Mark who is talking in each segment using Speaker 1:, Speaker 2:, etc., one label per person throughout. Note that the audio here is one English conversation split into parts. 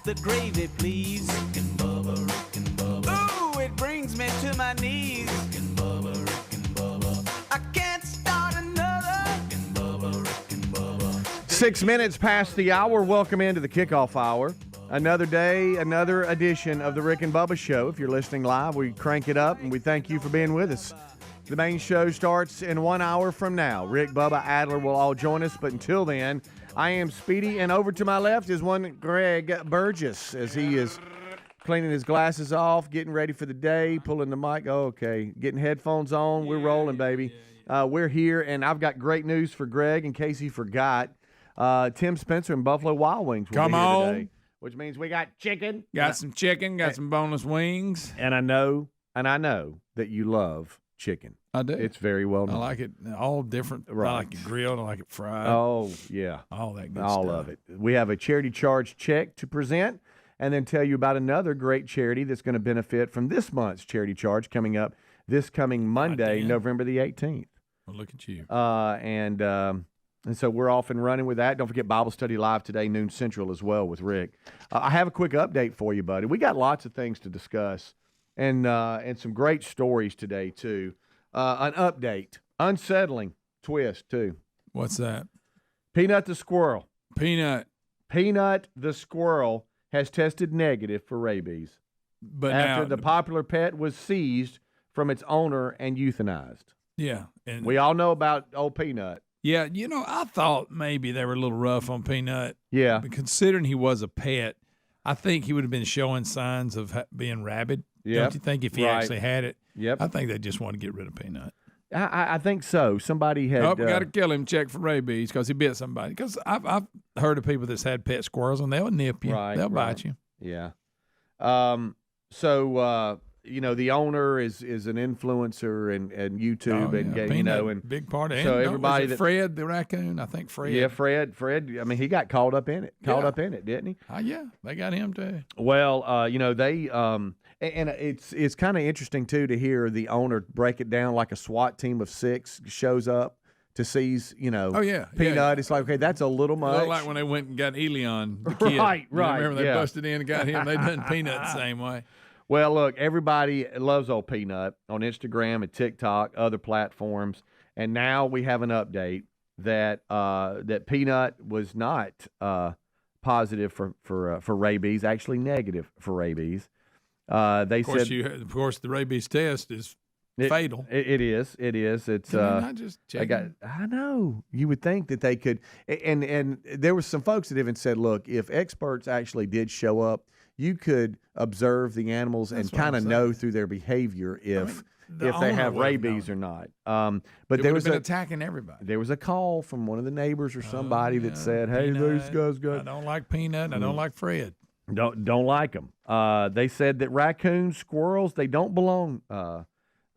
Speaker 1: the gravy, please. Rick and Bubba. Ooh, it brings me to my knees. Rick and Bubba. I can't start another. Rick and Bubba.
Speaker 2: 6 minutes past the hour. Welcome into the kickoff hour. Another day, another edition of the Rick and Bubba Show. If you're listening live, we crank it up, and we thank you for being with us. The main show starts in 1 hour from now. Rick, Bubba, Adler will all join us, but until then, I am Speedy, and over to my left is one Greg Burgess as he is cleaning his glasses off, getting ready for the day, pulling the mic. Oh, okay, getting headphones on. We're rolling, baby. We're here, and I've got great news for Greg in case he forgot. Tim Spencer and Buffalo Wild Wings will be here today, which means we got chicken.
Speaker 3: Got some chicken, got some boneless wings.
Speaker 2: And I know that you love chicken.
Speaker 3: I do.
Speaker 2: It's very well known.
Speaker 3: I like it all different.
Speaker 2: Right.
Speaker 3: I like it grilled. I like it fried.
Speaker 2: Oh, yeah.
Speaker 3: All that good
Speaker 2: all
Speaker 3: stuff.
Speaker 2: of it. We have a charity charge check to present and then tell you about another great charity that's going to benefit from this month's charity charge coming up this coming Monday, November the 18th.
Speaker 3: Well, look at you.
Speaker 2: And so we're off and running with that. Don't forget Bible Study Live today, noon Central as well with Rick. I have a quick update for you, buddy. We got lots of things to discuss and some great stories today, too. An update. Unsettling twist, too.
Speaker 3: What's that?
Speaker 2: Peanut the squirrel.
Speaker 3: Peanut
Speaker 2: the squirrel has tested negative for rabies.
Speaker 3: But
Speaker 2: after
Speaker 3: now,
Speaker 2: the popular pet was seized from its owner and euthanized.
Speaker 3: Yeah. And
Speaker 2: we all know about old Peanut.
Speaker 3: Yeah, I thought maybe they were a little rough on Peanut.
Speaker 2: Yeah.
Speaker 3: But considering he was a pet, I think he would have been showing signs of being rabid.
Speaker 2: Yep.
Speaker 3: Don't you think if he actually had it?
Speaker 2: Yep.
Speaker 3: I think they just want to get rid of Peanut.
Speaker 2: I think so. Somebody had.
Speaker 3: We got to kill him, check for rabies because he bit somebody. Because I've heard of people that's had pet squirrels and they'll nip you. They'll bite you.
Speaker 2: Yeah. So the owner is an influencer and YouTube and
Speaker 3: Peanut,
Speaker 2: and
Speaker 3: big part of it.
Speaker 2: So everybody that
Speaker 3: Fred the raccoon, I think Fred.
Speaker 2: Yeah, Fred. I mean, he got caught up in it. Didn't he?
Speaker 3: Yeah, they got him too.
Speaker 2: Well, they and it's kind of interesting too to hear the owner break it down like a SWAT team of 6 shows up to seize, Peanut.
Speaker 3: Yeah.
Speaker 2: It's like, okay, that's a little much.
Speaker 3: It looked like when they went and got Elon, the kid.
Speaker 2: Right.
Speaker 3: Remember they busted in and got him. They done Peanut the same way.
Speaker 2: Well, look, everybody loves old Peanut on Instagram and TikTok, other platforms, and now we have an update that that Peanut was not positive for rabies, actually negative for rabies. Of
Speaker 3: course, the rabies test is fatal.
Speaker 2: It is. It's
Speaker 3: not just checking.
Speaker 2: I know. You would think that they could, and there was some folks that even said, look, if experts actually did show up, you could observe the animals and kind of know through their behavior if they have rabies or not. But there was
Speaker 3: attacking everybody.
Speaker 2: There was a call from one of the neighbors or somebody that said, "Hey, these guys got."
Speaker 3: I don't like Peanut. I don't like Fred.
Speaker 2: Don't like them. They said that raccoons, squirrels, they don't belong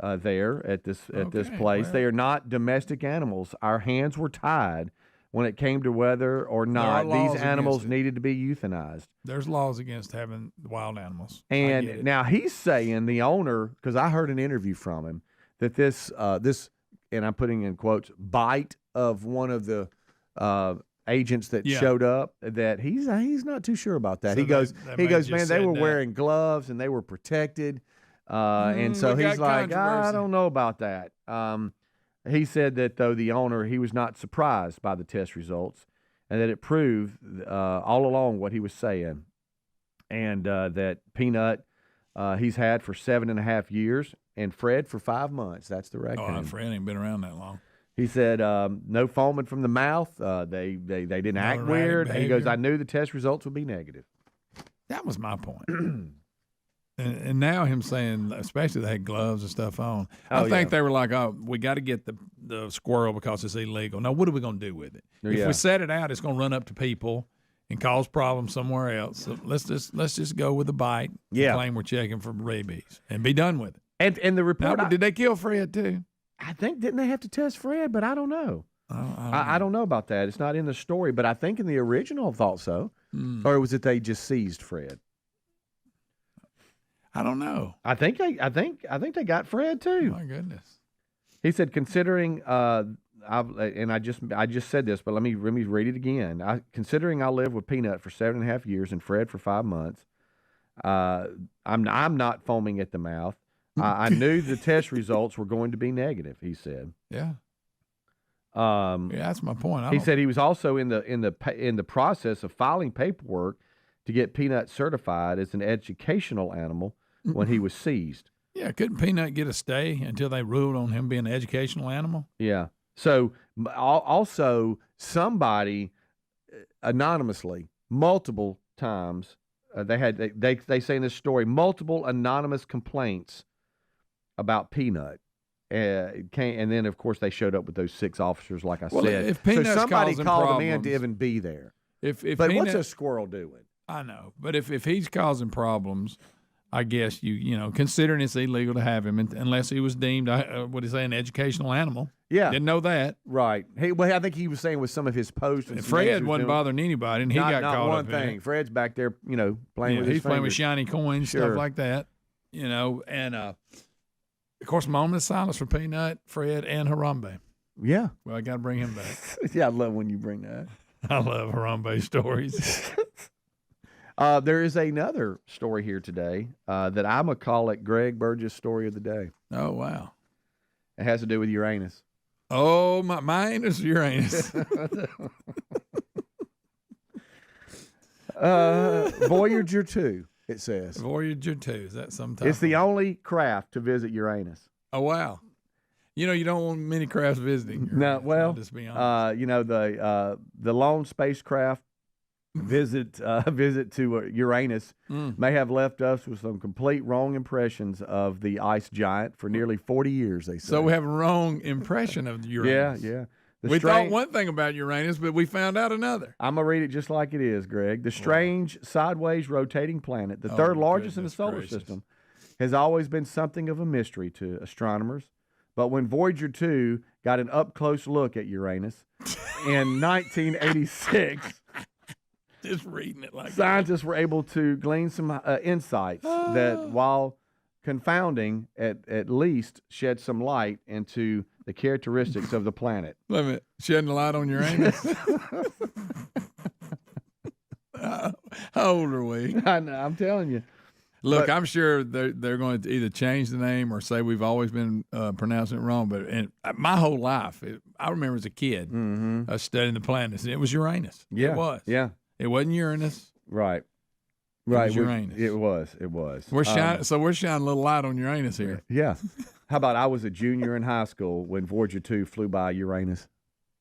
Speaker 2: there at this place.
Speaker 3: Well,
Speaker 2: they are not domestic animals. Our hands were tied when it came to whether or not these animals needed to be euthanized.
Speaker 3: There's laws against having wild animals.
Speaker 2: And now he's saying, the owner, because I heard an interview from him, that this, and I'm putting in quotes, bite of one of the agents that showed up, that he's not too sure about that.
Speaker 3: So
Speaker 2: he goes, man, they were wearing gloves and they were protected. And so he's like, I don't know about that. He said that, though, the owner, he was not surprised by the test results and that it proved all along what he was saying. And that Peanut he's had for 7.5 years and Fred for 5 months. That's the raccoon.
Speaker 3: Fred ain't been around that long.
Speaker 2: He said no foaming from the mouth. They didn't act weird. He goes, I knew the test results would be negative.
Speaker 3: That was my point. And now him saying, especially they had gloves and stuff on, I think they were like, oh, we got to get the squirrel because it's illegal. Now, what are we going to do with it? If we set it out, it's going to run up to people and cause problems somewhere else. So let's just go with the bite and claim we're checking for rabies and be done with it.
Speaker 2: And the report,
Speaker 3: now, did they kill Fred too?
Speaker 2: I think, didn't they have to test Fred? But I don't know. I don't know about that. It's not in the story, but I think in the original I thought so. Or was it they just seized Fred?
Speaker 3: I don't know.
Speaker 2: I think they got Fred too.
Speaker 3: My goodness.
Speaker 2: He said, considering I just said this, but let me read it again. Considering I lived with Peanut for 7.5 years and Fred for 5 months, I'm not foaming at the mouth. I knew the test results were going to be negative. He said.
Speaker 3: Yeah. Yeah, that's my point.
Speaker 2: He said he was also in the process of filing paperwork to get Peanut certified as an educational animal when he was seized.
Speaker 3: Yeah, couldn't Peanut get a stay until they ruled on him being an educational animal?
Speaker 2: Yeah. So also somebody anonymously multiple times they say in this story multiple anonymous complaints about Peanut. And then of course they showed up with those 6 officers, like I said.
Speaker 3: If Peanut's
Speaker 2: so somebody called
Speaker 3: problems,
Speaker 2: him in to even be there.
Speaker 3: But
Speaker 2: Peanut, what's a squirrel doing?
Speaker 3: I know, but if he's causing problems, I guess you know, considering it's illegal to have him unless he was deemed, what do you say, an educational animal.
Speaker 2: Yeah.
Speaker 3: Didn't know that.
Speaker 2: Right. I think he was saying with some of his posts. And
Speaker 3: Fred wasn't bothering anybody, and he got caught
Speaker 2: one
Speaker 3: up
Speaker 2: thing.
Speaker 3: in it.
Speaker 2: Fred's back there, playing with his
Speaker 3: He's playing with
Speaker 2: fingers.
Speaker 3: shiny coins, stuff like that, and of course, moment of silence for Peanut, Fred, and Harambe.
Speaker 2: Yeah.
Speaker 3: Well, I got to bring him back.
Speaker 2: Yeah, I love when you bring that.
Speaker 3: I love Harambe stories.
Speaker 2: There is another story here today that I'm going to call it Greg Burgess story of the day.
Speaker 3: Oh, wow.
Speaker 2: It has to do with Uranus.
Speaker 3: Oh, my anus, Uranus.
Speaker 2: Voyager 2, it says.
Speaker 3: Voyager 2, is that sometime?
Speaker 2: It's the only craft to visit Uranus.
Speaker 3: Oh, wow. You don't want many crafts visiting.
Speaker 2: No, well,
Speaker 3: just be honest.
Speaker 2: The lone spacecraft visit to Uranus may have left us with some complete wrong impressions of the ice giant for nearly 40 years, they say.
Speaker 3: So we have a wrong impression of Uranus.
Speaker 2: Yeah.
Speaker 3: We thought one thing about Uranus, but we found out another.
Speaker 2: I'm going to read it just like it is, Greg. The strange, sideways rotating planet, the third largest in the solar system, has always been something of a mystery to astronomers. But when Voyager 2 got an up-close look at Uranus in 1986,
Speaker 3: just reading it like
Speaker 2: scientists were able to glean some insights that, while confounding, at least shed some light into the characteristics of the planet.
Speaker 3: Wait a minute. Shedding a light on Uranus? How old are we?
Speaker 2: I know, I'm telling you.
Speaker 3: Look, I'm sure they're going to either change the name or say we've always been pronouncing it wrong. But my whole life, I remember as a kid studying the planets, and it was Uranus.
Speaker 2: Yeah,
Speaker 3: it was.
Speaker 2: Yeah,
Speaker 3: it wasn't Uranus.
Speaker 2: Right.
Speaker 3: It was Uranus.
Speaker 2: It was.
Speaker 3: We're shining a little light on Uranus here.
Speaker 2: Yeah. How about I was a junior in high school when Voyager 2 flew by Uranus?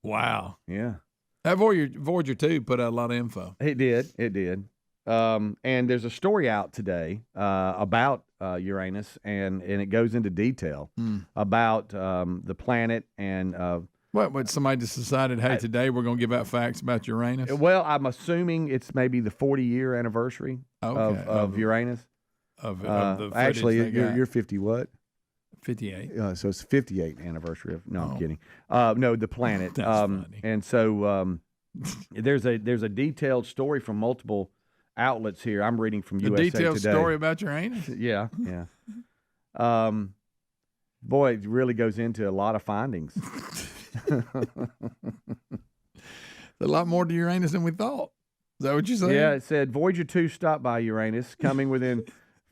Speaker 3: Wow.
Speaker 2: Yeah.
Speaker 3: That Voyager 2 put out a lot of info.
Speaker 2: It did. And there's a story out today about Uranus, and it goes into detail about the planet and
Speaker 3: what somebody just decided, hey, today we're going to give out facts about Uranus?
Speaker 2: Well, I'm assuming it's maybe the 40-year anniversary of Uranus.
Speaker 3: Of the
Speaker 2: actually, you're 50 what?
Speaker 3: 58.
Speaker 2: So it's the 58th anniversary of. No, I'm kidding. No, the planet.
Speaker 3: That's funny.
Speaker 2: And so there's a detailed story from multiple outlets here. I'm reading from USA Today.
Speaker 3: A detailed story about Uranus?
Speaker 2: Yeah. Boy, it really goes into a lot of findings.
Speaker 3: A lot more to Uranus than we thought. Is that what you said?
Speaker 2: Yeah, it said Voyager 2 stopped by Uranus, coming within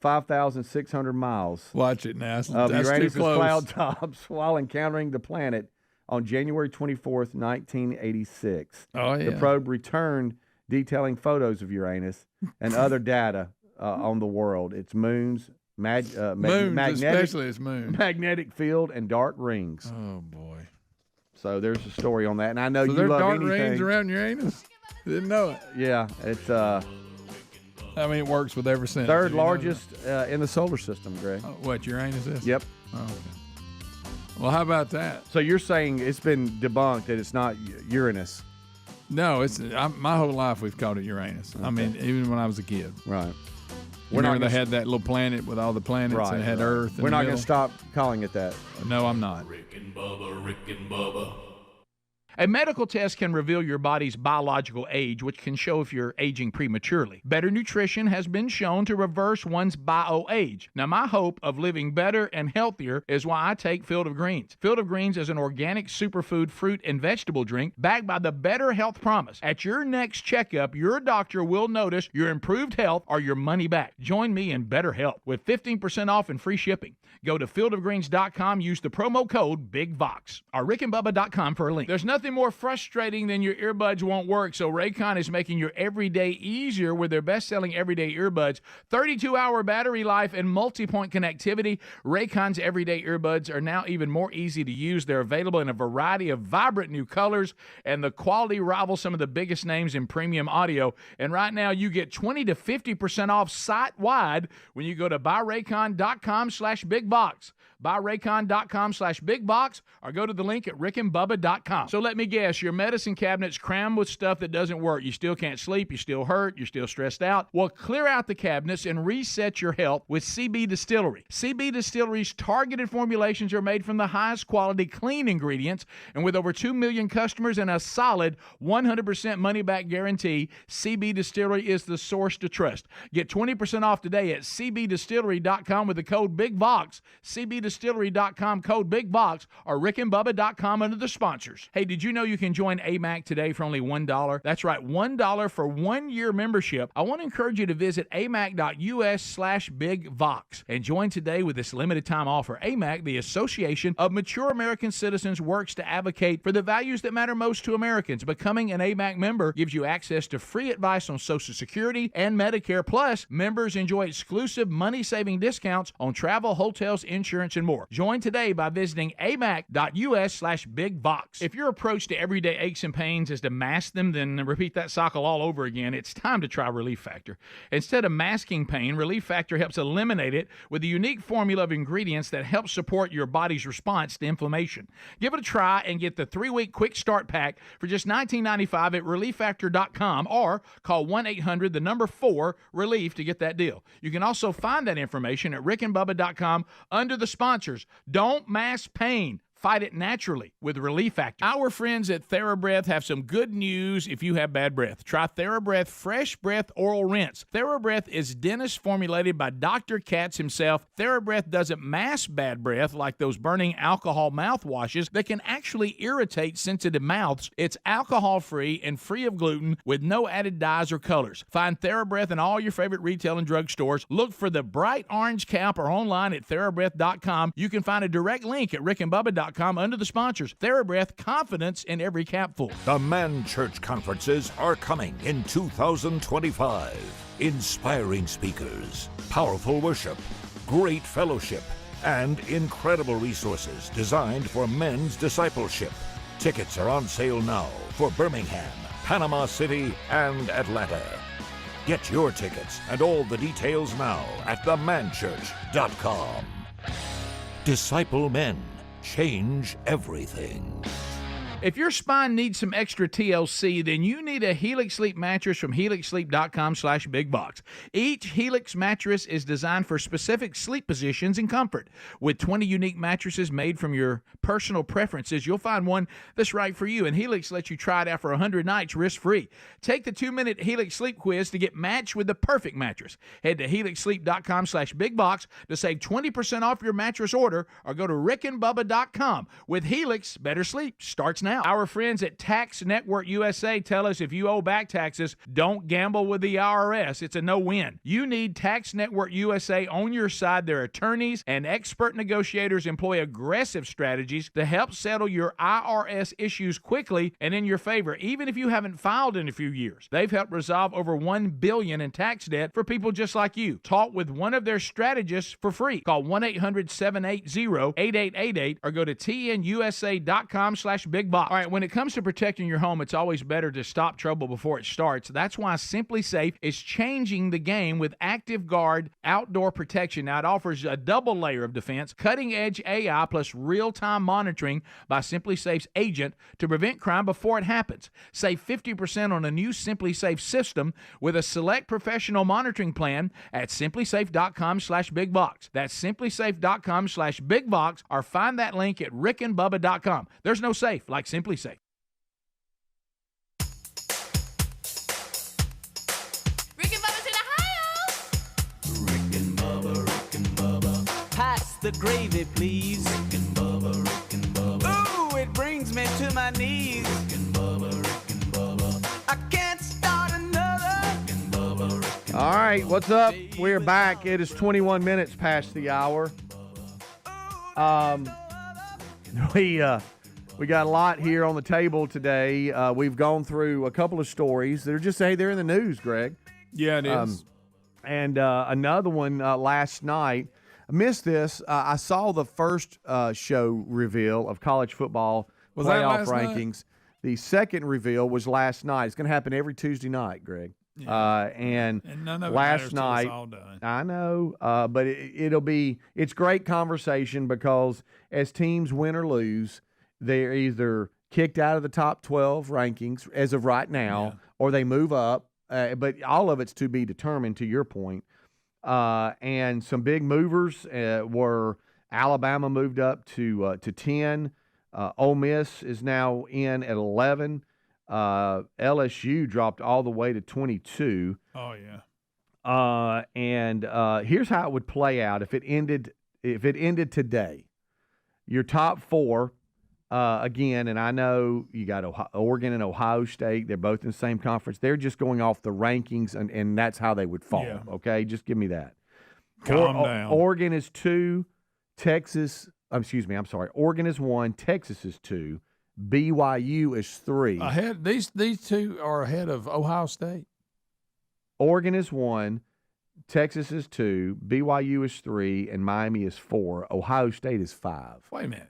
Speaker 2: 5,600 miles.
Speaker 3: Watch it now.
Speaker 2: Of
Speaker 3: That's
Speaker 2: Uranus'
Speaker 3: too close.
Speaker 2: cloud tops while encountering the planet on January 24th, 1986.
Speaker 3: Oh, yeah.
Speaker 2: The probe returned detailing photos of Uranus and other data on the world, its moons,
Speaker 3: especially its moon,
Speaker 2: magnetic field, and dark rings.
Speaker 3: Oh, boy.
Speaker 2: So there's a story on that, and I know you
Speaker 3: there's
Speaker 2: love
Speaker 3: dark
Speaker 2: anything.
Speaker 3: rings around Uranus? Didn't know it.
Speaker 2: Yeah, it's
Speaker 3: it works with every sense.
Speaker 2: third largest in the solar system, Greg.
Speaker 3: Oh, what, Uranus is?
Speaker 2: Yep.
Speaker 3: Oh, okay. Well, how about that?
Speaker 2: So you're saying it's been debunked that it's not Uranus?
Speaker 3: No, my whole life we've called it Uranus. Okay. I mean, even when I was a kid.
Speaker 2: Right.
Speaker 3: Remember they had that little planet with all the planets, and it had Earth.
Speaker 2: We're not going to stop calling it that.
Speaker 3: No, I'm not.
Speaker 1: Rick and Bubba, Rick and Bubba.
Speaker 4: A medical test can reveal your body's biological age, which can show if you're aging prematurely. Better nutrition has been shown to reverse one's bio-age. Now, my hope of living better and healthier is why I take Field of Greens. Field of Greens is an organic superfood fruit and vegetable drink backed by the Better Health Promise. At your next checkup, your doctor will notice your improved health or your money back. Join me in better health with 15% off and free shipping. Go to fieldofgreens.com, use the promo code BIGVOX or rickandbubba.com for a link. There's nothing more frustrating than your earbuds won't work, so Raycon is making your everyday easier with their best-selling everyday earbuds. 32-hour battery life and multi-point connectivity. Raycon's everyday earbuds are now even more easy to use. They're available in a variety of vibrant new colors, and the quality rivals some of the biggest names in premium audio. And right now, you get 20 to 50% off site-wide when you go to buyraycon.com/bigbox. Buyraycon.com/bigbox or go to the link at rickandbubba.com. So let me guess, your medicine cabinet's crammed with stuff that doesn't work. You still can't sleep, you still hurt, you're still stressed out. Well, clear out the cabinets and reset your health with CB Distillery. CB Distillery's targeted formulations are made from the highest quality clean ingredients, and with over 2 million customers and a solid 100% money-back guarantee, CB Distillery is the source to trust. Get 20% off today at cbdistillery.com with the code BIGVOX, cbdistillery.com code BIGVOX, or rickandbubba.com under the sponsors. Hey, did you know you can join AMAC today for only $1? That's right, $1 for 1 year membership. I want to encourage you to visit amac.us/BigVox and join today with this limited time offer. AMAC, the Association of Mature American Citizens, works to advocate for the values that matter most to Americans. Becoming an AMAC member gives you access to free advice on Social Security and Medicare. Plus, members enjoy exclusive money-saving discounts on travel, hotels, insurance, and more. Join today by visiting amac.us/BigVox. If your approach to everyday aches and pains is to mask them, then repeat that cycle all over again. It's time to try Relief Factor. Instead of masking pain, Relief Factor helps eliminate it with a unique formula of ingredients that helps support your body's response to inflammation. Give it a try and get the 3-week quick start pack for just $19.95 at relieffactor.com or call 1-800-4-RELIEF to get that deal. You can also find that information at rickandbubba.com under the sponsors. Don't mask pain. Fight it naturally with Relief Factor. Our friends at TheraBreath have some good news if you have bad breath. Try TheraBreath Fresh Breath Oral Rinse. TheraBreath is dentist formulated by Dr. Katz himself. TheraBreath doesn't mask bad breath like those burning alcohol mouthwashes that can actually irritate sensitive mouths. It's alcohol-free and free of gluten with no added dyes or colors. Find TheraBreath in all your favorite retail and drug stores. Look for the bright orange cap or online at TheraBreath.com. You can find a direct link at rickandbubba.com under the sponsors. TheraBreath, confidence in every capful.
Speaker 5: The Man Church Conferences are coming in 2025. Inspiring speakers, powerful worship, great fellowship, and incredible resources designed for men's discipleship. Tickets are on sale now for Birmingham, Panama City, and Atlanta. Get your tickets and all the details now at themanchurch.com. Disciple men. Change everything.
Speaker 4: If your spine needs some extra TLC, then you need a Helix Sleep mattress from helixsleep.com/bigbox. Each Helix mattress is designed for specific sleep positions and comfort. With 20 unique mattresses made from your personal preferences, you'll find one that's right for you, and Helix lets you try it out for 100 nights risk-free. Take the 2-minute Helix Sleep quiz to get matched with the perfect mattress. Head to helixsleep.com/bigbox to save 20% off your mattress order, or go to rickandbubba.com. With Helix, better sleep starts now. Our friends at Tax Network USA tell us if you owe back taxes, don't gamble with the IRS. It's a no-win. You need Tax Network USA on your side. Their attorneys and expert negotiators employ aggressive strategies to help settle your IRS issues quickly and in your favor, even if you haven't filed in a few years. They've helped resolve over $1 billion in tax debt for people just like you. Talk with one of their strategists for free. Call 1-800-780-8888 or go to tnusa.com/bigbox. All right, when it comes to protecting your home, it's always better to stop trouble before it starts. That's why Simply Safe is changing the game with Active Guard outdoor protection. Now, it offers a double layer of defense, cutting-edge AI plus real-time monitoring by Simply Safe's agent to prevent crime before it happens. Save 50% on a new Simply Safe system with a select professional monitoring plan at simplysafe.com/bigbox. That's simplysafe.com/bigbox, or find that link at rickandbubba.com. There's no safe like Simply Safe.
Speaker 1: the gravy, please. Rick and Bubba, Rick and Bubba. Ooh, it brings me to my knees. Rick and Bubba, Rick and Bubba. I can't start another. Rick and Bubba, Rick and
Speaker 2: All right, what's up? We're back. It is 21 minutes past the hour. We got a lot here on the table today. We've gone through a couple of stories that are just, hey, they're in the news, Greg.
Speaker 3: Yeah, it is.
Speaker 2: And another one last night. I missed this. I saw the first show reveal of college football
Speaker 3: Was that
Speaker 2: playoff
Speaker 3: last night?
Speaker 2: rankings. The second reveal was last night. It's going to happen every Tuesday night, Greg.
Speaker 3: Yeah.
Speaker 2: And
Speaker 3: none of it
Speaker 2: last
Speaker 3: matters till
Speaker 2: night,
Speaker 3: it's all done.
Speaker 2: I know, but it's great conversation because as teams win or lose, they're either kicked out of the top 12 rankings as of right now, or they move up. But all of it's to be determined, to your point. And some big movers were Alabama moved up to 10. Ole Miss is now in at 11. LSU dropped all the way to 22.
Speaker 3: Oh yeah.
Speaker 2: And here's how it would play out if it ended today. Your top four. Again, and I know you got Oregon and Ohio State. They're both in the same conference. They're just going off the rankings, and that's how they would fall.
Speaker 3: Yeah.
Speaker 2: Okay, just give me that.
Speaker 3: Calm down.
Speaker 2: Oregon is 2. Oregon is 1. Texas is 2. BYU is 3.
Speaker 3: Ahead. These two are ahead of Ohio State.
Speaker 2: Oregon is 1. Texas is 2. BYU is 3, and Miami is 4. Ohio State is 5.
Speaker 3: Wait a minute.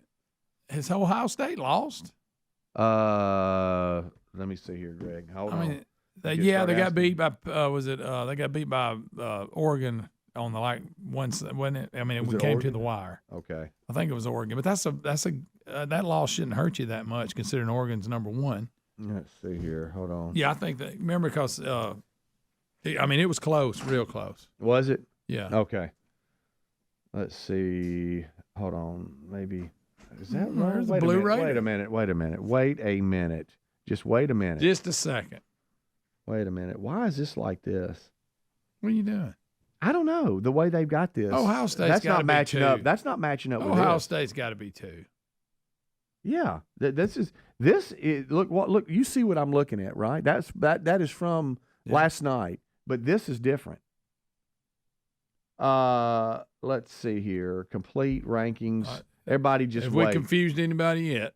Speaker 3: Has Ohio State lost?
Speaker 2: Let me see here, Greg. Hold on.
Speaker 3: I mean, they got beat by. They got beat by Oregon on the when it. I mean,
Speaker 2: Was
Speaker 3: it
Speaker 2: it
Speaker 3: came
Speaker 2: Oregon?
Speaker 3: to the wire.
Speaker 2: Okay.
Speaker 3: I think it was Oregon, but that loss shouldn't hurt you that much considering Oregon's number 1.
Speaker 2: Let's see here. Hold on.
Speaker 3: Yeah, I think that. Remember, because it was close, real close.
Speaker 2: Was it?
Speaker 3: Yeah.
Speaker 2: Okay. Let's see. Hold on. Maybe. Is that right?
Speaker 3: There's the blue rating.
Speaker 2: Wait a minute. Just wait a minute.
Speaker 3: Just a second.
Speaker 2: Wait a minute. Why is this like this?
Speaker 3: What are you doing?
Speaker 2: I don't know. The way they've got this.
Speaker 3: Ohio State's
Speaker 2: That's
Speaker 3: gotta
Speaker 2: not
Speaker 3: be
Speaker 2: matching
Speaker 3: 2.
Speaker 2: up. That's not matching up with
Speaker 3: Ohio
Speaker 2: this.
Speaker 3: State's got to be 2.
Speaker 2: Yeah. This is look, you see what I'm looking at, right? That is from last night, but this is different. Let's see here. Complete rankings. Everybody just
Speaker 3: Have
Speaker 2: wait.
Speaker 3: we confused anybody yet?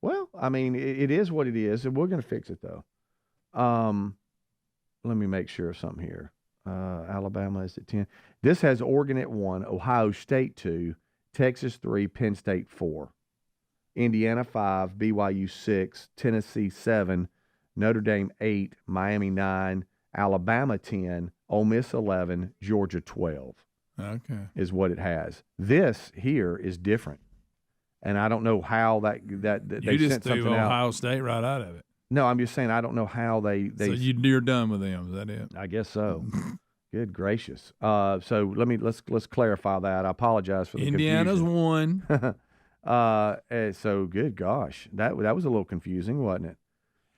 Speaker 2: Well, I mean, it is what it is, and we're going to fix it, though. Let me make sure of something here. Alabama is at 10. This has Oregon at 1, Ohio State 2, Texas 3, Penn State 4, Indiana 5, BYU 6, Tennessee 7, Notre Dame 8, Miami 9, Alabama 10, Ole Miss 11, Georgia 12.
Speaker 3: Okay.
Speaker 2: Is what it has. This here is different, and I don't know how that
Speaker 3: You
Speaker 2: they
Speaker 3: just
Speaker 2: sent
Speaker 3: threw
Speaker 2: something out.
Speaker 3: Ohio State right out of it.
Speaker 2: No, I'm just saying I don't know how they.
Speaker 3: So you're done with them. Is that it?
Speaker 2: I guess so. Good gracious. So let's clarify that. I apologize for the
Speaker 3: Indiana's
Speaker 2: confusion.
Speaker 3: 1.
Speaker 2: So good gosh, that was a little confusing, wasn't it?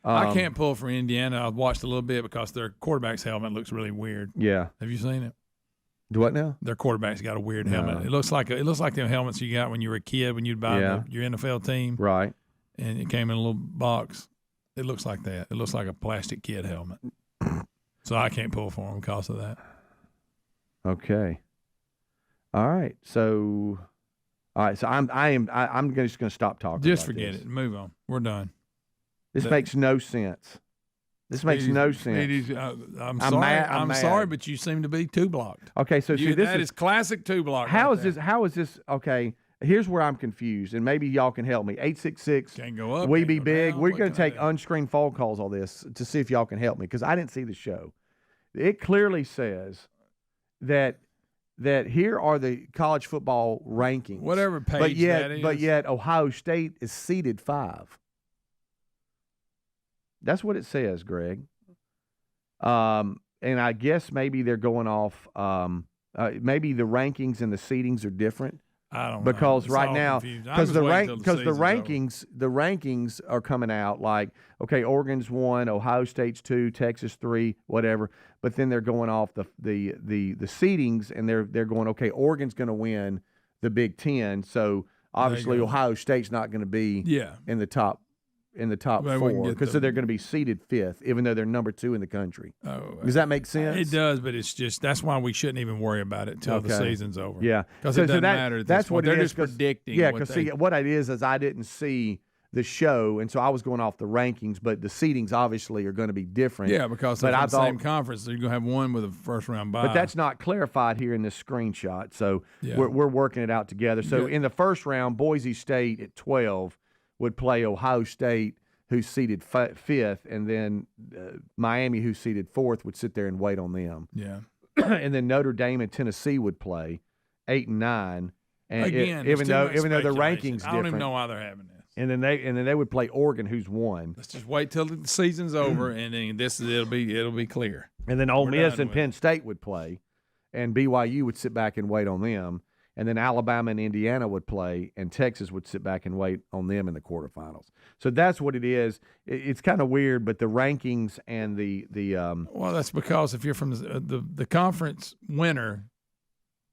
Speaker 3: I can't pull for Indiana. I've watched a little bit because their quarterback's helmet looks really weird.
Speaker 2: Yeah.
Speaker 3: Have you seen it?
Speaker 2: Do what now?
Speaker 3: Their quarterback's got a weird
Speaker 2: No.
Speaker 3: helmet. It looks like them helmets you got when you were a kid when you'd buy your NFL team,
Speaker 2: Right.
Speaker 3: and it came in a little box. It looks like that. It looks like a plastic kid helmet. So I can't pull for them because of that.
Speaker 2: Okay. All right. So I'm just going to stop talking.
Speaker 3: Just
Speaker 2: about
Speaker 3: forget
Speaker 2: this.
Speaker 3: it. Move on. We're done.
Speaker 2: This makes no sense. This makes no sense.
Speaker 3: I'm
Speaker 2: I'm
Speaker 3: sorry.
Speaker 2: mad- I'm
Speaker 3: I'm
Speaker 2: mad.
Speaker 3: sorry, but you seem to be two blocked.
Speaker 2: Okay, so see,
Speaker 3: That is classic two block.
Speaker 2: how
Speaker 3: right
Speaker 2: is this?
Speaker 3: there.
Speaker 2: How is this? Okay, here's where I'm confused, and maybe y'all can help me. 866.
Speaker 3: Can't go up.
Speaker 2: We
Speaker 3: can't
Speaker 2: be
Speaker 3: go
Speaker 2: big.
Speaker 3: down.
Speaker 2: We're
Speaker 3: What
Speaker 2: going to
Speaker 3: can I
Speaker 2: take
Speaker 3: do?
Speaker 2: unscreened phone calls on this to see if y'all can help me because I didn't see the show. It clearly says that here are the college football rankings.
Speaker 3: Whatever page
Speaker 2: but yet,
Speaker 3: that is.
Speaker 2: But yet Ohio State is seeded 5. That's what it says, Greg. And I guess maybe they're going off. Maybe the rankings and the seedings are different.
Speaker 3: I don't
Speaker 2: Because
Speaker 3: know. It's
Speaker 2: right
Speaker 3: all
Speaker 2: now,
Speaker 3: confusing. I'm
Speaker 2: because
Speaker 3: just
Speaker 2: the
Speaker 3: waiting till
Speaker 2: because the
Speaker 3: season's over.
Speaker 2: rankings are coming out like, okay, Oregon's 1, Ohio State's 2, Texas 3, whatever. But then they're going off the seedings, and they're going, okay, Oregon's going to win the Big Ten. So obviously Ohio State's not going to be in the top four because they're going to be seeded fifth, even though they're number 2 in the country. Does that make sense?
Speaker 3: It does, but it's just that's why we shouldn't even worry about it till the season's over.
Speaker 2: Yeah,
Speaker 3: because it doesn't matter.
Speaker 2: That's what
Speaker 3: they're
Speaker 2: it
Speaker 3: just predicting.
Speaker 2: Yeah, because what it is I didn't see the show, and so I was going off the rankings, but the seedings obviously are going to be different.
Speaker 3: Yeah, because they're from the same conference, so you're going to have one with a first-round bye.
Speaker 2: But that's not clarified here in this screenshot, so we're working it out together. So in the first round, Boise State at 12 would play Ohio State, who's seeded fifth, and then Miami, who's seeded fourth, would sit there and wait on them.
Speaker 3: Yeah.
Speaker 2: And then Notre Dame and Tennessee would play 8 and 9. And
Speaker 3: again,
Speaker 2: even though the rankings different.
Speaker 3: I don't even know why they're having this.
Speaker 2: And then they would play Oregon, who's won.
Speaker 3: Let's just wait till the season's over, and then it'll be clear.
Speaker 2: And then Ole Miss and Penn State would play, and BYU would sit back and wait on them. And then Alabama and Indiana would play, and Texas would sit back and wait on them in the quarterfinals. So that's what it is. It's kind of weird, but the rankings and the
Speaker 3: well, that's because if you're from the conference winner,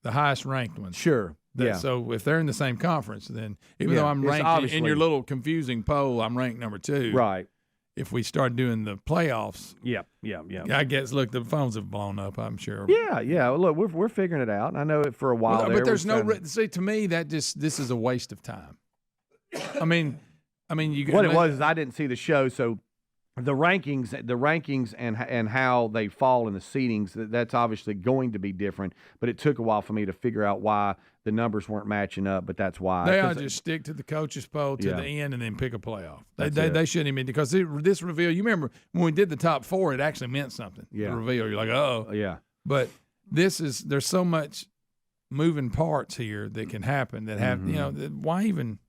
Speaker 3: the highest ranked one.
Speaker 2: Sure.
Speaker 3: So if they're in the same conference, then even though I'm ranked in your little confusing poll, I'm ranked number 2.
Speaker 2: Right.
Speaker 3: If we start doing the playoffs,
Speaker 2: yeah.
Speaker 3: I guess the phones have blown up. I'm sure.
Speaker 2: Yeah. Look, we're figuring it out. I know it for a while.
Speaker 3: But there's no see to me that this is a waste of time. I mean,
Speaker 2: what it was is I didn't see the show, so the rankings and how they fall in the seedings, that's obviously going to be different. But it took a while for me to figure out why the numbers weren't matching up. But that's why
Speaker 3: they ought to just stick to the coaches poll to the end and then pick a playoff. They shouldn't even, because this reveal. You remember when we did the top 4, it actually meant something.
Speaker 2: Yeah.
Speaker 3: The reveal. You're like, oh
Speaker 2: yeah.
Speaker 3: But there's so much moving parts here that can happen that have why even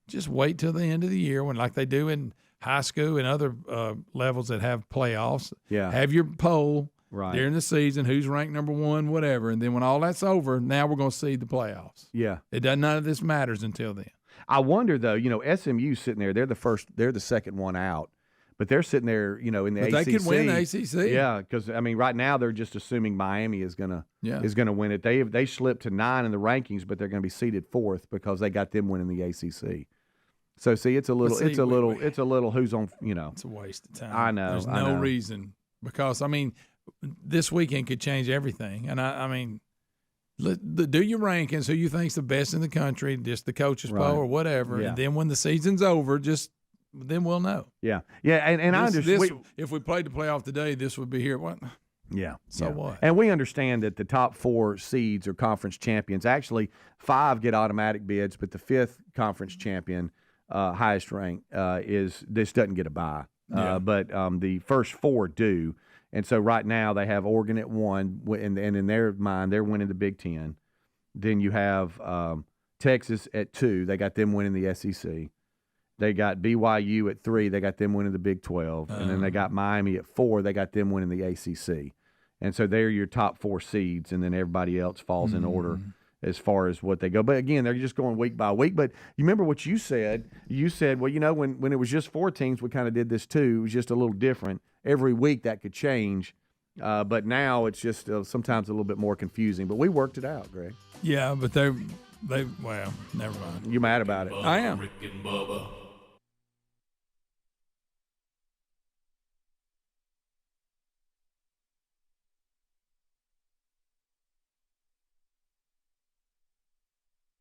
Speaker 3: just wait till the end of the year when like they do in high school and other levels that have playoffs.
Speaker 2: Yeah.
Speaker 3: Have your poll during the season, who's ranked number 1, whatever, and then when all that's over, now we're going to see the playoffs.
Speaker 2: Yeah.
Speaker 3: None of this matters until then.
Speaker 2: I wonder though, SMU's sitting there. They're the second one out, but they're sitting there, in the ACC.
Speaker 3: They could win the ACC.
Speaker 2: Yeah, because right now they're just assuming Miami is gonna win it. They slipped to 9 in the rankings, but they're going to be seeded 4th because they got them winning the ACC. So see, it's a little who's on.
Speaker 3: It's a waste of time.
Speaker 2: I know.
Speaker 3: There's no reason because this weekend could change everything, and do your rankings. Who you think's the best in the country? Just the coaches poll or whatever, and then when the season's over, then we'll know.
Speaker 2: Yeah, and I understand.
Speaker 3: If we played the playoff today, this would be here. What?
Speaker 2: Yeah.
Speaker 3: So what?
Speaker 2: And we understand that the top 4 seeds are conference champions. Actually, 5 get automatic bids, but the 5th conference champion, highest rank, doesn't get a bye. But the first 4 do. And so right now they have Oregon at 1, and in their mind they're winning the Big Ten. Then you have Texas at 2. They got them winning the SEC. They got BYU at 3. They got them winning the Big 12. And then they got Miami at 4. They got them winning the ACC. And so they're your top 4 seeds, and then everybody else falls in order as far as what they go. But again, they're just going week by week. But you remember what you said? You said, well, when it was just 4 teams, we kind of did this too. It was just a little different. Every week that could change. But now it's just sometimes a little bit more confusing. But we worked it out, Greg.
Speaker 3: Yeah, but they well, never mind.
Speaker 2: You mad about it?
Speaker 3: I am.
Speaker 1: Rick and Bubba.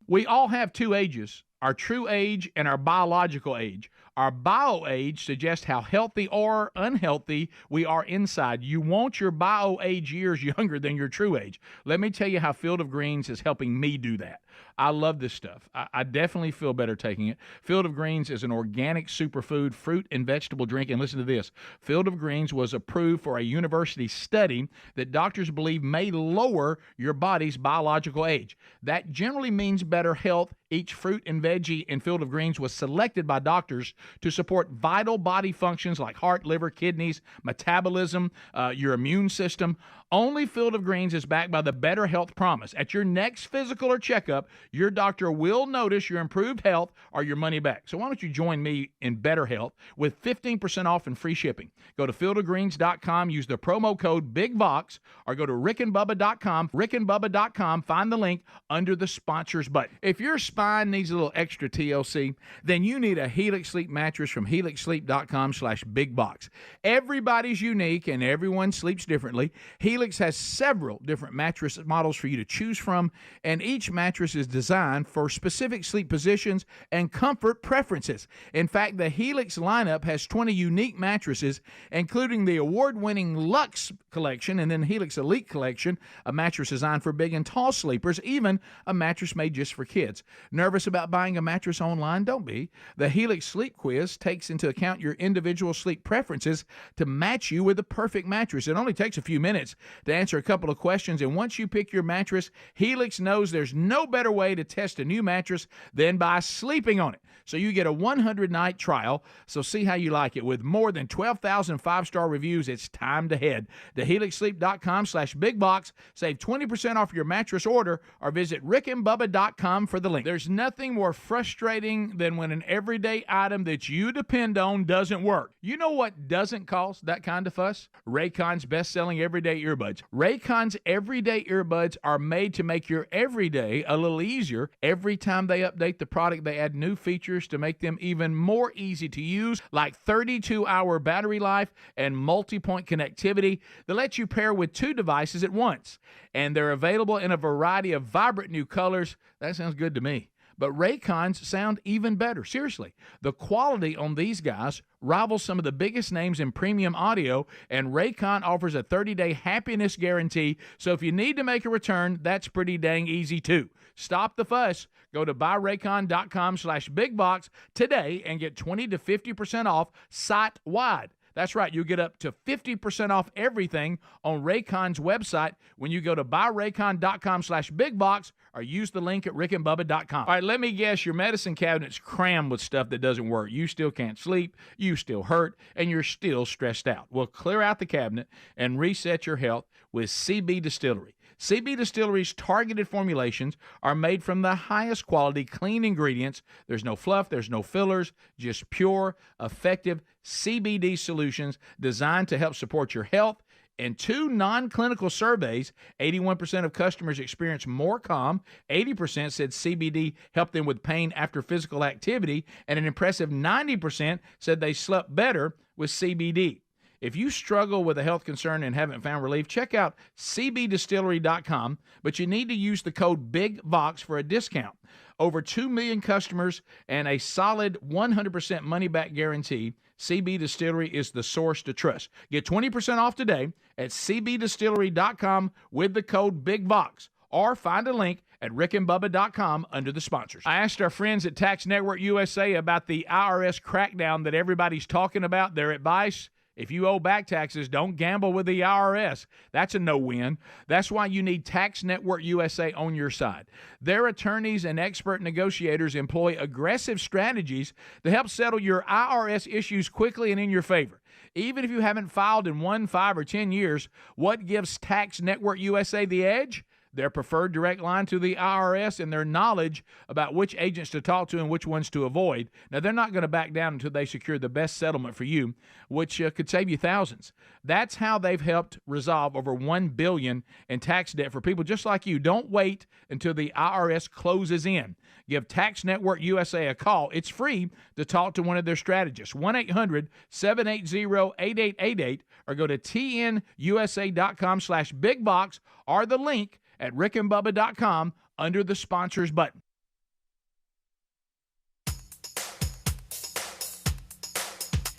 Speaker 4: We all have 2 ages, our true age and our biological age. Our bio age suggests how healthy or unhealthy we are inside. You want your bio age years younger than your true age. Let me tell you how Field of Greens is helping me do that. I love this stuff. I definitely feel better taking it. Field of Greens is an organic superfood fruit and vegetable drink. And listen to this. Field of Greens was approved for a university study that doctors believe may lower your body's biological age. That generally means better health Each fruit and veggie in Field of Greens was selected by doctors to support vital body functions like heart, liver, kidneys, metabolism, your immune system. Only Field of Greens is backed by the Better Health Promise. At your next physical or checkup, your doctor will notice your improved health or your money back. So why don't you join me in Better Health with 15% off and free shipping? Go to fieldofgreens.com, use the promo code BIGVOX, or go to rickandbubba.com, rickandbubba.com, find the link under the sponsors button. If your spine needs a little extra TLC, then you need a Helix Sleep mattress from helixsleep.com/bigbox. Everybody's unique and everyone sleeps differently. Helix has several different mattress models for you to choose from, and each mattress is designed for specific sleep positions and comfort preferences. In fact, the Helix lineup has 20 unique mattresses, including the award-winning Luxe collection and then Helix Elite collection, a mattress designed for big and tall sleepers, even a mattress made just for kids. Nervous about buying a mattress online? Don't be. The Helix Sleep Quiz takes into account your individual sleep preferences to match you with the perfect mattress. It only takes a few minutes to answer a couple of questions, and once you pick your mattress, Helix knows there's no better way to test a new mattress than by sleeping on it. So you get a 100-night trial, so see how you like it. With more than 12,000 five-star reviews, it's time to head to helixsleep.com/bigbox. Save 20% off your mattress order, or visit rickandbubba.com for the link. There's nothing more frustrating than when an everyday item that you depend on doesn't work. You know what doesn't cause that kind of fuss? Raycon's best-selling everyday earbuds. Raycon's everyday earbuds are made to make your everyday a little easier. Every time they update the product, they add new features to make them even more easy to use, like 32-hour battery life and multi-point connectivity that lets you pair with 2 devices at once. And they're available in a variety of vibrant new colors. That sounds good to me. But Raycons sound even better. Seriously, the quality on these guys rivals some of the biggest names in premium audio, and Raycon offers a 30-day happiness guarantee, so if you need to make a return, that's pretty dang easy too. Stop the fuss. Go to buyraycon.com/bigbox today and get 20 to 50% off site-wide. That's right, you get up to 50% off everything on Raycon's website when you go to buyraycon.com/bigbox or use the link at rickandbubba.com. All right, let me guess, your medicine cabinet's crammed with stuff that doesn't work. You still can't sleep, you still hurt, and you're still stressed out. Well, clear out the cabinet and reset your health with CB Distillery. CB Distillery's targeted formulations are made from the highest quality clean ingredients. There's no fluff, there's no fillers, just pure, effective CBD solutions designed to help support your health. In 2 non-clinical surveys, 81% of customers experienced more calm, 80% said CBD helped them with pain after physical activity, and an impressive 90% said they slept better with CBD. If you struggle with a health concern and haven't found relief, check out cbdistillery.com, but you need to use the code BIGVOX for a discount. Over 2 million customers and a solid 100% money-back guarantee, CB Distillery is the source to trust. Get 20% off today at cbdistillery.com with the code BIGVOX, or find a link at rickandbubba.com under the sponsors. I asked our friends at Tax Network USA about the IRS crackdown that everybody's talking about. Their advice: if you owe back taxes, don't gamble with the IRS. That's a no-win. That's why you need Tax Network USA on your side. Their attorneys and expert negotiators employ aggressive strategies to help settle your IRS issues quickly and in your favor. Even if you haven't filed in 1, 5, or 10 years, what gives Tax Network USA the edge? Their preferred direct line to the IRS and their knowledge about which agents to talk to and which ones to avoid. Now, they're not going to back down until they secure the best settlement for you, which could save you thousands. That's how they've helped resolve over $1 billion in tax debt for people just like you. Don't wait until the IRS closes in. Give Tax Network USA a call. It's free to talk to one of their strategists. 1-800-780-8888, or go to tnusa.com/bigbox, or the link at rickandbubba.com under the sponsors button.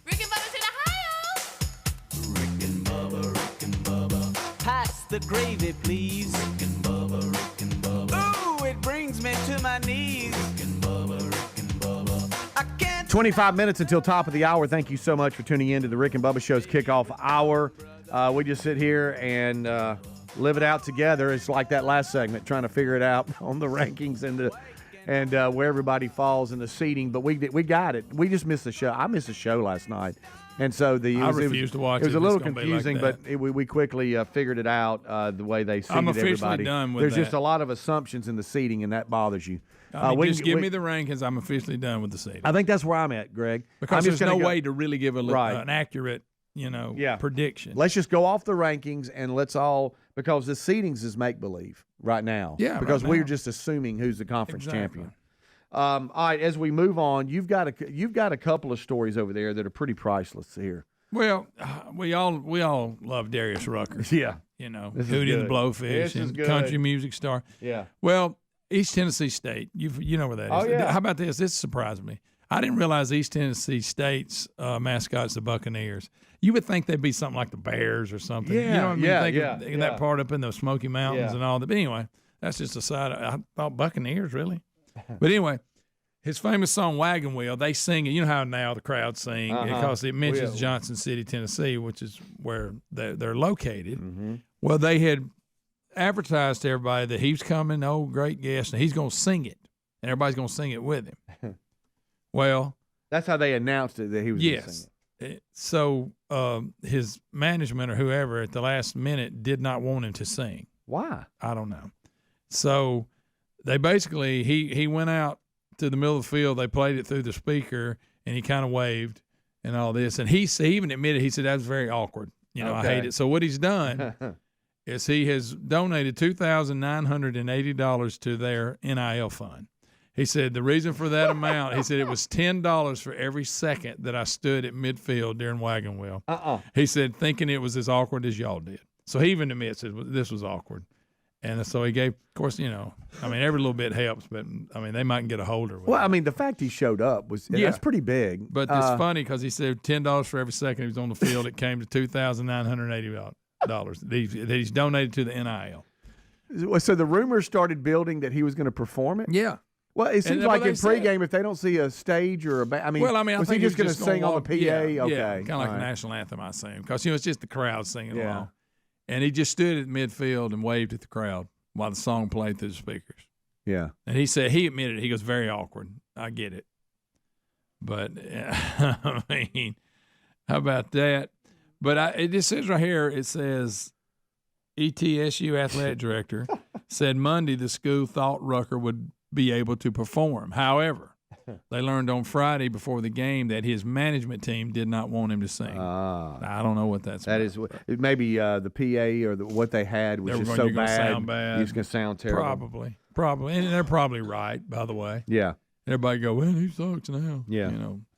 Speaker 1: Rick and Bubba's in Ohio. Rick and Bubba. Pass the gravy, please. Rick and Bubba. Ooh, it brings me to my knees. Rick and Bubba. I can't.
Speaker 2: 25 minutes until top of the hour. Thank you so much for tuning in to the Rick and Bubba Show's kickoff hour. We just sit here and live it out together. It's like that last segment, trying to figure it out on the rankings and and where everybody falls in the seating. But we got it. We just missed the show. I missed the show last night. And so
Speaker 3: I refused to watch it.
Speaker 2: It was a little
Speaker 3: It's gonna be
Speaker 2: confusing,
Speaker 3: like
Speaker 2: but we quickly figured it out the way they seated
Speaker 3: I'm officially
Speaker 2: everybody.
Speaker 3: done with
Speaker 2: There's
Speaker 3: that.
Speaker 2: just a lot of assumptions in the seating, and that bothers you.
Speaker 3: Just give me the rankings. I'm officially done with the seating.
Speaker 2: I think that's where I'm at, Greg.
Speaker 3: Because
Speaker 2: I'm just
Speaker 3: there's no
Speaker 2: gonna
Speaker 3: way to really give an accurate, prediction.
Speaker 2: Let's just go off the rankings and let's all because the seedings is make believe right now.
Speaker 3: Yeah,
Speaker 2: because
Speaker 3: right
Speaker 2: we're
Speaker 3: now.
Speaker 2: just assuming who's the conference
Speaker 3: Exactly.
Speaker 2: champion. All right, as we move on, you've got a couple of stories over there that are pretty priceless here.
Speaker 3: Well, we all love Darius Rucker.
Speaker 2: Yeah,
Speaker 3: Hootie and the Blowfish and country music star.
Speaker 2: Yeah.
Speaker 3: Well, East Tennessee State, you know where that is.
Speaker 2: Oh, yeah.
Speaker 3: How about this? This surprised me. I didn't realize East Tennessee State's mascot's the Buccaneers. You would think they'd be something like the Bears or something.
Speaker 2: Yeah,
Speaker 3: you know what I mean?
Speaker 2: yeah,
Speaker 3: Think of that part up in the Smoky Mountains
Speaker 2: Yeah.
Speaker 3: and all that. But anyway, that's just a side. I thought Buccaneers, really. But anyway, his famous song "Wagon Wheel," they sing it. You know how now the crowd sing because it mentions Johnson City, Tennessee, which is where they're located.
Speaker 2: Mm-hmm.
Speaker 3: Well, they had advertised to everybody that he was coming, great guest, and he's going to sing it, and everybody's going to sing it with him. Well,
Speaker 2: that's how they announced it that he was going to sing it.
Speaker 3: So his management or whoever at the last minute did not want him to sing.
Speaker 2: Why?
Speaker 3: I don't know. So they basically he went out to the middle of the field. They played it through the speaker, and he kind of waved and all this. And he even admitted, he said, that was very awkward. I hate it. So what he's done is he has donated $2,980 to their NIL fund. He said the reason for that amount, he said it was $10 for every second that I stood at midfield during Wagon Wheel. He said thinking it was as awkward as y'all did. So he even admits this was awkward. And so he gave, of course, every little bit helps, but, they might get a holder.
Speaker 2: Well, the fact he showed up that's pretty big.
Speaker 3: But it's funny because he said $10 for every second he was on the field. It came to $2,980 that he's donated to the NIL.
Speaker 2: So the rumors started building that he was going to perform it?
Speaker 3: Yeah.
Speaker 2: Well, it seems like in pregame, if they don't see a stage or
Speaker 3: I
Speaker 2: was he just going to sing on the PA?
Speaker 3: Yeah,
Speaker 2: okay.
Speaker 3: kind of like the national anthem, I assume, because it's just the crowd singing along. And he just stood at midfield and waved at the crowd while the song played through the speakers.
Speaker 2: Yeah.
Speaker 3: And he admitted he goes, very awkward. I get it. But, how about that? But it just says right here, it says, ETSU athletic director said Monday the school thought Rucker would be able to perform. However, they learned on Friday before the game that his management team did not want him to sing. I don't know what that's about.
Speaker 2: That is maybe the PA or what they had was just so bad.
Speaker 3: Sound bad.
Speaker 2: He's going to sound terrible.
Speaker 3: Probably. And they're probably right, by the way.
Speaker 2: Yeah.
Speaker 3: Everybody go, well, he sucks now.
Speaker 2: Yeah.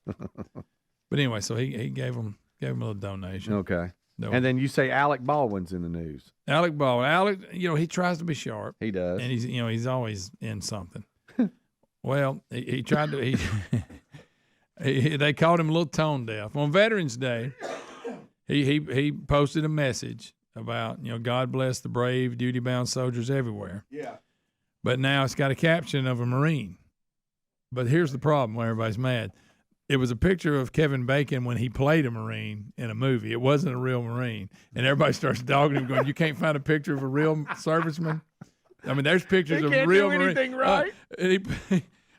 Speaker 3: But anyway, so he gave him a little donation.
Speaker 2: Okay. And then you say Alec Baldwin's in the news.
Speaker 3: Alec Baldwin. Alec, he tries to be sharp.
Speaker 2: He does.
Speaker 3: And he's always in something. Well, he tried to. They called him a little tone deaf. On Veterans Day, he posted a message about God bless the brave duty bound soldiers everywhere.
Speaker 2: Yeah.
Speaker 3: But now it's got a caption of a Marine. But here's the problem where everybody's mad. It was a picture of Kevin Bacon when he played a Marine in a movie. It wasn't a real Marine, and everybody starts dogging him, going, "You can't find a picture of a real serviceman." There's pictures of real Marine.
Speaker 2: Anything right.
Speaker 3: And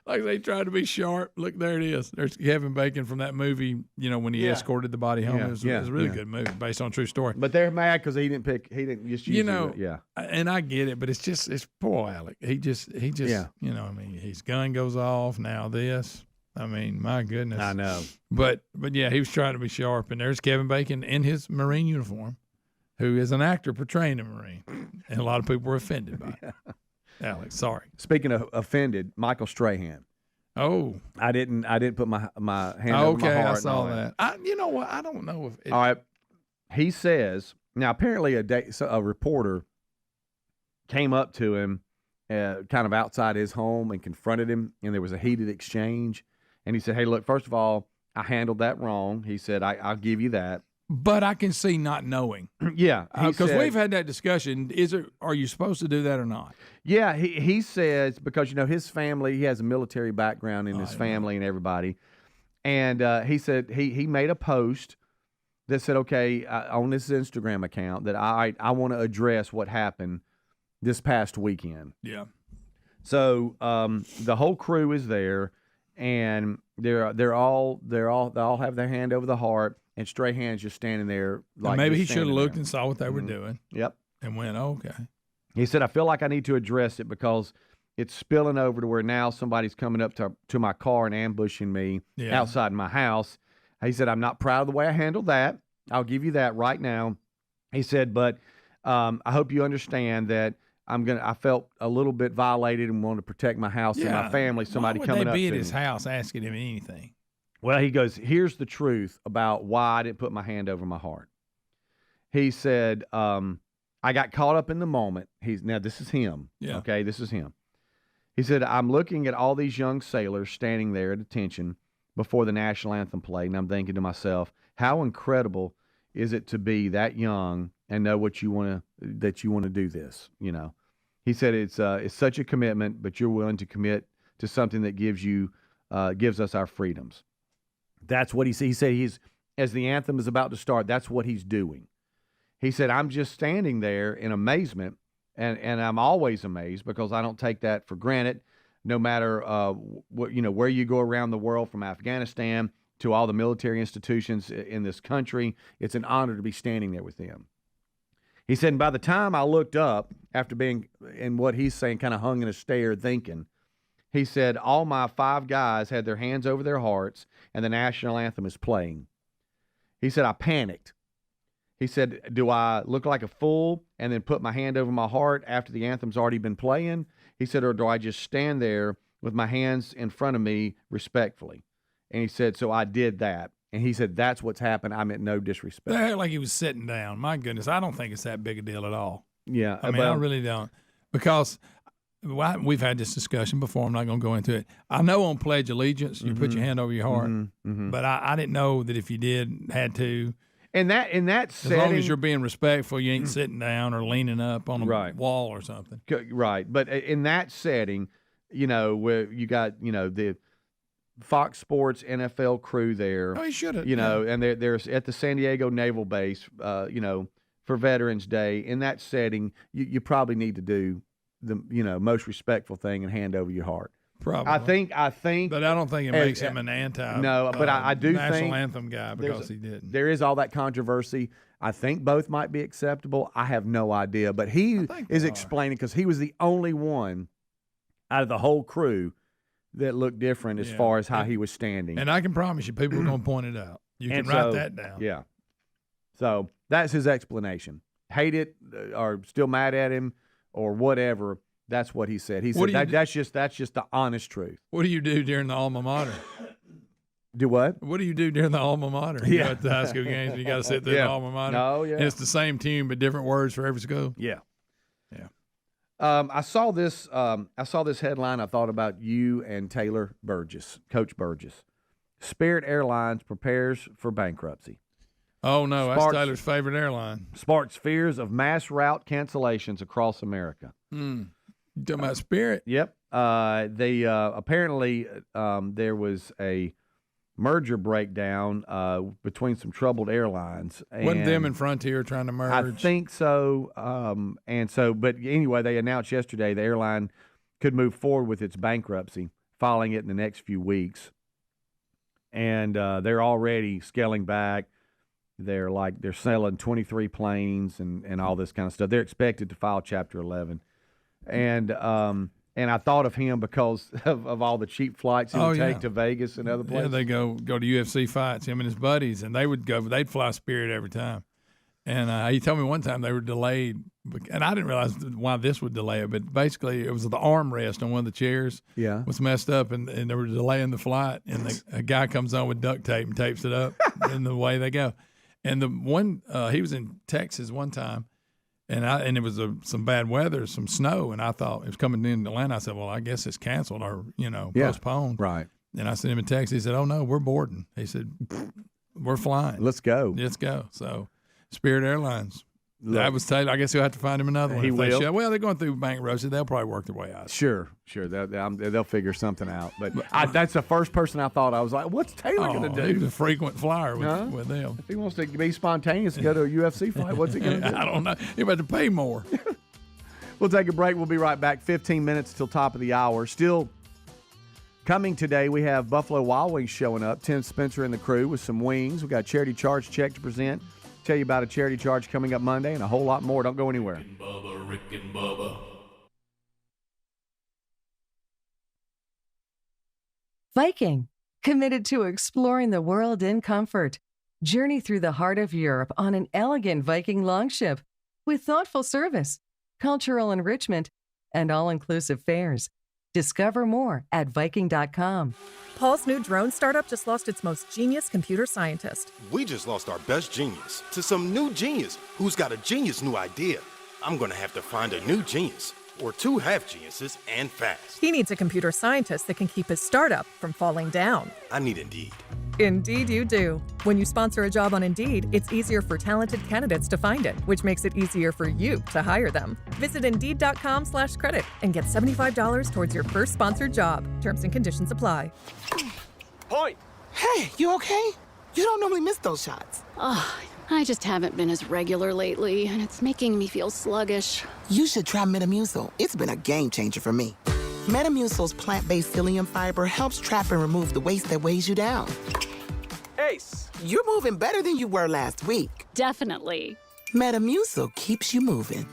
Speaker 3: like they tried to be sharp. Look, there it is. There's Kevin Bacon from that movie. When he escorted the body home. It was a really good movie based on a true story.
Speaker 2: But they're mad because he didn't just use it. Yeah.
Speaker 3: And I get it, but it's poor Alec. He just his gun goes off now. This. My goodness.
Speaker 2: I know.
Speaker 3: But yeah, he was trying to be sharp, and there's Kevin Bacon in his Marine uniform, who is an actor portraying a Marine, and a lot of people were offended by it. Alex, sorry.
Speaker 2: Speaking of offended, Michael Strahan.
Speaker 3: Oh,
Speaker 2: I didn't put my hand over my heart.
Speaker 3: Okay, I saw that. You know what? I don't know if.
Speaker 2: All right. He says now. Apparently, a reporter came up to him, kind of outside his home, and confronted him, and there was a heated exchange. And he said, "Hey, look. First of all, I handled that wrong." He said, "I'll give you that."
Speaker 3: But I can see not knowing.
Speaker 2: Yeah,
Speaker 3: because we've had that discussion. Are you supposed to do that or not?
Speaker 2: Yeah, he says because his family, he has a military background in his family and everybody, and he said he made a post that said, okay, on this Instagram account that I want to address what happened this past weekend.
Speaker 3: Yeah.
Speaker 2: So the whole crew is there, and they all have their hand over the heart, and Strahan's just standing there. Like
Speaker 3: maybe he should have looked and saw what they were doing.
Speaker 2: Yep.
Speaker 3: And went, okay.
Speaker 2: He said, I feel like I need to address it because it's spilling over to where now somebody's coming up to my car and ambushing me outside my house. He said, I'm not proud of the way I handled that. I'll give you that right now. He said, but I hope you understand that I felt a little bit violated and wanted to protect my house and my family. Somebody coming up to me.
Speaker 3: Why would they be at his house asking him anything?
Speaker 2: Well, he goes, here's the truth about why I didn't put my hand over my heart. He said, I got caught up in the moment. Now, this is him.
Speaker 3: Yeah.
Speaker 2: Okay, this is him. He said, I'm looking at all these young sailors standing there at attention before the national anthem played, and I'm thinking to myself, how incredible is it to be that young and know that you want to do this, you know? He said it's such a commitment, but you're willing to commit to something that gives us our freedoms. That's what he said. He said as the anthem is about to start, that's what he's doing. He said, I'm just standing there in amazement, and I'm always amazed because I don't take that for granted, no matter where you go around the world, from Afghanistan to all the military institutions in this country. It's an honor to be standing there with them. He said, and by the time I looked up, after being, in what he's saying, kind of hung in a stare thinking, he said, all my 5 guys had their hands over their hearts, and the national anthem is playing. He said, I panicked. He said, do I look like a fool and then put my hand over my heart after the anthem's already been playing? He said, or do I just stand there with my hands in front of me respectfully? And he said, so I did that. And he said, that's what's happened. I meant no disrespect.
Speaker 3: They act like he was sitting down. My goodness, I don't think it's that big a deal at all.
Speaker 2: Yeah.
Speaker 3: I mean, I really don't. Because we've had this discussion before. I'm not going to go into it. I know on Pledge Allegiance, you put your hand over your heart. But I didn't know that if you had to.
Speaker 2: In that setting,
Speaker 3: as long as you're being respectful, you ain't sitting down or leaning up on a wall or something.
Speaker 2: Right. But in that setting, where you got, the Fox Sports NFL crew there.
Speaker 3: Oh, he should have.
Speaker 2: And they're at the San Diego Naval Base, for Veterans Day. In that setting, you probably need to do the, most respectful thing and hand over your heart.
Speaker 3: Probably.
Speaker 2: I think.
Speaker 3: But I don't think it makes him an anti.
Speaker 2: No, but I do think
Speaker 3: national anthem guy because he didn't.
Speaker 2: There is all that controversy. I think both might be acceptable. I have no idea, but he is explaining because he was the only one out of the whole crew that looked different as far as how he was standing.
Speaker 3: And I can promise you, people are going to point it out. You can write that down.
Speaker 2: Yeah. So that's his explanation. Hate it or still mad at him or whatever. That's what he said. He said that's just the honest truth.
Speaker 3: What do you do during the alma mater?
Speaker 2: Do what?
Speaker 3: What do you do during the alma mater? You go to the high school games and you got to sit there in the alma mater.
Speaker 2: No, yeah.
Speaker 3: And it's the same tune but different words for every school.
Speaker 2: Yeah.
Speaker 3: Yeah.
Speaker 2: I saw this headline. I thought about you and Taylor Burgess, Coach Burgess. Spirit Airlines prepares for bankruptcy.
Speaker 3: Oh, no, that's Taylor's favorite airline.
Speaker 2: Sparks fears of mass route cancellations across America.
Speaker 3: You talking about Spirit?
Speaker 2: Yep. They apparently there was a merger breakdown between some troubled airlines.
Speaker 3: Wasn't them and Frontier trying to merge?
Speaker 2: I think so. But anyway, they announced yesterday the airline could move forward with its bankruptcy, filing it in the next few weeks. And they're already scaling back. They're selling 23 planes and all this kind of stuff. They're expected to file Chapter 11. And I thought of him because of all the cheap flights he would take to Vegas and other places.
Speaker 3: Yeah, they go to UFC fights, him and his buddies, and they'd fly Spirit every time. And he told me one time they were delayed, and I didn't realize why this would delay it, but basically it was the armrest on one of the chairs was messed up, and they were delaying the flight, and a guy comes on with duct tape and tapes it up, and the way they go. And the one he was in Texas one time, and it was some bad weather, some snow, and I thought it was coming into Atlanta. I said, well, I guess it's canceled or postponed.
Speaker 2: Right.
Speaker 3: And I sent him a text. He said, oh no, we're boarding. He said, we're flying.
Speaker 2: Let's go.
Speaker 3: So Spirit Airlines. That was Taylor. I guess he'll have to find him another one.
Speaker 2: He will.
Speaker 3: Well, they're going through bankruptcy. They'll probably work their way out.
Speaker 2: Sure. They'll figure something out. But that's the first person I thought. I was like, what's Taylor going to do?
Speaker 3: He's a frequent flyer with them.
Speaker 2: If he wants to be spontaneous and go to a UFC fight, what's he going to do?
Speaker 3: I don't know. He's about to pay more.
Speaker 2: We'll take a break. We'll be right back. 15 minutes till top of the hour. Still coming today, we have Buffalo Wild Wings showing up. Tim Spencer and the crew with some wings. We got a charity charge check to present. Tell you about a charity charge coming up Monday and a whole lot more. Don't go anywhere.
Speaker 1: Rick and Bubba.
Speaker 6: Viking, committed to exploring the world in comfort. Journey through the heart of Europe on an elegant Viking longship with thoughtful service, cultural enrichment, and all-inclusive fares. Discover more at Viking.com.
Speaker 7: Paul's new drone startup just lost its most genius computer scientist.
Speaker 8: We just lost our best genius to some new genius who's got a genius new idea. I'm going to have to find a new genius, or two half geniuses, and fast.
Speaker 7: He needs a computer scientist that can keep his startup from falling down.
Speaker 8: I need Indeed.
Speaker 7: Indeed you do. When you sponsor a job on Indeed, it's easier for talented candidates to find it, which makes it easier for you to hire them. Visit Indeed.com/credit and get $75 towards your first sponsored job. Terms and conditions apply.
Speaker 8: Point!
Speaker 9: Hey, you okay? You don't normally miss those shots.
Speaker 10: I just haven't been as regular lately, and it's making me feel sluggish.
Speaker 9: You should try Metamucil. It's been a game changer for me. Metamucil's plant-based psyllium fiber helps trap and remove the waste that weighs you down.
Speaker 8: Ace!
Speaker 9: You're moving better than you were last week.
Speaker 10: Definitely.
Speaker 9: Metamucil keeps you moving.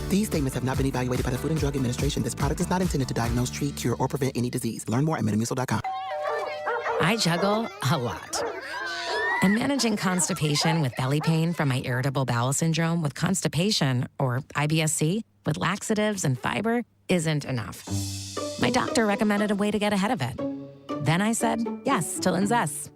Speaker 9: These statements have not been evaluated by the Food and Drug Administration. This product is not intended to diagnose, treat, cure, or prevent any disease. Learn more at metamucil.com.
Speaker 11: I juggle a lot. And managing constipation with belly pain from my irritable bowel syndrome with constipation, or IBS-C, with laxatives and fiber isn't enough. My doctor recommended a way to get ahead of it. Then I said yes to Linzess.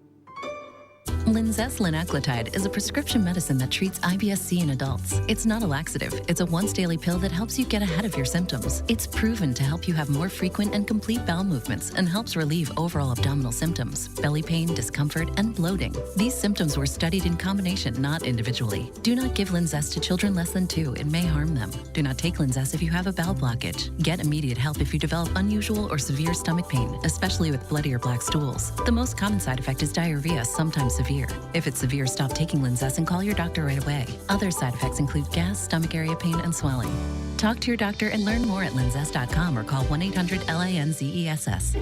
Speaker 12: Linzess linaclotide is a prescription medicine that treats IBS-C in adults. It's not a laxative. It's a once-daily pill that helps you get ahead of your symptoms. It's proven to help you have more frequent and complete bowel movements and helps relieve overall abdominal symptoms, belly pain, discomfort, and bloating. These symptoms were studied in combination, not individually. Do not give Linzess to children less than 2. It may harm them. Do not take Linzess if you have a bowel blockage. Get immediate help if you develop unusual or severe stomach pain, especially with bloody or black stools. The most common side effect is diarrhea, sometimes severe. If it's severe, stop taking Linzess and call your doctor right away. Other side effects include gas, stomach area pain, and swelling. Talk to your doctor and learn more at linzess.com or call 1-800-LINZESS.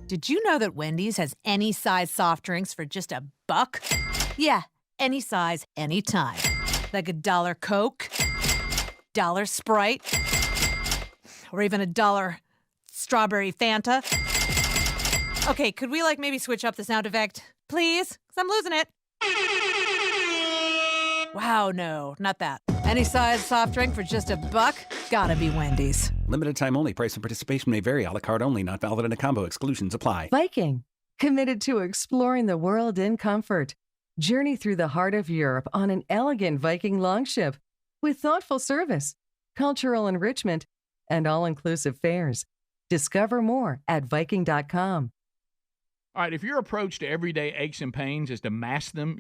Speaker 13: Did you know that Wendy's has any size soft drinks for just $1? Yeah, any size, anytime. Like $1 Coke, $1 Sprite, or even $1 strawberry Fanta. Okay, could we maybe switch up the sound effect? Please? Because I'm losing it. Wow, no, not that. Any size soft drink for just $1? Gotta be Wendy's.
Speaker 14: Limited time only. Price and participation may vary. A la carte only. Not valid in a combo. Exclusions apply.
Speaker 6: Viking, committed to exploring the world in comfort. Journey through the heart of Europe on an elegant Viking longship with thoughtful service, cultural enrichment, and all-inclusive fares. Discover more at Viking.com.
Speaker 4: All right, if your approach to everyday aches and pains is to mask them,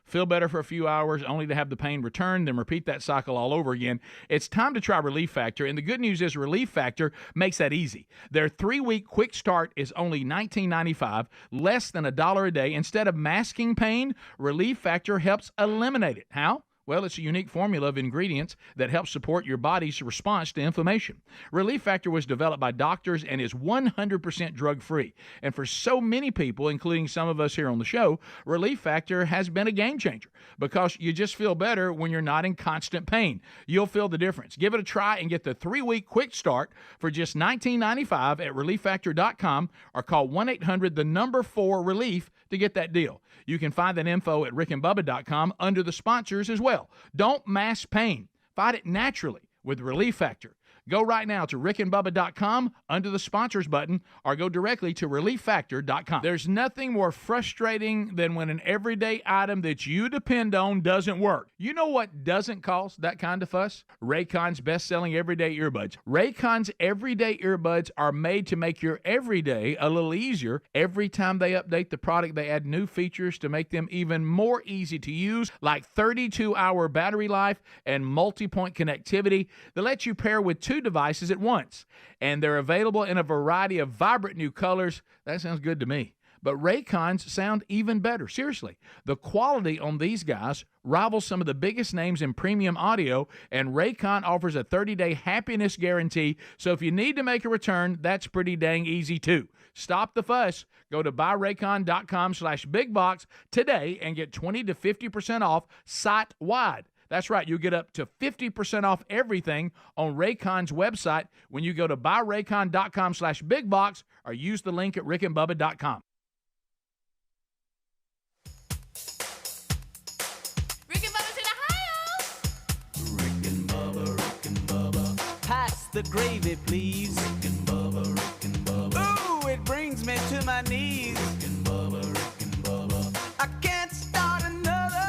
Speaker 4: feel better for a few hours only to have the pain return, then repeat that cycle all over again, it's time to try Relief Factor. And the good news is Relief Factor makes that easy. Their 3-week quick start is only $19.95, less than $1 a day. Instead of masking pain, Relief Factor helps eliminate it. How? Well, it's a unique formula of ingredients that helps support your body's response to inflammation. Relief Factor was developed by doctors and is 100% drug-free. And for so many people, including some of us here on the show, Relief Factor has been a game changer because you just feel better when you're not in constant pain. You'll feel the difference. Give it a try and get the 3-week quick start for just $19.95 at ReliefFactor.com or call 1-800-4-RELIEF to get that deal. You can find that info at rickandbubba.com under the sponsors as well. Don't mask pain. Fight it naturally with Relief Factor. Go right now to rickandbubba.com under the sponsors button or go directly to relieffactor.com. There's nothing more frustrating than when an everyday item that you depend on doesn't work. You know what doesn't cause that kind of fuss? Raycon's best-selling everyday earbuds. Raycon's everyday earbuds are made to make your everyday a little easier. Every time they update the product, they add new features to make them even more easy to use, like 32-hour battery life and multi-point connectivity that lets you pair with 2 devices at once. And they're available in a variety of vibrant new colors. That sounds good to me. but Raycons sound even better. Seriously, the quality on these guys rivals some of the biggest names in premium audio, and Raycon offers a 30-day happiness guarantee, so if you need to make a return, that's pretty dang easy too. Stop the fuss. Go to buyraycon.com/bigbox today and get 20 to 50% off site-wide. That's right. You get up to 50% off everything on Raycon's website when you go to buyraycon.com/bigbox or use the link at rickandbubba.com.
Speaker 1: Rick and Bubba. Pass the gravy, please. Rick and Bubba. Ooh, it brings me to my knees. Rick and Bubba. I can't start another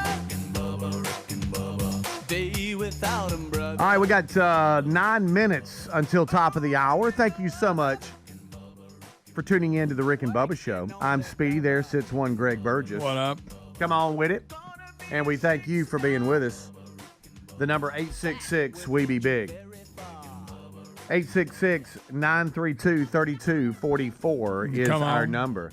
Speaker 1: day without him, brother.
Speaker 2: All right, we got 9 minutes until top of the hour. Thank you so much for tuning in to the Rick and Bubba Show. I'm Speedy. There sits one Greg Burgess.
Speaker 3: What up?
Speaker 2: Come on with it. And we thank you for being with us. The number 866-WE-BE-BIG. 866-932-3244 is our number.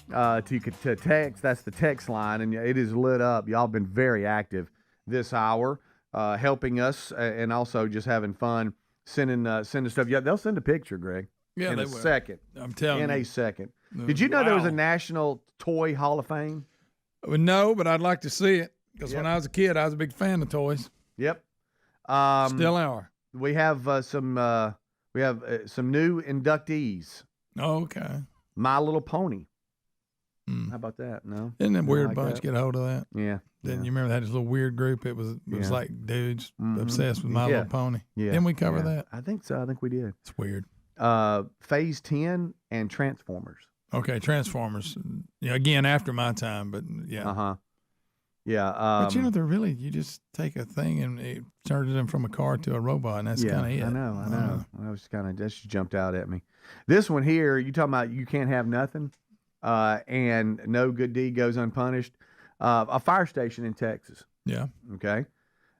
Speaker 2: To text, that's the text line, and it is lit up. Y'all been very active this hour, helping us and also just having fun, sending stuff. Yeah, they'll send a picture, Greg.
Speaker 3: Yeah,
Speaker 2: in
Speaker 3: they
Speaker 2: a
Speaker 3: will.
Speaker 2: second.
Speaker 3: I'm telling you.
Speaker 2: In a second. Did you know there was a National Toy Hall of Fame?
Speaker 3: No, but I'd like to see it because when I was a kid, I was a big fan of toys.
Speaker 2: Yep.
Speaker 3: Still are.
Speaker 2: We have some new inductees.
Speaker 3: Oh, okay.
Speaker 2: My Little Pony. How about that? No,
Speaker 3: Isn't that weird
Speaker 2: like
Speaker 3: bunch
Speaker 2: that?
Speaker 3: get a hold of that?
Speaker 2: Yeah.
Speaker 3: Then you remember that this little weird group? It was like dudes obsessed with My
Speaker 2: Yeah.
Speaker 3: Little Pony.
Speaker 2: Yeah.
Speaker 3: Didn't we cover that?
Speaker 2: I think so. I think we did.
Speaker 3: It's weird.
Speaker 2: Phase 10 and Transformers.
Speaker 3: Okay, Transformers. Yeah, again after my time, but yeah.
Speaker 2: Yeah.
Speaker 3: But they're really you just take a thing and it turns them from a car to a robot, and that's kind of it.
Speaker 2: I know. I was that just jumped out at me. This one here, you talking about you can't have nothing, and no good deed goes unpunished. A fire station in Texas.
Speaker 3: Yeah.
Speaker 2: Okay.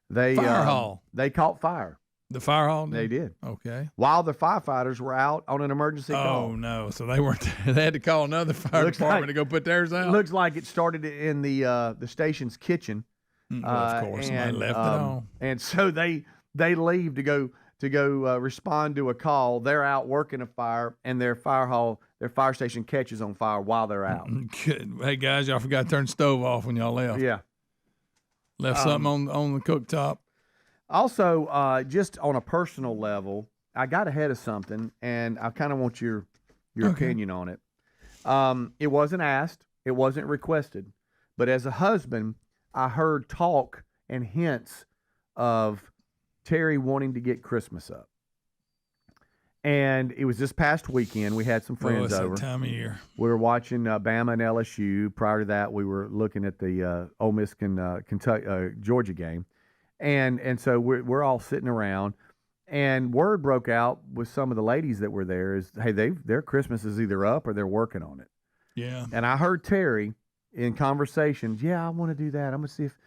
Speaker 2: They
Speaker 3: Fire hall.
Speaker 2: They caught fire.
Speaker 3: The fire hall.
Speaker 2: They did.
Speaker 3: Okay.
Speaker 2: While the firefighters were out on an emergency call.
Speaker 3: Oh no! So they weren't. They had to call another fire department to go put theirs out.
Speaker 2: Looks like it started in the station's kitchen.
Speaker 3: Well, of course, and they left it on.
Speaker 2: And so they leave to go respond to a call. They're out working a fire, and their fire station catches on fire while they're out.
Speaker 3: Good. Hey guys, y'all forgot to turn the stove off when y'all left.
Speaker 2: Yeah.
Speaker 3: Left something on the cooktop.
Speaker 2: Also, just on a personal level, I got ahead of something, and I kind of want your opinion on it. It wasn't asked, it wasn't requested, but as a husband, I heard talk and hints of Terry wanting to get Christmas up. And it was this past weekend. We had some friends over.
Speaker 3: That time of year.
Speaker 2: We were watching Bama and LSU. Prior to that, we were looking at the Ole Miss Kentucky Georgia game. And so we're all sitting around, and word broke out with some of the ladies that were there is, hey, their Christmas is either up or they're working on it.
Speaker 3: Yeah.
Speaker 2: And I heard Terry in conversations, I want to do that. I'm going to see if,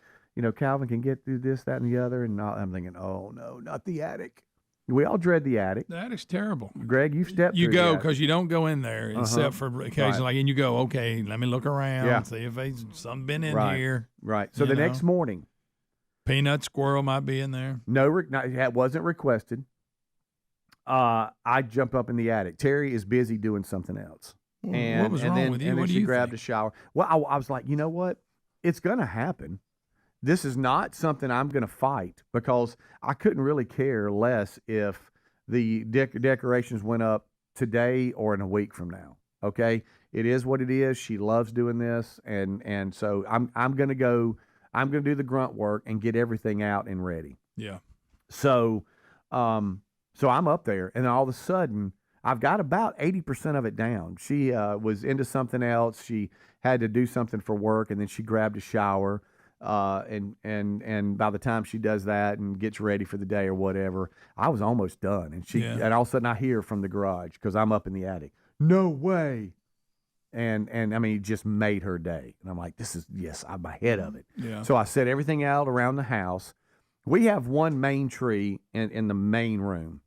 Speaker 2: Calvin can get through this, that, and the other. And I'm thinking, oh, no, not the attic. We all dread the attic.
Speaker 3: The attic's terrible.
Speaker 2: Greg, you've stepped through
Speaker 3: You go
Speaker 2: the
Speaker 3: because you don't go in there except for occasionally, and you go, okay, let me look around, see if something been in here.
Speaker 2: Right. So the next morning,
Speaker 3: Peanut Squirrel might be in there.
Speaker 2: No, it wasn't requested. I jump up in the attic. Terry is busy doing something else. And,
Speaker 3: what was wrong with you?
Speaker 2: And
Speaker 3: What
Speaker 2: then
Speaker 3: do
Speaker 2: she
Speaker 3: you
Speaker 2: grabbed
Speaker 3: think?
Speaker 2: a shower. Well, I was like, you know what? It's going to happen. This is not something I'm going to fight because I couldn't really care less if the decorations went up today or in a week from now. Okay? It is what it is. She loves doing this. And so I'm going to go. I'm going to do the grunt work and get everything out and ready.
Speaker 3: Yeah.
Speaker 2: So I'm up there, and all of a sudden, I've got about 80% of it down. She was into something else. She had to do something for work, and then she grabbed a shower. And by the time she does that and gets ready for the day or whatever, I was almost done. And all of a sudden, I hear from the garage because I'm up in the attic. No way. And I mean, it just made her day. And I'm like, I'm ahead of it.
Speaker 3: Yeah.
Speaker 2: So I set everything out around the house. We have one main tree in the main room.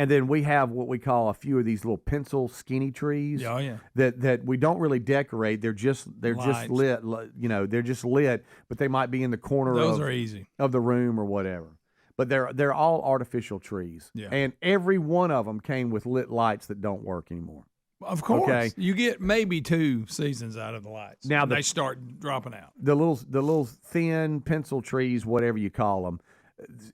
Speaker 2: And then we have what we call a few of these little pencil skinny trees.
Speaker 3: Oh, yeah.
Speaker 2: That we don't really decorate. They're just lit. They're just lit, but they might be in the corner.
Speaker 3: Those are easy.
Speaker 2: Of the room or whatever. But they're all artificial trees.
Speaker 3: Yeah.
Speaker 2: And every one of them came with lit lights that don't work anymore.
Speaker 3: Of course.
Speaker 2: Okay.
Speaker 3: You get maybe 2 seasons out of the lights.
Speaker 2: Now
Speaker 3: they start dropping out.
Speaker 2: The little thin pencil trees, whatever you call them.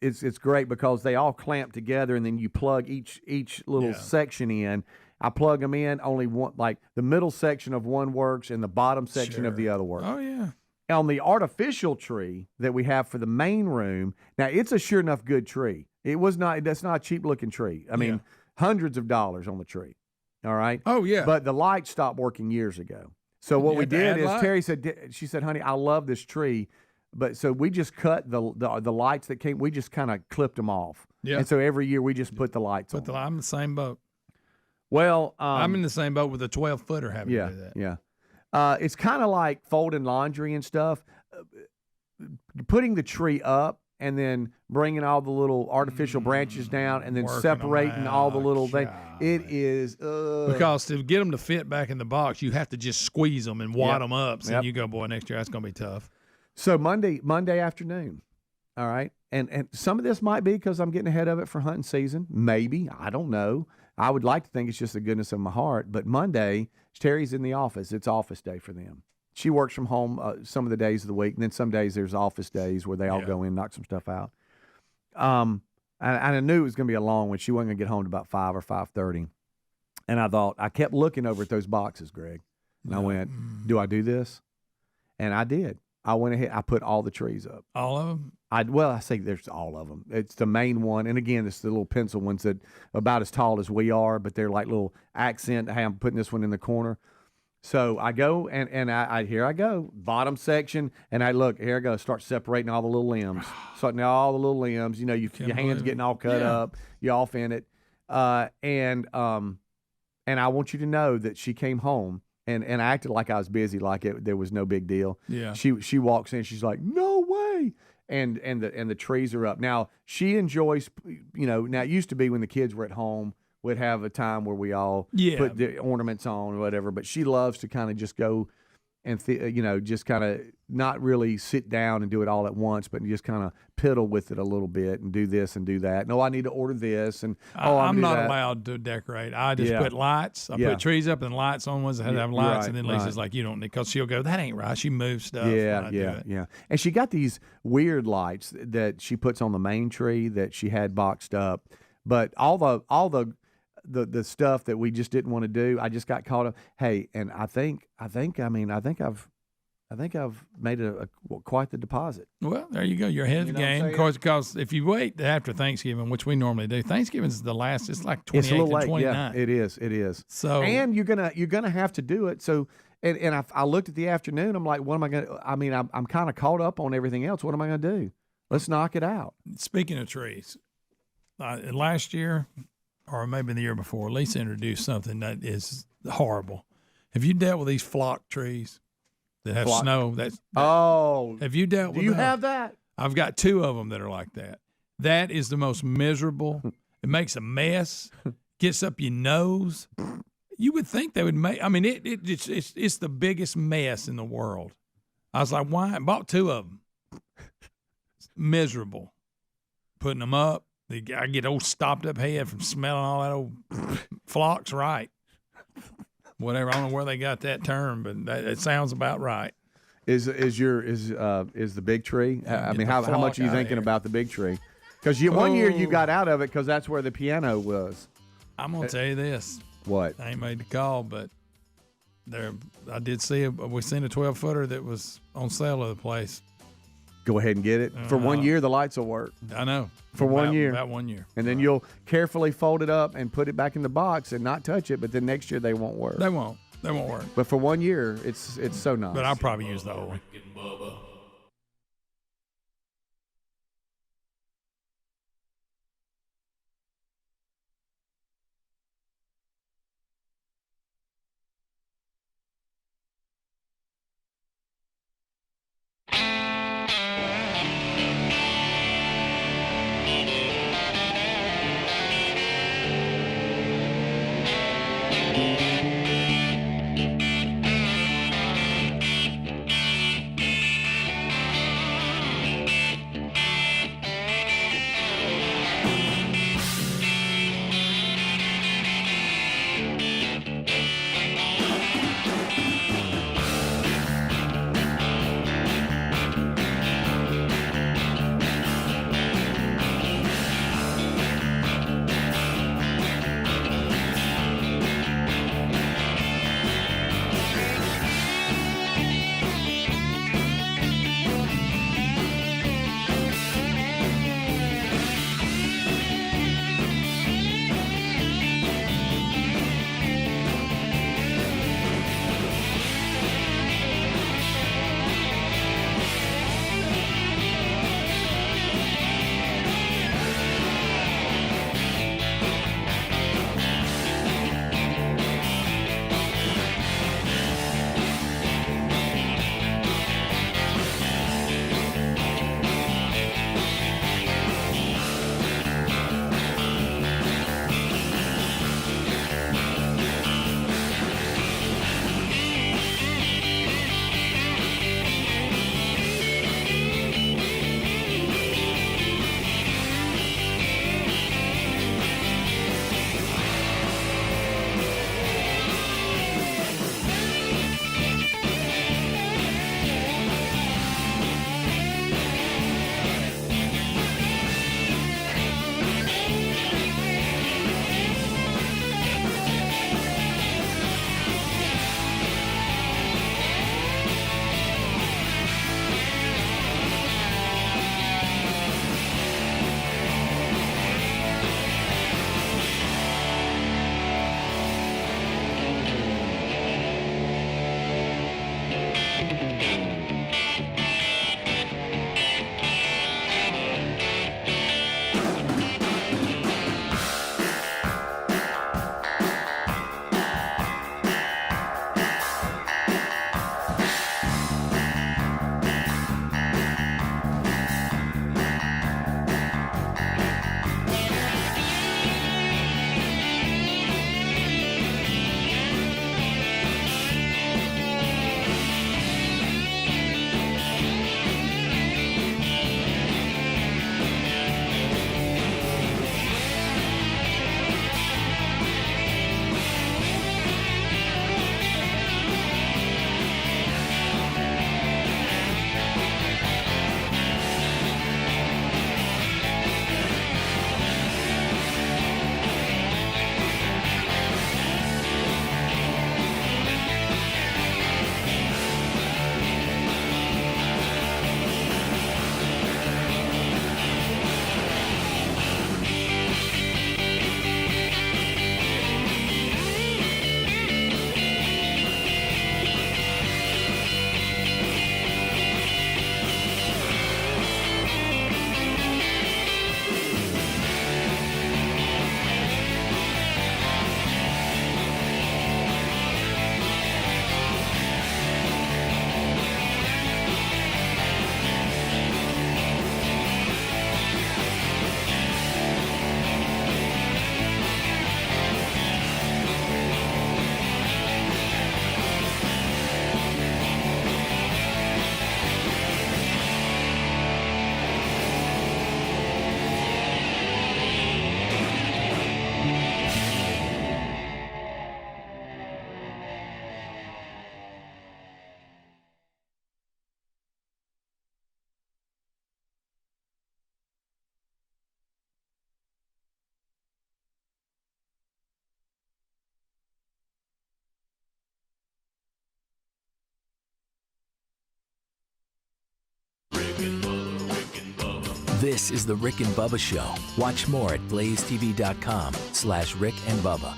Speaker 2: It's great because they all clamp together, and then you plug each little section in. I plug them in, only one, like the middle section of one works and the bottom section of the other works.
Speaker 3: Oh, yeah.
Speaker 2: On the artificial tree that we have for the main room, now it's a sure enough good tree. That's not a cheap looking tree. I mean, hundreds of dollars on the tree. All right.
Speaker 3: Oh, yeah.
Speaker 2: But the light stopped working years ago. So what we did is Terry she said, honey, I love this tree. But so we just cut the lights that came. We just kind of clipped them off.
Speaker 3: Yeah.
Speaker 2: And so every year we just put the lights on.
Speaker 3: I'm in the same boat.
Speaker 2: Well,
Speaker 3: I'm in the same boat with a 12-footer having to do that.
Speaker 2: Yeah. It's kind of like folding laundry and stuff. Putting the tree up and then bringing all the little artificial branches down and then separating all the little things. It is
Speaker 3: because to get them to fit back in the box, you have to just squeeze them and wad them up. So you go, boy, next year that's going to be tough.
Speaker 2: So Monday afternoon, all right? And some of this might be because I'm getting ahead of it for hunting season. Maybe. I don't know. I would like to think it's just the goodness of my heart. But Monday, Terry's in the office. It's office day for them. She works from home some of the days of the week, and then some days there's office days where they all go in, knock some stuff out. And I knew it was going to be a long one. She wasn't going to get home to about 5 or 5:30. And I kept looking over at those boxes, Greg. And I went, do I do this? And I did. I went ahead. I put all the trees up.
Speaker 3: All of them?
Speaker 2: I say there's all of them. It's the main one, and again, it's the little pencil ones that about as tall as we are, but they're like little accent. Hey, I'm putting this one in the corner. So I go and I here I go, bottom section, and I look, here I go, start separating all the little limbs. Starting all the little limbs, your hands getting all cut up, you're off in it. And I want you to know that she came home and I acted like I was busy, like there was no big deal.
Speaker 3: Yeah.
Speaker 2: She walks in, she's like, no way. And the trees are up. Now she enjoys, now it used to be when the kids were at home, we'd have a time where we all put the ornaments on or whatever, but she loves to kind of just go and, just kind of not really sit down and do it all at once, but just kind of piddle with it a little bit and do this and do that. No, I need to order this. And
Speaker 3: I'm not allowed to decorate. I just put lights. I put trees up and lights on ones that have lights. And then Lisa's like, you don't need, because she'll go, that ain't right. She moves stuff.
Speaker 2: Yeah. And she got these weird lights that she puts on the main tree that she had boxed up. But all the stuff that we just didn't want to do, I just got caught up. Hey, and I think I've made quite the deposit.
Speaker 3: Well, there you go. You're ahead of the game. Because if you wait after Thanksgiving, which we normally do, Thanksgiving is the last. It's like 28th and 29th.
Speaker 2: Yeah, it is.
Speaker 3: So
Speaker 2: and you're gonna have to do it. So and I looked at the afternoon. I'm like, what am I gonna? I mean, I'm kind of caught up on everything else. What am I gonna do? Let's knock it out.
Speaker 3: Speaking of trees, last year, or maybe the year before, Lisa introduced something that is horrible. Have you dealt with these flock trees that have snow? Have you dealt with them?
Speaker 2: Do you have that?
Speaker 3: I've got 2 of them that are like that. That is the most miserable. It makes a mess, gets up your nose. You would think they would make, I mean, it's the biggest mess in the world. I was like, why? I bought 2 of them. Miserable. Putting them up. I get old stopped up head from smelling all that old flocks, right? Whatever. I don't know where they got that term, but it sounds about right.
Speaker 2: Is the big tree? I mean, how much are you thinking about the big tree? Because one year you got out of it because that's where the piano was.
Speaker 3: I'm gonna tell you this.
Speaker 2: What?
Speaker 3: I ain't made the call, but I did see we seen a 12-footer that was on sale of the place.
Speaker 2: Go ahead and get it. For 1 year, the lights will work.
Speaker 3: I know.
Speaker 2: For 1 year.
Speaker 3: About 1 year.
Speaker 2: And then you'll carefully fold it up and put it back in the box and not touch it, but then next year they won't work.
Speaker 3: They won't work.
Speaker 2: But for 1 year, it's so nice.
Speaker 3: But I'll probably use the whole one.
Speaker 15: This is the Rick and Bubba Show. Watch more at blazetv.com/Rick and Bubba.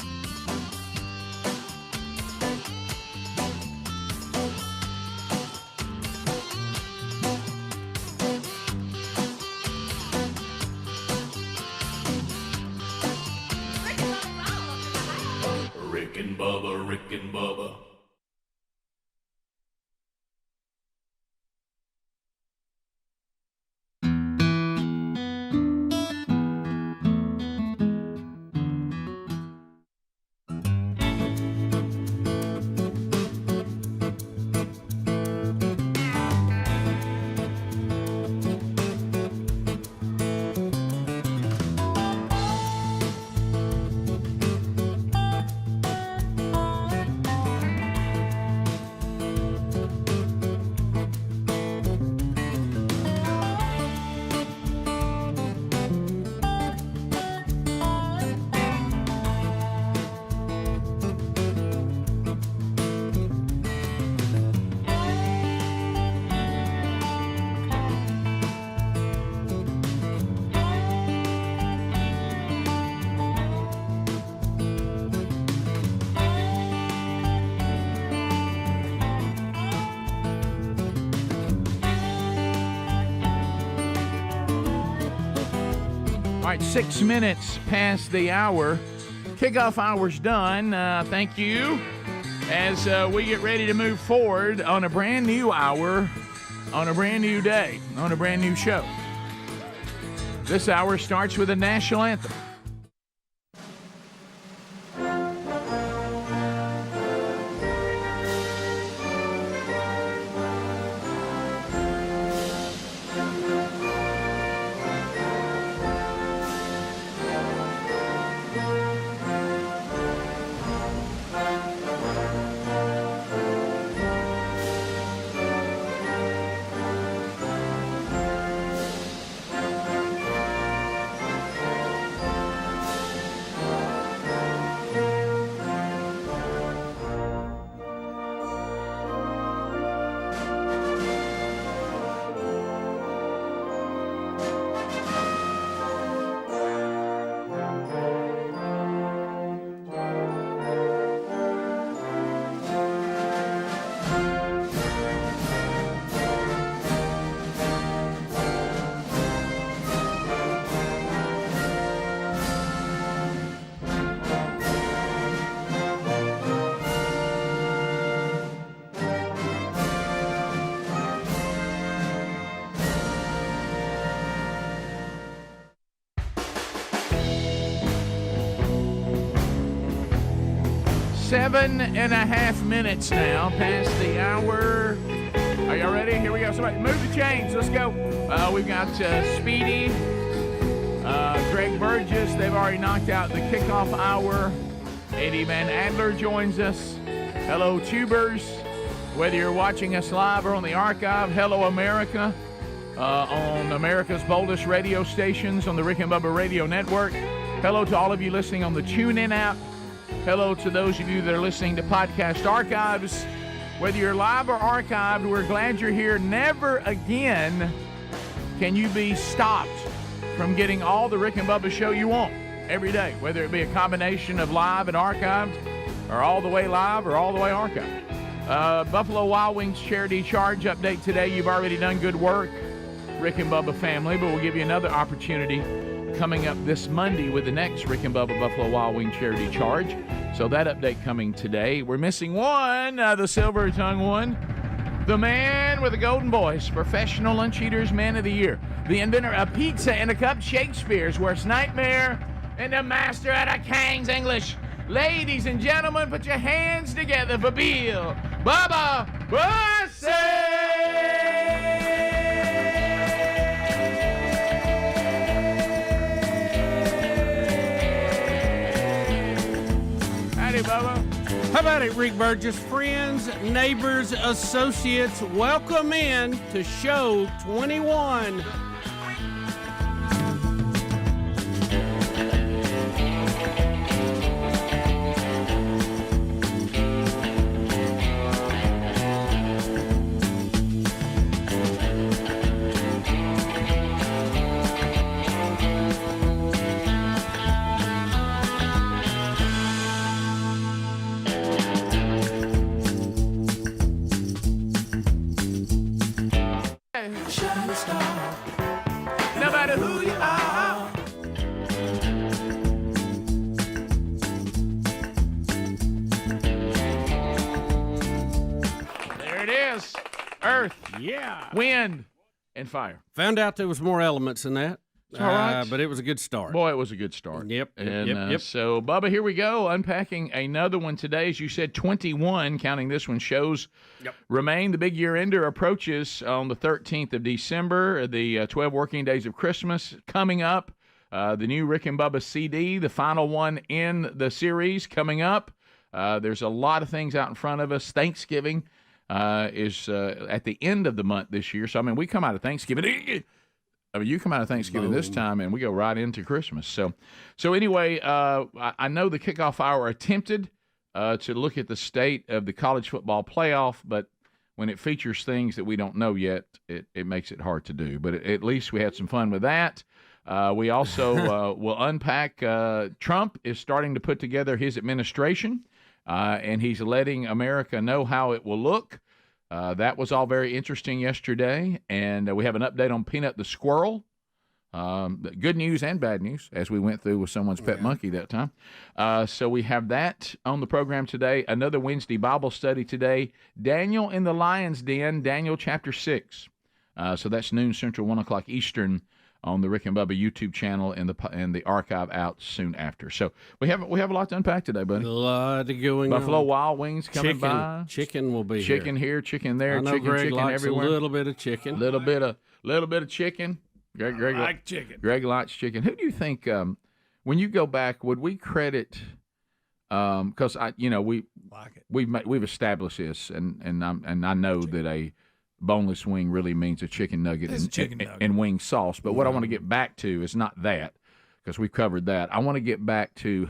Speaker 1: Rick and Bubba, Rick and Bubba.
Speaker 4: All right, 6 minutes past the hour. Kickoff hour's done. Thank you. As we get ready to move forward on a brand new hour, on a brand new day, on a brand new show. This hour starts with a national anthem. Seven and a half minutes now past the hour. Are y'all ready? Here we go. Somebody move the chains. Let's go. We've got Speedy, Greg Burgess. They've already knocked out the kickoff hour. Eddie Van Adler joins us. Hello, tubers. Whether you're watching us live or on the archive, hello, America. On America's boldest radio stations on the Rick and Bubba Radio Network. Hello to all of you listening on the TuneIn app. Hello to those of you that are listening to podcast archives. Whether you're live or archived, we're glad you're here. Never again can you be stopped from getting all the Rick and Bubba show you want every day, whether it be a combination of live and archived, or all the way live or all the way archived. Buffalo Wild Wings charity charge update today. You've already done good work, Rick and Bubba family, but we'll give you another opportunity coming up this Monday with the next Rick and Bubba Buffalo Wild Wing charity charge. So that update coming today. We're missing one, the silver tongue one. The man with the golden voice, professional lunch eaters man of the year. The inventor of pizza and a cup, Shakespeare's worst nightmare, and the master at a King's English. Ladies and gentlemen, put your hands together for Bill Bubba Bussey! Bubba.
Speaker 16: How about it, Rick Burgess? Friends, neighbors, associates, welcome in to show 21.
Speaker 4: earth,
Speaker 16: Yeah.
Speaker 4: wind, and fire.
Speaker 16: Found out there was more elements than that.
Speaker 4: All right.
Speaker 16: But it was a good start.
Speaker 4: Boy, it was a good start.
Speaker 16: Yep.
Speaker 4: And so, Bubba, here we go. Unpacking another one today. As you said, 21, counting this one, shows remain. The big year-ender approaches on the 13th of December, the 12 working days of Christmas coming up. The new Rick and Bubba CD, the final one in the series coming up. There's a lot of things out in front of us. Thanksgiving is at the end of the month this year. So, I mean, we come out of Thanksgiving. I mean, you come out of Thanksgiving this time, and we go right into Christmas. So anyway, I know the kickoff hour attempted to look at the state of the college football playoff, but when it features things that we don't know yet, it makes it hard to do. But at least we had some fun with that. We also will unpack Trump is starting to put together his administration, and he's letting America know how it will look. That was all very interesting yesterday, and we have an update on Peanut the squirrel. Good news and bad news, as we went through with someone's pet monkey that time. So we have that on the program today. Another Wednesday Bible study today. Daniel in the Lion's Den, Daniel chapter 6. So that's noon Central, 1 o'clock Eastern on the Rick and Bubba YouTube channel and the archive out soon after. So we have a lot to unpack today, buddy.
Speaker 16: A lot going on.
Speaker 4: Buffalo Wild Wings coming by.
Speaker 16: Chicken will be
Speaker 4: chicken here, chicken there,
Speaker 16: I know
Speaker 4: chicken,
Speaker 16: Greg
Speaker 4: chicken
Speaker 16: likes
Speaker 4: everywhere.
Speaker 16: a little bit of chicken.
Speaker 4: Little bit of chicken. Greg
Speaker 3: like chicken.
Speaker 4: Greg likes chicken. Who do you think? When you go back, would we credit? Because we've established this, and I know that a boneless wing really means a chicken nugget and wing sauce. But what I want to get back to is not that, because we've covered that. I want to get back to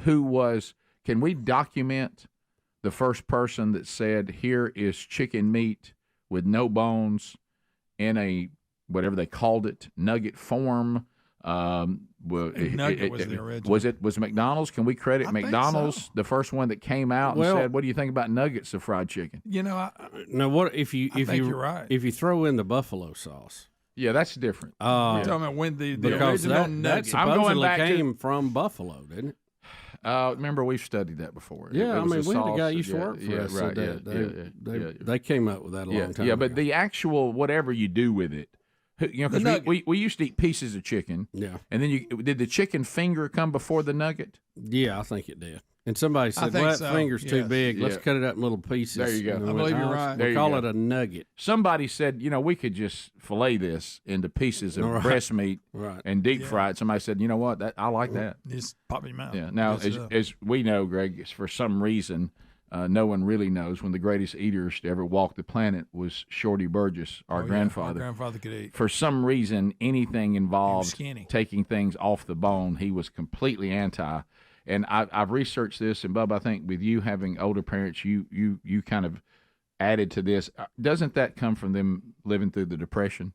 Speaker 4: can we document the first person that said, here is chicken meat with no bones in a, whatever they called it, nugget form.
Speaker 3: Nugget was the original.
Speaker 4: Was it McDonald's? Can we credit McDonald's, the first one that came out and said, "What do you think about nuggets of fried chicken?"
Speaker 16: Now what if
Speaker 3: you're right.
Speaker 16: If you throw in the buffalo sauce?
Speaker 4: Yeah, that's different.
Speaker 3: You're talking about when the original nugget
Speaker 16: supposedly came from Buffalo, didn't it?
Speaker 4: Remember, we've studied that before.
Speaker 16: Yeah,
Speaker 4: it was
Speaker 16: we had a guy
Speaker 4: sauce.
Speaker 16: used to work for us.
Speaker 4: Right,
Speaker 16: they came up with that a long time
Speaker 4: ago.
Speaker 16: ago.
Speaker 4: But the actual whatever you do with it, because we used to eat pieces of chicken.
Speaker 16: Yeah.
Speaker 4: And then did the chicken finger come before the nugget?
Speaker 16: Yeah, I think it did. And somebody said, that finger's too big. Let's cut it up in little pieces.
Speaker 4: There you go.
Speaker 3: I believe you're right.
Speaker 16: We'll call it a nugget.
Speaker 4: Somebody said, we could just fillet this into pieces of breast meat and deep fry it. Somebody said, you know what? I like that.
Speaker 3: Just pop in your mouth.
Speaker 4: Yeah. Now, as we know, Greg, for some reason, no one really knows, when the greatest eaters to ever walk the planet was Shorty Burgess, our grandfather.
Speaker 3: Our grandfather could eat.
Speaker 4: For some reason, anything involved taking things off the bone, he was completely anti. And I've researched this, and Bub, I think with you having older parents, you kind of added to this. Doesn't that come from them living through the Depression?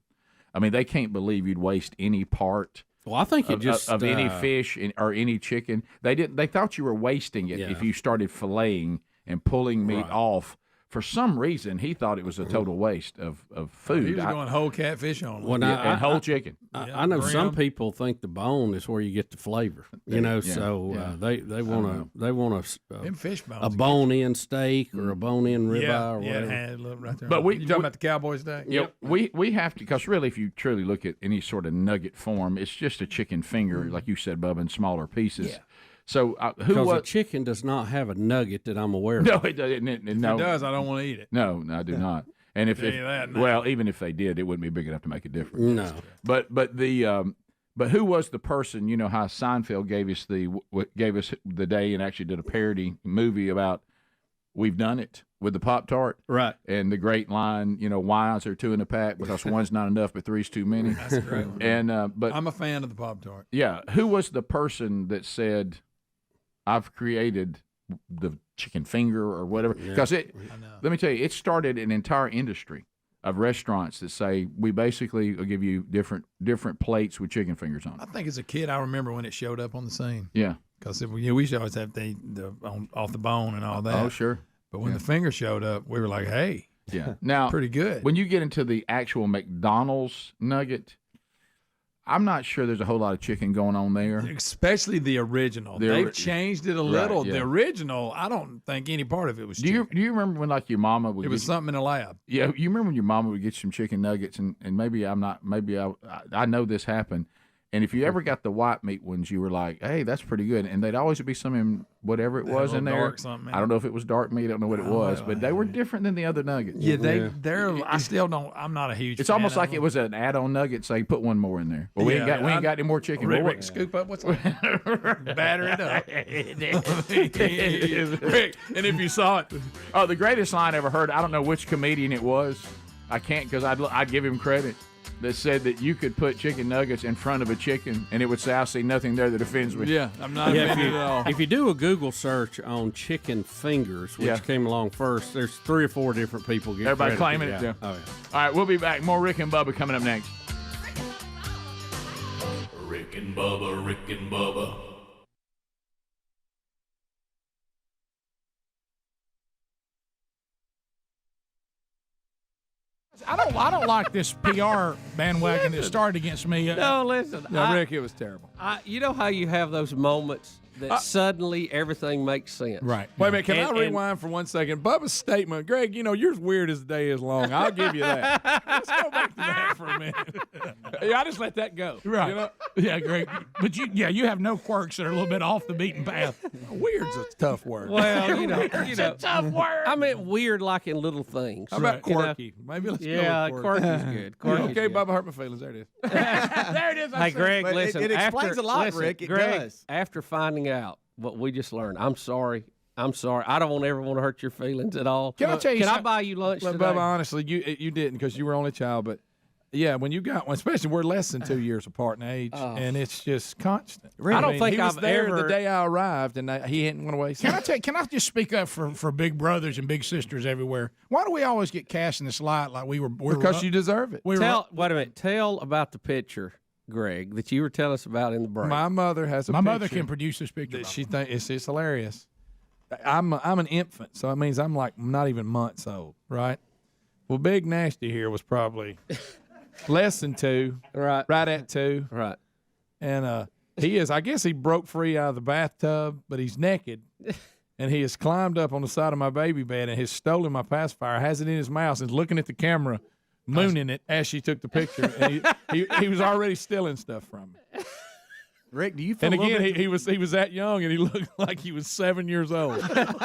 Speaker 4: I mean, they can't believe you'd waste any part.
Speaker 16: Well, I think
Speaker 4: of any fish or any chicken. They thought you were wasting it if you started filleting and pulling meat off. For some reason, he thought it was a total waste of food.
Speaker 3: He was going whole catfish on.
Speaker 4: And whole chicken.
Speaker 16: I know some people think the bone is where you get the flavor. They want
Speaker 3: fish bones,
Speaker 16: a bone-in steak or a bone-in ribeye or whatever.
Speaker 3: Yeah, right there.
Speaker 4: But
Speaker 3: you talking about the cowboy steak?
Speaker 4: Yep. We have to, because really, if you truly look at any sort of nugget form, it's just a chicken finger, like you said, Bubba, in smaller pieces. Yeah. So
Speaker 16: because a chicken does not have a nugget that I'm aware of.
Speaker 4: No, it doesn't.
Speaker 3: If it does, I don't want to eat it.
Speaker 4: No, I do not. And even if they did, it wouldn't be big enough to make a difference.
Speaker 16: No.
Speaker 4: But who was the person? You know how Seinfeld gave us the day and actually did a parody movie about we've done it with the Pop-Tart.
Speaker 16: Right.
Speaker 4: And the great line, why is there two in the pack? Because one's not enough, but three's too many.
Speaker 3: That's a great one.
Speaker 4: And but
Speaker 3: I'm a fan of the Pop-Tart.
Speaker 4: Yeah. Who was the person that said, I've created the chicken finger or whatever? Because let me tell you, it started an entire industry of restaurants that say we basically will give you different plates with chicken fingers on it.
Speaker 3: I think as a kid, I remember when it showed up on the scene.
Speaker 4: Yeah.
Speaker 3: Because we used to always have the off the bone and all that.
Speaker 4: Oh, sure.
Speaker 3: But when the finger showed up, we were like, hey.
Speaker 4: Yeah. Now,
Speaker 3: pretty good.
Speaker 4: When you get into the actual McDonald's nugget, I'm not sure there's a whole lot of chicken going on there.
Speaker 3: Especially the original. They've changed it a little.
Speaker 4: yeah.
Speaker 3: The original, I don't think any part of it was chicken.
Speaker 4: Do you remember when like your mama would?
Speaker 3: It was something in a lab.
Speaker 4: Yeah, you remember when your mama would get some chicken nuggets, and maybe I know this happened. And if you ever got the white meat ones, you were like, "Hey, that's pretty good." And they'd always be some in whatever it was in there. I don't know if it was dark meat. I don't know what it was, but they were different than the other nuggets.
Speaker 3: Yeah, they're. I still don't. I'm not a huge.
Speaker 4: It's
Speaker 3: fan
Speaker 4: almost
Speaker 3: of
Speaker 4: like
Speaker 3: them.
Speaker 4: it was an add-on nugget. So you put one more in there. Well, we ain't got any more chicken.
Speaker 3: Rick, scoop up what's left. Batter it up. Rick, and if you saw it,
Speaker 4: the greatest line I ever heard. I don't know which comedian it was. I can't because I'd give him credit. That said that you could put chicken nuggets in front of a chicken and it would say, "I see nothing there that offends me."
Speaker 3: Yeah, I'm not offended at all.
Speaker 16: If you do a Google search on chicken fingers, which came along first, there's 3 or 4 different people getting
Speaker 4: everybody
Speaker 16: credit.
Speaker 4: claiming it. Yeah.
Speaker 16: Oh, yeah.
Speaker 4: All right, we'll be back. More Rick and Bubba coming up next.
Speaker 1: Rick and Bubba, Rick and Bubba.
Speaker 17: I don't like this PR bandwagon that started against me.
Speaker 16: No, listen.
Speaker 3: Rick, it was terrible.
Speaker 16: You know how you have those moments that suddenly everything makes sense.
Speaker 17: Right.
Speaker 3: Wait a minute, can I rewind for 1 second? Bubba's statement, Greg, you're as weird as the day is long. I'll give you that. Let's go back to that for a minute. Yeah, I just let that go.
Speaker 17: Right.
Speaker 3: You know?
Speaker 17: Yeah, Greg. But you have no quirks that are a little bit off the beaten path.
Speaker 3: Weird's a tough word.
Speaker 16: Well,
Speaker 17: It's a tough word.
Speaker 16: I meant weird like in little things.
Speaker 3: How about quirky? Maybe let's go with quirky.
Speaker 16: Quirky's good. Quirky's
Speaker 3: Okay,
Speaker 16: good.
Speaker 3: Bubba hurt my feelings. There it is.
Speaker 17: There it is.
Speaker 16: Hey, Greg,
Speaker 2: But
Speaker 16: listen.
Speaker 2: it explains a lot, Rick. It
Speaker 16: Greg,
Speaker 2: does.
Speaker 16: after finding out what we just learned, I'm sorry. I don't ever want to hurt your feelings at all.
Speaker 17: Can I tell you
Speaker 16: Can I
Speaker 17: something?
Speaker 16: buy you lunch
Speaker 3: Look,
Speaker 16: today?
Speaker 3: Bubba, honestly, you didn't because you were only a child, but yeah, when you got one, especially we're less than 2 years apart in age, and it's just constant.
Speaker 16: I don't think
Speaker 3: he was
Speaker 16: I've
Speaker 3: there
Speaker 16: ever-
Speaker 3: the day I arrived, and he hadn't went away.
Speaker 17: Can I just speak up for big brothers and big sisters everywhere? Why do we always get cast in this light like we're
Speaker 3: Because you deserve it.
Speaker 17: we were
Speaker 16: Wait a minute. Tell about the picture, Greg, that you were telling us about in the break.
Speaker 3: My mother has a
Speaker 17: my mother
Speaker 3: picture
Speaker 17: can produce this picture.
Speaker 3: that
Speaker 17: Bob.
Speaker 3: she thinks it's hilarious. I'm an infant, so it means I'm like not even months old, right? Well, Big Nasty here was probably less than 2, right at 2,
Speaker 16: right,
Speaker 3: and he is. I guess he broke free out of the bathtub, but he's naked, and he has climbed up on the side of my baby bed and has stolen my pacifier, has it in his mouth, and is looking at the camera, mooning it as she took the picture, and he was already stealing stuff from me.
Speaker 2: Rick, do you feel
Speaker 3: And
Speaker 2: a little
Speaker 3: again,
Speaker 2: bit-
Speaker 3: he was that young, and he looked like he was 7 years old.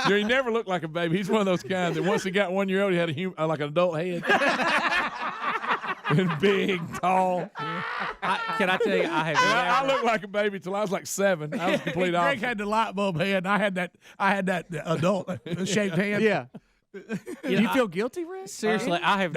Speaker 3: He never looked like a baby. He's one of those kinds that once he got 1 year old, he had like an adult head. And big, tall.
Speaker 16: Can I tell you,
Speaker 3: I looked like a baby till I was like 7. I was complete
Speaker 17: Greg
Speaker 3: opposite.
Speaker 17: had the light bulb head, and I had that adult shaped head.
Speaker 2: Yeah.
Speaker 16: You
Speaker 2: Do you
Speaker 16: know,
Speaker 2: feel guilty, Rick?
Speaker 16: Seriously, I have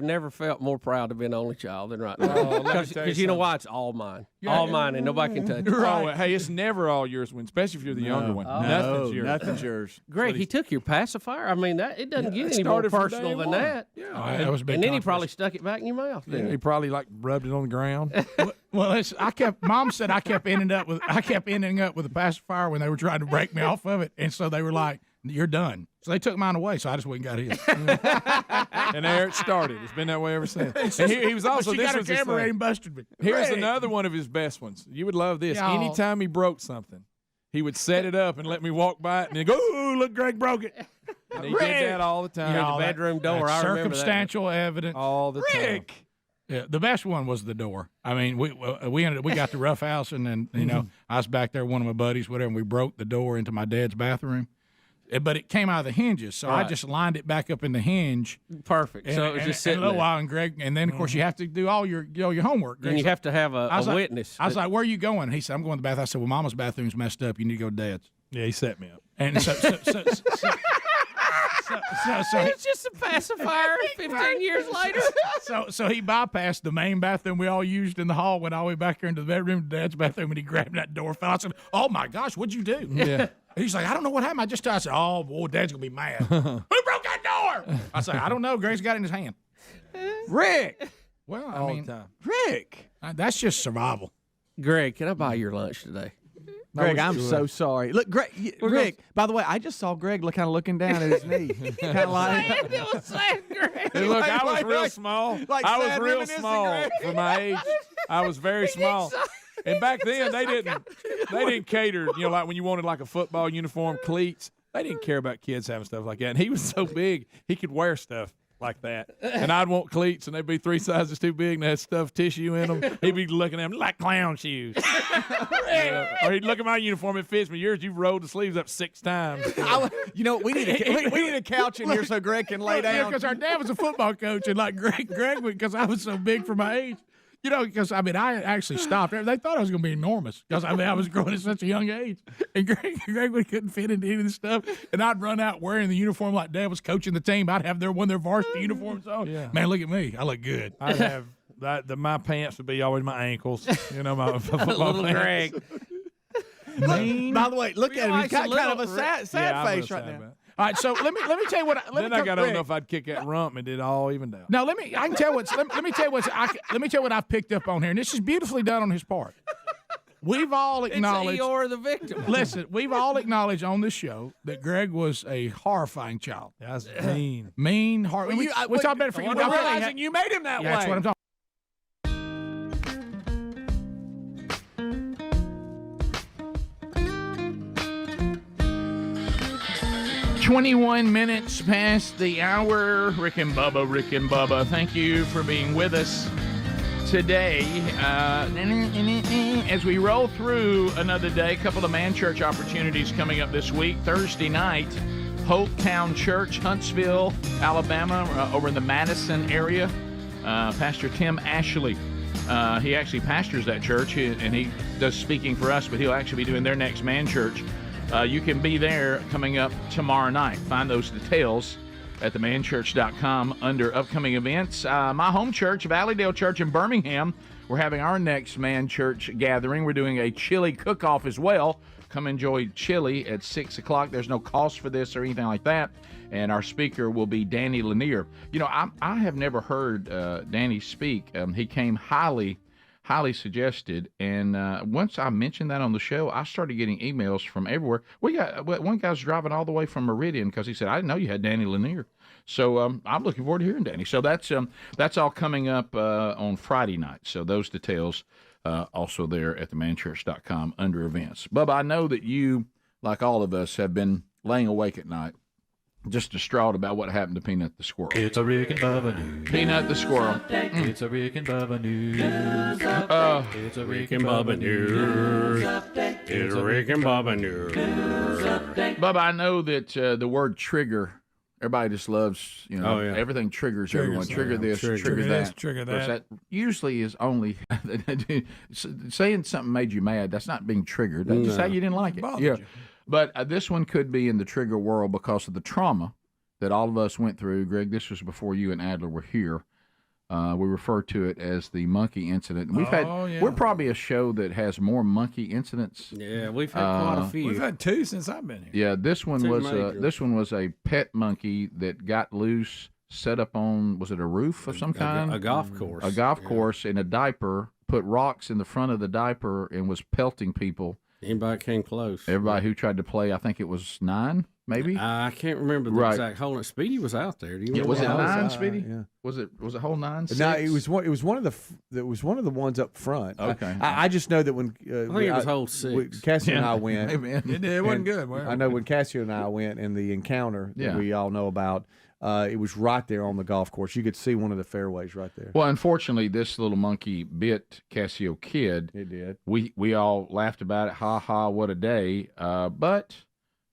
Speaker 16: never felt more proud to be an only child than right now. Because you know why? It's all mine. All mine, and nobody can touch it.
Speaker 3: Oh, hey, it's never all yours, especially if you're the younger one. Nothing's yours.
Speaker 2: Nothing's yours.
Speaker 16: Greg, he took your pacifier. I mean, it doesn't get
Speaker 3: it
Speaker 16: any more
Speaker 3: started from
Speaker 16: personal
Speaker 3: day
Speaker 16: than
Speaker 3: one.
Speaker 16: that.
Speaker 3: Yeah.
Speaker 17: That was a big
Speaker 16: And then he
Speaker 17: controversy.
Speaker 16: probably stuck it back in your mouth.
Speaker 3: Yeah,
Speaker 16: didn't
Speaker 3: he
Speaker 16: he?
Speaker 3: probably like rubbed it on the ground.
Speaker 17: Well, Mom said I kept ending up with a pacifier when they were trying to break me off of it, and so they were like, "You're done." So they took mine away, so I just went and got his.
Speaker 3: And there it started. It's been that way ever since. And he was also
Speaker 17: she
Speaker 3: this
Speaker 17: got her
Speaker 3: was his
Speaker 17: camera
Speaker 3: thing.
Speaker 17: and busted me.
Speaker 3: Here's
Speaker 17: Rick.
Speaker 3: another one of his best ones. You would love this.
Speaker 17: Y'all.
Speaker 3: Anytime he broke something, he would set it up and let me walk by it and then go, "Ooh, look, Greg broke it." And he did that all the time.
Speaker 16: Yeah, the bedroom door.
Speaker 17: That's
Speaker 16: I remember that.
Speaker 17: circumstantial evidence.
Speaker 3: All the time.
Speaker 17: Rick. Yeah, the best one was the door. I mean, we got the rough house, and then I was back there, one of my buddies, whatever, and we broke the door into my dad's bathroom. But it came out of the hinges, so I just lined it back up in the hinge.
Speaker 16: Perfect.
Speaker 17: And,
Speaker 16: So it was just
Speaker 17: and
Speaker 16: sitting
Speaker 17: a little
Speaker 16: there.
Speaker 17: while, and Greg, and then of course you have to do all your homework.
Speaker 16: And
Speaker 17: Greg's
Speaker 16: you have to have a
Speaker 17: like-
Speaker 16: witness.
Speaker 17: I was like, "Where are you going?" He said, "I'm going to the bathroom." I said, "Well, Mama's bathroom's messed up. You need to go to Dad's."
Speaker 3: Yeah, he set me up.
Speaker 17: And so
Speaker 16: it's just a pacifier 15 years later.
Speaker 17: So he bypassed the main bathroom we all used in the hall, went all the way back there into the bedroom, Dad's bathroom, and he grabbed that door. Fell. I said, "Oh my gosh, what'd you do?"
Speaker 3: Yeah.
Speaker 17: He's like, "I don't know what happened. I said, "Oh boy, Dad's gonna be mad." Who broke that door? I said, "I don't know. Greg's got it in his hand."
Speaker 2: Rick.
Speaker 17: Well, I
Speaker 3: All
Speaker 17: mean,
Speaker 3: the time.
Speaker 2: Rick.
Speaker 17: That's just survival.
Speaker 16: Greg, can I buy your lunch today?
Speaker 2: Greg, I'm so sorry. Look, Greg, Rick. By the way, I just saw Greg kind of looking down at his knee, kind of like.
Speaker 16: It was sad, Greg.
Speaker 3: Hey, look, I was
Speaker 2: like-
Speaker 3: real
Speaker 2: like-
Speaker 3: small.
Speaker 2: like
Speaker 3: I was
Speaker 2: sad
Speaker 3: real
Speaker 2: reminiscing,
Speaker 3: small
Speaker 2: Greg.
Speaker 3: for my age. I was very small. And back then they didn't cater, like when you wanted like a football uniform, cleats. They didn't care about kids having stuff like that. And he was so big, he could wear stuff like that. And I'd want cleats, and they'd be 3 sizes too big, and they had stuffed tissue in them. He'd be looking at them like clown shoes. Or he'd look at my uniform, it fits me. Yours, you've rolled the sleeves up 6 times.
Speaker 2: We need a couch in here so Greg can lay down.
Speaker 17: Because our dad was a football coach, and like Greg because I was so big for my age. Because, I actually stopped. They thought I was going to be enormous because, I was growing at such a young age. And Greg couldn't fit into any of this stuff. And I'd run out wearing the uniform like Dad was coaching the team. I'd have one of their varsity uniforms on. Yeah. Man, look at me. I look good.
Speaker 3: I'd have my pants would be always my ankles. My football
Speaker 16: Little
Speaker 3: pants.
Speaker 16: Greg.
Speaker 2: By the way, look at him. He's got kind of a sad face right now.
Speaker 17: All right, so let me tell you what.
Speaker 3: Then I don't know if I'd kick that rump and it all evened out.
Speaker 17: Now let me tell you what I've picked up on here, and this is beautifully done on his part. We've all acknowledged
Speaker 16: you're the victim.
Speaker 17: Listen, we've all acknowledged on this show that Greg was a horrifying child.
Speaker 3: That's mean.
Speaker 17: Mean, horrible. We talked about it for you.
Speaker 2: Realizing you made him that way.
Speaker 17: That's what I'm talking. 21 minutes past the hour. Rick and Bubba. Thank you for being with us today. As we roll through another day, a couple of man church opportunities coming up this week. Thursday night, Hope Town Church, Huntsville, Alabama, over in the Madison area. Pastor Tim Ashley. He actually pastors that church, and he does speaking for us, but he'll actually be doing their next man church. You can be there coming up tomorrow night. Find those details at themanchurch.com under upcoming events. My home church, Valleydale Church in Birmingham, we're having our next man church gathering. We're doing a chili cook-off as well. Come enjoy chili at 6 o'clock. There's no cost for this or anything like that. And our speaker will be Danny Lanier. I have never heard Danny speak. He came highly suggested, and once I mentioned that on the show, I started getting emails from everywhere. We got one guy's driving all the way from Meridian because he said, I didn't know you had Danny Lanier. So I'm looking forward to hearing Danny. So that's all coming up on Friday night. So those details also there at themanchurch.com under events. Bubba, I know that you, like all of us, have been laying awake at night just distraught about what happened to Peanut the squirrel.
Speaker 18: It's a Rick and Bubba news.
Speaker 17: Peanut the squirrel.
Speaker 18: It's a Rick and Bubba news. It's a
Speaker 16: Rick and Bubba news. It's a Rick and Bubba news.
Speaker 17: Bubba, I know that the word trigger, everybody just loves, everything triggers everyone. Trigger this, trigger that.
Speaker 3: Trigger
Speaker 17: Of course,
Speaker 3: that.
Speaker 17: that usually is only saying something made you mad. That's not being triggered. That's just how you didn't like it.
Speaker 3: Bothered you.
Speaker 17: But this one could be in the trigger world because of the trauma that all of us went through. Greg, this was before you and Adler were here. We refer to it as the monkey incident. We're probably a show that has more monkey incidents.
Speaker 16: Yeah, we've had quite a few.
Speaker 3: We've had 2 since I've been here.
Speaker 17: Yeah, this one was a pet monkey that got loose, set up on, was it a roof of some kind?
Speaker 16: A golf course.
Speaker 17: A golf course in a diaper, put rocks in the front of the diaper, and was pelting people.
Speaker 16: Anybody came close.
Speaker 17: Everybody who tried to play, I think it was 9, maybe.
Speaker 16: I can't remember the exact hole. Speedy was out there. Do you remember?
Speaker 17: Was it 9, Speedy? Yeah. Was it hole 9? 6?
Speaker 2: No, it was one of the ones up front.
Speaker 17: Okay.
Speaker 2: I just know that when
Speaker 16: I think it was hole 6.
Speaker 2: Cassie and I went.
Speaker 3: It wasn't good.
Speaker 2: I know when Cassie and I went in the encounter that we all know about. It was right there on the golf course. You could see one of the fairways right there.
Speaker 17: Well, unfortunately, this little monkey bit Cassio Kid.
Speaker 2: It did.
Speaker 17: We all laughed about it. Ha ha! What a day! But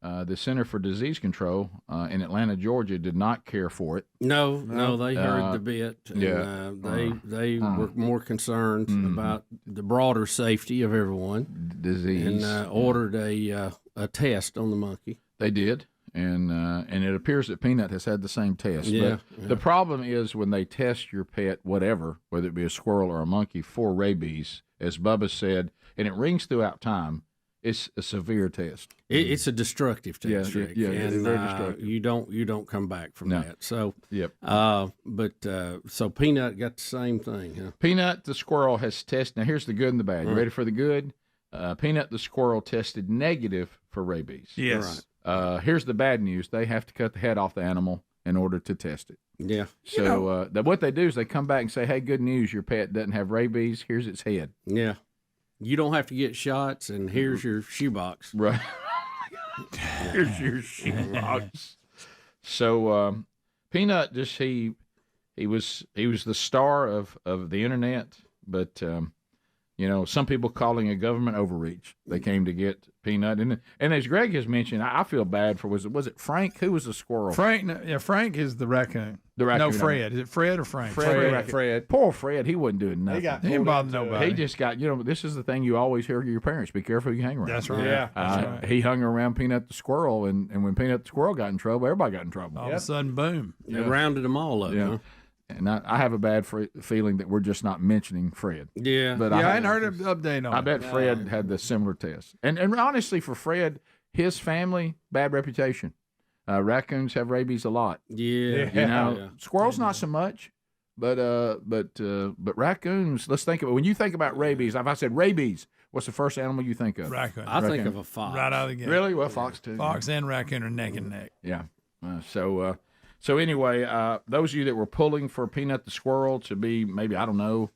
Speaker 17: the Center for Disease Control in Atlanta, Georgia, did not care for it.
Speaker 16: No, they heard the bit. And, they were more concerned about the broader safety of everyone.
Speaker 17: Disease.
Speaker 16: And ordered a test on the monkey.
Speaker 17: They did. And it appears that Peanut has had the same test.
Speaker 16: Yeah,
Speaker 17: but the problem is when they test your pet, whatever, whether it be a squirrel or a monkey, for rabies, as Bubba said, and it rings throughout time, it's a severe test.
Speaker 16: It's a destructive test, Rick.
Speaker 17: Yeah,
Speaker 16: and,
Speaker 17: it's very destructive.
Speaker 16: You don't come back from that. So,
Speaker 17: yep.
Speaker 16: So Peanut got the same thing. Huh?
Speaker 17: Peanut the squirrel has tested. Now here's the good and the bad. You ready for the good? Peanut the squirrel tested negative for rabies.
Speaker 3: Yes.
Speaker 17: Right. Here's the bad news. They have to cut the head off the animal in order to test it.
Speaker 16: Yeah.
Speaker 4: So what they do is they come back and say, hey, good news, your pet doesn't have rabies. Here's its head.
Speaker 16: Yeah. You don't have to get shots, and here's your shoebox.
Speaker 4: Right. Here's your shoebox. So Peanut he was the star of the internet, but some people calling a government overreach. They came to get Peanut, and as Greg has mentioned, I feel bad for was it Frank? Who was the squirrel?
Speaker 3: Frank is the raccoon.
Speaker 4: The raccoon.
Speaker 3: No, Fred. Is it Fred or Frank?
Speaker 2: Fred.
Speaker 4: Poor Fred. He wasn't doing nothing.
Speaker 3: He didn't bother nobody.
Speaker 4: He just got, this is the thing you always hear your parents: be careful who you hang around.
Speaker 3: That's right. Yeah. That's right.
Speaker 4: He hung around Peanut the squirrel, and when Peanut the squirrel got in trouble, everybody got in trouble.
Speaker 3: All of a sudden, boom.
Speaker 16: They rounded them all up.
Speaker 4: Yeah.
Speaker 16: Huh?
Speaker 4: And I have a bad feeling that we're just not mentioning Fred.
Speaker 16: Yeah.
Speaker 4: But
Speaker 3: I hadn't heard an update on it.
Speaker 4: I bet Fred had the similar test. And honestly, for Fred, his family, bad reputation. Raccoons have rabies a lot.
Speaker 16: Yeah.
Speaker 4: Squirrels not so much, but raccoons. Let's think of it. When you think about rabies, if I said rabies, what's the first animal you think of?
Speaker 3: Raccoon.
Speaker 16: I think of a fox.
Speaker 3: Right out of the gate.
Speaker 4: Really? Well, fox too.
Speaker 3: Fox and raccoon are neck and neck.
Speaker 4: Yeah. So anyway, those of you that were pulling for Peanut the squirrel to be maybe, I don't know,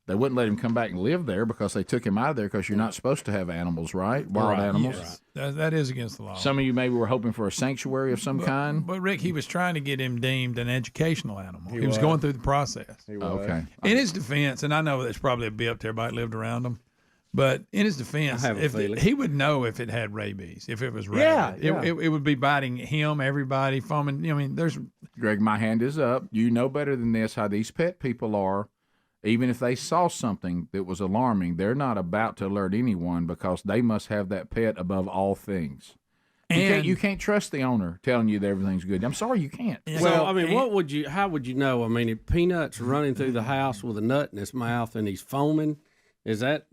Speaker 4: they wouldn't let him come back and live there because they took him out of there because you're not supposed to have animals, right? Wild animals.
Speaker 3: Yes. That is against the law.
Speaker 4: Some of you maybe were hoping for a sanctuary of some kind.
Speaker 3: But Rick, he was trying to get him deemed an educational animal. He was going through the process.
Speaker 4: Okay.
Speaker 3: In his defense, and I know that's probably a bip to everybody that lived around him, but in his defense, he would know if it had rabies, if it was rabid.
Speaker 2: Yeah.
Speaker 3: It would be biting him, everybody, foaming. I mean, there's...
Speaker 4: Greg, my hand is up. You know better than this how these pet people are. Even if they saw something that was alarming, they're not about to alert anyone because they must have that pet above all things. You can't trust the owner telling you that everything's good. I'm sorry, you can't.
Speaker 16: Well, I mean, how would you know? I mean, if Peanut's running through the house with a nut in his mouth and he's foaming, is that...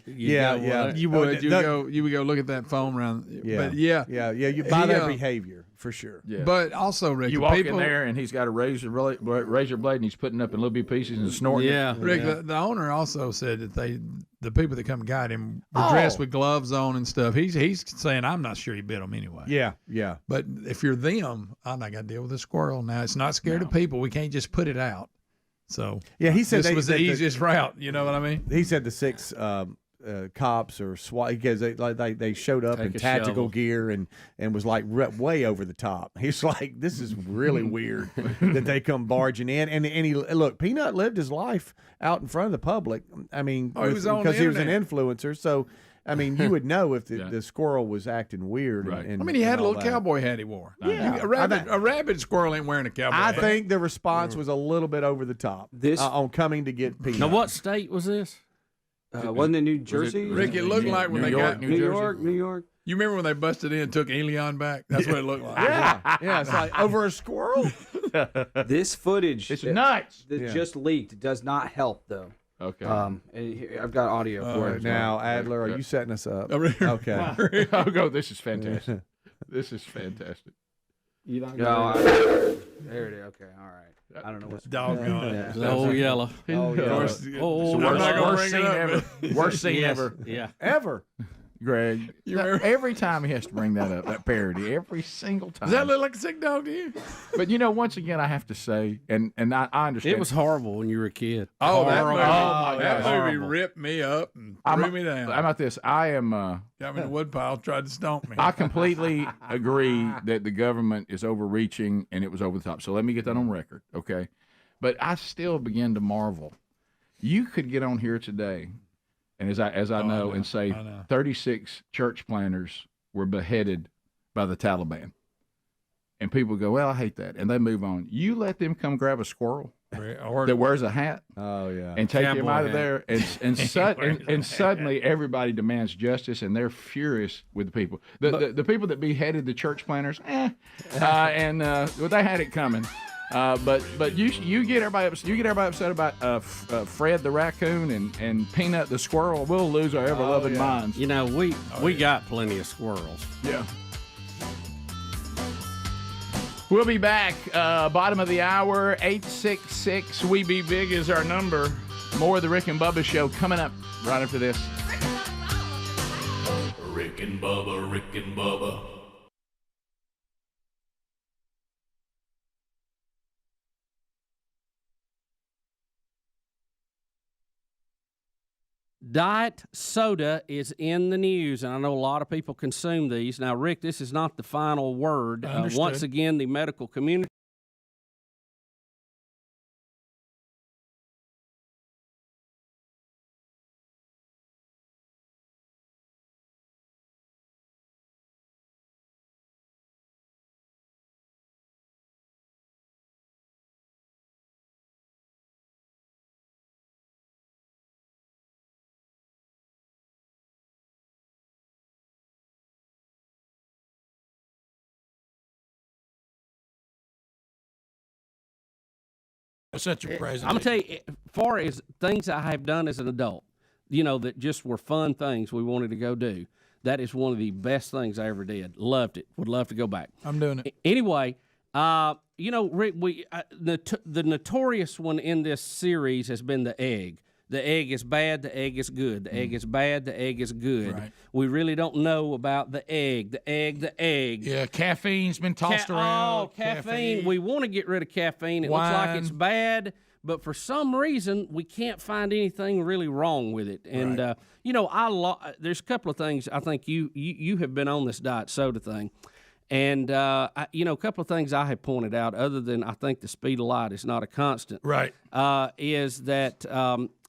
Speaker 3: You would. You would go look at that foam around.
Speaker 2: Yeah.
Speaker 3: But
Speaker 2: you buy that behavior for sure.
Speaker 4: Yeah.
Speaker 3: But also, Rick,
Speaker 4: you walk in there and he's got a razor blade and he's putting up in little bitty pieces and snorting.
Speaker 16: Yeah,
Speaker 4: it.
Speaker 3: Rick, the owner also said that the people that come guide him were dressed with gloves on and stuff. He's saying I'm not sure he bit them anyway.
Speaker 2: Yeah.
Speaker 3: But if you're them, I'm not gonna deal with a squirrel now. It's not scared of people. We can't just put it out. So
Speaker 2: he said
Speaker 3: this was the easiest route. You know what I mean?
Speaker 2: He said the 6 cops or SWAT because they showed up in tactical gear and was like way over the top. He's like, this is really weird that they come barging in. And he look, Peanut lived his life out in front of the public. I mean, because he was an influencer. So I mean, you would know if the squirrel was acting weird.
Speaker 4: Right.
Speaker 2: And
Speaker 3: I mean, he had a little
Speaker 2: that.
Speaker 3: cowboy hat he wore.
Speaker 2: Yeah.
Speaker 3: A rabid squirrel ain't wearing a cowboy hat.
Speaker 2: I think the response was a little bit over the top on coming to get Peanut.
Speaker 16: Now, what state was this?
Speaker 19: Wasn't it New Jersey?
Speaker 3: Rick, it looked like when they got
Speaker 19: New York.
Speaker 3: You remember when they busted in and took Elon back? That's what it looked like.
Speaker 2: Yeah, it's like over a squirrel.
Speaker 19: This footage
Speaker 4: It's nuts.
Speaker 19: that just leaked does not help, though.
Speaker 4: Okay.
Speaker 19: I've got audio for it.
Speaker 2: Now, Adler, are you setting us up?
Speaker 4: Okay. I'll go. This is fantastic. This is fantastic.
Speaker 19: You don't know. There it is. Okay, all right. I don't know what's
Speaker 3: doggone.
Speaker 16: Oh, yellow.
Speaker 4: Worst scene ever. Worst scene ever.
Speaker 16: Yeah.
Speaker 2: Ever.
Speaker 4: Greg, every time he has to bring that up, that parody, every single time.
Speaker 3: Does that look like a sick dog to you?
Speaker 4: But once again, I have to say, and I understand.
Speaker 16: It was horrible when you were a kid.
Speaker 3: Oh,
Speaker 16: that
Speaker 3: movie ripped me up and threw me down.
Speaker 4: How about this? I am.
Speaker 3: Got me in the woodpile, tried to stomp me.
Speaker 4: I completely agree that the government is overreaching and it was over the top. So let me get that on record, okay? But I still begin to marvel. You could get on here today. And as I know, and say 36 church planners were beheaded by the Taliban. And people go, well, I hate that. And they move on. You let them come grab a squirrel that wears a hat and take him out of there. And suddenly everybody demands justice, and they're furious with the people. The people that beheaded the church planners, they had it coming. But you get everybody upset about Fred the raccoon and Peanut the squirrel. We'll lose our ever-loving minds.
Speaker 16: We got plenty of squirrels.
Speaker 4: Yeah. We'll be back. Bottom of the hour, 866 We Be Big is our number. More of the Rick and Bubba Show coming up right after this.
Speaker 1: Rick and Bubba, Rick and Bubba.
Speaker 16: Diet soda is in the news, and I know a lot of people consume these. Now, Rick, this is not the final word. Once again, the medical community.
Speaker 17: Such a president.
Speaker 16: I'm going to tell you, far as things I have done as an adult, that just were fun things we wanted to go do, that is one of the best things I ever did. Loved it. Would love to go back.
Speaker 3: I'm doing it.
Speaker 16: Anyway, Rick, the notorious one in this series has been the egg. The egg is bad, the egg is good. The egg is bad, the egg is good.
Speaker 17: Right.
Speaker 16: We really don't know about the egg. The egg.
Speaker 17: Yeah, caffeine's been tossed around.
Speaker 16: Oh, caffeine. We want to get rid of caffeine. It
Speaker 17: Wine.
Speaker 16: looks like it's bad, but for some reason, we can't find anything really wrong with it. And, there's a couple of things. I think you have been on this diet soda thing. And, a couple of things I have pointed out, other than I think the speed of light is not a constant.
Speaker 17: Right.
Speaker 16: Is that,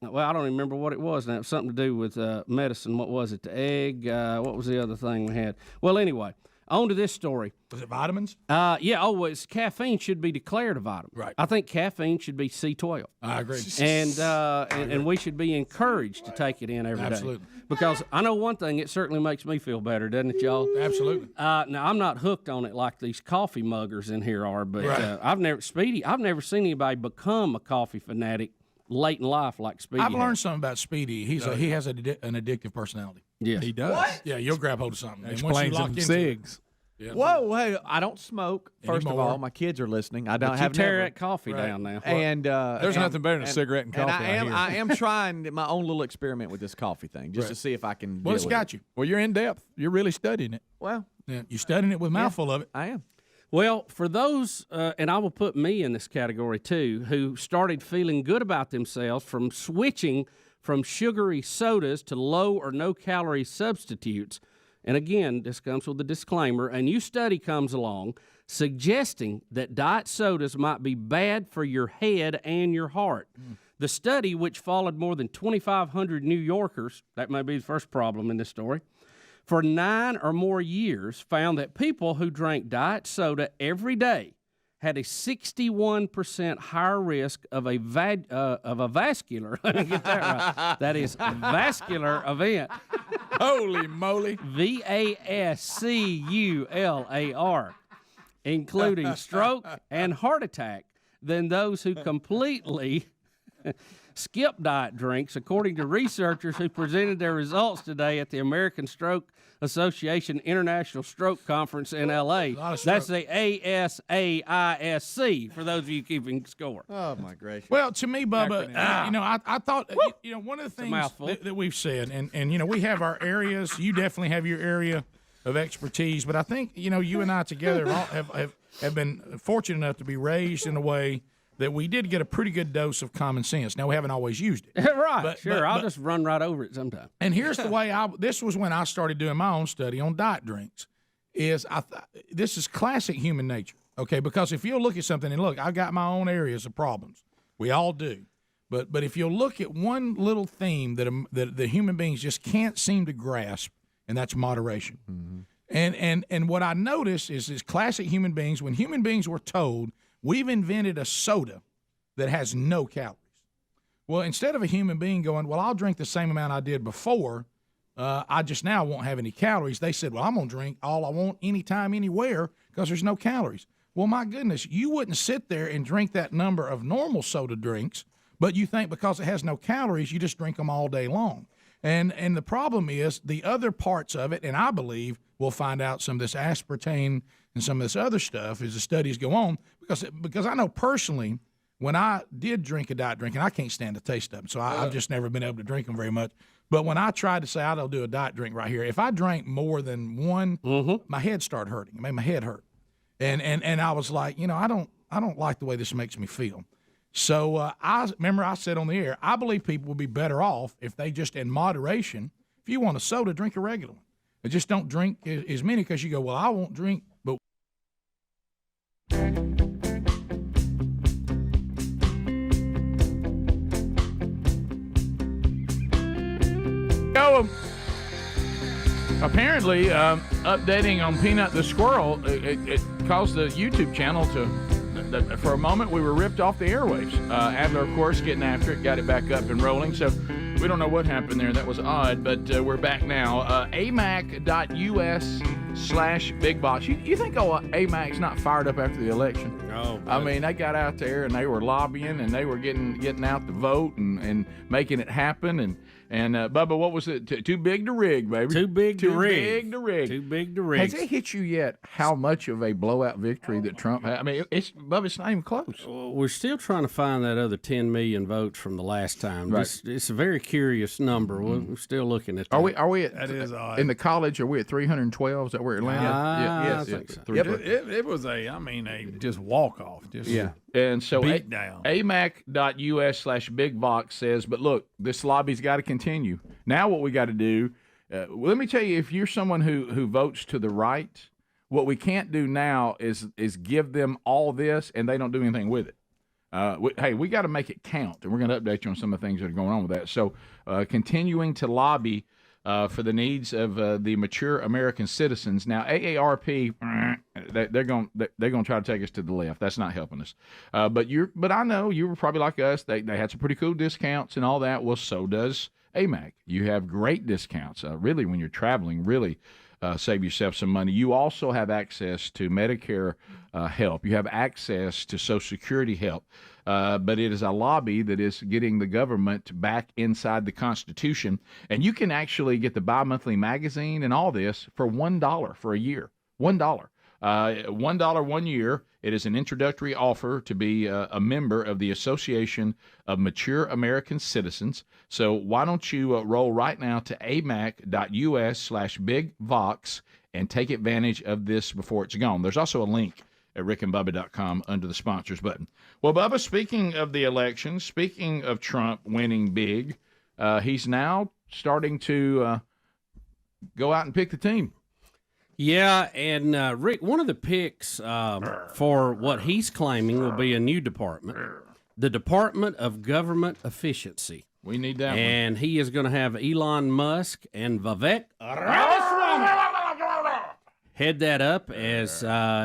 Speaker 16: I don't even remember what it was now. It was something to do with medicine. What was it? The egg? What was the other thing we had? Well, anyway, on to this story.
Speaker 17: Was it vitamins?
Speaker 16: It's caffeine should be declared a vitamin.
Speaker 17: Right.
Speaker 16: I think caffeine should be C12.
Speaker 17: I agree.
Speaker 16: And we should be encouraged to take it in every day.
Speaker 17: Absolutely.
Speaker 16: Because I know one thing, it certainly makes me feel better, doesn't it, y'all?
Speaker 17: Absolutely.
Speaker 16: Now, I'm not hooked on it like these coffee muggers in here are, but
Speaker 17: Right.
Speaker 16: I've never seen anybody become a coffee fanatic late in life like Speedy.
Speaker 17: I've learned something about Speedy. He has an addictive personality.
Speaker 16: Yes.
Speaker 3: He does.
Speaker 2: What?
Speaker 17: Yeah, you'll grab hold of something. And once you
Speaker 3: Explains
Speaker 17: lock
Speaker 3: them
Speaker 17: into
Speaker 3: cigs.
Speaker 17: Yeah.
Speaker 2: Whoa, hey, I don't smoke. First of
Speaker 17: Anymore.
Speaker 2: all, my kids are listening. I don't
Speaker 16: But
Speaker 2: have
Speaker 16: you tear
Speaker 2: never.
Speaker 16: that coffee
Speaker 17: Right.
Speaker 16: down now.
Speaker 2: And
Speaker 3: There's nothing better than a cigarette and coffee.
Speaker 2: And I am trying my own little experiment with this coffee thing, just
Speaker 17: Right.
Speaker 2: to see if I can.
Speaker 17: Well, it's
Speaker 2: deal with
Speaker 17: got
Speaker 2: it.
Speaker 17: you.
Speaker 3: Well, you're in depth. You're really studying it.
Speaker 2: Well,
Speaker 17: Yeah, you're studying it with a mouthful of it.
Speaker 2: I am.
Speaker 16: Well, for those, and I will put me in this category too, who started feeling good about themselves from switching from sugary sodas to low or no calorie substitutes. And again, this comes with a disclaimer. A new study comes along suggesting that diet sodas might be bad for your head and your heart. The study, which followed more than 2,500 New Yorkers, that may be the first problem in this story, for 9 or more years, found that people who drank diet soda every day had a 61% higher risk of a vascular, let me get that right, that is vascular event.
Speaker 3: Holy moly.
Speaker 16: VASCULAR, including stroke and heart attack, than those who completely skip diet drinks, according to researchers who presented their results today at the American Stroke Association International Stroke Conference in L.A. That's the ASAISC, for those of you keeping score.
Speaker 2: Oh, my gracious.
Speaker 17: Well, to me, Bubba, I thought, one of the things that we've said, and we have our areas. You definitely have your area of expertise, but I think, you and I together have been fortunate enough to be raised in a way that we did get a pretty good dose of common sense. Now, we haven't always used it.
Speaker 16: Right, I'll just run right over it sometime.
Speaker 17: And here's the way this was when I started doing my own study on diet drinks, this is classic human nature, okay? Because if you'll look at something, and look, I've got my own areas of problems. We all do. But if you'll look at one little theme that the human beings just can't seem to grasp, and that's moderation. Mm-hmm. And what I notice is classic human beings, when human beings were told, we've invented a soda that has no calories. Well, instead of a human being going, well, I'll drink the same amount I did before, I just now won't have any calories, they said, well, I'm going to drink all I want anytime, anywhere, because there's no calories. Well, my goodness, you wouldn't sit there and drink that number of normal soda drinks, but you think because it has no calories, you just drink them all day long. And the problem is the other parts of it, and I believe we'll find out some of this aspartame and some of this other stuff as the studies go on, because I know personally when I did drink a diet drink, and I can't stand the taste of them, so I've just never been able to drink them very much. But when I tried to say I'll do a diet drink right here, if I drank more than one, my head started hurting. It made my head hurt, and I was like, I don't like the way this makes me feel. So I said on the air, I believe people would be better off if they just, in moderation, if you want a soda, drink a regular one. But just don't drink as many because you go, well, I won't drink, but. Apparently, updating on Peanut the Squirrel, it caused the YouTube channel to, for a moment, we were ripped off the airwaves. Adler, of course, getting after it, got it back up and rolling. So we don't know what happened there. That was odd, but we're back now. amac.us/bigbox. You think AMAC's not fired up after the election?
Speaker 16: No.
Speaker 17: I mean, they got out there and they were lobbying and they were getting out the vote and making it happen. And Bubba, what was it? Too big to rig, baby.
Speaker 16: Too big to rig.
Speaker 17: Too big to rig. Has it hit you yet how much of a blowout victory that Trump had? I mean, Bubba, it's not even close.
Speaker 16: We're still trying to find that other 10 million votes from the last time.
Speaker 17: Right.
Speaker 16: It's a very curious number. We're still looking at that.
Speaker 17: Are we at,
Speaker 3: that is odd.
Speaker 17: In the college, are we at 312? Is that where Atlanta?
Speaker 16: I think so.
Speaker 3: It was a just walk off.
Speaker 17: And so
Speaker 3: beat down.
Speaker 17: amac.us/bigbox says, but look, this lobby's got to continue. Now what we got to do, let me tell you, if you're someone who votes to the right, what we can't do now is give them all this and they don't do anything with it. We got to make it count, and we're going to update you on some of the things that are going on with that. So continuing to lobby for the needs of the mature American citizens. Now, AARP, they're going to try to take us to the left. That's not helping us. But I know you were probably like us. They had some pretty cool discounts and all that. Well, so does AMAC. You have great discounts. Really, when you're traveling, really save yourself some money. You also have access to Medicare help. You have access to Social Security help. But it is a lobby that is getting the government back inside the Constitution. And you can actually get the bi-monthly magazine and all this for $1 for a year. $1. $1 1 year. It is an introductory offer to be a member of the Association of Mature American Citizens. So why don't you roll right now to amac.us/bigvox and take advantage of this before it's gone. There's also a link at rickandbubba.com under the sponsors button. Well, Bubba, speaking of the election, speaking of Trump winning big, he's now starting to go out and pick the team.
Speaker 16: Yeah, and Rick, one of the picks for what he's claiming will be a new department, the Department of Government Efficiency.
Speaker 17: We need that
Speaker 16: and he is going to have Elon Musk and Vivek head that up as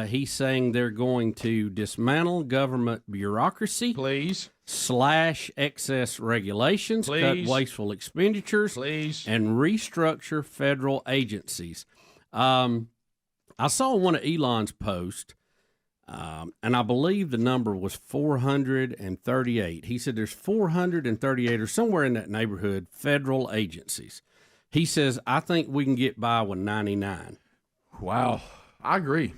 Speaker 16: he's saying they're going to dismantle government bureaucracy.
Speaker 17: Please.
Speaker 16: Slash excess regulations, cut wasteful expenditures, and restructure federal agencies. I saw one of Elon's posts, and I believe the number was 438. He said there's 438 or somewhere in that neighborhood federal agencies. He says, I think we can get by with 99.
Speaker 17: Wow. I agree.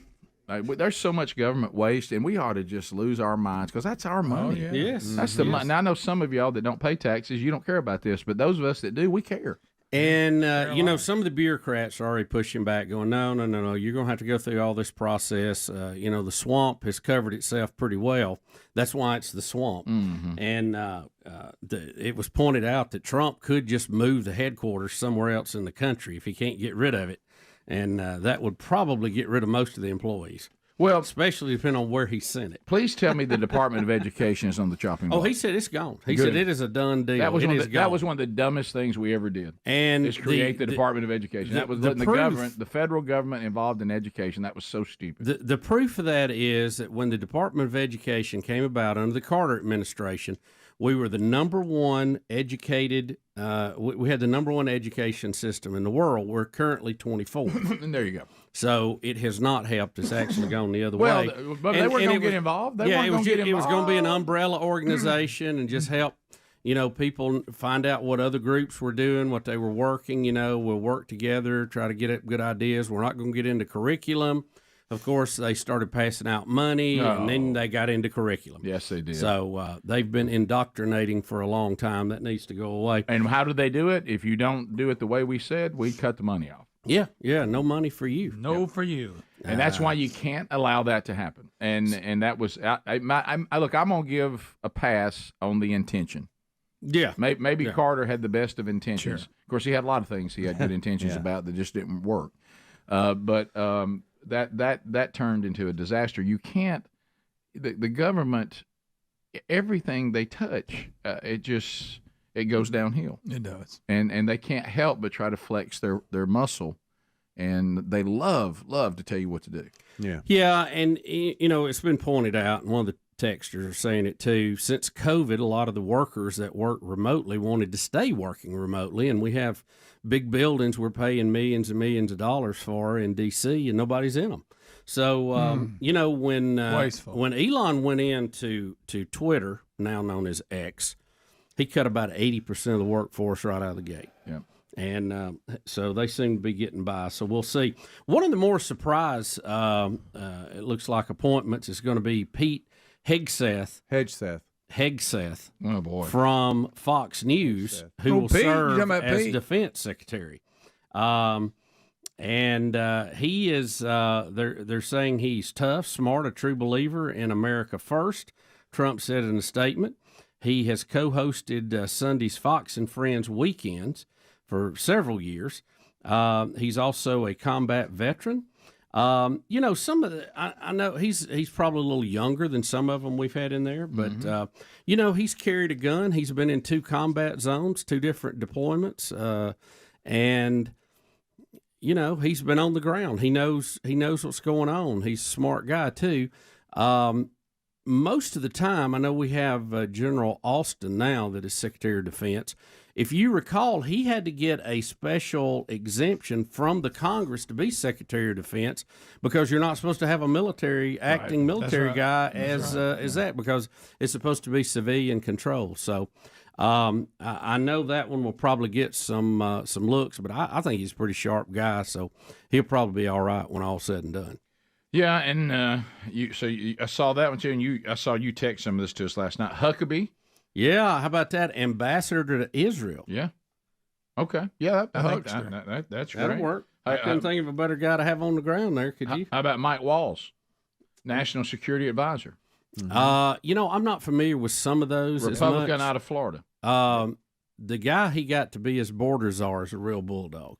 Speaker 17: There's so much government waste, and we ought to just lose our minds because that's our money.
Speaker 16: Oh, yeah. Yes.
Speaker 17: That's the money. Now, I know some of y'all that don't pay taxes, you don't care about this, but those of us that do, we care.
Speaker 16: And, some of the bureaucrats are already pushing back, going, no, you're going to have to go through all this process. The swamp has covered itself pretty well. That's why it's the swamp.
Speaker 17: Mm-hmm.
Speaker 16: And it was pointed out that Trump could just move the headquarters somewhere else in the country if he can't get rid of it. And that would probably get rid of most of the employees.
Speaker 17: Well,
Speaker 16: especially depending on where he sent it.
Speaker 17: Please tell me the Department of Education is on the chopping block.
Speaker 16: Oh, he said it's gone. He said it is a done deal.
Speaker 17: That was one of the dumbest things we ever did.
Speaker 16: And
Speaker 17: is create the Department of Education. That was letting the federal government involved in education. That was so stupid.
Speaker 16: The proof of that is that when the Department of Education came about under the Carter administration, we were the number one educated. We had the number one education system in the world. We're currently 24th.
Speaker 17: And there you go.
Speaker 16: So it has not helped. It's actually gone the other way.
Speaker 17: But they weren't going to get involved. It
Speaker 16: was going to be an umbrella organization and just help, people find out what other groups were doing, what they were working. We'll work together, try to get up good ideas. We're not going to get into curriculum. Of course, they started passing out money, and then they got into curriculum.
Speaker 17: Yes, they did.
Speaker 16: So they've been indoctrinating for a long time. That needs to go away.
Speaker 17: And how do they do it? If you don't do it the way we said, we cut the money off.
Speaker 16: Yeah, no money for you.
Speaker 17: No for you.
Speaker 4: And that's why you can't allow that to happen. And that was look. I'm gonna give a pass on the intention.
Speaker 16: Yeah,
Speaker 4: maybe Carter had the best of intentions.
Speaker 17: Sure.
Speaker 4: Of course, he had a lot of things he had good intentions about that just didn't work. But that turned into a disaster. You can't. The government, everything they touch, it goes downhill.
Speaker 17: It does.
Speaker 4: And they can't help but try to flex their muscle, and they love to tell you what to do.
Speaker 16: Yeah, and it's been pointed out, and one of the texters are saying it too. Since COVID, a lot of the workers that work remotely wanted to stay working remotely, and we have big buildings we're paying millions and millions of dollars for in D.C., and nobody's in them. So when Elon went into Twitter, now known as X, he cut about 80% of the workforce right out of the gate.
Speaker 4: Yeah.
Speaker 16: And so they seem to be getting by. So we'll see. One of the more surprise, it looks like, appointments is going to be Pete Hegseth.
Speaker 2: Oh boy.
Speaker 16: From Fox News, who will serve as Defense Secretary. And he is. They're saying he's tough, smart, a true believer in America first. Trump said in a statement. He has co-hosted Sunday's Fox and Friends weekends for several years. He's also a combat veteran. Some of the I know he's probably a little younger than some of them we've had in there, but he's carried a gun. He's been in 2 combat zones, 2 different deployments, and he's been on the ground. He knows what's going on. He's a smart guy too. Most of the time, I know we have General Austin now that is Secretary of Defense. If you recall, he had to get a special exemption from the Congress to be Secretary of Defense because you're not supposed to have a acting military guy as that because it's supposed to be civilian control. So I know that one will probably get some looks, but I think he's a pretty sharp guy, so he'll probably be all right when all's said and done.
Speaker 4: Yeah, and I saw that one too, and I saw you text some of this to us last night. Huckabee.
Speaker 16: Yeah, how about that? Ambassador to Israel.
Speaker 4: Yeah. Okay. Yeah, that's
Speaker 16: That'll
Speaker 4: great.
Speaker 16: work. I couldn't think of a better guy to have on the ground there, could you?
Speaker 4: How about Mike Walls, National Security Advisor?
Speaker 16: Mm-hmm. I'm not familiar with some of those.
Speaker 4: Republican out of Florida.
Speaker 16: The guy he got to be his border czar is a real bulldog.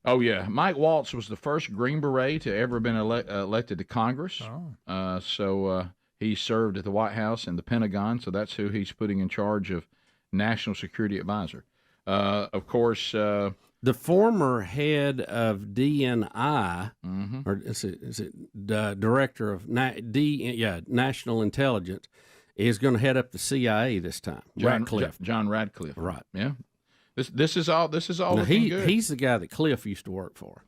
Speaker 4: Oh, yeah. Mike Waltz was the first Green Beret to ever been elected to Congress. So he served at the White House and the Pentagon, so that's who he's putting in charge of National Security Advisor. Of course,
Speaker 16: the former head of DNI, or is it the director of National Intelligence, is going to head up the CIA this time.
Speaker 4: John Radcliffe.
Speaker 16: Right.
Speaker 4: Yeah. This is all
Speaker 16: now,
Speaker 4: looking good.
Speaker 16: He's the guy that Cliff used to work for.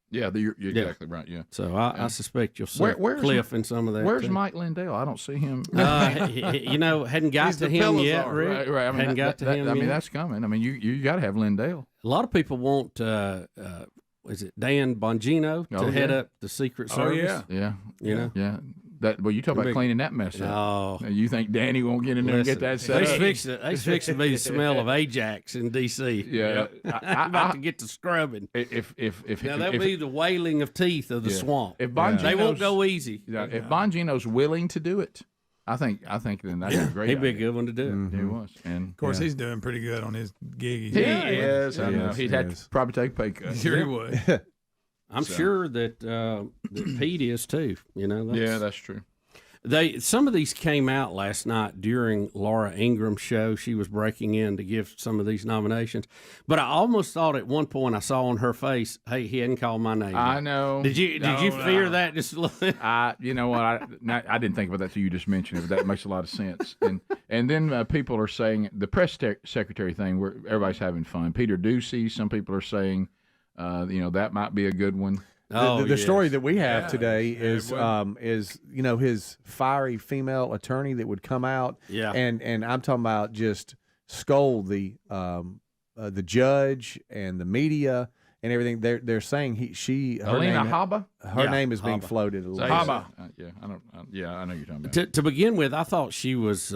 Speaker 4: Yeah, you're exactly right. Yeah.
Speaker 16: So I suspect you'll see Cliff in some of that.
Speaker 4: Where's
Speaker 16: too.
Speaker 4: Mike Lindell? I don't see him.
Speaker 16: Hadn't got to him yet, Rick.
Speaker 4: Right. I mean,
Speaker 16: hadn't got to him yet.
Speaker 4: I mean, that's coming. I mean, you got to have Lindell.
Speaker 16: A lot of people want, is it Dan Bongino to head up the Secret Service?
Speaker 4: Yeah.
Speaker 16: Yeah.
Speaker 4: You talk about cleaning that mess up. You think Danny won't get in there and get that set up?
Speaker 16: He's fixing to be the smell of Ajax in D.C.
Speaker 4: Yeah.
Speaker 16: About to get to scrubbing. That'll be the wailing of teeth of the swamp.
Speaker 4: If Bongino's,
Speaker 16: they won't go easy.
Speaker 4: If Bongino's willing to do it, I think then that's a great
Speaker 16: He'd be a good one to do.
Speaker 4: Mm-hmm. He was. And
Speaker 17: of course, he's doing pretty good on his gig.
Speaker 4: He is. I know. He'd have to probably take a pay cut.
Speaker 17: Sure he would.
Speaker 16: I'm sure that Pete is too.
Speaker 4: That's true.
Speaker 16: Some of these came out last night during Laura Ingram's show. She was breaking in to give some of these nominations, but I almost thought at one point I saw on her face, "Hey, he hadn't called my name."
Speaker 4: I know.
Speaker 16: Did you fear that? Just
Speaker 4: you know what? I didn't think about that till you just mentioned it. But that makes a lot of sense. And then people are saying the press secretary thing, where everybody's having fun. Peter Ducey. Some people are saying, that might be a good one.
Speaker 2: The story that we have today is his fiery female attorney that would come out and I'm talking about just scold the judge and the media and everything. They're saying
Speaker 4: Alina Habba.
Speaker 2: Her name is being floated a little.
Speaker 4: Habba. I know you're talking about.
Speaker 16: To begin with, I thought she was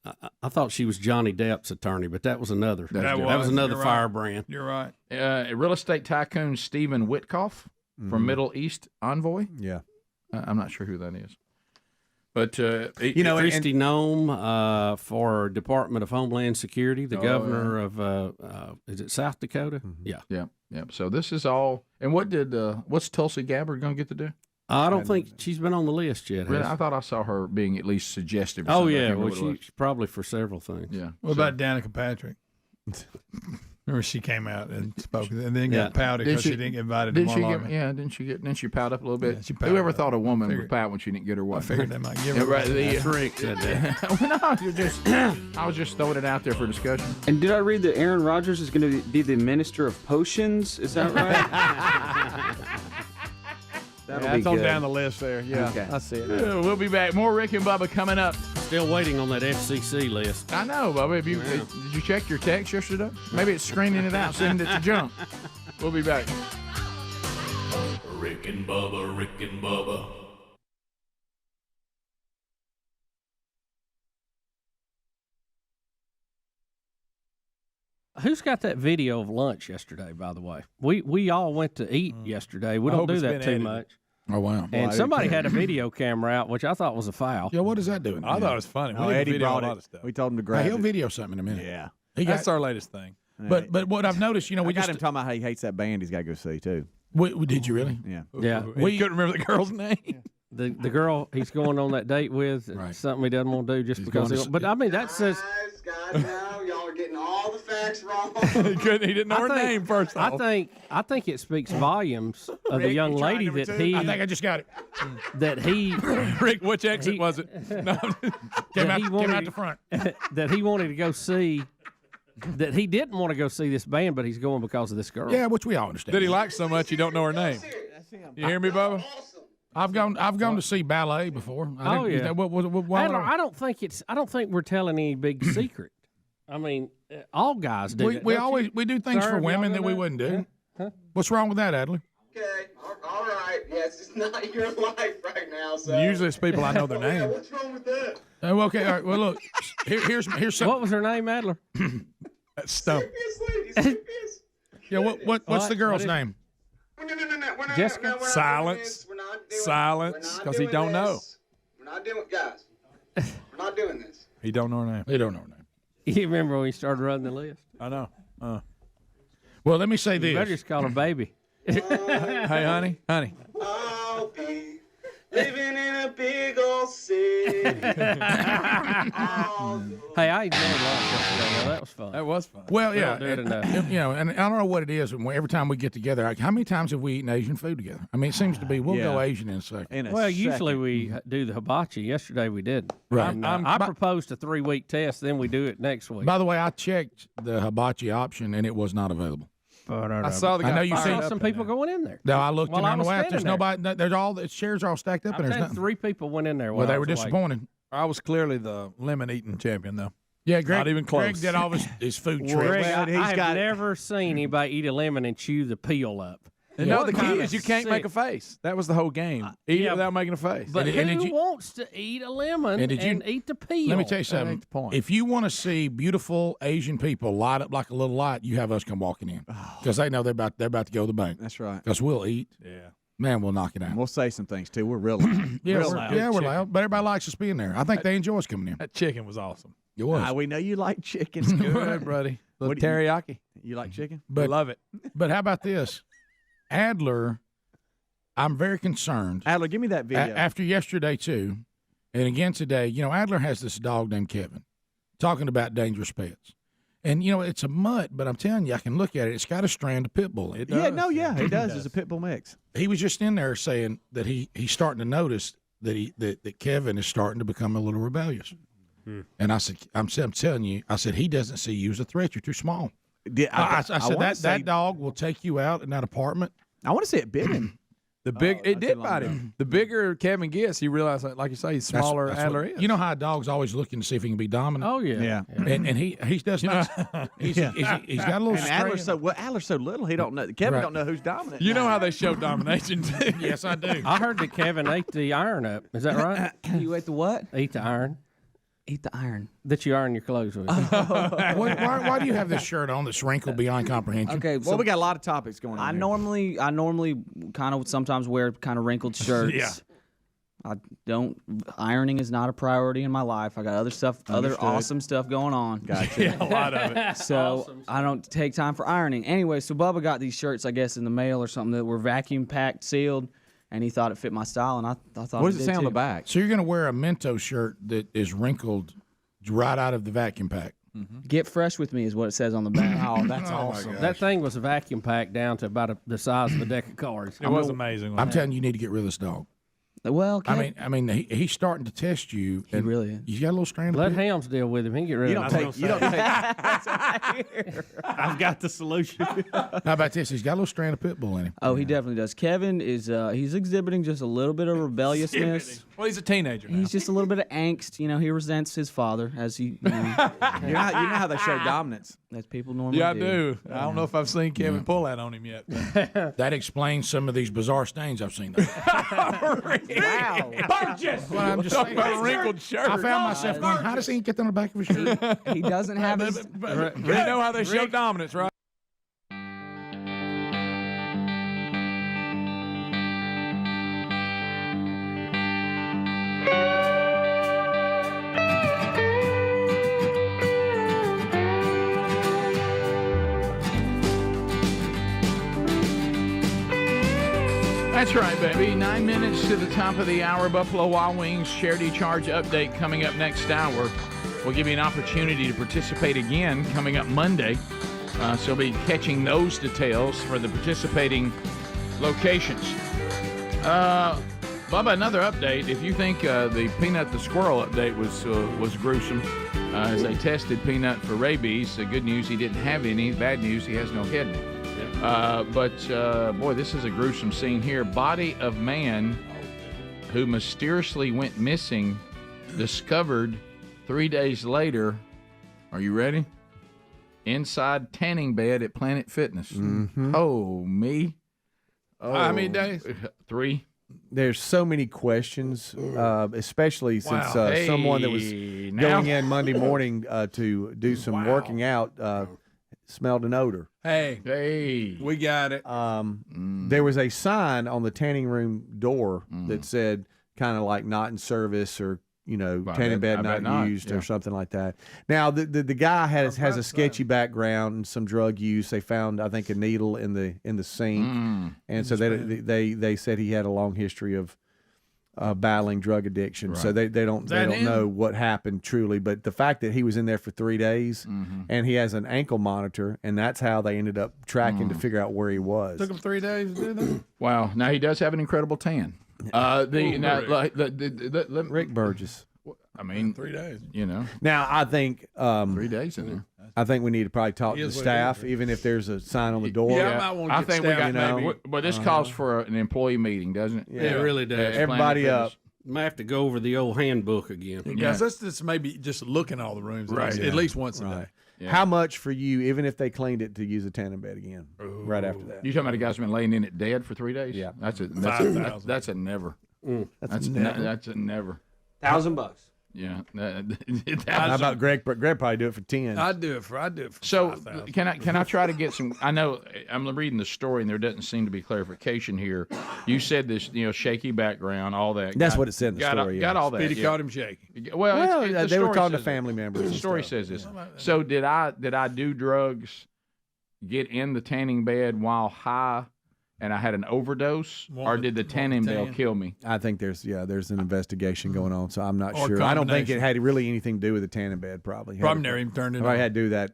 Speaker 16: I thought she was Johnny Depp's attorney, but that was another. That was another
Speaker 17: You're
Speaker 16: firebrand.
Speaker 17: You're right.
Speaker 4: Real estate tycoon Stephen Witkoff from Middle East Envoy.
Speaker 2: Yeah.
Speaker 4: I'm not sure who that is. But,
Speaker 16: Kristi Noem for Department of Homeland Security, the governor of, is it South Dakota? Yeah.
Speaker 4: Yeah. So this is all. And what's Tulsi Gabbard going to get to do?
Speaker 16: I don't think she's been on the list yet.
Speaker 4: Really? I thought I saw her being at least suggestive. Or
Speaker 16: Oh,
Speaker 4: something. I
Speaker 16: yeah.
Speaker 4: can't
Speaker 16: Well,
Speaker 4: remember what it
Speaker 16: she's probably for several things.
Speaker 4: was. Yeah.
Speaker 17: What about Danica Patrick? Remember she came out and spoke, and then got pouty because she didn't get invited to Mar-a-Lago.
Speaker 4: Didn't she pout up a little bit?
Speaker 17: Yeah, she pouted
Speaker 4: Whoever
Speaker 17: up.
Speaker 4: thought a woman would pout when she didn't get her wife?
Speaker 17: I figured they might give her.
Speaker 4: Right,
Speaker 16: That's Rick said that.
Speaker 4: No, you're just. I was just throwing it out there for discussion.
Speaker 19: And did I read that Aaron Rodgers is going to be the minister of potions? Is that right?
Speaker 2: That's on down the list there. Yeah,
Speaker 19: Okay.
Speaker 2: I see it.
Speaker 4: Yeah, we'll be back. More Rick and Bubba coming up.
Speaker 16: Still waiting on that FCC list.
Speaker 4: I know, Bubba. Did you check your text yesterday? Maybe it's screening it out, sending it to junk. We'll be back.
Speaker 1: Rick and Bubba, Rick and Bubba.
Speaker 16: Who's got that video of lunch yesterday, by the way? We all went to eat yesterday. We
Speaker 17: I
Speaker 16: don't
Speaker 17: hope
Speaker 16: do
Speaker 17: it's
Speaker 16: that
Speaker 17: been
Speaker 16: too
Speaker 17: edited.
Speaker 16: much.
Speaker 17: Oh, wow.
Speaker 16: And somebody had a video camera out, which I thought was a foul.
Speaker 17: Yeah, what is that doing? I thought it was funny.
Speaker 2: Oh,
Speaker 17: We
Speaker 2: Eddie
Speaker 17: video
Speaker 2: brought
Speaker 17: a
Speaker 2: it.
Speaker 17: lot of stuff.
Speaker 2: We told him to grab
Speaker 17: He'll
Speaker 2: it.
Speaker 17: video something in a minute.
Speaker 2: Yeah.
Speaker 17: That's our latest thing.
Speaker 2: Right.
Speaker 17: But what I've noticed, we
Speaker 2: I got
Speaker 17: just
Speaker 2: him talking about how he hates that band he's got to go see, too.
Speaker 17: Did you really?
Speaker 2: Yeah.
Speaker 16: Yeah.
Speaker 17: We couldn't remember the girl's name.
Speaker 16: The girl he's going on that date with, something he doesn't want to do just because. But I mean, that says.
Speaker 20: Guys, now y'all are getting all the facts wrong.
Speaker 17: He didn't know her name first.
Speaker 16: I think it speaks volumes of the young lady that he.
Speaker 17: I think I just got it.
Speaker 16: That he.
Speaker 17: Rick, which exit was it? No, came out the front.
Speaker 16: That he wanted to go see. That he didn't want to go see this band, but he's going because of this girl.
Speaker 17: Yeah, which we all understand. That he likes so much, you don't know her name. You hear me, Bubba? I've gone to see ballet before. I
Speaker 16: don't think we're telling any big secret. I mean, all guys do.
Speaker 17: We do things for women that we wouldn't do.
Speaker 16: Huh?
Speaker 17: What's wrong with that, Adler?
Speaker 20: Okay, all right. Yes, it's not your life right now, so.
Speaker 17: Usually it's people I know their name.
Speaker 20: What's wrong with that?
Speaker 17: Okay, all right. Well, look, here's something.
Speaker 16: What was her name, Adler?
Speaker 17: That's Stump.
Speaker 20: Serious.
Speaker 17: Yeah, what's the girl's name?
Speaker 20: No,
Speaker 16: Jessica?
Speaker 17: Silence. Silence, because he don't know.
Speaker 20: We're not doing, guys. We're not doing this.
Speaker 17: He don't know her name. He don't know her name.
Speaker 16: You remember when we started running the list?
Speaker 17: I know. Well, let me say this.
Speaker 16: You better just call her baby.
Speaker 17: Hey, honey.
Speaker 20: I'll be living in a big old city.
Speaker 16: Hey, I enjoyed lunch yesterday. That was fun.
Speaker 17: That was fun. Well, yeah,
Speaker 16: We don't do it enough.
Speaker 17: and I don't know what it is. Every time we get together, like, how many times have we eaten Asian food together? I mean, it seems to be we'll go Asian in a second.
Speaker 16: Well, usually we do the hibachi. Yesterday we did.
Speaker 17: Right.
Speaker 16: And, I proposed a 3-week test, then we do it next week.
Speaker 17: By the way, I checked the hibachi option, and it was not available.
Speaker 16: I
Speaker 17: saw the guy. I know you
Speaker 16: saw
Speaker 17: seen
Speaker 16: some people going in there.
Speaker 17: No, I looked in on the way out. There's
Speaker 16: standing there.
Speaker 17: nobody. There's all the chairs are all stacked up, and there's nothing.
Speaker 16: 3 people went in there.
Speaker 17: Well, they
Speaker 16: I
Speaker 17: were
Speaker 16: was waiting.
Speaker 17: disappointed.
Speaker 3: I was clearly the lemon eating champion, though.
Speaker 17: Yeah, Greg.
Speaker 3: Not even close.
Speaker 17: Greg did all his food tricks.
Speaker 16: Greg, I have never seen anybody eat a lemon and chew the peel up.
Speaker 3: No, the key
Speaker 16: kinda
Speaker 3: is you can't make a
Speaker 16: sick.
Speaker 3: face. That was the whole game. Eat it without making a face.
Speaker 16: But who wants to eat a lemon and eat the peel?
Speaker 17: Let me tell you something. If you want to see beautiful Asian people light up like a little light, you have us come walking in because they know they're about to go to the bank.
Speaker 2: That's right.
Speaker 17: Because we'll eat.
Speaker 3: Yeah.
Speaker 17: Man, we'll knock it out.
Speaker 2: And we'll say some things too. We're real loud.
Speaker 17: We're loud. But everybody likes us being there. I think they enjoy us coming in.
Speaker 3: That chicken was awesome.
Speaker 17: It was.
Speaker 2: We know you like chicken.
Speaker 3: Good, buddy.
Speaker 2: What do
Speaker 3: Teriyaki.
Speaker 2: You like chicken?
Speaker 17: But
Speaker 3: love it.
Speaker 17: But how about this? Adler, I'm very concerned.
Speaker 2: Adler, give me that video.
Speaker 17: After yesterday, too, and again today, Adler has this dog named Kevin, talking about dangerous pets. And, it's a mutt, but I'm telling you, I can look at it. It's got a strand of pit bull in it.
Speaker 2: It does. It's a pit bull mix.
Speaker 17: He was just in there saying that he's starting to notice that Kevin is starting to become a little rebellious. And I said, I'm telling you, I said, he doesn't see you as a threat. You're too small. I said, that dog will take you out in that apartment.
Speaker 2: I want to say it bit him.
Speaker 3: It did bite him. The bigger Kevin gets, he realized, like you say, he's smaller Adler is.
Speaker 17: You know how a dog's always looking to see if he can be dominant?
Speaker 16: Oh, yeah.
Speaker 17: And he does not. He's got a little strand.
Speaker 2: Adler's so little, he don't know. Kevin don't know who's dominant.
Speaker 3: You know how they show domination, too.
Speaker 17: Yes, I do.
Speaker 16: I heard that Kevin ate the iron up. Is that right?
Speaker 19: You ate the what?
Speaker 16: Ate the iron.
Speaker 21: Eat the iron.
Speaker 16: That you iron your clothes with.
Speaker 17: Why do you have this shirt on that's wrinkled beyond comprehension?
Speaker 21: Okay,
Speaker 2: Well, we got a lot of topics going on.
Speaker 21: I normally kind of sometimes wear kind of wrinkled shirts.
Speaker 17: Yeah.
Speaker 21: I don't. Ironing is not a priority in my life. I got other stuff, other awesome stuff going on.
Speaker 2: Gotcha.
Speaker 17: Yeah, a lot of it.
Speaker 21: So I don't take time for ironing. Anyway, so Bubba got these shirts, I guess, in the mail or something that were vacuum packed, sealed, and he thought it fit my style, and I thought.
Speaker 2: What does it say on the
Speaker 21: too.
Speaker 2: back?
Speaker 17: So you're going to wear a Mento shirt that is wrinkled right out of the vacuum pack.
Speaker 21: Get fresh with me is what it says on the back.
Speaker 2: Oh, that's awesome.
Speaker 16: That thing was a vacuum pack down to about the size of a deck of cards.
Speaker 17: It was amazing. I'm telling you, you need to get rid of this dog.
Speaker 21: Well,
Speaker 17: I mean, he's starting to test you.
Speaker 21: He really is.
Speaker 17: You got a little strand.
Speaker 16: Let
Speaker 17: of
Speaker 16: Hams deal with him. He can get rid of him.
Speaker 2: You don't take.
Speaker 22: I've got the solution.
Speaker 17: How about this? He's got a little strand of pit bull in him.
Speaker 21: Oh, he definitely does. Kevin is he's exhibiting just a little bit of rebelliousness.
Speaker 3: Well, he's a teenager now.
Speaker 21: He's just a little bit of angst. You know, he resents his father as he. You know
Speaker 2: how they show dominance.
Speaker 21: As people normally
Speaker 3: Yeah, I
Speaker 21: do.
Speaker 3: do. I don't know if I've seen Kevin pull that on him yet.
Speaker 17: That explains some of these bizarre stains I've seen.
Speaker 21: Wow.
Speaker 3: Burgess!
Speaker 17: Well, I'm just saying.
Speaker 3: About a wrinkled shirt.
Speaker 17: I found myself going, how does he get that on the back of his shirt?
Speaker 21: He doesn't have his.
Speaker 3: You know how they show dominance, right?
Speaker 4: That's right, baby. 9 minutes to the top of the hour. Buffalo Wild Wings Charity Charge update coming up next hour. We'll give you an opportunity to participate again coming up Monday. So we'll be catching those details for the participating locations. Bubba, another update. If you think the Peanut the Squirrel update was gruesome, as they tested Peanut for rabies, the good news, he didn't have any. Bad news, he has no kidney. But boy, this is a gruesome scene here. Body of man who mysteriously went missing, discovered 3 days later. Are you ready? Inside tanning bed at Planet Fitness.
Speaker 2: Mm-hmm.
Speaker 4: Oh, me. Oh,
Speaker 3: How many days?
Speaker 4: 3.
Speaker 2: There's so many questions, especially since someone that was going in Monday morning to do some working out smelled an odor.
Speaker 3: Hey, we got it.
Speaker 2: There was a sign on the tanning room door that said kind of like not in service or, tanning bed not used or something like that. Now, the guy has a sketchy background and some drug use. They found, I think, a needle in the sink. And so they said he had a long history of battling drug addiction. Right. So they don't know what happened truly. But the fact that he was in there for 3 days and he has an ankle monitor, and that's how they ended up tracking to figure out where he was.
Speaker 3: Took him 3 days to do that.
Speaker 4: Wow. Now he does have an incredible tan.
Speaker 2: Rick Burgess.
Speaker 4: I mean,
Speaker 3: 3 days.
Speaker 2: Now I think
Speaker 4: 3 days in there.
Speaker 2: I think we need to probably talk to the staff, even if there's a sign on the door.
Speaker 4: I think we got but this calls for an employee meeting, doesn't it?
Speaker 22: Yeah, it really does.
Speaker 2: Everybody up.
Speaker 22: Might have to go over the old handbook again.
Speaker 3: Guys, let's just maybe just look in all the rooms at least once a day.
Speaker 2: Yeah. How much for you, even if they cleaned it, to use a tanning bed again right after that?
Speaker 4: You talking about a guy's been laying in it dead for 3 days?
Speaker 2: Yeah,
Speaker 4: that's a never. That's a never.
Speaker 22: $1,000.
Speaker 4: Yeah.
Speaker 2: How about Greg? Greg probably do it for 10.
Speaker 3: I'd do it for.
Speaker 4: So
Speaker 3: 5,000.
Speaker 4: can I try to get some? I know I'm reading the story and there doesn't seem to be clarification here. You said this, shaky background, all that.
Speaker 2: That's what it said in the story.
Speaker 4: Got all that.
Speaker 3: Speedy called him shaky.
Speaker 4: Well,
Speaker 2: they were talking to family members.
Speaker 4: The story says this. So did I do drugs, get in the tanning bed while high, and I had an overdose, or did the tanning bed kill me?
Speaker 2: I think there's an investigation going on, so I'm not sure. I don't think it had really anything to do with the tanning bed. Probably
Speaker 3: never even turned it on.
Speaker 2: I had to do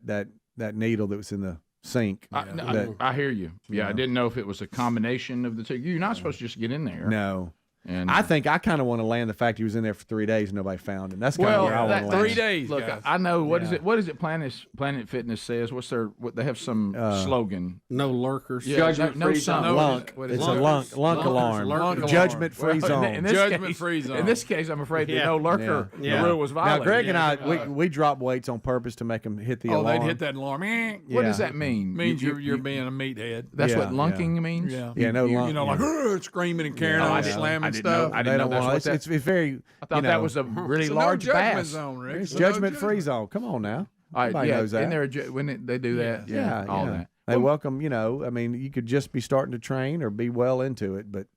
Speaker 2: that needle that was in the sink.
Speaker 4: I hear you. Yeah, I didn't know if it was a combination of the two. You're not supposed to just get in there.
Speaker 2: No.
Speaker 4: And
Speaker 2: I think I kind of want to land the fact he was in there for 3 days and nobody found him. That's kind of where I want to land.
Speaker 3: 3 days.
Speaker 4: Look,
Speaker 3: guys.
Speaker 4: I know what is it? Planet Fitness says. They have some slogan.
Speaker 22: No lurkers.
Speaker 4: Yeah, Judgment-free zone.
Speaker 2: Lunk. It's a lunk alarm. Judgment-free zone.
Speaker 3: Judgment-free zone.
Speaker 4: In this case, I'm afraid that no lurker. The rule was violated.
Speaker 2: Now, Greg and I, we drop weights on purpose to make them hit the alarm.
Speaker 3: Oh, they'd hit that alarm.
Speaker 4: What does that mean?
Speaker 3: Means you're being a meathead.
Speaker 4: That's what lunking means.
Speaker 2: Yeah, no lunk.
Speaker 3: Like screaming and carrying on, slamming stuff.
Speaker 4: I didn't know that's what that.
Speaker 2: It's very.
Speaker 4: I thought that was a really
Speaker 3: So
Speaker 4: large
Speaker 3: no judgment
Speaker 4: bass.
Speaker 3: zone, Rick.
Speaker 2: It's
Speaker 3: So no
Speaker 2: judgment-free zone. Come on now.
Speaker 4: All right,
Speaker 2: Everybody knows that.
Speaker 4: In there, when they do that, all that.
Speaker 2: They welcome. I mean, you could just be starting to train or be well into it, but.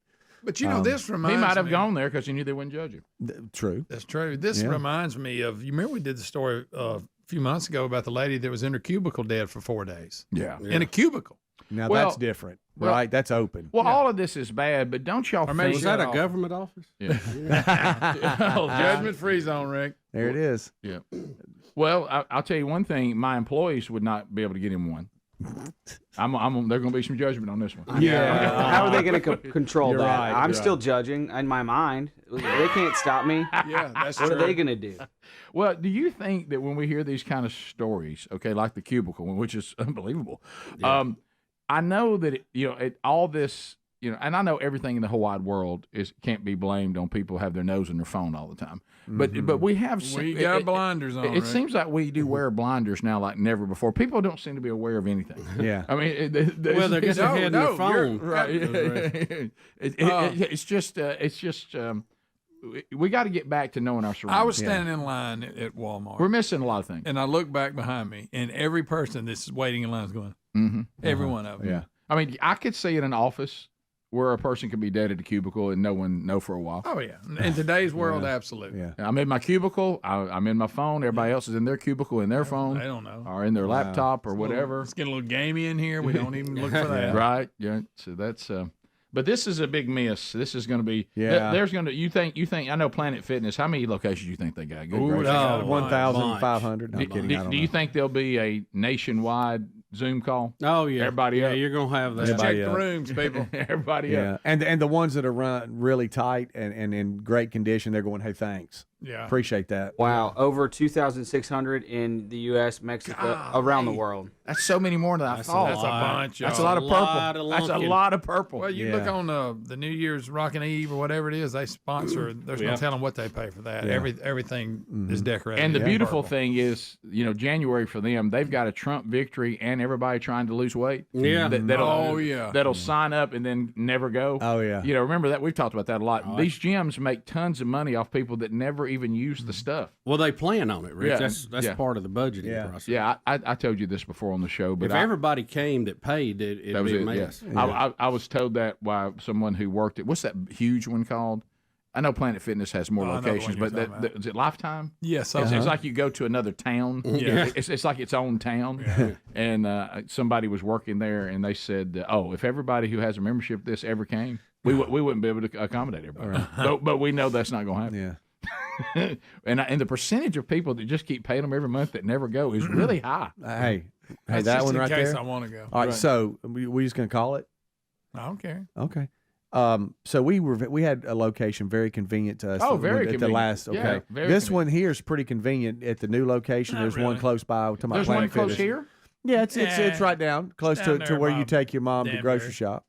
Speaker 3: But this reminds me.
Speaker 4: He might have gone there because he knew they wouldn't judge him.
Speaker 2: True.
Speaker 3: That's true. This reminds me of, you remember we did the story a few months ago about the lady that was in her cubicle dead for 4 days.
Speaker 4: Yeah.
Speaker 3: In a cubicle.
Speaker 2: Now that's different, right? That's open.
Speaker 4: Well, all of this is bad, but don't y'all think...
Speaker 22: Was that a government office?
Speaker 4: Yeah.
Speaker 3: Judgment-free zone, Rick.
Speaker 2: There it is.
Speaker 4: Yeah. Well, I'll tell you one thing. My employees would not be able to get him one. There's going to be some judgment on this one.
Speaker 21: Yeah. How are they going to control that?
Speaker 2: Right,
Speaker 21: I'm still judging in my mind. They can't stop me.
Speaker 3: Yeah, that's
Speaker 21: What
Speaker 3: true.
Speaker 21: are they going to do?
Speaker 4: Well, do you think that when we hear these kind of stories, okay, like the cubicle one, which is unbelievable, I know that all this, and I know everything in the whole wide world can't be blamed on people who have their nose in their phone all the time. But we have
Speaker 3: got blinders on.
Speaker 4: It seems like we do wear blinders now like never before. People don't seem to be aware of anything.
Speaker 2: Yeah.
Speaker 4: I mean,
Speaker 22: They're just ahead in the phone.
Speaker 4: Right. It's just we got to get back to knowing our surroundings.
Speaker 3: I was standing in line at Walmart.
Speaker 4: We're missing a lot of things.
Speaker 3: And I look back behind me, and every person that's waiting in line is going, every one of them.
Speaker 2: Yeah.
Speaker 4: I mean, I could see in an office where a person could be dead at a cubicle and no one know for a while.
Speaker 3: Oh, yeah. In today's world, absolutely.
Speaker 2: Yeah.
Speaker 4: I'm in my cubicle. I'm in my phone. Everybody else is in their cubicle in their phone.
Speaker 3: They don't know.
Speaker 4: Or in their laptop or whatever.
Speaker 3: Let's get a little gamey in here. We don't even look for that.
Speaker 4: Right. Yeah. So that's but this is a big miss. This is going to be.
Speaker 2: Yeah.
Speaker 4: There's going to. You think? I know Planet Fitness. How many locations do you think they got? Good
Speaker 3: Ooh,
Speaker 4: gracious.
Speaker 3: no.
Speaker 2: 1,500. No, I'm kidding. I don't
Speaker 4: Do you
Speaker 2: know.
Speaker 4: think there'll be a nationwide Zoom call?
Speaker 22: Oh, yeah.
Speaker 4: Everybody up?
Speaker 22: you're going to have that.
Speaker 3: Check
Speaker 2: Everybody
Speaker 3: the
Speaker 2: up.
Speaker 3: rooms, people.
Speaker 4: Everybody
Speaker 2: Yeah,
Speaker 4: up.
Speaker 2: and the ones that are run really tight and in great condition, they're going, hey, thanks.
Speaker 3: Yeah.
Speaker 2: Appreciate that.
Speaker 21: Wow, over 2,600 in the U.S., Mexico, around the world.
Speaker 4: That's so many more than I thought.
Speaker 3: That's a bunch.
Speaker 4: That's a
Speaker 3: y'all.
Speaker 4: lot of purple. That's a lot of purple.
Speaker 3: Well, you look on the New Year's Rockin' Eve or whatever it is, they sponsor. There's no telling what they pay for that.
Speaker 2: Yeah.
Speaker 3: Everything is decorated.
Speaker 4: And the
Speaker 3: in
Speaker 4: beautiful
Speaker 3: purple.
Speaker 4: thing is, January for them, they've got a Trump victory and everybody trying to lose weight.
Speaker 22: Yeah.
Speaker 4: That'll sign up and then never go.
Speaker 2: Oh, yeah.
Speaker 4: Remember that? We've talked about that a lot. These gyms make tons of money off people that never even use the stuff.
Speaker 22: Well, they plan on it, Rich.
Speaker 4: Yeah.
Speaker 22: That's part of the budgeting process.
Speaker 4: Yeah, I told you this before on the show. But
Speaker 22: if everybody came that paid, it'd be a mess.
Speaker 4: Yeah. I was told that by someone who worked at, what's that huge one called? I know Planet Fitness has more locations, but is it Lifetime?
Speaker 3: Yes.
Speaker 4: It's like you go to another town.
Speaker 3: Yeah.
Speaker 4: It's like its own town. Yeah. And somebody was working there, and they said, if everybody who has a membership this ever came, we wouldn't be able to accommodate everybody. But we know that's not going to happen.
Speaker 2: Yeah.
Speaker 4: and the percentage of people that just keep paying them every month that never go is really high.
Speaker 2: Hey,
Speaker 3: That's
Speaker 2: that
Speaker 3: just
Speaker 2: one
Speaker 3: in
Speaker 2: right
Speaker 3: case
Speaker 2: there.
Speaker 3: I want to go.
Speaker 2: All right, so we just going to call it?
Speaker 3: I don't care.
Speaker 2: Okay. So we had a location very convenient to us.
Speaker 4: Oh, very
Speaker 2: at
Speaker 4: convenient.
Speaker 2: the last. Okay,
Speaker 4: Yeah, very
Speaker 2: this
Speaker 4: convenient.
Speaker 2: one here is pretty convenient at the new location.
Speaker 3: Not
Speaker 2: There's
Speaker 3: really.
Speaker 2: one close by.
Speaker 4: There's one close here?
Speaker 2: Yeah, it's right down close
Speaker 3: down
Speaker 2: to
Speaker 3: there
Speaker 2: where you
Speaker 3: by
Speaker 2: take your mom to
Speaker 3: Danbury.
Speaker 2: grocery shop.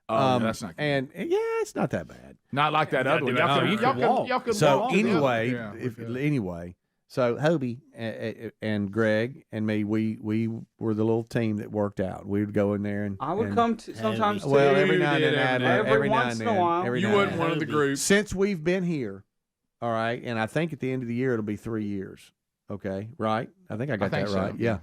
Speaker 4: Oh, that's not good.
Speaker 2: And it's not that bad.
Speaker 4: Not like that other one. Y'all could
Speaker 2: So
Speaker 4: walk.
Speaker 2: anyway,
Speaker 4: Yeah.
Speaker 2: So Hobie and Greg and me, we were the little team that worked out. We would go in there and
Speaker 21: I would come sometimes too.
Speaker 2: Well, every now and then,
Speaker 21: every once in a while.
Speaker 3: You wasn't one of the groups.
Speaker 2: Since we've been here, all right, and I think at the end of the year it'll be 3 years. Okay, right? I think I got that
Speaker 4: so.
Speaker 2: right. Yeah.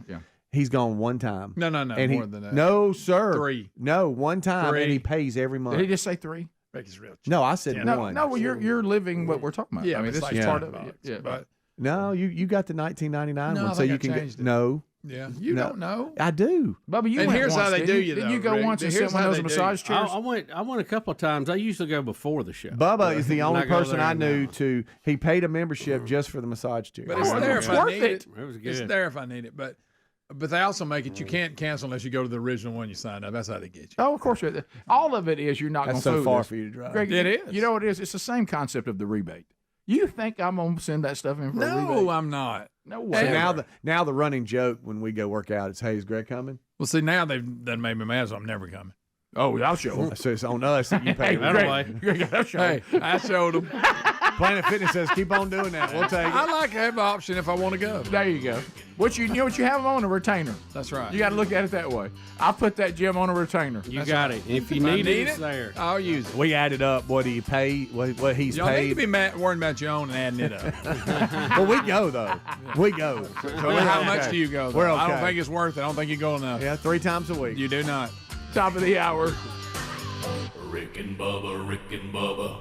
Speaker 2: He's gone one time.
Speaker 3: No,
Speaker 2: And
Speaker 3: more than that.
Speaker 2: No, sir.
Speaker 3: 3.
Speaker 2: No, one time,
Speaker 3: 3.
Speaker 2: and he pays every month.
Speaker 4: Did he just say 3?
Speaker 3: Becky's real cheap.
Speaker 2: No, I said
Speaker 4: No,
Speaker 2: one.
Speaker 4: well, you're living what we're talking about.
Speaker 3: Yeah,
Speaker 4: I mean,
Speaker 3: it's
Speaker 4: this
Speaker 3: like
Speaker 4: is part of
Speaker 3: $10,
Speaker 4: it. Yeah.
Speaker 3: but
Speaker 2: No, you got the 1999
Speaker 3: No,
Speaker 2: one,
Speaker 3: I
Speaker 2: so
Speaker 3: think
Speaker 2: you
Speaker 3: I
Speaker 2: can
Speaker 3: changed
Speaker 2: get
Speaker 3: it.
Speaker 2: no.
Speaker 3: yeah, you don't know.
Speaker 2: I do.
Speaker 4: Bubba, you
Speaker 3: And
Speaker 4: went
Speaker 3: here's
Speaker 4: once,
Speaker 3: how they
Speaker 4: didn't
Speaker 3: do
Speaker 4: you?
Speaker 3: you,
Speaker 4: Didn't
Speaker 3: though,
Speaker 4: you go
Speaker 3: Rick.
Speaker 4: once and
Speaker 3: Here's
Speaker 4: sit in one
Speaker 3: how
Speaker 4: of those
Speaker 3: they do
Speaker 4: massage chairs?
Speaker 22: I went a couple of times. I usually go before the show.
Speaker 2: Bubba is the only
Speaker 22: I go
Speaker 2: person
Speaker 22: there
Speaker 2: I knew
Speaker 22: now.
Speaker 2: to. He paid a membership just for the massage chair.
Speaker 3: But it's there if I
Speaker 4: worth
Speaker 3: need
Speaker 4: it.
Speaker 3: it.
Speaker 22: It was
Speaker 3: It's
Speaker 22: good.
Speaker 3: there if I need it. But they also make it you can't cancel unless you go to the original one you signed up. That's how they get you.
Speaker 4: Oh, of course. All of it is you're not going
Speaker 2: That's
Speaker 4: to
Speaker 2: so
Speaker 4: fool
Speaker 2: far
Speaker 4: this.
Speaker 2: for you to drive.
Speaker 4: Greg,
Speaker 3: It is.
Speaker 4: You know what it is? It's the same concept of the rebate. You think I'm going to send that stuff in for a rebate?
Speaker 3: No, I'm not.
Speaker 4: No
Speaker 2: So
Speaker 4: way.
Speaker 2: now the running joke when we go work out is, "Hey, is Greg coming?"
Speaker 3: Well, see, now they've done made me mad, so I'm never coming.
Speaker 4: Oh, I'll show him.
Speaker 2: So it's on us that you pay.
Speaker 4: Hey, Greg, I'll show him.
Speaker 3: Hey, I showed them.
Speaker 2: Planet Fitness says keep on doing that. We'll take it.
Speaker 3: I like to have an option if I want to go.
Speaker 4: There you go. You know what you have them on? A retainer.
Speaker 3: That's right.
Speaker 4: You got to look at it that way. I'll put that gym on a retainer.
Speaker 22: You got it. If you need it, it's there.
Speaker 3: I'll use it.
Speaker 2: We added up what he paid, what he's
Speaker 3: Y'all need
Speaker 2: paid.
Speaker 3: to be worrying about your own and adding it up.
Speaker 2: Well, we go though. We go. So
Speaker 3: How much do you go? Though?
Speaker 2: We're okay.
Speaker 3: I don't think it's worth it. I don't think you go enough.
Speaker 2: Yeah, 3 times a week.
Speaker 3: You do not.
Speaker 4: Top of the hour.
Speaker 1: Rick and Bubba, Rick and Bubba.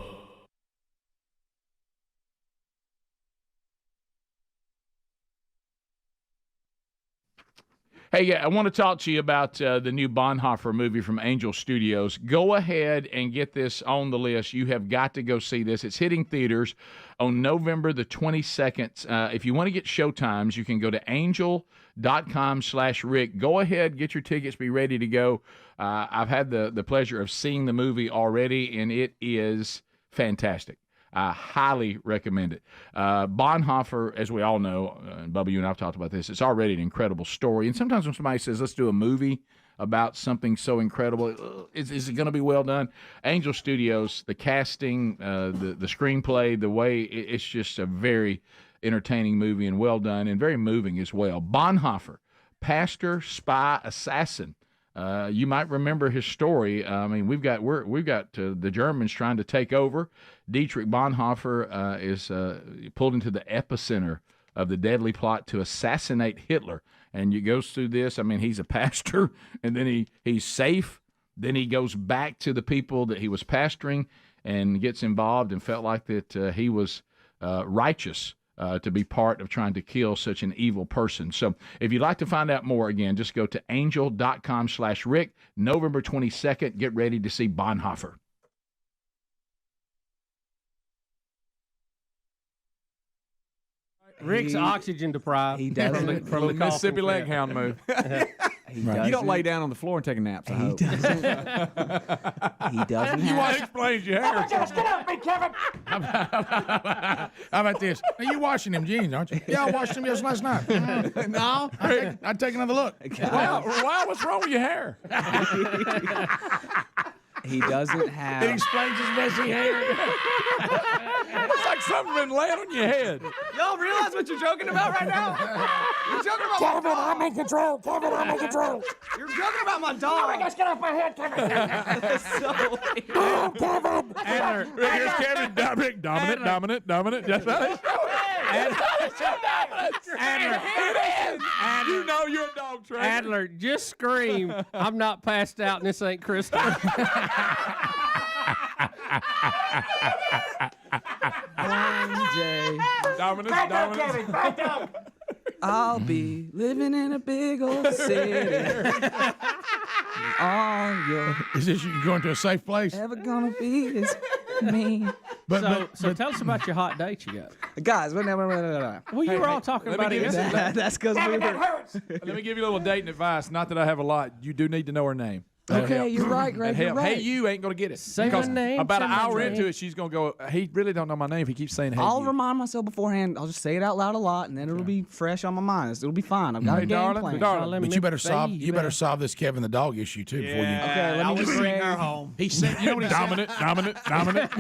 Speaker 4: Hey, I want to talk to you about the new Bonhoeffer movie from Angel Studios. Go ahead and get this on the list. You have got to go see this. It's hitting theaters on November the 22nd. If you want to get showtimes, you can go to angel.com/Rick. Go ahead, get your tickets, be ready to go. I've had the pleasure of seeing the movie already, and it is fantastic. I highly recommend it. Bonhoeffer, as we all know, and Bubba, you and I have talked about this, it's already an incredible story. And sometimes when somebody says, let's do a movie about something so incredible, is it going to be well done? Angel Studios, the casting, the screenplay, the way, it's just a very entertaining movie and well done and very moving as well. Bonhoeffer, pastor, spy, assassin. You might remember his story. I mean, we've got the Germans trying to take over. Dietrich Bonhoeffer is pulled into the epicenter of the deadly plot to assassinate Hitler, and he goes through this. I mean, he's a pastor, and then he's safe. Then he goes back to the people that he was pastoring and gets involved and felt like that he was righteous. To be part of trying to kill such an evil person. So if you'd like to find out more, again, just go to angel.com/Rick. November 22nd, get ready to see Bonhoeffer.
Speaker 22: Rick's oxygen deprived.
Speaker 21: He doesn't.
Speaker 3: From the Mississippi leg hound move.
Speaker 21: You don't lay down on the floor and take a nap. I hope. He doesn't.
Speaker 3: You want to explain your hair?
Speaker 1: Just get off me, Kevin!
Speaker 17: How about this? Hey, you washing them jeans, aren't you? Yeah, I washed them just last night. No, I'd take another look.
Speaker 3: Wow, what's wrong with your hair?
Speaker 21: He doesn't have.
Speaker 3: It explains his messy hair. It's like something been laying on your head.
Speaker 21: Y'all realize what you're joking about right now? You're joking about
Speaker 1: Kevin, I'm in control. Kevin, I'm in control.
Speaker 21: You're joking about my dog.
Speaker 1: Just get off my head, Kevin.
Speaker 21: So
Speaker 1: Oh, Kevin.
Speaker 3: Here's Kevin. Dominant. That's right.
Speaker 22: Adler,
Speaker 3: you know you're a dog trainer.
Speaker 22: Adler, just scream, I'm not passed out and this ain't Crystal.
Speaker 21: one day,
Speaker 1: Back up, Kevin. Back up.
Speaker 21: I'll be living in a big old city. All you're
Speaker 17: Is this you going to a safe place?
Speaker 21: ever gonna be is me.
Speaker 22: So tell us about your hot date you got.
Speaker 21: Guys, wait.
Speaker 22: Well, you were all talking about it yesterday.
Speaker 21: That's because we
Speaker 1: That
Speaker 21: were.
Speaker 1: hurts.
Speaker 3: Let me give you a little dating advice. Not that I have a lot. You do need to know her name.
Speaker 21: Okay, you're right, Greg. You're right.
Speaker 3: Hey, you ain't going to get it.
Speaker 22: Say my
Speaker 3: Because
Speaker 22: name,
Speaker 3: about
Speaker 22: say
Speaker 3: an
Speaker 22: my
Speaker 3: hour
Speaker 22: name.
Speaker 3: into it, she's going to go, he really don't know my name if he keeps saying hey,
Speaker 21: I'll
Speaker 3: you.
Speaker 21: remind myself beforehand. I'll just say it out loud a lot, and then it'll be fresh on my mind. It'll be fine. I've got a game plan.
Speaker 17: But you better solve this Kevin the dog issue too before you.
Speaker 21: Okay, let me just bring her home.
Speaker 17: He said, you know what he dominant.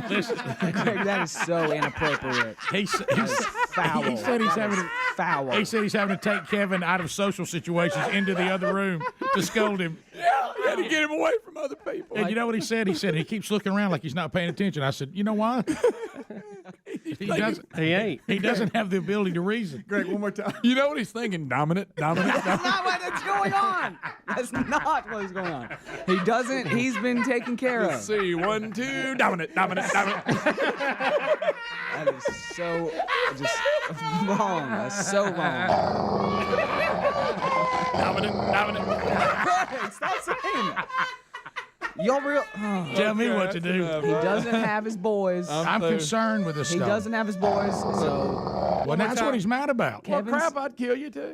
Speaker 17: Listen,
Speaker 21: Greg, that is so inappropriate. Foul.
Speaker 17: He said he's having
Speaker 21: foul.
Speaker 17: He said he's having to take Kevin out of social situations into the other room to scold him.
Speaker 3: Yeah, to get him away from other people.
Speaker 17: And you know what he said? He said he keeps looking around like he's not paying attention. I said, you know why? He
Speaker 22: ain't.
Speaker 17: He doesn't have the ability to reason.
Speaker 3: Greg, one more time. You know what he's thinking? Dominant.
Speaker 21: That's not what's going on. That's not what's going on. He doesn't. He's been taken care of.
Speaker 3: Let's see. 1, 2. Dominant.
Speaker 21: That is so just wrong. That's so wrong.
Speaker 17: Dominant.
Speaker 21: Greg, stop saying that. Y'all real.
Speaker 17: Tell me what to do.
Speaker 21: He doesn't have his boys.
Speaker 17: I'm concerned with this
Speaker 21: He
Speaker 17: stuff.
Speaker 21: doesn't have his boys, so.
Speaker 17: Well, that's what he's mad about.
Speaker 3: Well, crap, I'd kill you too.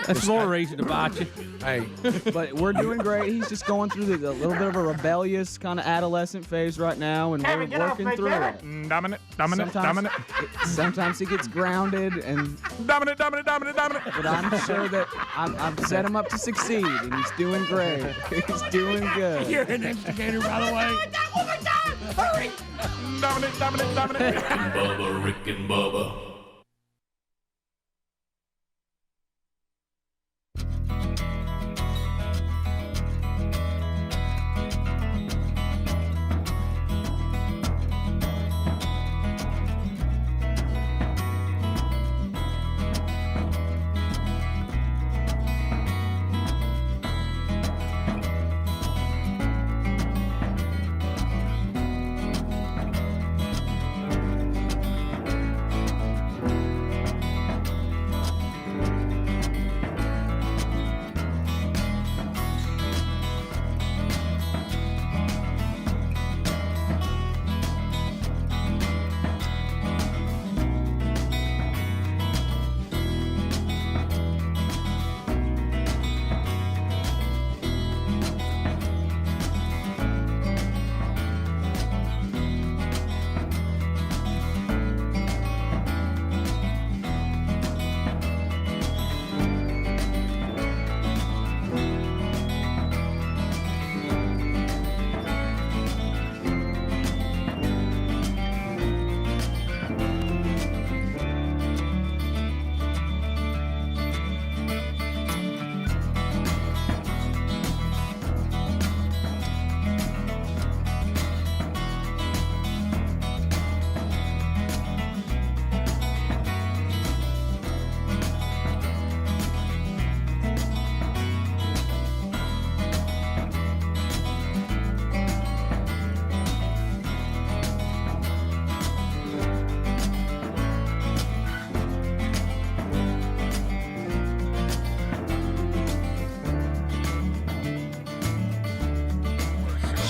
Speaker 22: That's more reason to bite you.
Speaker 17: Hey,
Speaker 21: But we're doing great. He's just going through a little bit of a rebellious kind of adolescent phase right now, and
Speaker 1: Kevin,
Speaker 21: we're
Speaker 1: get off
Speaker 21: working
Speaker 1: me,
Speaker 21: through
Speaker 1: Kevin.
Speaker 21: it.
Speaker 17: dominant.
Speaker 21: Sometimes he gets grounded, and
Speaker 3: Dominant.
Speaker 21: but I'm sure that I've set him up to succeed, and he's doing great. He's doing good.
Speaker 17: You're an instigator, by the way.
Speaker 1: Hurry!
Speaker 17: Dominic.
Speaker 1: Rick and Bubba, Rick and Bubba.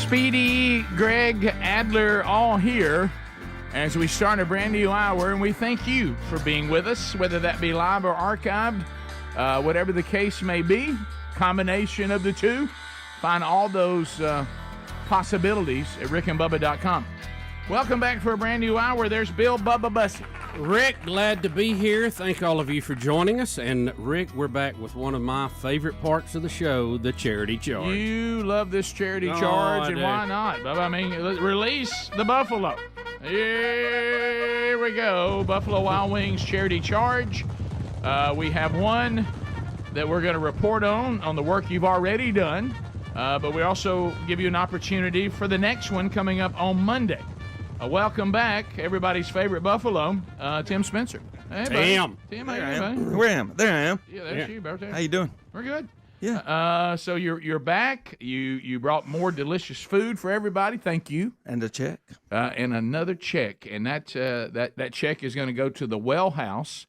Speaker 4: Speedy, Greg, Adler, all here as we start a brand new hour, and we thank you for being with us, whether that be live or archived, whatever the case may be, combination of the two. Find all those possibilities at rickandbubba.com. Welcome back for a brand new hour. There's Bill Bubba Bussey.
Speaker 16: Rick, glad to be here. Thank all of you for joining us. And Rick, we're back with one of my favorite parts of the show, the charity charge.
Speaker 4: You love this charity charge, and why not, Bubba? I mean, release the buffalo. Here we go. Buffalo Wild Wings charity charge. We have one that we're going to report on the work you've already done, but we also give you an opportunity for the next one coming up on Monday. Welcome back, everybody's favorite Buffalo, Tim Spencer. Hey, buddy. Tim, how you doing, buddy?
Speaker 5: Where am I? There I am.
Speaker 4: Yeah, there's you, birthday.
Speaker 5: How you doing?
Speaker 4: We're good.
Speaker 5: Yeah.
Speaker 4: So you're back. You brought more delicious food for everybody. Thank you.
Speaker 5: And a check.
Speaker 4: And another check, and that check is going to go to the Well House.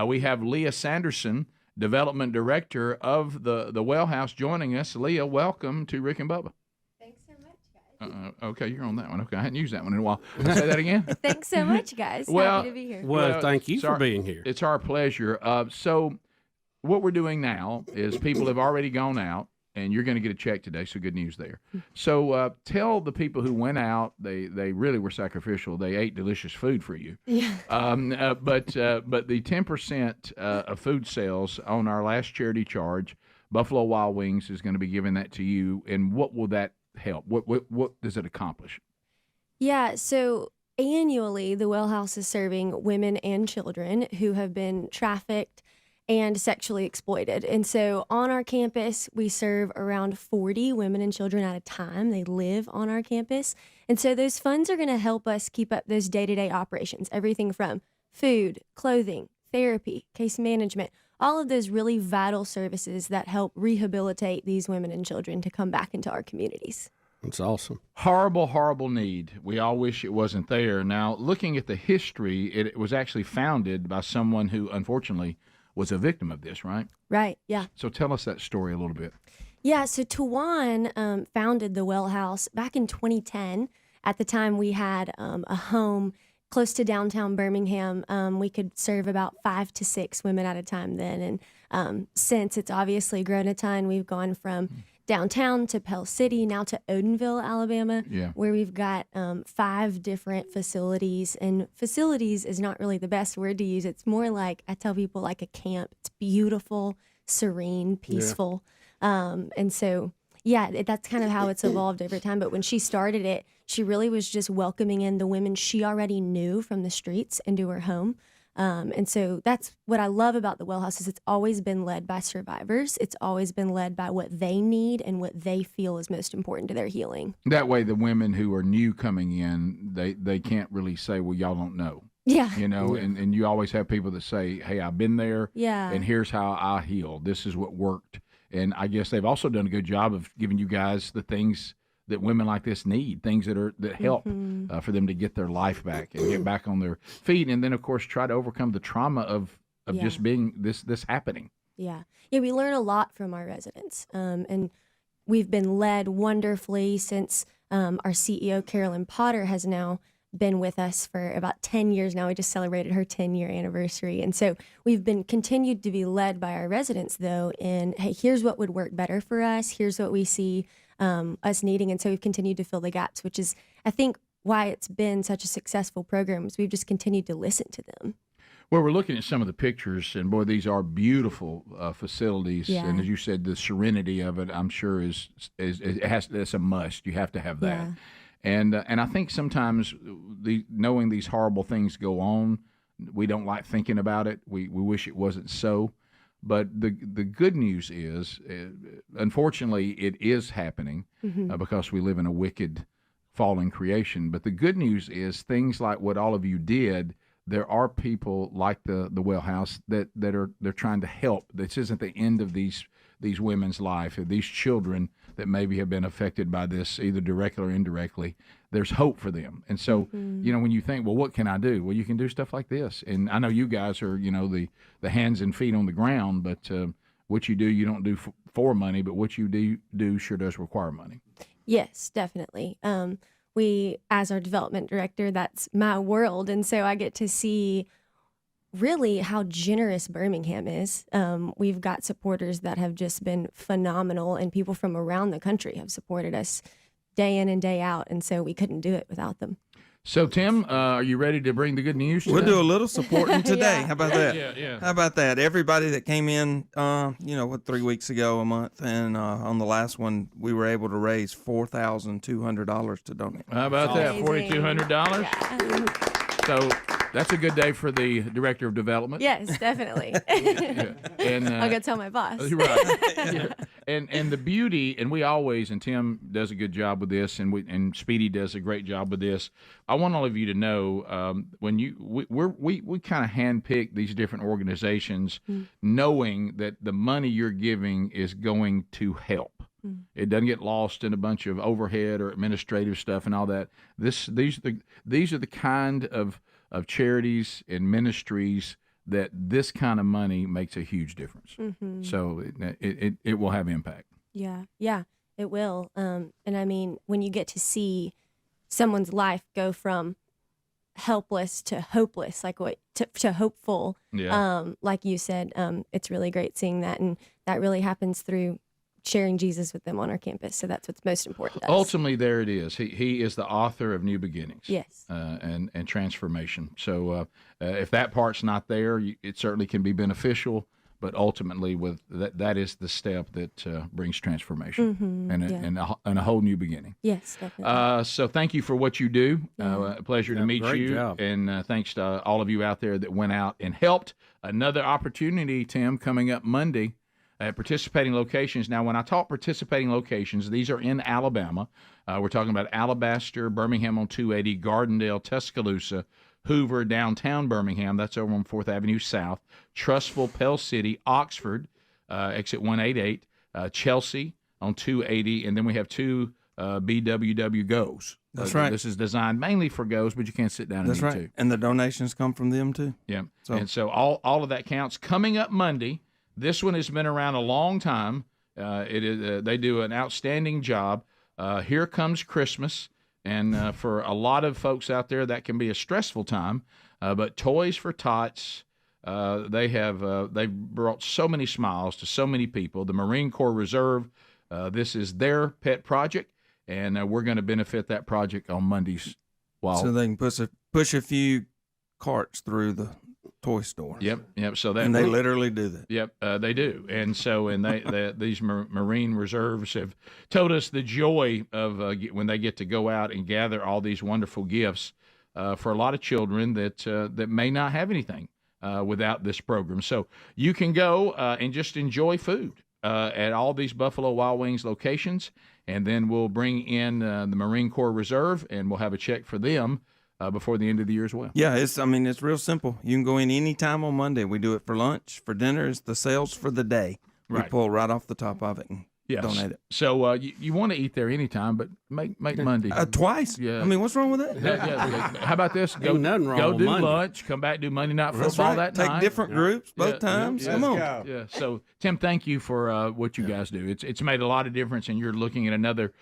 Speaker 4: We have Leah Sanderson, Development Director of the Well House, joining us. Leah, welcome to Rick and Bubba. Okay, you're on that one. Okay, I hadn't used that one in a while. Say that again.
Speaker 7: Thanks so much, guys. Happy to be here.
Speaker 16: Well, thank you for being here.
Speaker 4: It's our pleasure. So what we're doing now is people have already gone out, and you're going to get a check today, so good news there. So tell the people who went out, they really were sacrificial. They ate delicious food for you.
Speaker 7: Yeah.
Speaker 4: But the 10% of food sales on our last charity charge, Buffalo Wild Wings is going to be giving that to you, and what will that help? What does it accomplish?
Speaker 7: Yeah, so annually, the Well House is serving women and children who have been trafficked and sexually exploited. And so on our campus, we serve around 40 women and children at a time. They live on our campus. And so those funds are going to help us keep up those day-to-day operations, everything from food, clothing, therapy, case management, all of those really vital services that help rehabilitate these women and children to come back into our communities.
Speaker 16: That's awesome.
Speaker 4: Horrible, horrible need. We all wish it wasn't there. Now, looking at the history, it was actually founded by someone who, unfortunately, was a victim of this, right?
Speaker 7: Right, yeah.
Speaker 4: So tell us that story a little bit.
Speaker 7: Yeah, so Tawan founded the Well House back in 2010. At the time, we had a home close to downtown Birmingham. We could serve about 5 to 6 women at a time then. And since it's obviously grown a ton, we've gone from downtown to Pell City, now to Odenville, Alabama, where we've got 5 different facilities. And facilities is not really the best word to use. It's more like, I tell people, like a camp. It's beautiful, serene, peaceful. And so, Yeah, that's kind of how it's evolved over time. But when she started it, she really was just welcoming in the women she already knew from the streets into her home. And so that's what I love about the Well House is it's always been led by survivors. It's always been led by what they need and what they feel is most important to their healing.
Speaker 17: That way, the women who are new coming in, they can't really say, well, y'all don't know.
Speaker 7: Yeah.
Speaker 17: You know, and you always have people that say, hey, I've been there,
Speaker 7: Yeah.
Speaker 17: and here's how I healed. This is what worked. And I guess they've also done a good job of giving you guys the things that women like this need, things that help for them to get their life back and get back on their feet, and then of course try to overcome the trauma of just being this happening.
Speaker 7: Yeah, we learn a lot from our residents, and we've been led wonderfully since our CEO Carolyn Potter has now been with us for about 10 years now. We just celebrated her 10-year anniversary, and so we've been continued to be led by our residents though in, hey, here's what would work better for us, here's what we see us needing, and so we've continued to fill the gaps, which is I think why it's been such a successful program, is we've just continued to listen to them.
Speaker 17: Well, we're looking at some of the pictures, and boy, these are beautiful facilities.
Speaker 7: Yeah.
Speaker 17: And as you said, the serenity of it, I'm sure it's a must. You have to have that.
Speaker 7: Yeah.
Speaker 17: And I think sometimes knowing these horrible things go on, we don't like thinking about it. We wish it wasn't so. But the good news is, unfortunately, it is happening because we live in a wicked, fallen creation. But the good news is things like what all of you did. There are people like the Well House they're trying to help. This isn't the end of these women's life, or these children that maybe have been affected by this either directly or indirectly. There's hope for them. And so, you know, when you think, well, what can I do? Well, you can do stuff like this. And I know you guys are, you know, the hands and feet on the ground, but what you do, you don't do for money, but what you do sure does require money.
Speaker 7: Yes, definitely. We, as our development director, that's my world. And so I get to see really how generous Birmingham is. We've got supporters that have just been phenomenal, and people from around the country have supported us day in and day out. And so we couldn't do it without them.
Speaker 17: So, Tim, are you ready to bring the good news today?
Speaker 5: We'll do a little supporting today.
Speaker 7: Yeah.
Speaker 5: How about that?
Speaker 17: Yeah.
Speaker 5: How about that? Everybody that came in, 3 weeks ago, a month, and on the last one, we were able to raise $4,200 to donate.
Speaker 17: How about that? $4,200?
Speaker 7: Yeah.
Speaker 17: So that's a good day for the director of development.
Speaker 7: Yes, definitely.
Speaker 17: And
Speaker 7: I'll go tell my boss.
Speaker 17: Right. Yeah. And the beauty, and we always, and Tim does a good job with this, and Speedy does a great job with this. I want all of you to know when we kind of handpick these different organizations, knowing that the money you're giving is going to help. It doesn't get lost in a bunch of overhead or administrative stuff and all that. These are the kind of charities and ministries that this kind of money makes a huge difference. So it will have impact.
Speaker 7: Yeah, it will. And I mean, when you get to see someone's life go from helpless to hopeless, like to hopeful, like you said, it's really great seeing that, and that really happens through sharing Jesus with them on our campus. So that's what's most important to us.
Speaker 17: Ultimately, there it is. He is the author of new beginnings.
Speaker 7: Yes.
Speaker 17: And transformation. So if that part's not there, it certainly can be beneficial. But ultimately, with that is the step that brings transformation and a whole new beginning.
Speaker 7: Yes, definitely.
Speaker 17: So thank you for what you do. A pleasure to meet you.
Speaker 16: Job.
Speaker 17: And thanks to all of you out there that went out and helped. Another opportunity, Tim, coming up Monday at participating locations. Now, when I talk participating locations, these are in Alabama. We're talking about Alabaster, Birmingham on 280, Gardendale, Tuscaloosa, Hoover, downtown Birmingham. That's over on 4th Avenue South. Trussville, Pell City, Oxford, exit 188, Chelsea on 280, and then we have two BWW Goes.
Speaker 5: That's right.
Speaker 17: This is designed mainly for Goes, but you can sit down and eat too.
Speaker 5: And the donations come from them too.
Speaker 17: Yeah. So all of that counts. Coming up Monday, this one has been around a long time. They do an outstanding job. Here comes Christmas, and for a lot of folks out there, that can be a stressful time. But Toys for Tots, they've brought so many smiles to so many people. The Marine Corps Reserve, this is their pet project, and we're going to benefit that project on Mondays.
Speaker 5: So they can push a few carts through the toy store.
Speaker 4: Yep. So that
Speaker 5: and they literally do that.
Speaker 4: Yep, they do. And so, these Marine reserves have told us the joy of when they get to go out and gather all these wonderful gifts for a lot of children that may not have anything without this program. So you can go and just enjoy food at all these Buffalo Wild Wings locations, and then we'll bring in the Marine Corps Reserve, and we'll have a check for them before the end of the year as well.
Speaker 5: Yeah, it's real simple. You can go in any time on Monday. We do it for lunch, for dinner. It's the sales for the day. We
Speaker 4: Right.
Speaker 5: pull right off the top of it and donate it.
Speaker 4: So you want to eat there anytime, but make Monday.
Speaker 5: Twice?
Speaker 4: Yeah.
Speaker 5: I mean, what's wrong with that?
Speaker 4: Yeah. How about this? Go
Speaker 16: Ain't nothing wrong
Speaker 4: Go
Speaker 16: with
Speaker 4: do
Speaker 16: Monday.
Speaker 4: lunch. Come back, do Monday Night
Speaker 5: That's
Speaker 4: Football
Speaker 5: right.
Speaker 4: that night.
Speaker 5: Take different groups both times. Come on.
Speaker 4: Yeah. So Tim, thank you for what you guys do. It's made a lot of difference, and you're looking at another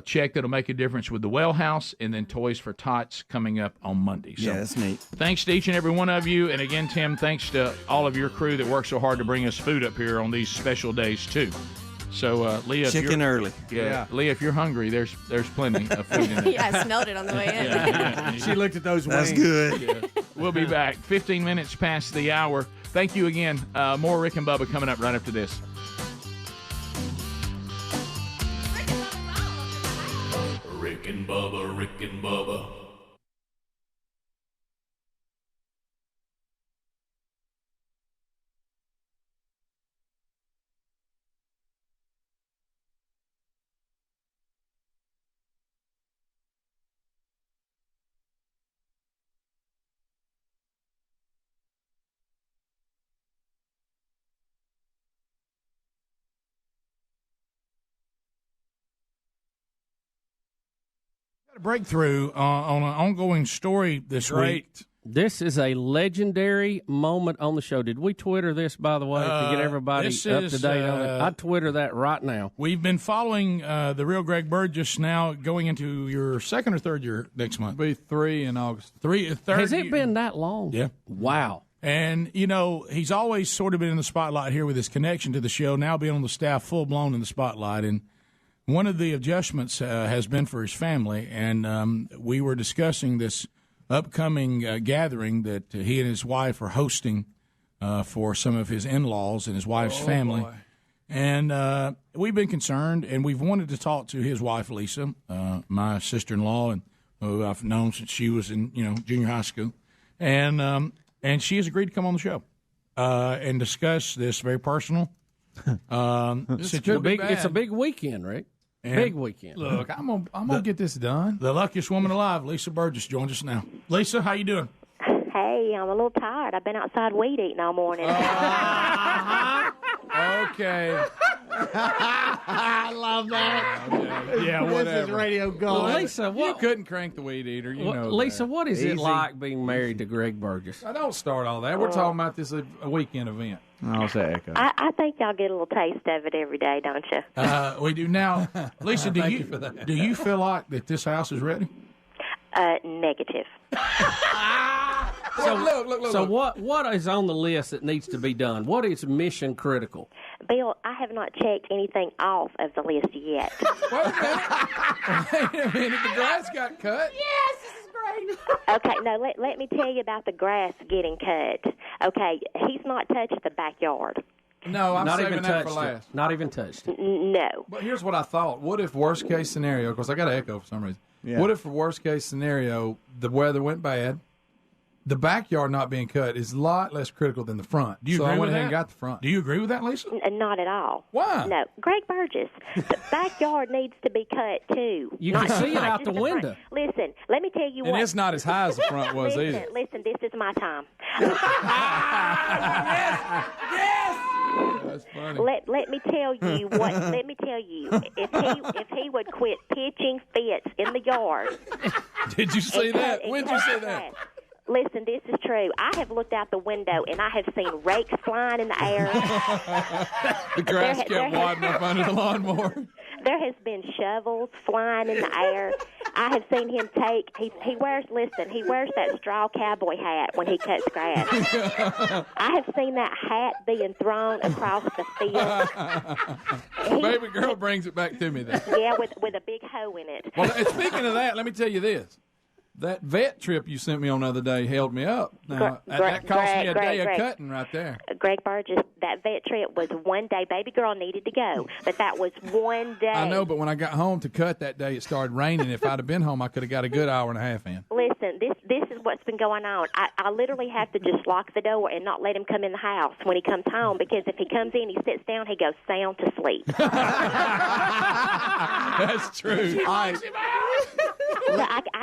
Speaker 4: check that'll make a difference with the Well House, and then Toys for Tots coming up on Monday. So
Speaker 5: Yeah, that's neat.
Speaker 4: thanks to each and every one of you, and again, Tim, thanks to all of your crew that works so hard to bring us food up here on these special days too. So, Leah,
Speaker 5: Chicken early.
Speaker 4: Yeah, Leah, if you're hungry, there's plenty of food in there.
Speaker 7: Yeah, I smelled it on the way in.
Speaker 2: She looked at those wings.
Speaker 5: That's good.
Speaker 4: Yeah. We'll be back 15 minutes past the hour. Thank you again. More Rick and Bubba coming up right after this.
Speaker 1: Rick and Bubba, Rick and Bubba.
Speaker 17: A breakthrough on an ongoing story this week.
Speaker 16: This is a legendary moment on the show. Did we Twitter this, by the way, to get everybody
Speaker 17: this
Speaker 16: up
Speaker 17: is,
Speaker 16: to date on it? I'd Twitter that right now.
Speaker 17: We've been following the real Greg Burgess now going into your second or third year next month.
Speaker 3: Be 3 in August.
Speaker 17: Third
Speaker 16: Has it
Speaker 17: year.
Speaker 16: been that long?
Speaker 17: Yeah.
Speaker 16: Wow.
Speaker 17: And, he's always sort of been in the spotlight here with his connection to the show, now being on the staff full-blown in the spotlight. And one of the adjustments has been for his family, and we were discussing this upcoming gathering that he and his wife are hosting for some of his in-laws and his wife's family.
Speaker 3: Boy.
Speaker 17: And we've been concerned, and we've wanted to talk to his wife, Lisa, my sister-in-law, and who I've known since she was in junior high school. And she has agreed to come on the show and discuss this very personal situation.
Speaker 16: It's a big weekend, Rick. Big weekend.
Speaker 17: Look, I'm gonna get this done. The luckiest woman alive, Lisa Burgess, joins us now. Lisa, how you doing?
Speaker 8: Hey, I'm a little tired. I've been outside weed eating all morning.
Speaker 17: Okay.
Speaker 2: I love that.
Speaker 17: Yeah, whatever.
Speaker 2: This is radio gold.
Speaker 16: Well, Lisa,
Speaker 3: You couldn't crank the weed eater. You know
Speaker 16: Lisa,
Speaker 3: that.
Speaker 16: what is it
Speaker 2: Easy.
Speaker 16: like being married to Greg Burgess?
Speaker 3: I don't start all that. We're talking about this a weekend event.
Speaker 2: I'll say echo.
Speaker 8: I think y'all get a little taste of it every day, don't you?
Speaker 17: We do now. Lisa, do
Speaker 3: Thank
Speaker 17: you
Speaker 3: you for that.
Speaker 17: do you feel like that this house is ready?
Speaker 8: Negative.
Speaker 16: So,
Speaker 3: look.
Speaker 16: what is on the list that needs to be done? What is mission critical?
Speaker 8: Bill, I have not checked anything off of the list yet.
Speaker 3: Wait a minute. The grass got cut.
Speaker 8: Yes, this is great. Okay, no, let me tell you about the grass getting cut. Okay, he's not touched the backyard.
Speaker 3: No, I'm
Speaker 16: Not
Speaker 3: saving
Speaker 16: even
Speaker 3: that for
Speaker 16: touched
Speaker 3: last.
Speaker 16: it. Not even touched it.
Speaker 8: No.
Speaker 3: But here's what I thought. What if worst case scenario, because I got an echo for some reason.
Speaker 2: Yeah.
Speaker 3: What if for worst case scenario, the weather went bad, the backyard not being cut is a lot less critical than the front.
Speaker 17: Do you
Speaker 3: so
Speaker 17: agree
Speaker 3: I went
Speaker 17: with
Speaker 3: ahead and
Speaker 17: that?
Speaker 3: got the front.
Speaker 17: Do you agree with that, Lisa?
Speaker 8: Not at all.
Speaker 3: Why?
Speaker 8: No. Greg Burgess, the backyard needs to be cut, too.
Speaker 16: You
Speaker 8: Not-
Speaker 16: can see it
Speaker 8: not
Speaker 16: out
Speaker 8: just
Speaker 16: the
Speaker 8: front.
Speaker 16: window.
Speaker 8: Listen, let me tell you
Speaker 3: And
Speaker 8: what.
Speaker 3: it's not as high as the front was
Speaker 8: listen,
Speaker 3: either.
Speaker 8: Listen, this is my time.
Speaker 3: That's funny.
Speaker 8: Let me tell you what. Let me tell you, if he would quit pitching fits in the yard.
Speaker 3: Did you see
Speaker 8: and
Speaker 3: that?
Speaker 8: cut-
Speaker 3: When
Speaker 8: and
Speaker 3: did you
Speaker 8: cut
Speaker 3: say
Speaker 8: the
Speaker 3: that?
Speaker 8: grass. Listen, this is true. I have looked out the window and I have seen rakes flying in the air.
Speaker 3: The grass
Speaker 8: there
Speaker 3: kept
Speaker 8: has-
Speaker 3: wadding up under the lawnmower.
Speaker 8: There has been shovels flying in the air. I have seen him take. He wears that straw cowboy hat when he cuts grass. I have seen that hat being thrown across the field.
Speaker 3: Baby girl brings it back to me then.
Speaker 8: Yeah, with a big hoe in it.
Speaker 3: Well, and speaking of that, let me tell you this. That vet trip you sent me on the other day held me up. Now, that cost me a day of cutting right there.
Speaker 8: Greg Burgess, that vet trip was one day. Baby girl needed to go, but that was one day.
Speaker 3: I know, but when I got home to cut that day, it started raining. If I'd have been home, I could have got a good hour and a half in.
Speaker 8: Listen, this is what's been going on. I literally have to just lock the door and not let him come in the house when he comes home, because if he comes in, he sits down, he goes sound to sleep.
Speaker 3: That's true.
Speaker 8: I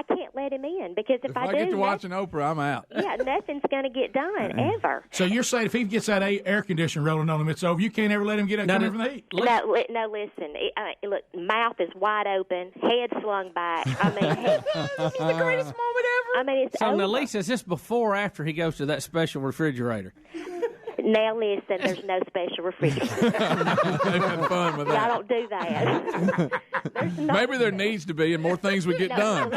Speaker 8: can't let him in, because if I do,
Speaker 3: get to watching Oprah, I'm out.
Speaker 8: Yeah, nothing's going to get done ever.
Speaker 17: So you're saying if he gets that air conditioner rolling on him, it's over. You can't ever let him get up coming from the heat.
Speaker 8: No, listen. Look, mouth is wide open, head slung back. I mean, it's the greatest moment ever. I mean, it's
Speaker 16: so
Speaker 8: over.
Speaker 16: now, Lisa, is this before or after he goes to that special refrigerator?
Speaker 8: Now listen, there's no special refrigerator.
Speaker 3: They've had fun with that.
Speaker 8: Y'all don't do that.
Speaker 3: Maybe there needs to be, and more things would get done.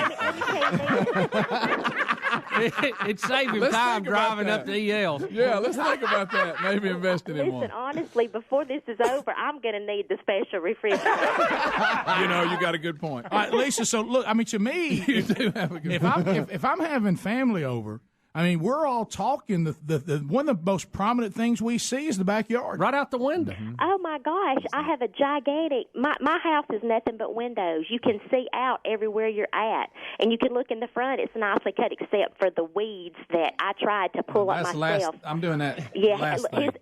Speaker 16: It'd save him time driving up to EL's.
Speaker 3: Yeah, let's think about that. Maybe investing in one.
Speaker 8: Listen, honestly, before this is over, I'm going to need the special refrigerator.
Speaker 3: You got a good point.
Speaker 17: All right, Lisa. So look, I mean, to me,
Speaker 3: you do have a good point.
Speaker 17: if I'm having family over, I mean, we're all talking. The one of the most prominent things we see is the backyard,
Speaker 16: right out the window.
Speaker 8: Oh my gosh, I have a gigantic. My house is nothing but windows. You can see out everywhere you're at, and you can look in the front. It's nicely cut, except for the weeds that I tried to pull up myself.
Speaker 3: I'm doing that.
Speaker 8: Yeah,
Speaker 3: last thing.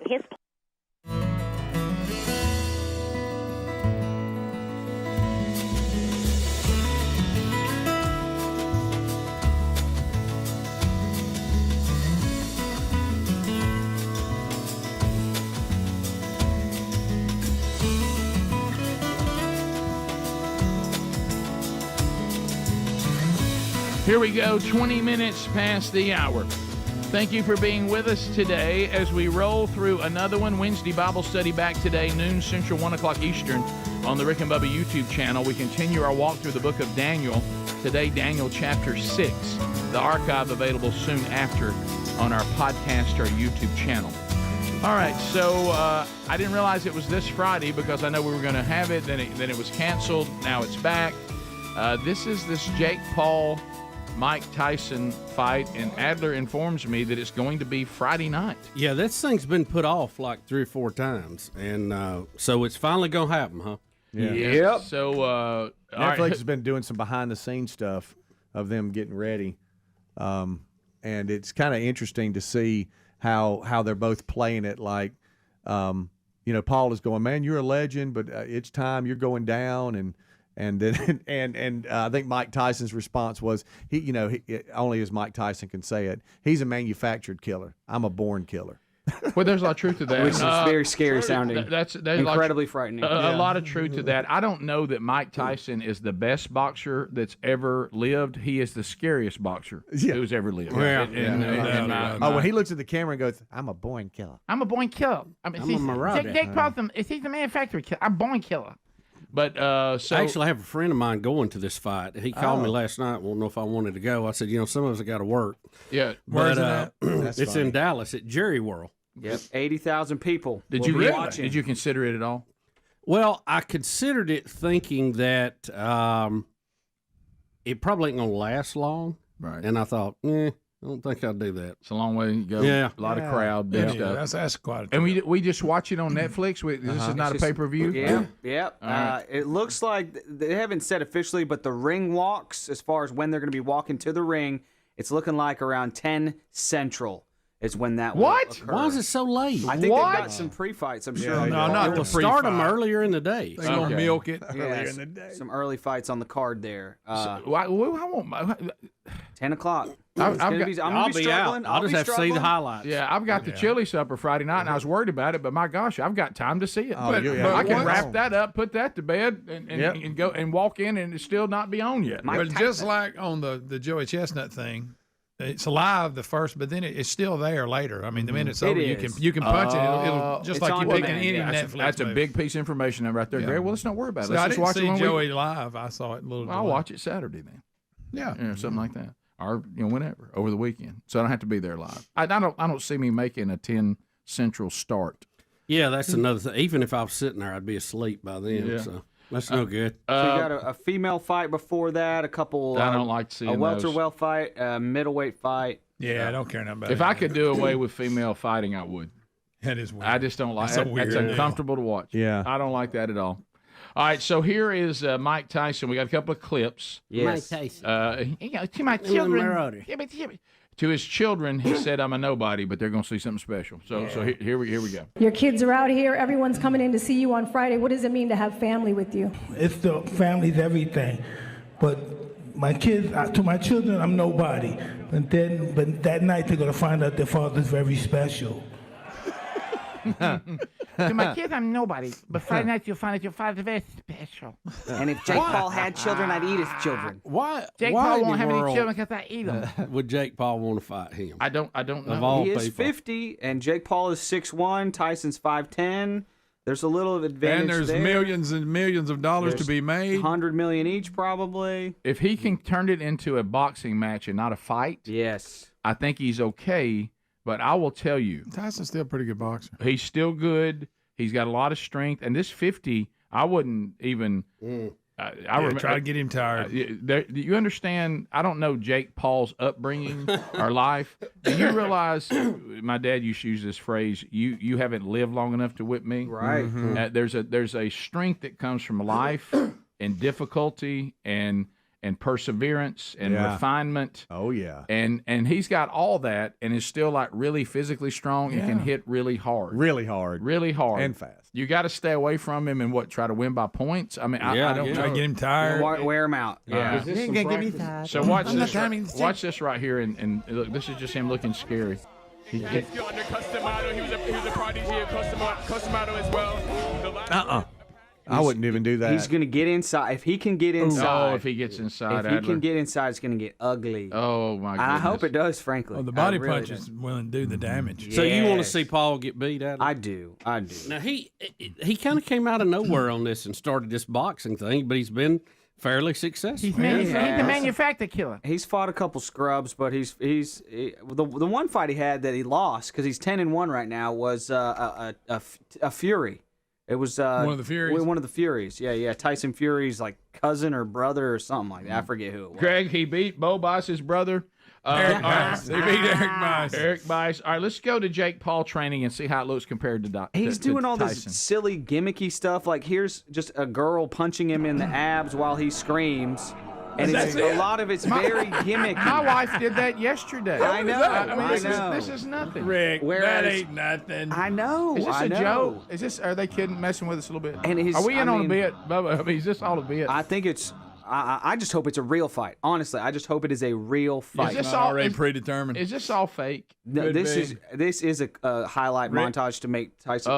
Speaker 8: His.
Speaker 4: Here we go, 20 minutes past the hour. Thank you for being with us today as we roll through another one. Wednesday Bible study back today, noon Central, 1 o'clock Eastern on the Rick and Bubba YouTube channel. We continue our walk through the book of Daniel. Today, Daniel chapter 6. The archive available soon after on our podcast or YouTube channel. All right, so I didn't realize it was this Friday because I know we were going to have it. Then it was canceled. Now it's back. This is this Jake Paul Mike Tyson fight, and Adler informs me that it's going to be Friday night.
Speaker 16: Yeah, this thing's been put off like 3 or 4 times, and so it's finally going to happen, huh?
Speaker 2: Yeah.
Speaker 4: Yep. So
Speaker 2: Netflix has been doing some behind-the-scenes stuff of them getting ready, and it's kind of interesting to see how they're both playing it. Like, Paul is going, man, you're a legend, but it's time you're going down, and then and I think Mike Tyson's response was, he only as Mike Tyson can say it, he's a manufactured killer. I'm a born killer.
Speaker 4: Well, there's a lot of truth to that.
Speaker 19: Which is very scary sounding.
Speaker 4: That's
Speaker 19: incredibly frightening.
Speaker 4: A lot of truth to that. I don't know that Mike Tyson is the best boxer that's ever lived. He is the scariest boxer who's ever lived.
Speaker 2: When he looks at the camera and goes, I'm a born killer.
Speaker 4: I'm a born killer. I mean, he's the manufactured killer. I'm born killer. But so
Speaker 16: actually, I have a friend of mine going to this fight. He called me last night. Won't know if I wanted to go. I said, some of us have got to work.
Speaker 4: Yeah,
Speaker 16: where's it at? It's funny. In Dallas at Jerry World.
Speaker 19: Yep, 80,000 people.
Speaker 4: Did you consider it at all?
Speaker 16: Well, I considered it, thinking that it probably ain't gonna last long.
Speaker 4: Right.
Speaker 16: And I thought, I don't think I'll do that.
Speaker 4: It's a long way to go.
Speaker 16: Yeah,
Speaker 4: a lot of crowd. Stuff.
Speaker 17: That's quite.
Speaker 4: And we just watch it on Netflix. This is not a pay-per-view.
Speaker 19: Yeah. Right. It looks like they haven't said officially, but the ring walks, as far as when they're going to be walking to the ring, it's looking like around 10 Central. Is when that will occur.
Speaker 16: Why is it so late?
Speaker 19: I think they've got some pre-fights, I'm sure.
Speaker 16: No, not the pre-fight. Start them earlier in the day.
Speaker 3: They're going to milk it earlier in the day.
Speaker 19: Some early fights on the card there.
Speaker 4: I won't.
Speaker 19: 10 o'clock.
Speaker 16: I'll be out. I'll just have to see the highlights.
Speaker 4: Yeah, I've got the chili supper Friday night, and I was worried about it, but my gosh, I've got time to see it. But I can wrap that up, put that to bed, and go and walk in, and it still not be on yet.
Speaker 3: But just like on the Joey Chestnut thing, it's alive the first, but then it's still there later. I mean, the minute it's over, you can punch it. It'll just like you pick any Netflix.
Speaker 4: That's a big piece of information right there, Gary. Well, let's not worry about it. Let's just watch it
Speaker 3: I didn't see Joey live. I saw it a little.
Speaker 4: I'll watch it Saturday then. Yeah, something like that, or whenever over the weekend. So I don't have to be there live. I don't see me making a 10 Central start.
Speaker 16: Yeah, that's another thing. Even if I was sitting there, I'd be asleep by then.
Speaker 4: Yeah.
Speaker 16: So. That's no good.
Speaker 19: So you got a female fight before that, a couple.
Speaker 4: I don't like seeing
Speaker 19: a
Speaker 4: those.
Speaker 19: welterweight fight, a middleweight fight.
Speaker 3: Yeah, I don't care nothing about
Speaker 4: If
Speaker 3: it.
Speaker 4: I could do away with female fighting, I would.
Speaker 3: That is weird.
Speaker 4: I just don't like
Speaker 3: That's a
Speaker 4: that.
Speaker 3: weird
Speaker 4: That's
Speaker 3: deal.
Speaker 4: uncomfortable to watch.
Speaker 2: Yeah.
Speaker 4: I don't like that at all. All right, so here is Mike Tyson. We got a couple of clips.
Speaker 19: Yes.
Speaker 22: Mike Tyson.
Speaker 4: To my children. To his children, he said, "I'm a nobody," but they're going to see something special. So here we go.
Speaker 9: Your kids are out here. Everyone's coming in to see you on Friday. What does it mean to have family with you?
Speaker 10: It's the family's everything. But my kids, to my children, I'm nobody. But that night they're gonna find out their father's very special.
Speaker 23: To my kids, I'm nobody. But Friday night, you'll find that your father's very special.
Speaker 19: And if Jake Paul had children, I'd eat his children.
Speaker 16: Why?
Speaker 23: Jake
Speaker 16: why
Speaker 23: Paul
Speaker 16: in
Speaker 23: won't
Speaker 16: the
Speaker 23: have any
Speaker 16: world
Speaker 23: children because I eat them.
Speaker 16: Would Jake Paul want to fight him?
Speaker 4: I don't know.
Speaker 16: Of all
Speaker 19: He is
Speaker 16: people.
Speaker 19: 50, and Jake Paul is 6'1", Tyson's 5'10". There's a little advantage
Speaker 3: And there's
Speaker 19: there.
Speaker 3: millions and millions of dollars to be made.
Speaker 19: 100 million each, probably.
Speaker 4: If he can turn it into a boxing match and not a fight,
Speaker 19: yes,
Speaker 4: I think he's okay. But I will tell you,
Speaker 3: Tyson's still a pretty good boxer.
Speaker 4: He's still good. He's got a lot of strength. And this 50, I wouldn't even. I remember,
Speaker 3: try to get him tired.
Speaker 4: You understand? I don't know Jake Paul's upbringing or life. Do you realize? My dad used to use this phrase: "You haven't lived long enough to whip me."
Speaker 19: Right.
Speaker 4: Mm-hmm. There's a strength that comes from life and difficulty and perseverance and refinement.
Speaker 2: Oh yeah.
Speaker 4: And he's got all that and is still like really physically strong and can hit really hard.
Speaker 2: Really hard.
Speaker 4: Really hard.
Speaker 2: And fast.
Speaker 4: You got to stay away from him and try to win by points. I mean, I don't know.
Speaker 3: Try to get him tired.
Speaker 19: Wear him out.
Speaker 4: Yeah.
Speaker 2: So
Speaker 4: watch this. Watch this right here, and look, this is just him looking scary.
Speaker 24: He was a prodigy of Customado as well.
Speaker 2: I wouldn't even do that.
Speaker 19: He's going to get inside. If he can get inside.
Speaker 4: Oh, if he gets inside,
Speaker 19: If he can get inside, it's going to get ugly.
Speaker 4: Oh, my goodness.
Speaker 19: I hope it does, frankly.
Speaker 3: Well, the body
Speaker 19: I really
Speaker 3: punch
Speaker 19: do.
Speaker 3: is willing to do the damage.
Speaker 16: So you want to see Paul get beat out?
Speaker 19: I do.
Speaker 16: Now he kind of came out of nowhere on this and started this boxing thing, but he's been fairly successful.
Speaker 23: He's the manufacturer killer.
Speaker 19: He's fought a couple scrubs, but the one fight he had that he lost because he's 10-1 right now was a Fury. It was
Speaker 3: one of the Furies.
Speaker 19: One of the Furies. Yeah. Tyson Fury's like cousin or brother or something like that. I forget who it was.
Speaker 4: Greg, he beat Bo Bice's brother.
Speaker 3: Eric Bice. He beat Eric Bice.
Speaker 4: Eric Bice. All right, let's go to Jake Paul training and see how it looks compared to
Speaker 19: He's doing all
Speaker 4: Tyson.
Speaker 19: this silly gimmicky stuff. Like here's just a girl punching him in the abs while he screams. And a lot of it's very gimmicky.
Speaker 4: My wife did that yesterday.
Speaker 19: I know.
Speaker 4: I mean,
Speaker 19: I know.
Speaker 4: This is nothing.
Speaker 3: Rick, that
Speaker 19: Whereas-
Speaker 3: ain't nothing.
Speaker 19: I know.
Speaker 4: Is this
Speaker 19: I
Speaker 4: a
Speaker 19: know.
Speaker 4: joke? Are they kidding, messing with us a little bit?
Speaker 19: And
Speaker 4: Are we in on a bit, Bubba? I mean, is this all a bit?
Speaker 19: I think it's. I just hope it's a real fight. Honestly, I just hope it is a real fight.
Speaker 4: this
Speaker 3: already predetermined.
Speaker 4: Is this all fake?
Speaker 19: No, this is a highlight montage to make Tyson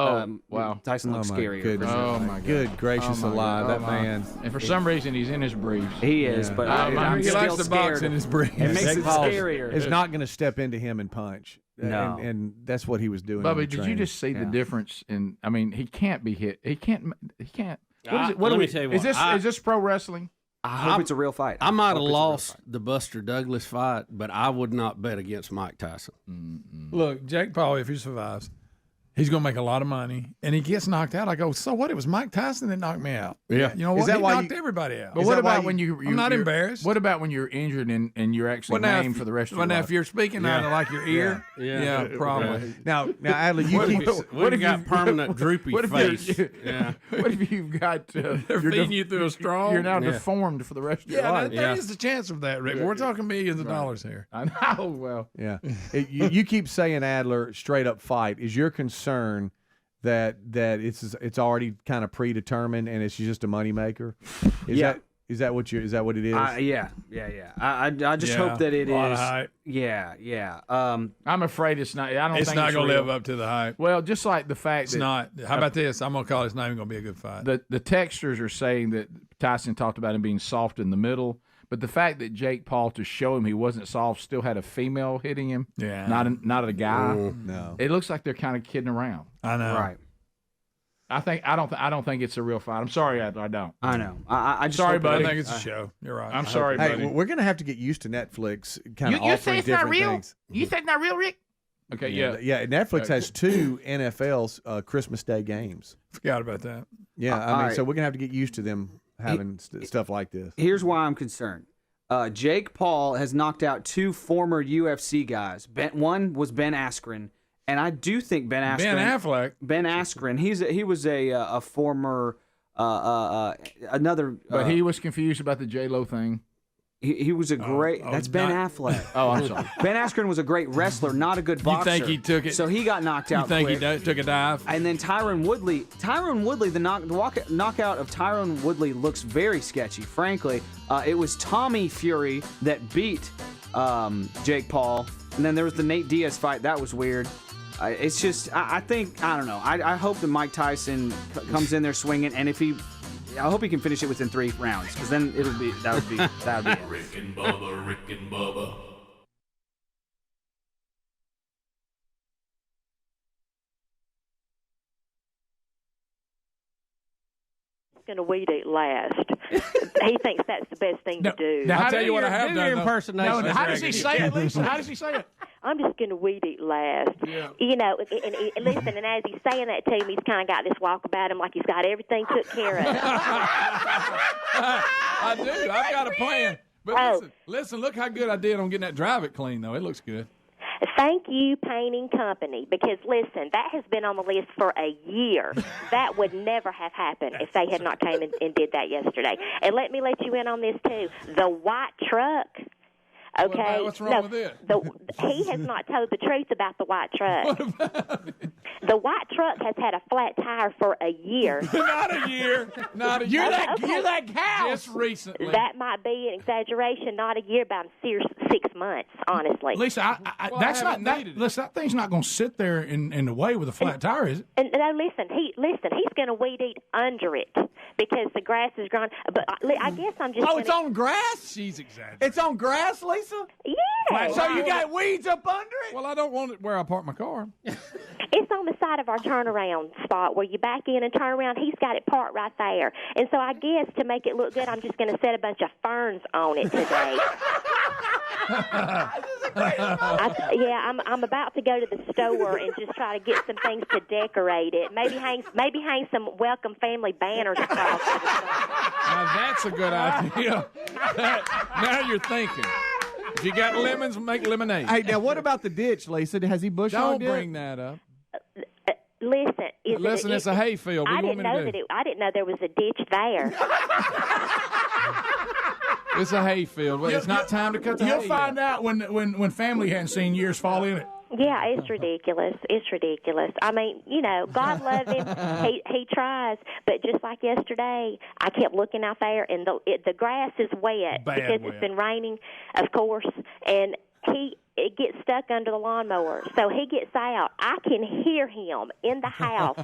Speaker 19: Tyson look scarier.
Speaker 2: Goodness.
Speaker 4: Oh my God!
Speaker 2: Good gracious alive, that man.
Speaker 4: And for some reason, he's in his briefs.
Speaker 19: He is, but I'm
Speaker 3: he
Speaker 19: still
Speaker 3: likes to box
Speaker 19: scared.
Speaker 3: in his briefs.
Speaker 19: It makes
Speaker 2: Jake
Speaker 19: it
Speaker 2: Paul
Speaker 19: scarier.
Speaker 2: is not going to step into him and punch.
Speaker 19: No.
Speaker 2: And that's what he was doing. in
Speaker 4: Bubba,
Speaker 2: the
Speaker 4: did you
Speaker 2: training.
Speaker 4: just see the difference in? I mean, he can't be hit. He can't. What is it?
Speaker 16: Let me tell you what,
Speaker 4: is this pro wrestling?
Speaker 19: I hope it's a real fight.
Speaker 16: I might have lost the Buster Douglas fight, but I would not bet against Mike Tyson.
Speaker 3: Look, Jake Paul, if he survives, he's going to make a lot of money. And he gets knocked out. I go, so what? It was Mike Tyson that knocked me out.
Speaker 4: Yeah.
Speaker 3: You know what? He knocked everybody out.
Speaker 4: But what about when you?
Speaker 3: I'm not embarrassed.
Speaker 4: What about when you're injured and you're actually named for the rest of your life?
Speaker 3: If you're speaking out of like your ear, yeah, probably.
Speaker 2: Now, Adley, you keep.
Speaker 16: What if you got permanent droopy face?
Speaker 4: Yeah. What if you've got?
Speaker 3: They're feeding you through a straw.
Speaker 4: You're now deformed for the rest of your life.
Speaker 3: There is the chance of that, Rick. We're talking millions of dollars here.
Speaker 4: I know. Well,
Speaker 2: Yeah. You keep saying Adler straight up fight. Is your concern that it's already kind of predetermined and it's just a moneymaker? Is that what it is?
Speaker 19: Yeah. I just hope that it is.
Speaker 3: A lot of hype.
Speaker 19: Yeah.
Speaker 4: I'm afraid it's not. I don't.
Speaker 3: It's
Speaker 4: think
Speaker 3: not going to
Speaker 4: real.
Speaker 3: live up to the hype.
Speaker 4: Well, just like the fact
Speaker 3: It's
Speaker 4: that
Speaker 3: not. How about this? I'm going to call it. It's not even going to be a good fight.
Speaker 4: the texters are saying that Tyson talked about him being soft in the middle, but the fact that Jake Paul, to show him he wasn't soft, still had a female hitting him, not a guy.
Speaker 2: No.
Speaker 4: It looks like they're kind of kidding around.
Speaker 3: I know.
Speaker 19: Right.
Speaker 4: I don't think it's a real fight. I'm sorry, Adler, I don't.
Speaker 19: I know. I just
Speaker 4: Sorry,
Speaker 19: hope
Speaker 4: buddy.
Speaker 3: I think it's a show. You're right.
Speaker 4: I'm sorry,
Speaker 2: Hey,
Speaker 4: buddy.
Speaker 2: we're going to have to get used to Netflix kind of
Speaker 23: You say
Speaker 2: offering
Speaker 23: it's not
Speaker 2: different
Speaker 23: real?
Speaker 2: things.
Speaker 23: You say it's not real, Rick?
Speaker 3: Okay,
Speaker 2: yeah. Netflix has 2 NFL's Christmas Day games.
Speaker 3: Forgot about that.
Speaker 2: Yeah, I mean,
Speaker 19: all right.
Speaker 2: so we're gonna have to get used to them having stuff like this.
Speaker 19: Here's why I'm concerned. Jake Paul has knocked out 2 former UFC guys. One was Ben Askren, and I do think Ben Askren. He was a former another.
Speaker 4: But he was confused about the J-Lo thing.
Speaker 19: He was a great. That's Ben Affleck.
Speaker 4: Oh, I'm sorry.
Speaker 19: Ben Askren was a great wrestler, not a good boxer.
Speaker 3: You think he took it?
Speaker 19: So he got knocked out.
Speaker 3: You think
Speaker 19: quick.
Speaker 3: he took a dive?
Speaker 19: And then Tyron Woodley. The knockout of Tyron Woodley looks very sketchy. Frankly, it was Tommy Fury that beat Jake Paul, and then there was the Nate Diaz fight. That was weird. It's just, I think, I don't know. I hope that Mike Tyson comes in there swinging, and I hope he can finish it within 3 rounds, because then that would be it.
Speaker 1: Rick and Bubba, Rick and Bubba.
Speaker 8: Going to weed eat last. He thinks that's the best thing to do.
Speaker 3: Now, I'll tell you what I have done.
Speaker 4: Impersonation. No, how does he say it, Lisa? How does he say it?
Speaker 8: I'm just going to weed eat last. Yeah. You know, and listen, and as he's saying that to me, he's kind of got this walk about him like he's got everything took care of.
Speaker 3: I do. I've got a plan. But listen, look how good I did on getting that drive it clean, though. It looks good.
Speaker 8: Thank you, painting company, because, listen, that has been on the list for a year. That would never have happened if they had not came and did that yesterday. And let me let you in on this, too. The white truck. Okay.
Speaker 3: What's wrong with it?
Speaker 8: He has not told the truth about the white truck. The white truck has had a flat tire for a year.
Speaker 3: Not a year.
Speaker 4: You're that cow.
Speaker 3: Just recently.
Speaker 8: That might be an exaggeration. Not a year, about 6 months, honestly.
Speaker 17: Lisa, that's not that. Listen, that thing's not going to sit there in the way with a flat tire, is it?
Speaker 8: And no, listen. He's going to weed eat under it because the grass is grown. But I guess I'm just.
Speaker 4: It's on grass.
Speaker 3: She's exaggerating.
Speaker 4: It's on grass, Lisa.
Speaker 8: Yeah.
Speaker 4: So you got weeds up under it?
Speaker 3: Well, I don't want it where I park my car.
Speaker 8: It's on the side of our turnaround spot where you back in and turn around. He's got it parked right there. And so I guess to make it look good, I'm just going to set a bunch of ferns on it today. I'm about to go to the store and just try to get some things to decorate it. Maybe hang some welcome family banners across it.
Speaker 3: Now that's a good idea. Now you're thinking. If you got lemons, make lemonade.
Speaker 2: Hey, now what about the ditch, Lisa? Has he bush hogged
Speaker 3: it? Don't bring that up.
Speaker 8: Listen,
Speaker 3: it's a hayfield.
Speaker 8: I didn't know there was a ditch there.
Speaker 3: It's a hayfield. Well, it's not time to cut the hay.
Speaker 17: You'll find out when family hadn't seen years fall in it.
Speaker 8: Yeah, it's ridiculous. It's ridiculous. I mean, God loves him. He tries, but just like yesterday, I kept looking out there, and the grass is wet because it's been raining, of course, and it gets stuck under the lawnmower. So he gets out. I can hear him in the house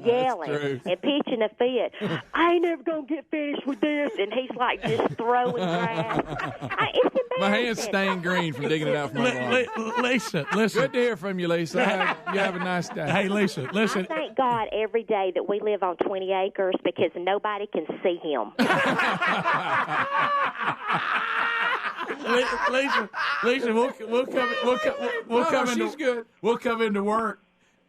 Speaker 8: yelling and pitching a fit. I ain't never going to get finished with this. And he's like just throwing grass. It's embarrassing.
Speaker 3: My hand's stained green from digging it out from my lawn.
Speaker 17: Lisa, listen.
Speaker 3: Good to hear from you, Lisa. You have a nice day.
Speaker 17: Hey, Lisa, listen.
Speaker 8: I thank God every day that we live on 20 acres because nobody can see him.
Speaker 17: Lisa, we'll come into work,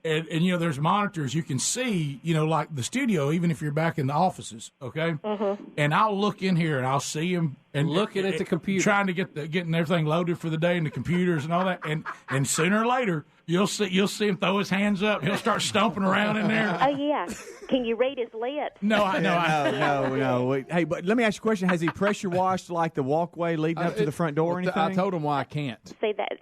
Speaker 17: and there's monitors you can see, like the studio, even if you're back in the offices, okay?
Speaker 8: Mm-hmm.
Speaker 17: And I'll look in here and I'll see him and
Speaker 16: looking at the computer,
Speaker 17: trying to getting everything loaded for the day and the computers and all that, and sooner or later you'll see him throw his hands up. He'll start stomping around in there.
Speaker 8: Oh yeah, can you read his lips?
Speaker 2: No. Hey, but let me ask you a question: has he pressure washed like the walkway leading up to the front door or anything?
Speaker 3: I told him why I can't.
Speaker 8: See that?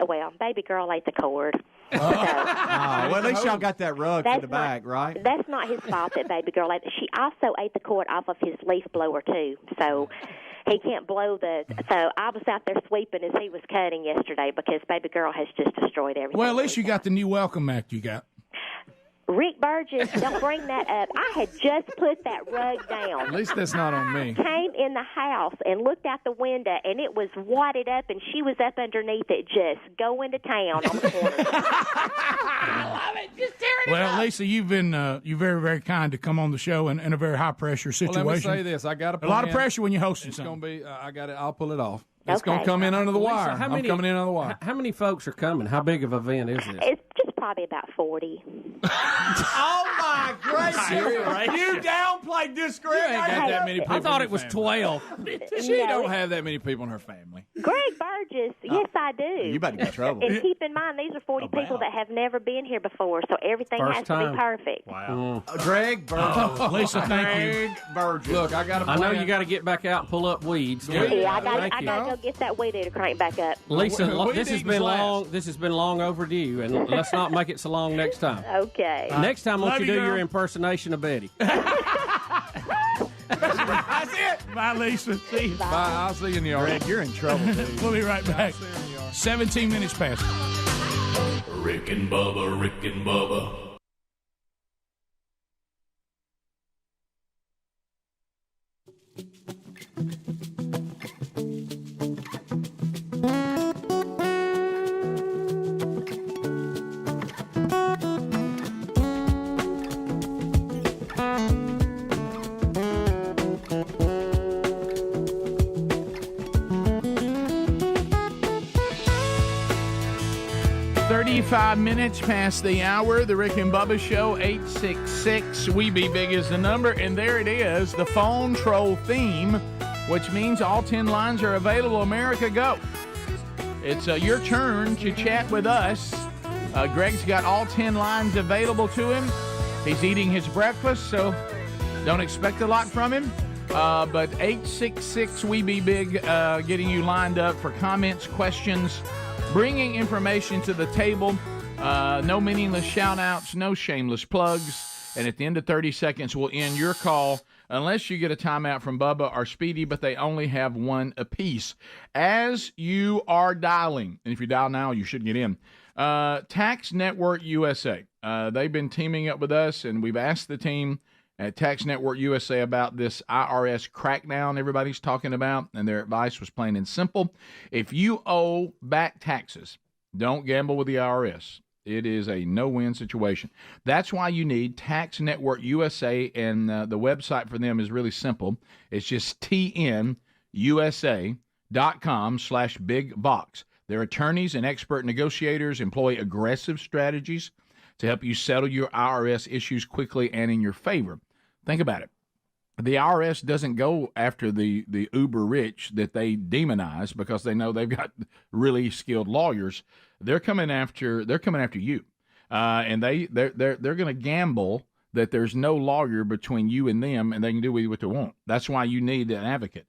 Speaker 8: Well, baby girl ate the cord.
Speaker 2: Well, at least y'all got that rug for the back, right?
Speaker 8: That's not his fault that baby girl ate. She also ate the cord off of his leaf blower too. So. He can't blow so I was out there sweeping as he was cutting yesterday because baby girl has just destroyed everything.
Speaker 17: Well, at least you got the new welcome mat you got.
Speaker 8: Rick Burgess, don't bring that up. I had just put that rug down.
Speaker 3: At least that's not on me.
Speaker 8: Came in the house and looked out the window, and it was wadded up, and she was up underneath it just going to town on the corner.
Speaker 4: I love it. Just tearing it up.
Speaker 17: Well, Lisa, you've been you're very, very kind to come on the show in a very high-pressure situation.
Speaker 3: Well, let me say this. I got a plan.
Speaker 17: A lot of pressure when you're hosting
Speaker 3: it's
Speaker 17: something.
Speaker 3: It's going to be, I got it. I'll pull it off. It's going to come in under the wire.
Speaker 22: Lisa,
Speaker 3: I'm coming in under the wire.
Speaker 22: How many folks are coming? How big of an event is this?
Speaker 8: It's just probably about 40.
Speaker 2: Oh my gracious! You downplayed discrimination.
Speaker 3: You ain't got that many people.
Speaker 22: I thought
Speaker 3: in
Speaker 22: it was
Speaker 3: your family.
Speaker 22: 12.
Speaker 3: She don't have that many people in her family.
Speaker 8: Greg Burgess, yes, I do.
Speaker 2: You better get in trouble.
Speaker 8: And keep in mind, these are 40 people that have never been here before, so everything
Speaker 22: First
Speaker 8: has to
Speaker 22: time.
Speaker 8: be perfect.
Speaker 2: Wow. Greg Burgess.
Speaker 17: Lisa, thank you.
Speaker 2: Greg Burgess.
Speaker 3: Look, I got a
Speaker 22: I
Speaker 3: plan.
Speaker 22: know you got to get back out and pull up weeds.
Speaker 8: Yeah, I
Speaker 22: Thank you.
Speaker 8: gotta go get that weed eater crank back up.
Speaker 22: Lisa,
Speaker 3: Weed
Speaker 22: this has
Speaker 3: eating's
Speaker 22: been
Speaker 3: last.
Speaker 22: long. This has been long overdue, and let's not make it so long next time.
Speaker 8: Okay.
Speaker 22: Next time, won't
Speaker 17: Love
Speaker 22: you
Speaker 17: you,
Speaker 22: do
Speaker 17: girl.
Speaker 22: your impersonation of Betty?
Speaker 2: That's it.
Speaker 17: Bye, Lisa. See you.
Speaker 3: Bye. I'll see you in the yard.
Speaker 2: Greg, you're in trouble, dude.
Speaker 17: We'll be right back. 17 minutes past.
Speaker 1: Rick and Bubba, Rick and Bubba.
Speaker 4: Five minutes past the hour, the Rick and Bubba Show, 866 We Be Big is the number, and there it is, the phone troll theme, which means all 10 lines are available. America, go. It's your turn to chat with us. Greg's got all 10 lines available to him. He's eating his breakfast, so don't expect a lot from him. But 866 We Be Big, getting you lined up for comments, questions, bringing information to the table. No meaningless shout-outs, no shameless plugs. And at the end of 30 seconds, we'll end your call unless you get a timeout from Bubba or Speedy, but they only have one apiece. As you are dialing, and if you dial now, you should get in, Tax Network USA. They've been teaming up with us, and we've asked the team at Tax Network USA about this IRS crackdown everybody's talking about, and their advice was plain and simple. If you owe back taxes, don't gamble with the IRS. It is a no-win situation. That's why you need Tax Network USA, and the website for them is really simple. It's just tnusa.com/bigbox. Their attorneys and expert negotiators employ aggressive strategies to help you settle your IRS issues quickly and in your favor. Think about it. The IRS doesn't go after the uber rich that they demonize because they know they've got really skilled lawyers. They're coming after you, and they're going to gamble that there's no lawyer between you and them, and they can do with you what they want. That's why you need an advocate.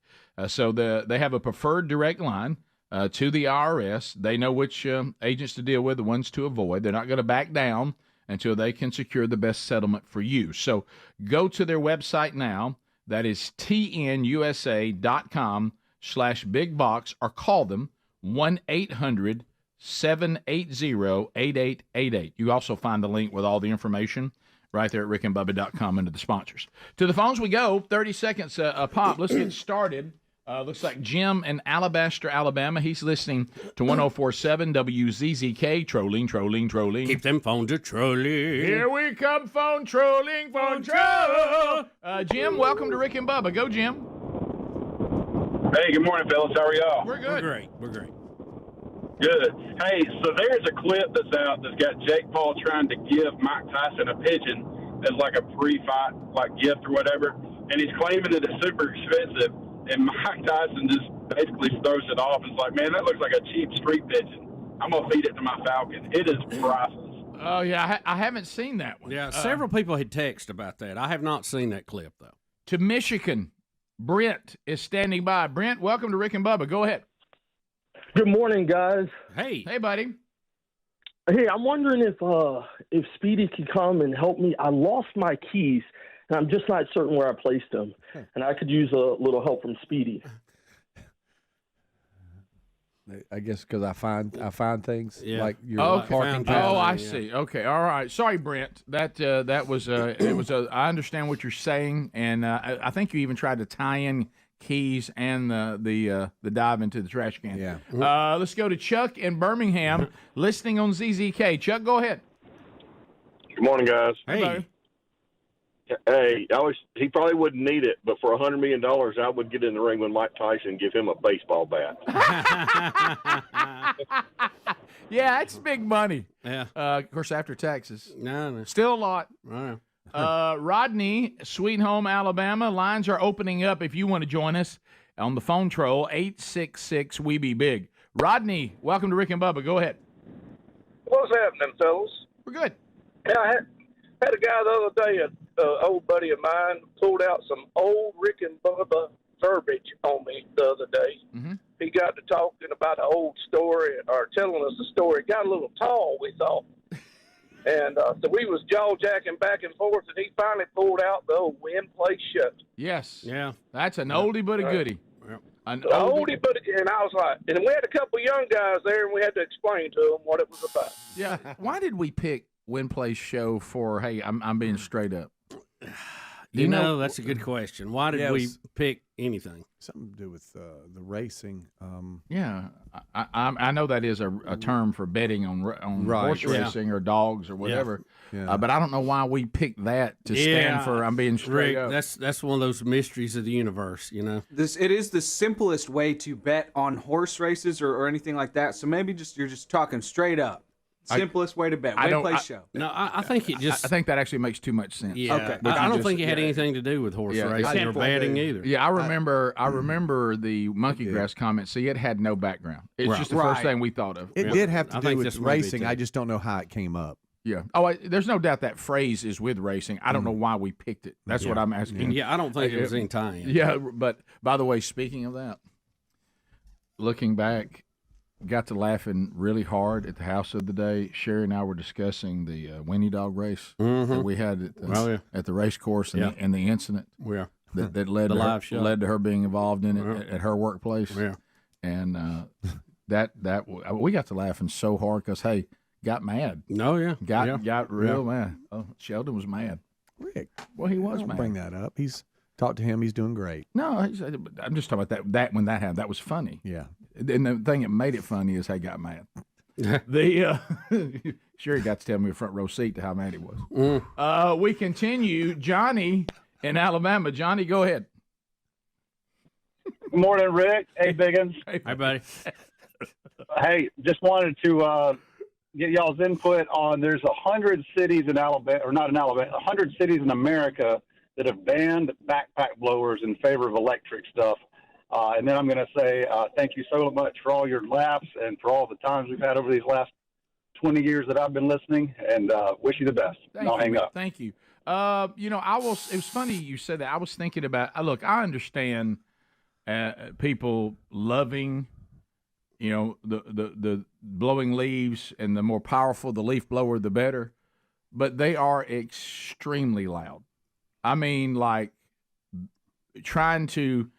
Speaker 4: So they have a preferred direct line to the IRS. They know which agents to deal with, the ones to avoid. They're not going to back down until they can secure the best settlement for you. So go to their website now. That is tnusa.com/bigbox, or call them 1-800-780-8888. You also find the link with all the information right there at rickandbubba.com under the sponsors. To the phones we go. 30 seconds a pop. Let's get started. Looks like Jim in Alabaster, Alabama. He's listening to 104.7 WZZK. Trolling.
Speaker 22: Keep them phones a trolling.
Speaker 4: Here we come, phone trolling, phone troll. Jim, welcome to Rick and Bubba. Go, Jim.
Speaker 11: Hey, good morning, fellas. How are y'all?
Speaker 4: We're good.
Speaker 22: We're great.
Speaker 11: Good. Hey, so there's a clip that's out that's got Jake Paul trying to give Mike Tyson a pigeon as like a pre-fight gift or whatever, and he's claiming that it's super expensive. And Mike Tyson just basically throws it off. It's like, man, that looks like a cheap street pigeon. I'm going to feed it to my falcon. It is priceless.
Speaker 4: Oh, yeah, I haven't seen that one.
Speaker 22: Yeah, several people had texted about that. I have not seen that clip, though.
Speaker 4: To Michigan, Brent is standing by. Brent, welcome to Rick and Bubba. Go ahead.
Speaker 12: Good morning, guys.
Speaker 22: Hey.
Speaker 4: Hey, buddy.
Speaker 12: Hey, I'm wondering if Speedy could come and help me. I lost my keys, and I'm just not certain where I placed them, and I could use a little help from Speedy.
Speaker 2: I guess because I find things like your
Speaker 4: Okay.
Speaker 2: parking.
Speaker 4: Oh, I see. Okay, all right. Sorry, Brent. That was it was a. I understand what you're saying, and I think you even tried to tie in keys and the dive into the trash can.
Speaker 2: Yeah.
Speaker 4: Let's go to Chuck in Birmingham, listening on ZZK. Chuck, go ahead.
Speaker 13: Good morning, guys.
Speaker 4: Hey.
Speaker 6: Hey, he probably wouldn't need it, but for $100 million, I would get in the ring with Mike Tyson and give him a baseball bat.
Speaker 4: Yeah, it's big money.
Speaker 16: Yeah.
Speaker 4: Of course, after taxes.
Speaker 16: No.
Speaker 4: Still a lot.
Speaker 16: Right.
Speaker 4: Rodney, Sweet Home, Alabama. Lines are opening up if you want to join us on the phone troll, 866-WE-BE-BIG. Rodney, welcome to Rick and Bubba. Go ahead.
Speaker 13: What's happening, fellas?
Speaker 4: We're good.
Speaker 13: Yeah, I had a guy the other day, an old buddy of mine, pulled out some old Rick and Bubba verbiage on me the other day.
Speaker 4: Mm-hmm.
Speaker 13: He got to talking about an old story, or telling us a story. It got a little tall, we thought. And so we was jaw-jacking back and forth, and he finally pulled out the old Win, Play, Shut.
Speaker 4: Yes.
Speaker 16: Yeah.
Speaker 4: That's an oldie but a goodie. An
Speaker 13: oldie but a goodie. And I was like, and we had a couple young guys there, and we had to explain to them what it was about.
Speaker 4: Yeah. Why did we pick Win, Play, Show for, hey, I'm being straight up?
Speaker 16: You know, that's a good question. Why did we pick anything?
Speaker 2: Something to do with the racing.
Speaker 4: Yeah, I know that is a term for betting on horse racing or dogs or whatever.
Speaker 2: Yeah.
Speaker 4: But I don't know why we picked that to stand for. I'm being straight
Speaker 16: Rick,
Speaker 4: up.
Speaker 16: That's one of those mysteries of the universe. You know,
Speaker 19: it is the simplest way to bet on horse races or anything like that. So maybe you're just talking straight up. Simplest way to bet. Win, Play, Show.
Speaker 16: No, I think it just.
Speaker 4: I think that actually makes too much sense.
Speaker 16: Yeah. Okay. I don't think it had anything to do with horse racing or betting either.
Speaker 4: Yeah, I remember the monkey grass comment. See, it had no background. It's just the first thing we thought of.
Speaker 2: It did have to do with racing. I just don't know how it came up.
Speaker 4: Yeah. Oh, there's no doubt that phrase is with racing. I don't know why we picked it. That's what I'm asking.
Speaker 16: Yeah, I don't think it was any tie-in.
Speaker 4: Yeah, but by the way, speaking of that, looking back, got to laughing really hard at the house the other day. Sherry and I were discussing the Winnie Dog race that we had at the race course and the incident that led
Speaker 16: the
Speaker 4: to
Speaker 16: live show.
Speaker 4: led to her being involved in it at her workplace. Yeah. And that we got to laughing so hard because, hey, got mad.
Speaker 16: Oh, yeah.
Speaker 4: Got real mad. Oh, Sheldon was mad.
Speaker 2: Rick.
Speaker 4: Well, he was
Speaker 2: Don't
Speaker 4: mad.
Speaker 2: bring that up. Talk to him. He's doing great.
Speaker 4: No, I'm just talking about that when that happened. That was funny.
Speaker 2: Yeah.
Speaker 4: And the thing that made it funny is he got mad. Sure, he got to tell me a front row seat to how mad he was. We continue. Johnny in Alabama. Johnny, go ahead.
Speaker 14: Good morning, Rick. Hey, Biggins.
Speaker 16: Hey, buddy.
Speaker 14: Hey, just wanted to get y'all's input on. There's 100 cities in Alabama, or not in Alabama, 100 cities in America that have banned backpack blowers in favor of electric stuff. And then I'm going to say thank you so much for all your laughs and for all the times we've had over these last 20 years that I've been listening, and wish you the best. I'll hang up.
Speaker 4: Thank you. It was funny you said that. I was thinking about, look, I understand people loving, the blowing leaves, and the more powerful the leaf blower, the better, but they are extremely loud. I mean, like trying to,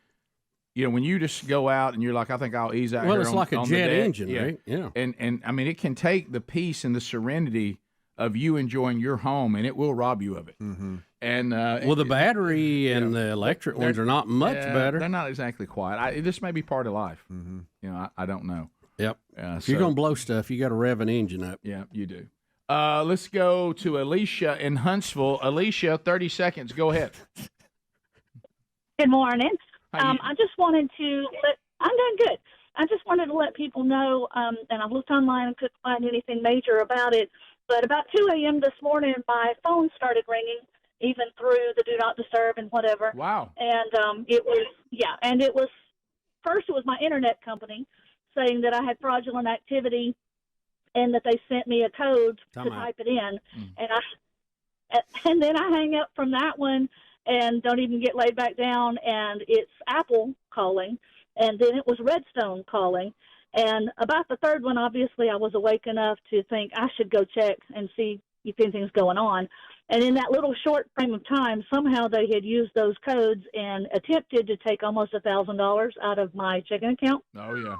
Speaker 4: when you just go out and you're like, I think I'll ease out.
Speaker 16: Well,
Speaker 4: here
Speaker 16: it's
Speaker 4: on,
Speaker 16: like a
Speaker 4: on
Speaker 16: jet
Speaker 4: the deck.
Speaker 16: engine, right? Yeah.
Speaker 4: And I mean, it can take the peace and the serenity of you enjoying your home, and it will rob you of it. Mm-hmm. And
Speaker 16: the battery and the electric ones are not much better.
Speaker 4: They're not exactly quiet. This may be part of life. Mm-hmm. I don't know.
Speaker 16: Yep. If you're gonna blow stuff, you got to rev an engine up.
Speaker 4: Yeah, you do. Let's go to Alicia in Huntsville. Alicia, 30 seconds. Go ahead.
Speaker 15: Good morning. I just wanted to I'm doing good. I just wanted to let people know, and I looked online and couldn't find anything major about it, but about 2 a.m. this morning, my phone started ringing, even through the Do Not Disturb and whatever.
Speaker 4: Wow.
Speaker 15: And it was first it was my internet company saying that I had fraudulent activity and that they sent me a code to type it in. And then I hang up from that one and don't even get laid back down, and it's Apple calling, and then it was Redstone calling. And about the third one, obviously, I was awake enough to think I should go check and see if anything's going on. And in that little short frame of time, somehow they had used those codes and attempted to take almost $1,000 out of my checking account.
Speaker 4: Oh, yeah.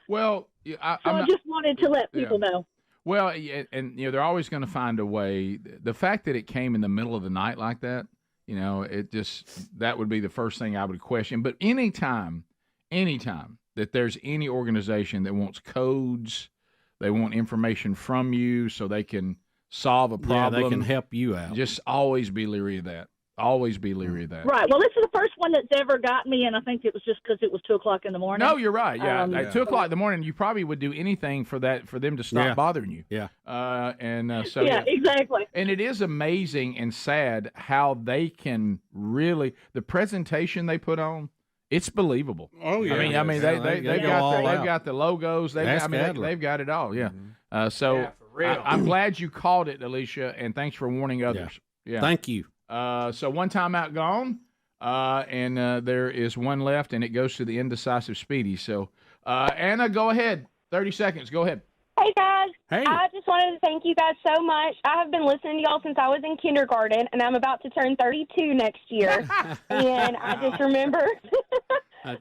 Speaker 4: Well,
Speaker 15: I just wanted to let people know.
Speaker 4: Well, and they're always going to find a way. The fact that it came in the middle of the night like that, that would be the first thing I would question. But anytime that there's any organization that wants codes, they want information from you so they can solve a problem.
Speaker 16: Yeah, they can help you out.
Speaker 4: Just always be leery of that. Always be leery of that.
Speaker 15: Right. Well, this is the first one that's ever got me, and I think it was just because it was 2:00 in the morning.
Speaker 4: No, you're right. Yeah, at 2:00 in the morning, you probably would do anything for them to stop bothering you.
Speaker 22: Yeah.
Speaker 4: So
Speaker 15: yeah, exactly.
Speaker 4: And it is amazing and sad how they can really the presentation they put on. It's believable.
Speaker 22: Oh yeah.
Speaker 4: I mean, they've got the logos. They've got it all. Yeah. For real. I'm glad you called it, Alicia, and thanks for warning others. Yeah.
Speaker 22: Thank you.
Speaker 4: So one timeout gone, and there is one left, and it goes to the indecisive Speedy. So, Anna, go ahead. 30 seconds. Go ahead.
Speaker 7: Hey, guys.
Speaker 22: Hey.
Speaker 7: I just wanted to thank you guys so much. I have been listening to y'all since I was in kindergarten, and I'm about to turn 32 next year. And I just remember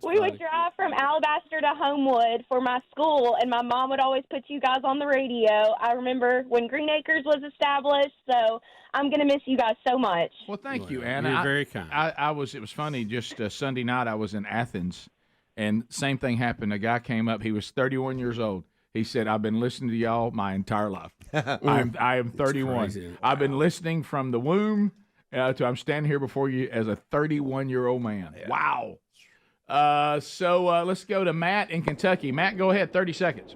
Speaker 7: we would drive from Alabaster to Homewood for my school, and my mom would always put you guys on the radio. I remember when Green Acres was established, so I'm going to miss you guys so much.
Speaker 4: Well, thank you, Anna.
Speaker 22: You're very kind.
Speaker 4: It was funny, just Sunday night I was in Athens, and same thing happened. A guy came up. He was 31 years old. He said, I've been listening to y'all my entire life. I am 31. I've been listening from the womb to I'm standing here before you as a 31-year-old man. Yeah. Wow. So let's go to Matt in Kentucky. Matt, go ahead. 30 seconds.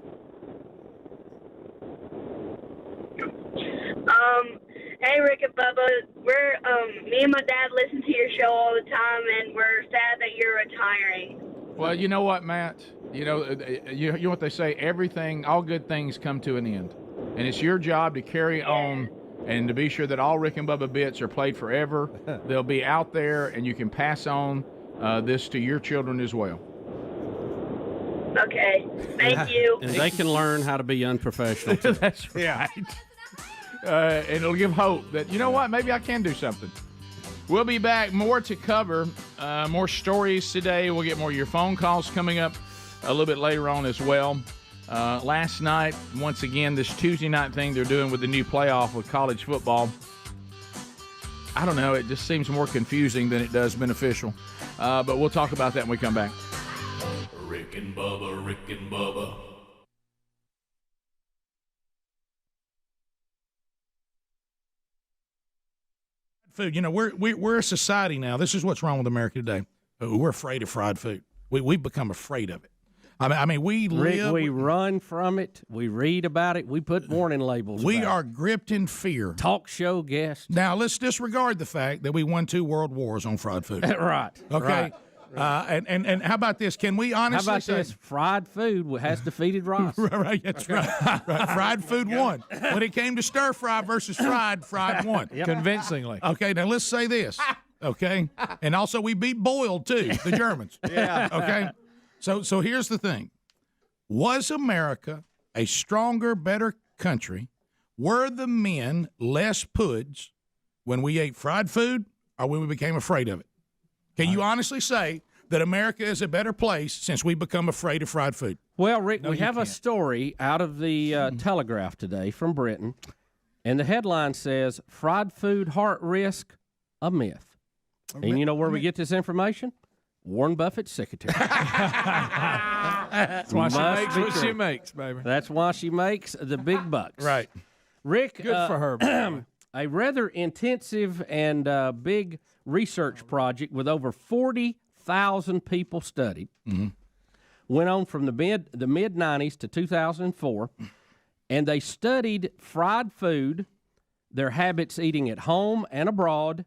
Speaker 18: Hey, Rick and Bubba. We're me and my dad listen to your show all the time, and we're sad that you're retiring.
Speaker 4: Well, you know what, Matt? You know what they say, all good things come to an end. And it's your job to carry on and to be sure that all Rick and Bubba bits are played forever. They'll be out there, and you can pass on this to your children as well.
Speaker 18: Okay. Thank you.
Speaker 22: And they can learn how to be unprofessional, too.
Speaker 4: That's right. And it'll give hope that, you know what, maybe I can do something. We'll be back. More to cover. More stories today. We'll get more of your phone calls coming up a little bit later on as well. Last night, once again, this Tuesday night thing they're doing with the new playoff with college football. I don't know. It just seems more confusing than it does beneficial. But we'll talk about that when we come back.
Speaker 1: Rick and Bubba, Rick and Bubba.
Speaker 17: Food. You know, we're a society now. This is what's wrong with America today. We're afraid of fried food. We've become afraid of it. I mean, we
Speaker 22: run from it. We read about it. We put warning labels.
Speaker 17: We are gripped in fear.
Speaker 22: Talk show guests.
Speaker 17: Now let's disregard the fact that we won 2 world wars on fried food.
Speaker 22: Right.
Speaker 17: Okay.
Speaker 22: Right.
Speaker 17: And how about this? Can we honestly
Speaker 22: How about
Speaker 17: say
Speaker 22: this? Fried food has defeated rice.
Speaker 17: Right, that's right. Fried food won. When it came to stir fry versus fried won.
Speaker 22: Yep.
Speaker 4: Convincingly.
Speaker 17: Okay, now let's say this. Okay? And also we beat boiled too, the Germans.
Speaker 22: Yeah.
Speaker 17: Okay? So here's the thing. Was America a stronger, better country? Were the men less puds when we ate fried food or when we became afraid of it? Can you honestly say that America is a better place since we become afraid of fried food?
Speaker 22: Well, Rick, we have a story out of the Telegraph today from Britain, and the headline says, fried food heart risk, a myth. And you know where we get this information? Warren Buffett's secretary.
Speaker 4: That's why she makes what she makes, baby.
Speaker 22: That's why she makes the big bucks.
Speaker 17: Right.
Speaker 22: Rick,
Speaker 4: Good for her.
Speaker 22: A rather intensive and big research project with over 40,000 people studied went on from the mid-90s to 2004, and they studied fried food, their habits eating at home and abroad,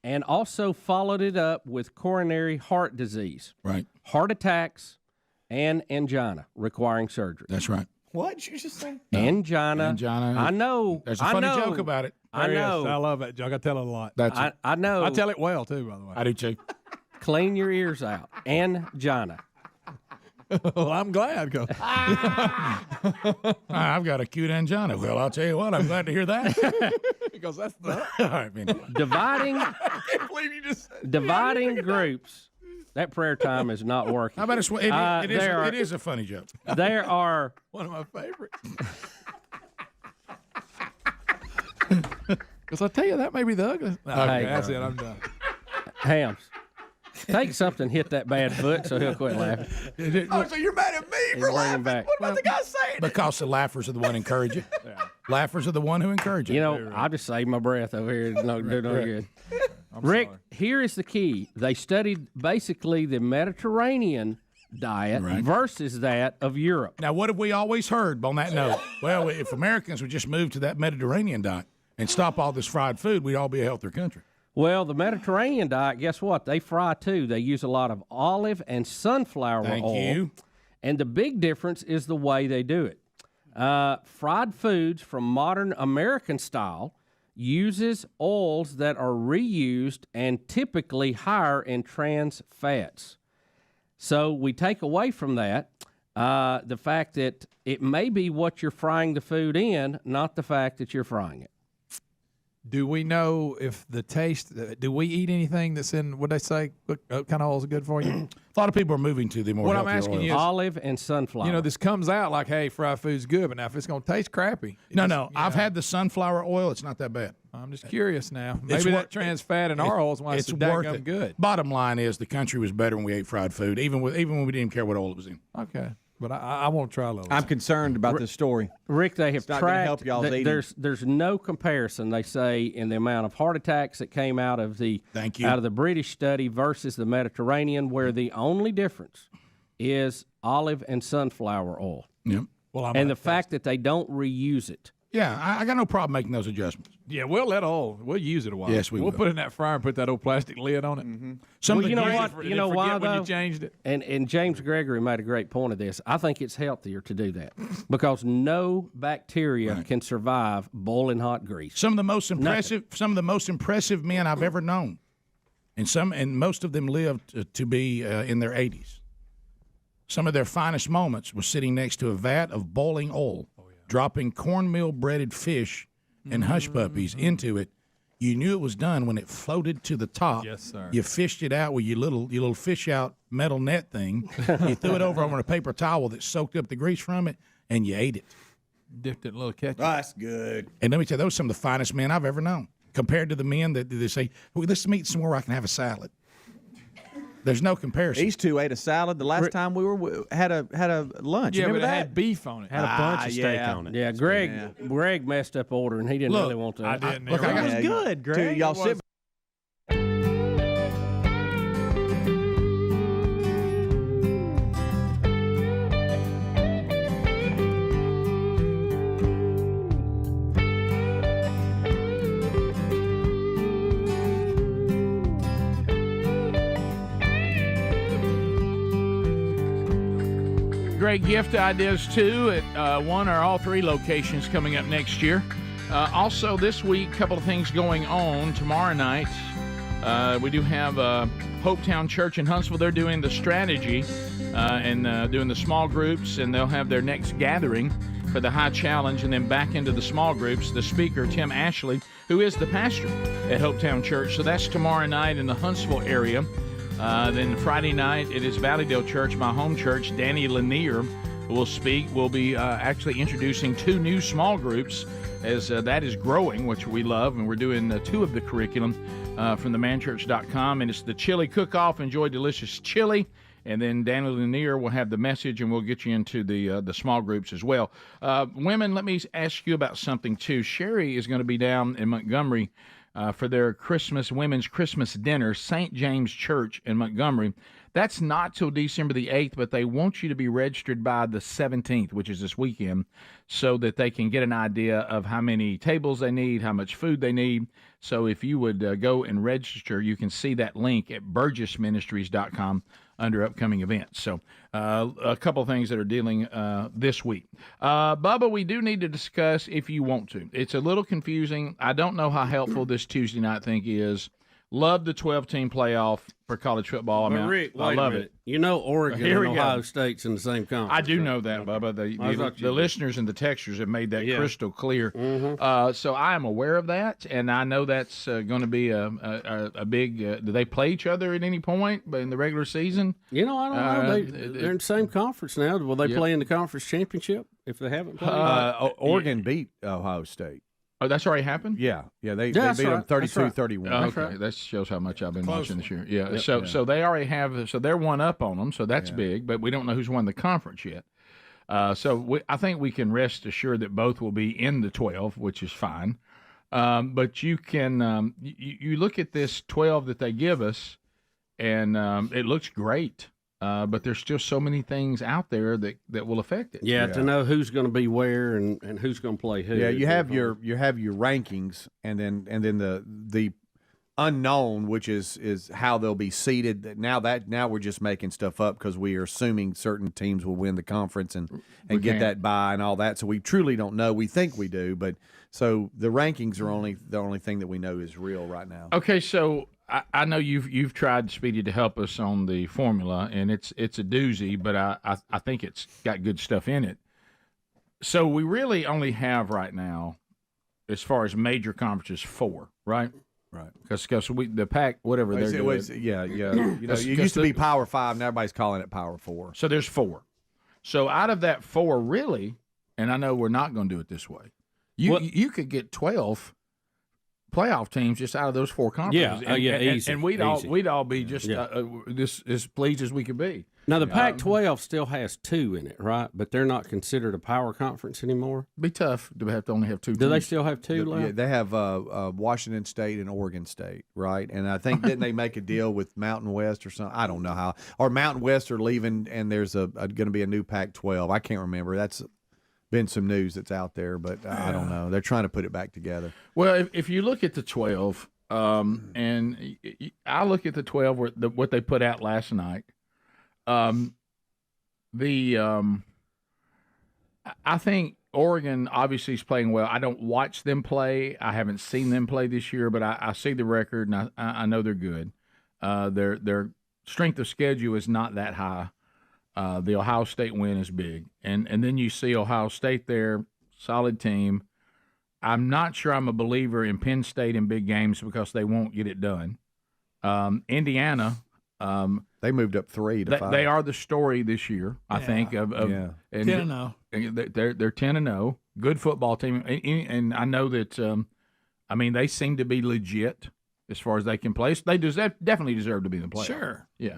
Speaker 22: and also followed it up with coronary heart disease,
Speaker 17: right?
Speaker 22: Heart attacks and angina requiring surgery.
Speaker 17: That's right.
Speaker 2: What did you just say?
Speaker 22: Angina.
Speaker 17: I
Speaker 22: know.
Speaker 17: There's a funny joke about it.
Speaker 22: I know.
Speaker 4: I love that joke. I tell it a lot.
Speaker 22: I know.
Speaker 4: I tell it well, too, by the way.
Speaker 17: I do, too.
Speaker 22: Clean your ears out. Angina.
Speaker 4: Well, I'm glad.
Speaker 17: I've got a cute angina. Well, I'll tell you what, I'm glad to hear that.
Speaker 4: Because that's the...
Speaker 17: All right, anyway.
Speaker 4: I can't believe you just said
Speaker 22: Dividing groups. That prayer time is not working.
Speaker 17: How about it is a funny joke.
Speaker 22: There are...
Speaker 4: One of my favorites. Because I tell you, that may be the ugliest. No, okay, that's it. I'm done.
Speaker 22: Hams. Take something, hit that bad foot, so he'll quit laughing.
Speaker 2: Oh, so you're mad at me for laughing?
Speaker 22: Back.
Speaker 2: What about the guy saying
Speaker 17: Because the laughers are the one who encourage it. Laughers are the one who encourage it.
Speaker 22: You know, I'll just save my breath over here. No, do no good. Rick, here is the key. They studied basically the Mediterranean diet versus that of Europe.
Speaker 17: Now, what have we always heard on that note? Well, if Americans would just move to that Mediterranean diet and stop all this fried food, we'd all be a healthier country.
Speaker 22: Well, the Mediterranean diet, guess what? They fry too. They use a lot of olive and sunflower oil.
Speaker 17: Thank you.
Speaker 22: And the big difference is the way they do it. Fried foods from modern American style uses oils that are reused and typically higher in trans fats. So we take away from that the fact that it may be what you're frying the food in, not the fact that you're frying it.
Speaker 3: Do we know if the taste? Do we eat anything that's in? What they say? What kind of oils are good for you?
Speaker 17: A lot of people are moving to the more.
Speaker 3: What I'm
Speaker 17: healthier
Speaker 3: asking
Speaker 17: oils.
Speaker 3: you is,
Speaker 22: olive and sunflower.
Speaker 3: You know, this comes out like, hey, fried food's good, but now if it's going to taste crappy,
Speaker 17: No. I've had the sunflower oil. It's not that bad.
Speaker 3: I'm just curious now. Maybe that trans fat in our oil is why it's so
Speaker 17: worth
Speaker 3: daggum
Speaker 17: it.
Speaker 3: good.
Speaker 17: Bottom line is the country was better when we ate fried food, even when we didn't care what oil it was in.
Speaker 3: Okay, but I won't try a little.
Speaker 2: I'm concerned about this story.
Speaker 22: Rick, they have
Speaker 2: It's not gonna
Speaker 22: tracked.
Speaker 2: help y'all's eating.
Speaker 22: There's no comparison. They say in the amount of heart attacks that came out of the British study versus the Mediterranean, where the only difference is olive and sunflower oil.
Speaker 17: Yep.
Speaker 3: Well,
Speaker 22: and the fact that they don't reuse it.
Speaker 17: Yeah, I got no problem making those adjustments.
Speaker 3: Yeah, we'll use it a while.
Speaker 17: Yes, we will.
Speaker 3: Put it in that fryer and put that old plastic lid on it.
Speaker 22: Well, you know what? You know why
Speaker 3: when
Speaker 22: though?
Speaker 3: you changed it.
Speaker 22: And James Gregory made a great point of this. I think it's healthier to do that because no bacteria can survive boiling hot grease.
Speaker 17: Some of the most impressive men I've ever known, and most of them lived to be in their 80s. Some of their finest moments were sitting next to a vat of boiling oil, dropping cornmeal breaded fish and hush puppies into it. You knew it was done when it floated to the top.
Speaker 3: Yes, sir.
Speaker 17: You fished it out with your little fish out metal net thing. You threw it over on a paper towel that soaked up the grease from it, and you ate it.
Speaker 3: Dipped it in a little ketchup.
Speaker 2: That's good.
Speaker 17: And let me tell you, those are some of the finest men I've ever known. Compared to the men that they say, well, let's meet somewhere where I can have a salad. There's no comparison.
Speaker 2: These two ate a salad the last time we had a lunch.
Speaker 3: Yeah,
Speaker 2: Remember
Speaker 3: but it
Speaker 2: that?
Speaker 3: had beef on it.
Speaker 22: Had a bunch of steak on it. Yeah, Greg messed up order, and he didn't really want to.
Speaker 3: I didn't.
Speaker 2: Look,
Speaker 3: It
Speaker 2: was good, Greg. Y'all sit.
Speaker 4: Great gift ideas, too, at one or all three locations coming up next year. Also, this week, a couple of things going on. Tomorrow night, we do have Hopetown Church in Huntsville. They're doing the strategy and doing the small groups, and they'll have their next gathering for the high challenge, and then back into the small groups. The speaker, Tim Ashley, who is the pastor at Hopetown Church. So that's tomorrow night in the Huntsville area. Then Friday night, it is Valleydale Church, my home church. Danny Lanier will speak. We'll be actually introducing two new small groups as that is growing, which we love. And we're doing two of the curriculum from themanchurch.com. And it's the chili cook-off. Enjoy delicious chili. And then Danny Lanier will have the message, and we'll get you into the small groups as well. Women, let me ask you about something, too. Sherry is going to be down in Montgomery for their women's Christmas dinner, St. James Church in Montgomery. That's not till December the 8th, but they want you to be registered by the 17th, which is this weekend, so that they can get an idea of how many tables they need, how much food they need. So if you would go and register, you can see that link at burgessministries.com under upcoming events. So a couple of things that are dealing this week. Bubba, we do need to discuss if you want to. It's a little confusing. I don't know how helpful this Tuesday night thing is. Love the 12-team playoff for college football. I mean,
Speaker 16: Rick,
Speaker 4: I love it.
Speaker 16: You know Oregon
Speaker 4: Here
Speaker 16: and
Speaker 4: we go.
Speaker 16: Ohio State's in the same conference.
Speaker 4: I do know that, Bubba. The listeners and the texters have made that crystal clear.
Speaker 16: Mm-hmm.
Speaker 4: So I am aware of that, and I know that's going to be a big do they play each other at any point in the regular season?
Speaker 16: You know, I don't know. They're in the same conference now. Will they play in the conference championship if they haven't played?
Speaker 2: Oregon beat Ohio State.
Speaker 4: Oh, that's already happened?
Speaker 2: Yeah, they beat them 32-31.
Speaker 4: Okay, that shows how much I've been watching this year. Yeah,
Speaker 2: Yep.
Speaker 4: so they already have, so they're one up on them, so that's big, but we don't know who's won the conference yet. I think we can rest assured that both will be in the 12, which is fine. But you can you look at this 12 that they give us, and it looks great. But there's still so many things out there that will affect it.
Speaker 22: Yeah, to know who's going to be where and who's going to play who.
Speaker 2: Yeah, you have your rankings, and then the unknown, which is how they'll be seated. Now we're just making stuff up because we are assuming certain teams will win the conference and get that bye and all that. So we truly don't know. We think we do, but so the rankings are the only thing that we know is real right now.
Speaker 4: Okay, so I know you've tried, Speedy, to help us on the formula, and it's a doozy, but I think it's got good stuff in it. So we really only have right now, as far as major conferences, 4, right?
Speaker 2: Right.
Speaker 4: Because the Pac, whatever they're doing.
Speaker 2: Yeah. It used to be Power 5, and everybody's calling it Power 4.
Speaker 4: So there's 4. So out of that 4, really, and I know we're not going to do it this way, you could get 12 playoff teams just out of those 4 conferences.
Speaker 22: Easy.
Speaker 4: And we'd all be just this as pleased as we could be.
Speaker 22: Now the Pac-12 still has 2 in it, right? But they're not considered a power conference anymore.
Speaker 4: Be tough to have to only have 2
Speaker 22: Do
Speaker 4: teams.
Speaker 22: they still have 2 left?
Speaker 2: Yeah, they have Washington State and Oregon State, right? And I think didn't they make a deal with Mountain West or something? I don't know how. Or Mountain West are leaving, and there's going to be a new Pac-12. I can't remember. That's been some news that's out there, but I don't know. They're trying to put it back together.
Speaker 4: Well, if you look at the 12, and I look at the 12 what they put out last night, I think Oregon obviously is playing well. I don't watch them play. I haven't seen them play this year, but I see the record, and I know they're good. Their strength of schedule is not that high. The Ohio State win is big. And then you see Ohio State there, solid team. I'm not sure I'm a believer in Penn State in big games because they won't get it done. Indiana.
Speaker 2: They moved up 3 to 5.
Speaker 4: They are the story this year, I think. Of
Speaker 17: 10-0.
Speaker 4: They're 10-0. Good football team. And I know that, they seem to be legit as far as they can play. So they definitely deserve to be in the playoffs.
Speaker 17: Sure.
Speaker 4: Yeah.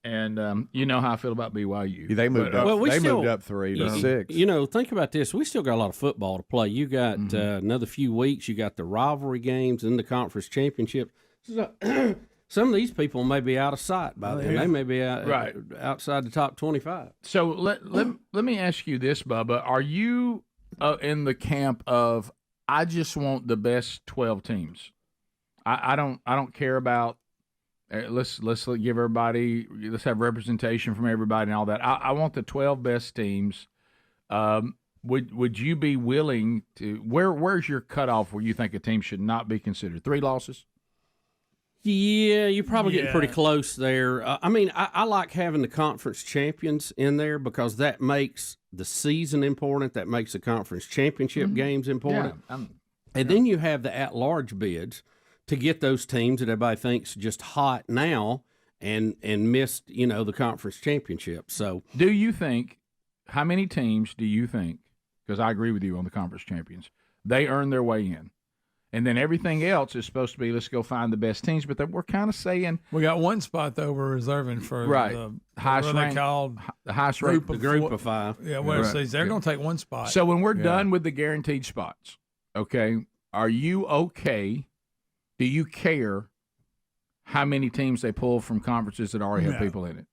Speaker 4: And you know how I feel about BYU.
Speaker 2: They moved up. Moved up 3 to 6.
Speaker 22: Think about this. We still got a lot of football to play. You got another few weeks. You got the rivalry games and the conference championship. Some of these people may be out of sight by then. They may be outside the top 25.
Speaker 4: So let me ask you this, Bubba. Are you in the camp of I just want the best 12 teams? I don't care about. Let's give everybody. Let's have representation from everybody and all that. I want the 12 best teams. Would you be willing to? Where's your cutoff where you think a team should not be considered? 3 losses.
Speaker 22: Yeah, you're probably getting pretty close there. I like having the conference champions in there because that makes the season important. That makes the conference championship games important. And then you have the at-large bids to get those teams that everybody thinks just hot now and missed, the conference championship. So,
Speaker 4: how many teams do you think, because I agree with you on the conference champions, they earn their way in? And then everything else is supposed to be, let's go find the best teams. But we're kind of saying
Speaker 17: we got one spot though we're reserving for
Speaker 4: the highest rank, the highest rank,
Speaker 22: the group of 5.
Speaker 17: Yeah, they're going to take one spot.
Speaker 4: So when we're done with the guaranteed spots, okay, are you okay? Do you care how many teams they pull from conferences that already have people in it?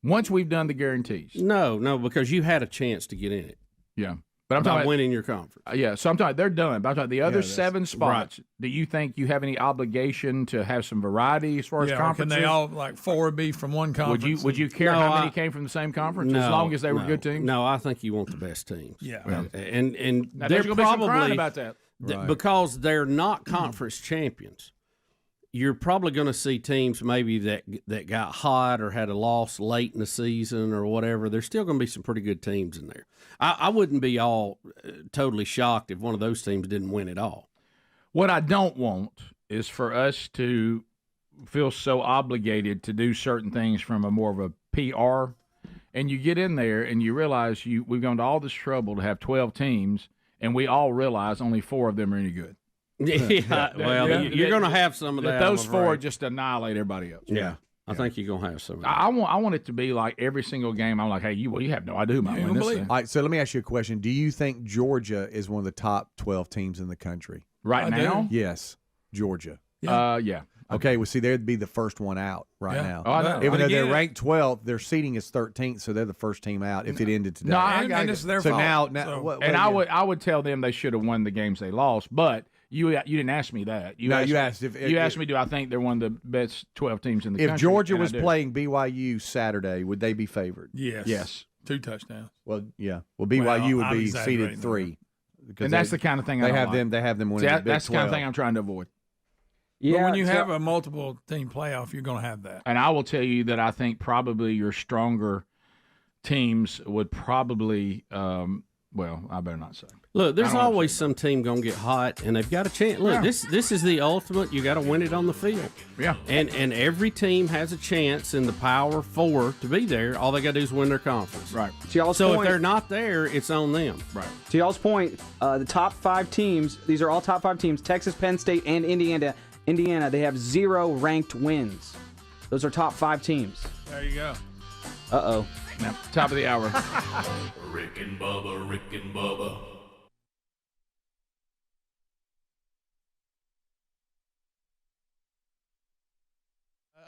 Speaker 4: Once we've done the guarantees.
Speaker 22: No, because you had a chance to get in it.
Speaker 4: Yeah. But I'm talking about
Speaker 22: winning your conference.
Speaker 4: So I'm talking they're done. But I'm talking the other 7 spots. Right. Do you think you have any obligation to have some variety as far as conferences?
Speaker 17: Can they all 4 be from one conference?
Speaker 4: Would you care how many came from the same conference as long as they were good teams?
Speaker 22: No, I think you want the best teams.
Speaker 17: Yeah.
Speaker 22: And
Speaker 4: now,
Speaker 22: they're
Speaker 4: probably
Speaker 22: be some
Speaker 4: crying about that.
Speaker 22: Because they're not conference champions. You're probably going to see teams maybe that got hot or had a loss late in the season or whatever. There's still going to be some pretty good teams in there. I wouldn't be all totally shocked if one of those teams didn't win at all.
Speaker 4: What I don't want is for us to feel so obligated to do certain things from a more of a PR, and you get in there and you realize we've gone to all this trouble to have 12 teams, and we all realize only 4 of them are any good.
Speaker 22: You're going to have some of that.
Speaker 4: Those 4 just annihilate everybody else.
Speaker 22: Yeah. I think you're going to have some of that.
Speaker 4: I want it to be like every single game. I'm like, hey, you have no idea who might win this thing.
Speaker 2: All right, so let me ask you a question. Do you think Georgia is one of the top 12 teams in the country?
Speaker 4: Right now?
Speaker 2: Yes, Georgia.
Speaker 4: Yeah.
Speaker 2: Okay, well, see, they'd be the first one out right now.
Speaker 4: Oh, I know.
Speaker 2: Even though they're
Speaker 3: Again.
Speaker 2: ranked 12th, their seating is 13th, so they're the first team out if it ended today.
Speaker 4: No,
Speaker 3: And it's their
Speaker 2: so
Speaker 3: fault.
Speaker 2: now,
Speaker 3: So-
Speaker 2: what,
Speaker 4: And
Speaker 2: what-
Speaker 4: I would tell them they should have won the games they lost, but you didn't ask me that. You asked me, do I think they're one of the best 12 teams in the country?
Speaker 2: if Georgia
Speaker 4: And I
Speaker 2: was
Speaker 4: do.
Speaker 2: playing BYU Saturday, would they be favored?
Speaker 3: Yes. 2 touchdowns.
Speaker 2: Well, yeah. Well, BYU would
Speaker 3: I'm
Speaker 2: be
Speaker 3: exaggerating
Speaker 2: seated 3.
Speaker 4: And that's the kind of thing I
Speaker 2: they
Speaker 4: don't
Speaker 2: have
Speaker 4: like.
Speaker 2: them. They have them winning.
Speaker 4: See,
Speaker 2: the Big
Speaker 4: that's the kind of
Speaker 2: 12.
Speaker 4: thing I'm trying to avoid.
Speaker 3: But when you have a multiple team playoff, you're going to have that.
Speaker 4: And I will tell you that I think probably your stronger teams would probably, well, I better not say.
Speaker 22: Look, there's
Speaker 4: I don't
Speaker 22: always some team gonna get hot, and they've got a chance. Look,
Speaker 4: Yeah.
Speaker 22: this is the ultimate. You got to win it on the field.
Speaker 4: Yeah.
Speaker 22: And every team has a chance in the Power Four to be there. All they got to do is win their conference.
Speaker 4: Right.
Speaker 19: To y'all's
Speaker 22: So
Speaker 19: point,
Speaker 22: if they're not there, it's on them.
Speaker 4: Right.
Speaker 19: To y'all's point, the top 5 teams, these are all top 5 teams, Texas, Penn State, and Indiana. Indiana, they have 0 ranked wins. Those are top 5 teams.
Speaker 3: There you go.
Speaker 19: Uh-oh.
Speaker 4: Now, top of the hour.
Speaker 1: Rick and Bubba, Rick and Bubba.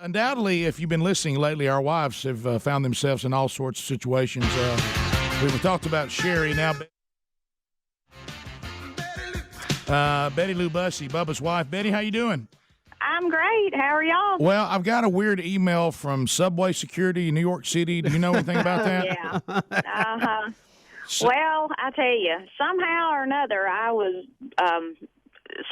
Speaker 17: Undoubtedly, if you've been listening lately, our wives have found themselves in all sorts of situations. We've talked about Sherry now. Betty Lou Bussey, Bubba's wife. Betty, how you doing?
Speaker 5: I'm great. How are y'all?
Speaker 17: Well, I've got a weird email from Subway Security in New York City. Do you know anything about that?
Speaker 5: Yeah. Uh-huh. Well, I tell you, somehow or another, I was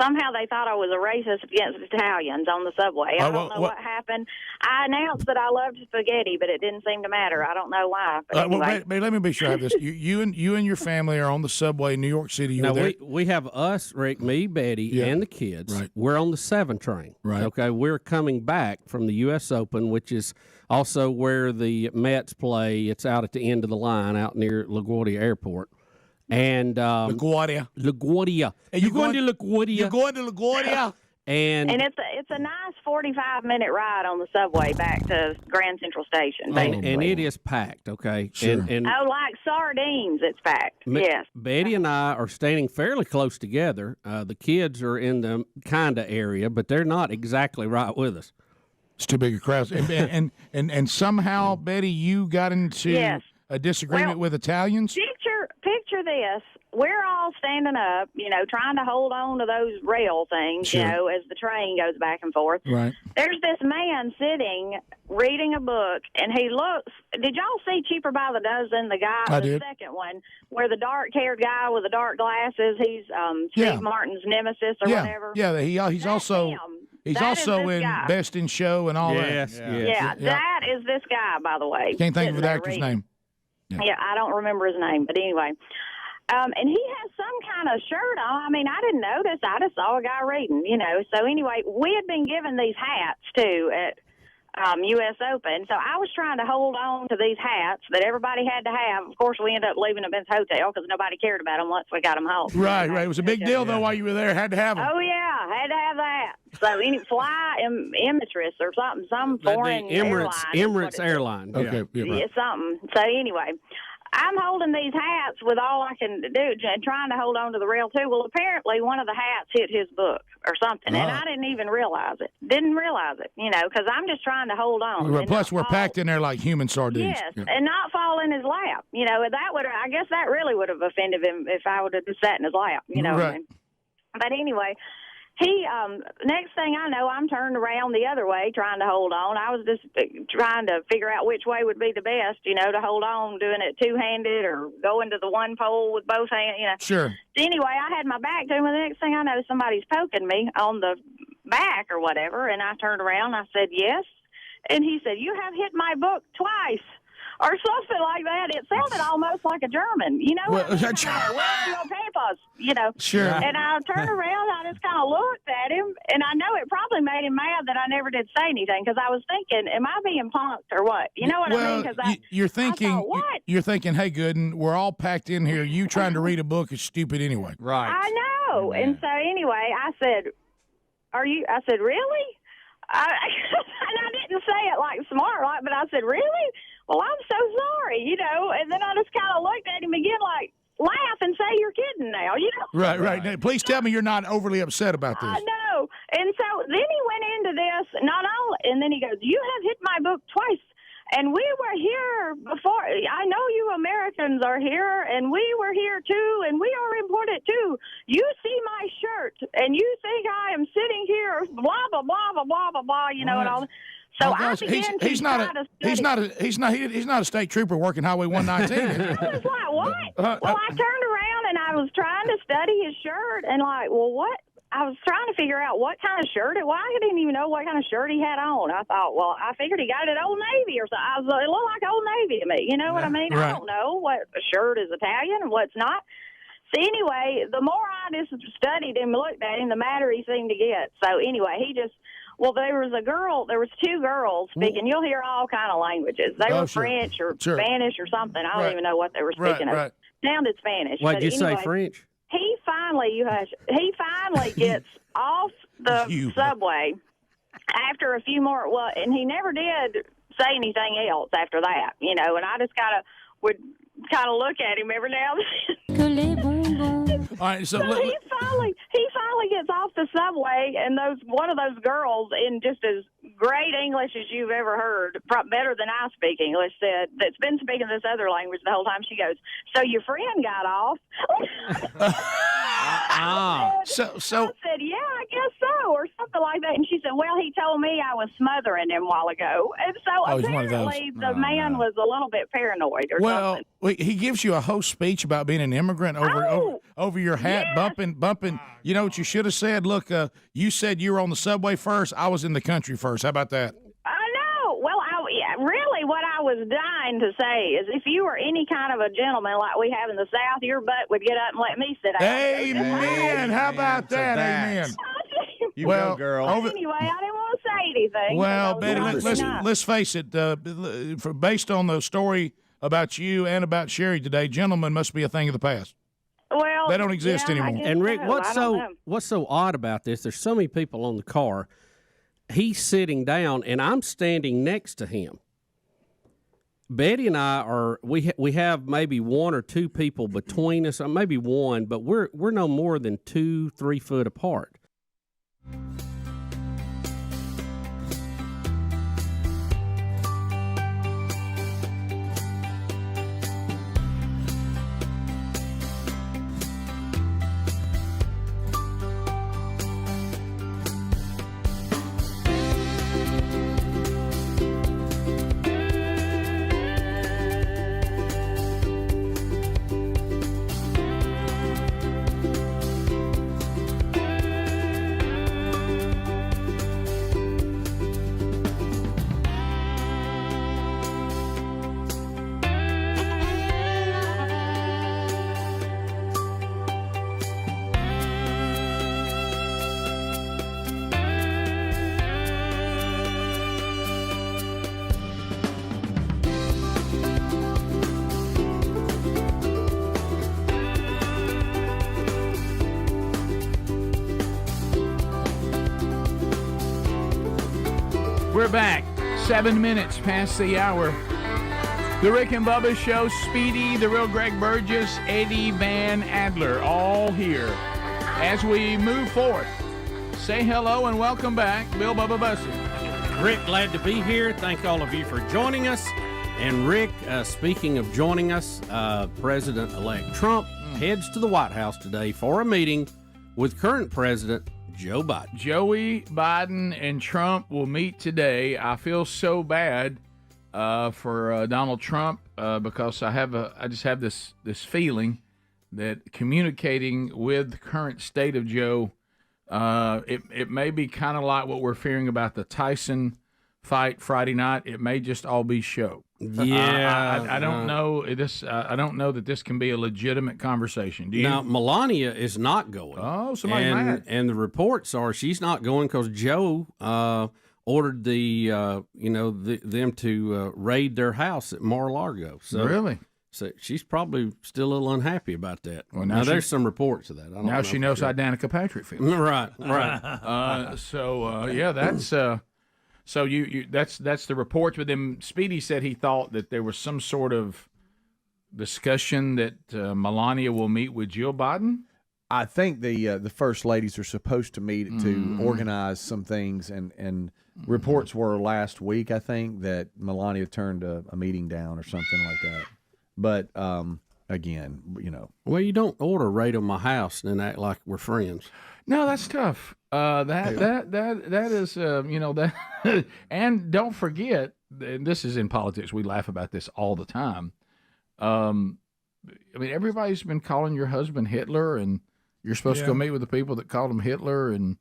Speaker 5: somehow they thought I was a racist against Italians on the subway. I don't know what happened. I announced that I loved spaghetti, but it didn't seem to matter. I don't know why. But anyway.
Speaker 17: Well, let me be sure I have this. You and your family are on the subway in New York City. You
Speaker 22: Now,
Speaker 17: were there?
Speaker 22: we have us, Rick, me, Betty, and the kids.
Speaker 17: Right.
Speaker 22: We're on the 7 train.
Speaker 17: Right.
Speaker 22: Okay, we're coming back from the U.S. Open, which is also where the Mets play. It's out at the end of the line out near LaGuardia Airport. And
Speaker 17: LaGuardia.
Speaker 22: You're going to LaGuardia.
Speaker 17: You're going to LaGuardia.
Speaker 22: And
Speaker 5: it's a nice 45-minute ride on the subway back to Grand Central Station.
Speaker 22: and it is packed, okay?
Speaker 17: Sure.
Speaker 22: And
Speaker 5: Oh, like sardines, it's packed. Yes.
Speaker 22: Betty and I are standing fairly close together. The kids are in the kind of area, but they're not exactly right with us.
Speaker 17: It's too big a crowd. And somehow, Betty, you got into
Speaker 5: Yes.
Speaker 17: a disagreement with Italians?
Speaker 5: Picture this. We're all standing up, trying to hold on to those rail things,
Speaker 17: Sure.
Speaker 5: as the train goes back and forth.
Speaker 17: Right.
Speaker 5: There's this man sitting reading a book, and he looks. Did y'all see Cheaper by the Dozen? The guy,
Speaker 17: I
Speaker 5: the
Speaker 17: did.
Speaker 5: second one, where the dark-haired guy with the dark glasses. He's Steve Martin's nemesis or whatever.
Speaker 17: Yeah, he's also
Speaker 5: That is
Speaker 17: in
Speaker 5: this guy.
Speaker 17: Best in Show and all
Speaker 22: Yes,
Speaker 17: that.
Speaker 5: Yeah, that is this guy, by the way.
Speaker 17: Can't think of
Speaker 5: sitting
Speaker 17: the
Speaker 5: there
Speaker 17: actor's
Speaker 5: reading.
Speaker 17: name.
Speaker 5: Yeah, I don't remember his name, but anyway. And he has some kind of shirt on. I mean, I didn't notice. I just saw a guy reading, So anyway, we had been given these hats, too, at U.S. Open. So I was trying to hold on to these hats that everybody had to have. Of course, we ended up leaving them at the hotel because nobody cared about them once we got them home.
Speaker 17: Right. It was a big deal, though, while you were there. Had to have them.
Speaker 5: Oh, yeah, had to have that. So any fly Emirates or something, some foreign
Speaker 22: Emirates airline.
Speaker 17: Okay,
Speaker 5: Yeah, something. So anyway, I'm holding these hats with all I can do and trying to hold on to the rail, too. Well, apparently one of the hats hit his book or something, and I didn't even realize it. Didn't realize it, because I'm just trying to hold on. and
Speaker 17: Plus,
Speaker 5: not
Speaker 17: we're
Speaker 5: fall-
Speaker 17: packed in there like human sardines.
Speaker 5: Yes,
Speaker 17: Yeah.
Speaker 5: and not fall in his lap. That would. I guess that really would have offended him if I would have just sat in his lap. What I
Speaker 17: Right.
Speaker 5: mean? But anyway, he, next thing I know, I'm turned around the other way trying to hold on. I was just trying to figure out which way would be the best, to hold on, doing it two-handed or going to the one pole with both hands,
Speaker 17: Sure.
Speaker 5: So anyway, I had my back to him, and the next thing I know, somebody's poking me on the back or whatever, and I turned around, and I said, yes. And he said, you have hit my book twice. Or something like that. It sounded almost like a German, Where are your papers?
Speaker 17: Sure.
Speaker 5: And I turned around, I just kind of looked at him, and I know it probably made him mad that I never did say anything because I was thinking, am I being punked or what? You know what I mean? Because
Speaker 17: you're thinking,
Speaker 5: I thought, what?
Speaker 17: you're thinking, hey, Gooden, we're all packed in here. You trying to read a book is stupid anyway.
Speaker 2: Right.
Speaker 5: I know. And so anyway, I said, I said, really? And I didn't say it like smart, but I said, really? Well, I'm so sorry, And then I just kind of looked at him again like, laugh and say you're kidding kidding now, you know?
Speaker 17: Right. Now, please tell me you're not overly upset about this.
Speaker 5: I know. And so then he went into this, and then he goes, you have hit my book twice. And we were here before. I know you Americans are here, and we were here too, and we are important too. You see my shirt, and you think I am sitting here, blah blah blah blah blah blah blah. You know, and all. So I began to try to study.
Speaker 17: He's not a state trooper working Highway 119.
Speaker 5: I was like, what? Well, I turned around and I was trying to study his shirt, and like, well, what? I was trying to figure out what kind of shirt it was. I didn't even know what kind of shirt he had on. I thought, well, I figured he got it at Old Navy or something. It looked like Old Navy to me. You know what I mean?
Speaker 17: Right.
Speaker 5: I don't know what shirt is Italian and what's not. So anyway, the more I just studied him and looked at him, the madder he seemed to get. So anyway, there was two girls speaking. You'll hear all kind of languages. They were French or Spanish or something. I don't even know what they were speaking of. Sounded Spanish.
Speaker 22: Why'd you say French?
Speaker 5: He finally gets off the subway after a few more. Well, and he never did say anything else after that, you know. And I just would look at him every now and then.
Speaker 17: All right, so
Speaker 5: he finally gets off the subway, and one of those girls, in just as great English as you've ever heard, better than I speak English, said, that's been speaking this other language the whole time. She goes, "So your friend got off?"
Speaker 17: So
Speaker 5: I said, "Yeah, I guess so," or something like that. And she said, "Well, he told me I was smothering him a while ago," and so apparently the man was a little bit paranoid or something.
Speaker 17: Well, he gives you a whole speech about being an immigrant over your hat, bumping. You know what you should have said? Look, you said you were on the subway first. I was in the country first. How about that?
Speaker 5: I know. Well, really what I was dying to say is if you were any kind of a gentleman like we have in the South, your butt would get up and let me sit down.
Speaker 17: Amen. How about that? Amen.
Speaker 2: You go, girl.
Speaker 5: Anyway, I didn't want to say anything.
Speaker 17: Well, Betty, let's face it. Based on the story about you and about Sherry today, gentlemen must be a thing of the past.
Speaker 5: Well,
Speaker 17: they don't exist anymore.
Speaker 22: And Rick, what's so odd about this? There's so many people on the car. He's sitting down, and I'm standing next to him. Betty and I we have maybe one or two people between us, or maybe one, but we're no more than 2-3 foot apart.
Speaker 4: We're back. 7 minutes past the hour. The Rick and Bubba Show, Speedy, the real Greg Burgess, Eddie Van Adler, all here. As we move forward, say hello and welcome back, Bill Bubba Bussey.
Speaker 22: Rick, glad to be here. Thank all of you for joining us. And Rick, speaking of joining us, President-elect Trump heads to the White House today for a meeting with current President Joe Biden.
Speaker 4: Joey Biden and Trump will meet today. I feel so bad for Donald Trump because I just have this feeling that communicating with the current state of Joe, it may be kind of like what we're fearing about the Tyson fight Friday night. It may just all be show.
Speaker 22: Yeah,
Speaker 4: I don't know this. I don't know that this can be a legitimate conversation. Do you?
Speaker 22: Now, Melania is not going.
Speaker 4: Oh, somebody mad.
Speaker 22: And the reports are she's not going because Joe ordered them to raid their house at Mar-a-Lago. So,
Speaker 4: really?
Speaker 22: So she's probably still a little unhappy about that.
Speaker 4: Well,
Speaker 22: now there's some reports of that. I don't
Speaker 4: now
Speaker 22: know
Speaker 4: she knows how Danica Patrick feels.
Speaker 22: Right.
Speaker 4: Yeah, that's. So that's the reports with him. Speedy said he thought that there was some sort of discussion that Melania will meet with Jill Biden?
Speaker 2: I think the first ladies are supposed to meet to organize some things, and reports were last week, I think, that Melania turned a meeting down or something like that. But again,
Speaker 22: Well, you don't order right on my house and then act like we're friends.
Speaker 4: No, that's tough. That is that, and don't forget, and this is in politics. We laugh about this all the time. I mean, everybody's been calling your husband Hitler, and you're supposed to go meet with the people that called him Hitler and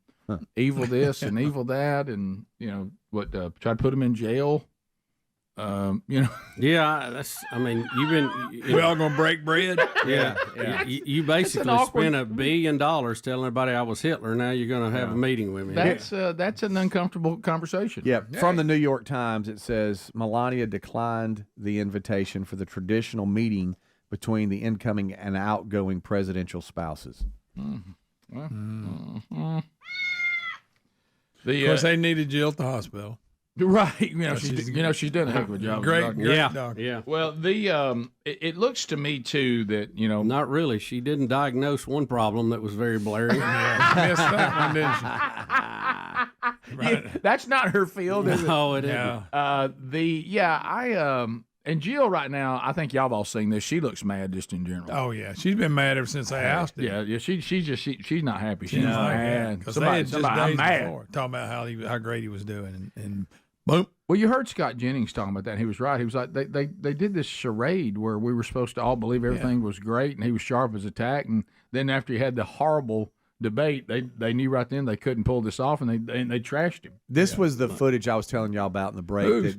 Speaker 4: evil this and evil that, and try to put him in jail.
Speaker 22: Yeah, that's. I mean, you've been.
Speaker 3: We all gonna break bread.
Speaker 22: Yeah. You basically spent $1 billion telling everybody I was Hitler. Now you're gonna have a meeting with me.
Speaker 4: That's an uncomfortable conversation.
Speaker 2: Yeah. From the New York Times, it says Melania declined the invitation for the traditional meeting between the incoming and outgoing presidential spouses.
Speaker 3: Of course, they needed Jill at the hospital.
Speaker 4: Right, she's done a heck of a job.
Speaker 3: Great
Speaker 22: doctor. Yeah.
Speaker 4: Well, it looks to me too that
Speaker 22: not really. She didn't diagnose one problem that was very blurry.
Speaker 3: Missed that one, didn't she?
Speaker 4: Right. That's not her field, is it?
Speaker 22: No, it isn't.
Speaker 4: And Jill right now, I think y'all have all seen this. She looks mad just in general.
Speaker 3: Oh yeah, she's been mad ever since I ousted.
Speaker 4: Yeah. She's not happy. She's mad.
Speaker 3: Because they had just
Speaker 4: I'm
Speaker 3: days
Speaker 4: mad.
Speaker 3: before talking about how great he was doing, and boom.
Speaker 4: Well, you heard Scott Jennings talking about that. And he was right. He was like, they did this charade where we were supposed to all believe everything was great, and he was sharp as a tack. And then after he had the horrible debate, they knew right then they couldn't pull this off, and they trashed him.
Speaker 2: This was the footage I was telling y'all about in the break.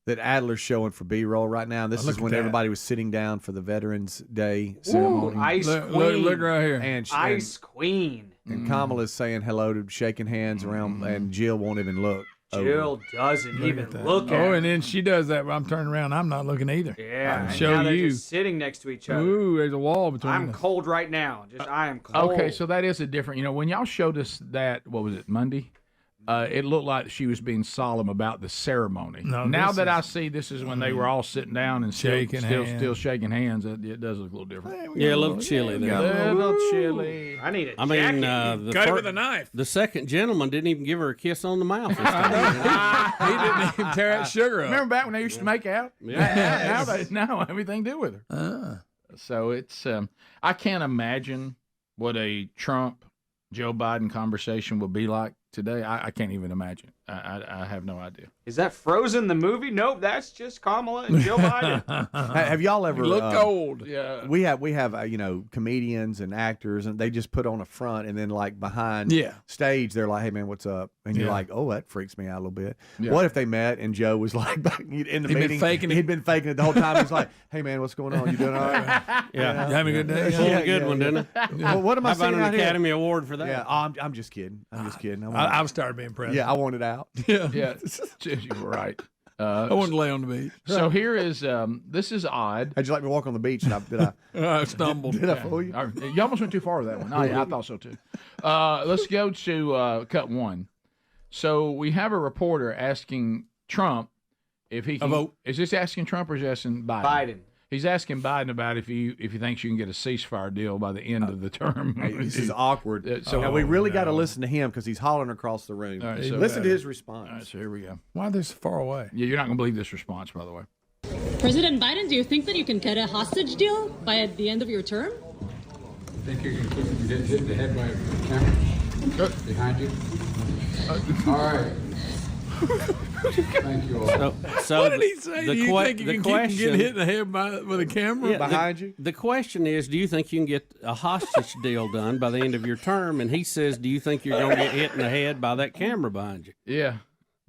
Speaker 2: That Adler's showing for B-roll right now. This is when everybody was sitting down for the Veterans Day ceremony.
Speaker 19: Ooh, Ice Queen.
Speaker 3: Look right here.
Speaker 2: And
Speaker 19: Ice Queen.
Speaker 2: And Kamala's saying hello to shaking hands around, and Jill won't even look.
Speaker 19: Jill doesn't even look at
Speaker 3: her. And then she does that when I'm turning around. I'm not looking either.
Speaker 19: Yeah.
Speaker 3: I'll show
Speaker 19: now they're
Speaker 3: you.
Speaker 19: just sitting next to each other.
Speaker 3: Ooh, there's a wall between
Speaker 19: I'm
Speaker 3: us.
Speaker 19: cold right now. I am cold.
Speaker 4: Okay, so that is a different. When y'all showed us that, what was it, Monday? It looked like she was being solemn about the ceremony. Now that I see this is when they were all sitting down and still shaking hands, it does look a little different.
Speaker 22: Yeah, a little chilly there.
Speaker 4: A little chilly.
Speaker 19: I need a
Speaker 22: jacket.
Speaker 3: Cut it with a knife.
Speaker 22: The second gentleman didn't even give her a kiss on the mouth. This time.
Speaker 3: He didn't even tear that sugar up.
Speaker 4: Remember back when they used to make out?
Speaker 22: Yeah.
Speaker 4: Now everything to do with her. So it's I can't imagine what a Trump Joe Biden conversation would be like today. I can't even imagine. I have no idea.
Speaker 19: Is that Frozen the movie? Nope, that's just Kamala and Joe Biden.
Speaker 2: Have y'all ever
Speaker 3: look old?
Speaker 4: Yeah.
Speaker 2: We have comedians and actors, and they just put on a front, and then like behind stage, they're like, "Hey man, what's up?" And you're like, "Oh, that freaks me out a little bit." Yeah. What if they met and Joe was like in the meeting? He'd been faking it the whole time. He's like, "Hey man, what's going on? You doing all right?
Speaker 22: You
Speaker 3: having a good day?
Speaker 22: Yeah, good one, didn't it?
Speaker 2: Well, what am I saying?
Speaker 22: How about an Academy Award for that?
Speaker 2: Yeah, I'm just kidding. I'm just kidding.
Speaker 3: I've started being president.
Speaker 2: Yeah, I want it out.
Speaker 4: Yeah, you were right.
Speaker 3: I wanted to lay on the beach.
Speaker 4: So here is this is odd.
Speaker 2: How'd you like me to walk on the beach?
Speaker 3: I stumbled.
Speaker 2: Did I fool you?
Speaker 4: You almost went too far with that one. I thought so too. Let's go to cut one. So we have a reporter asking Trump if he can vote. Is this asking Trump or is he asking Biden?
Speaker 19: Biden.
Speaker 4: He's asking Biden about if he thinks you can get a ceasefire deal by the end of the term.
Speaker 2: Hey, this is awkward. Now we really got to listen to him because he's hollering across the room.
Speaker 4: Right,
Speaker 2: listen to his response.
Speaker 4: All right, so here we go.
Speaker 3: Why are they so far away?
Speaker 4: Yeah, you're not going to believe this response, by the way.
Speaker 9: President Biden, do you think that you can get a hostage deal by the end of your term?
Speaker 10: You think you can get hit in the head by a camera behind you? All right. Thank you all.
Speaker 22: So
Speaker 3: what did he say? Do you think you can get hit in the head with a camera
Speaker 2: behind you?
Speaker 22: The question is, do you think you can get a hostage deal done by the end of your term? And he says, do you think you're going to get hit in the head by that camera behind you?
Speaker 4: Yeah.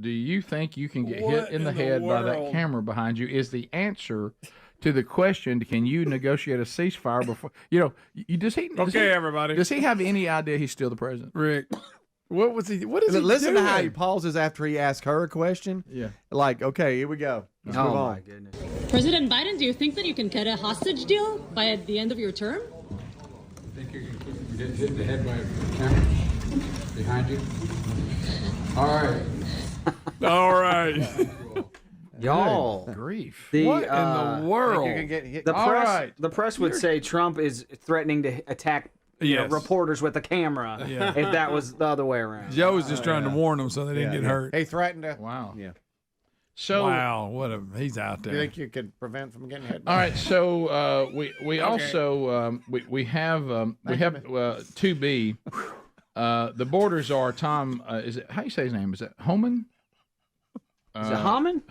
Speaker 4: Do you think you can get hit in the head by that camera behind you is the answer to the question, can you negotiate a ceasefire before, everybody. Does he have any idea he's still the president?
Speaker 3: Rick. What was he? What is he
Speaker 2: Listen
Speaker 3: doing?
Speaker 2: to how he pauses after he asks her a question.
Speaker 4: Yeah.
Speaker 2: Like, okay, here we go. Let's move on.
Speaker 19: My goodness.
Speaker 9: President Biden, do you think that you can get a hostage deal by the end of your term?
Speaker 10: You think you can get hit in the head by a camera behind you? All right.
Speaker 3: All right.
Speaker 19: Y'all,
Speaker 4: grief.
Speaker 3: What in the world?
Speaker 19: The press would say Trump is threatening to attack reporters with a camera if that was the other way around.
Speaker 3: Joe was just trying to warn them so they didn't get hurt.
Speaker 2: He threatened to.
Speaker 4: Wow.
Speaker 2: Yeah.
Speaker 4: So
Speaker 3: wow, he's out there.
Speaker 2: You think you could prevent from getting hit?
Speaker 4: All right, so we also we have 2B. The borders are Tom. Is it how you say his name? Is it Homan?
Speaker 19: Is it Homan?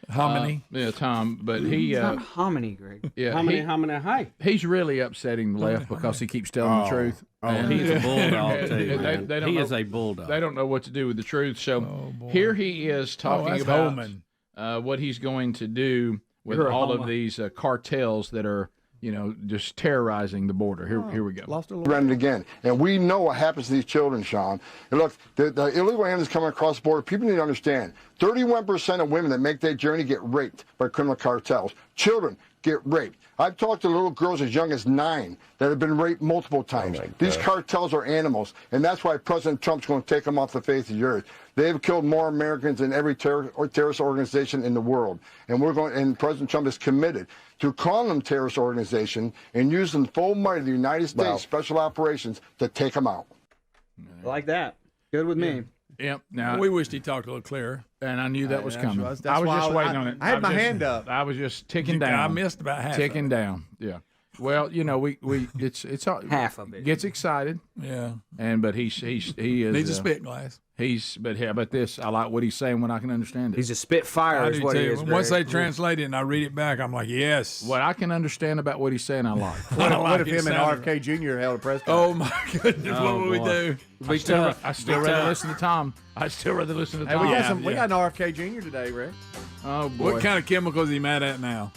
Speaker 4: Hominy. Yeah, Tom. But he.
Speaker 19: It's not hominy, Greg.
Speaker 4: Yeah,
Speaker 22: hominy. Hi.
Speaker 4: He's really upsetting the left because he keeps telling the truth.
Speaker 22: And he's a bulldog too.
Speaker 4: They don't
Speaker 22: he
Speaker 4: know,
Speaker 22: is a bulldog.
Speaker 4: They don't know what to do with the truth. So here he is talking about what he's going to do with all of these cartels that are, just terrorizing the border. Here we go.
Speaker 20: Run it again. And we know what happens to these children, Sean. And look, the illegal aliens coming across the border, people need to understand, 31% of women that make that journey get raped by criminal cartels. Children get raped. I've talked to little girls as young as 9 that have been raped multiple times. These cartels are animals, and that's why President Trump's going to take them off the face of the earth. They have killed more Americans than every terrorist organization in the world. And President Trump is committed to calling them terrorist organization and using the full might of the United States Special Operations to take them out.
Speaker 19: I like that. Good with me.
Speaker 4: Yep. Now
Speaker 3: we wished he talked a little clearer,
Speaker 4: and I knew that was coming.
Speaker 2: That's
Speaker 4: I was
Speaker 2: why
Speaker 4: just waiting on it.
Speaker 2: I had my hand up.
Speaker 4: I was just ticking down.
Speaker 3: I missed about half.
Speaker 4: Ticking down. Yeah. Well, it's
Speaker 19: half of it.
Speaker 4: Gets excited.
Speaker 3: Yeah.
Speaker 4: But he is
Speaker 3: needs a spit glass.
Speaker 4: But this I like what he's saying when I can understand it.
Speaker 19: He's a spitfire.
Speaker 3: I
Speaker 19: is
Speaker 3: do
Speaker 19: what
Speaker 3: too.
Speaker 19: he is.
Speaker 3: Once they translate it and I read it back, I'm like, yes.
Speaker 4: What I can understand about what he's saying, I like.
Speaker 2: What if him and RFK Jr. held a press conference?
Speaker 3: Oh my goodness, what would we do?
Speaker 4: I still rather listen to Tom. I still rather listen to Tom.
Speaker 2: Hey, we got an RFK Jr. today, Rick.
Speaker 4: Oh boy.
Speaker 3: What kind of chemicals is he mad at now?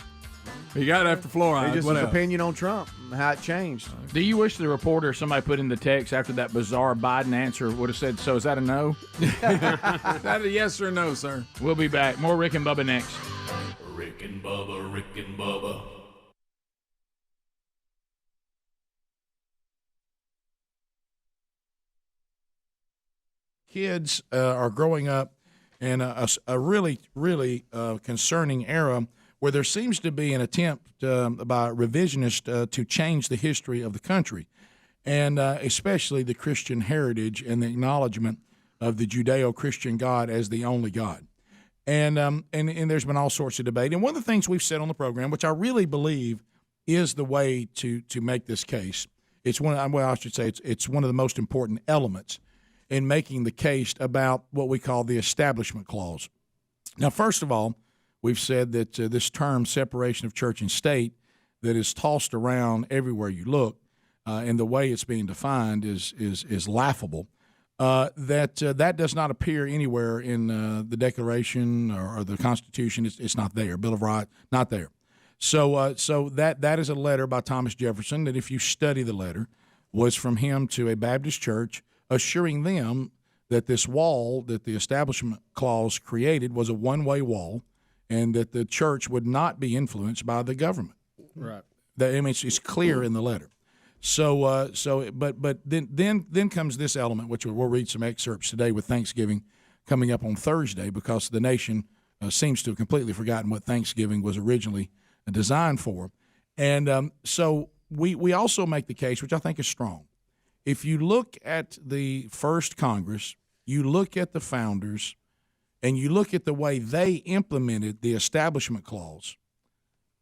Speaker 3: He got after fluoride.
Speaker 2: Just his opinion on Trump and how it changed.
Speaker 4: Do you wish the reporter, somebody put in the text after that bizarre Biden answer, would have said, so is that a no?
Speaker 3: Is that a yes or a no, sir?
Speaker 4: We'll be back. More Rick and Bubba next.
Speaker 1: Rick and Bubba, Rick and Bubba.
Speaker 21: Kids are growing up in a really, really concerning era where there seems to be an attempt by revisionists to change the history of the country, and especially the Christian heritage and the acknowledgement of the Judeo-Christian God as the only God. And there's been all sorts of debate. And one of the things we've said on the program, which I really believe is the way to make this case, it's one of the most important elements in making the case about what we call the Establishment Clause. Now, first of all, we've said that this term separation of church and state that is tossed around everywhere you look, and the way it's being defined is laughable. That does not appear anywhere in the Declaration or the Constitution. It's not there. Bill of Rights, not there. So that is a letter by Thomas Jefferson that, if you study the letter, was from him to a Baptist church, assuring them that this wall that the Establishment Clause created was a one-way wall, and that the church would not be influenced by the government.
Speaker 22: Right.
Speaker 21: It's clear in the letter. But then comes this element, which we'll read some excerpts today with Thanksgiving coming up on Thursday, because the nation seems to have completely forgotten what Thanksgiving was originally designed for. And so we also make the case, which I think is strong. If you look at the first Congress, you look at the founders, and you look at the way they implemented the Establishment Clause,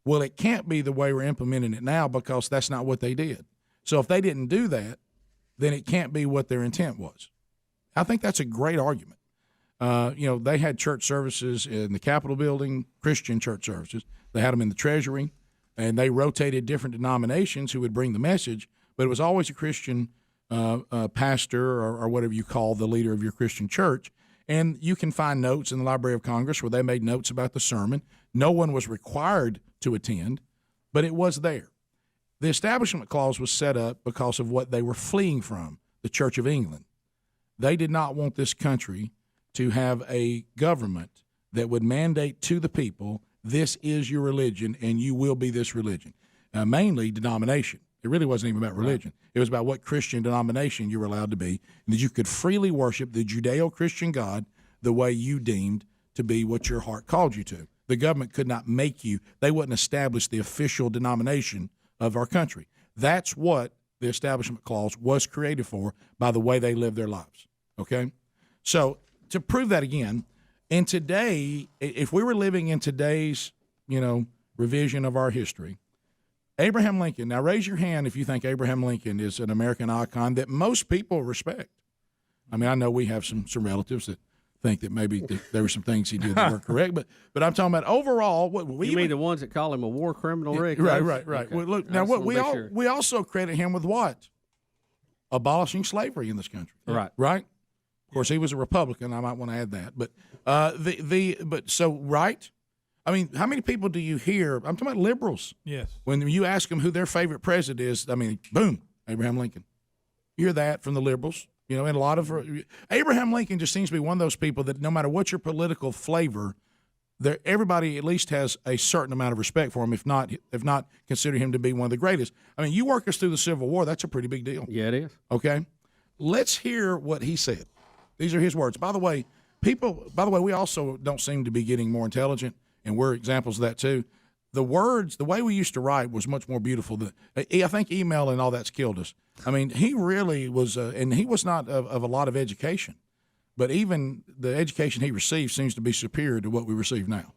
Speaker 21: well, it can't be the way we're implementing it now, because that's not what they did. So if they didn't do that, then it can't be what their intent was. I think that's a great argument. They had church services in the Capitol building, Christian church services. They had them in the Treasury, and they rotated different denominations who would bring the message, but it was always a Christian pastor or whatever you call the leader of your Christian church. And you can find notes in the Library of Congress where they made notes about the sermon. No one was required to attend, but it was there. The Establishment Clause was set up because of what they were fleeing from, the Church of England. They did not want this country to have a government that would mandate to the people, this is your religion and you will be this religion, mainly denomination. It really wasn't even about religion. It was about what Christian denomination you were allowed to be, and that you could freely worship the Judeo-Christian God the way you deemed to be what your heart called you to. The government could not make you. They wouldn't establish the official denomination of our country. That's what the Establishment Clause was created for by the way they live their lives. Okay? So to prove that again, and today, if we were living in today's, revision of our history, Abraham Lincoln, now raise your hand if you think Abraham Lincoln is an American icon that most people respect. I mean, I know we have some relatives that think that maybe there were some things he did that weren't correct, but I'm talking about overall.
Speaker 16: You mean the ones that call him a war criminal, Rick?
Speaker 21: Right. Okay.
Speaker 16: Okay.
Speaker 21: Well, look, now we also credit him with what? Abolishing slavery in this country.
Speaker 16: Right.
Speaker 21: Right. Of course, he was a Republican. I might want to add that, but right. I mean, how many people do you hear? I'm talking about liberals.
Speaker 17: Yes.
Speaker 21: When you ask them who their favorite president is, I mean, boom, Abraham Lincoln. You hear that from the liberals, and a lot of Abraham Lincoln just seems to be one of those people that no matter what your political flavor, everybody at least has a certain amount of respect for him, if not consider him to be one of the greatest. I mean, you work us through the Civil War, that's a pretty big deal.
Speaker 16: Yeah, it is.
Speaker 21: Okay? Let's hear what he said. These are his words. By the way, we also don't seem to be getting more intelligent, and we're examples of that too. The words, the way we used to write was much more beautiful. I think email and all that's killed us. I mean, he really was, and he was not of a lot of education, but even the education he received seems to be superior to what we receive now.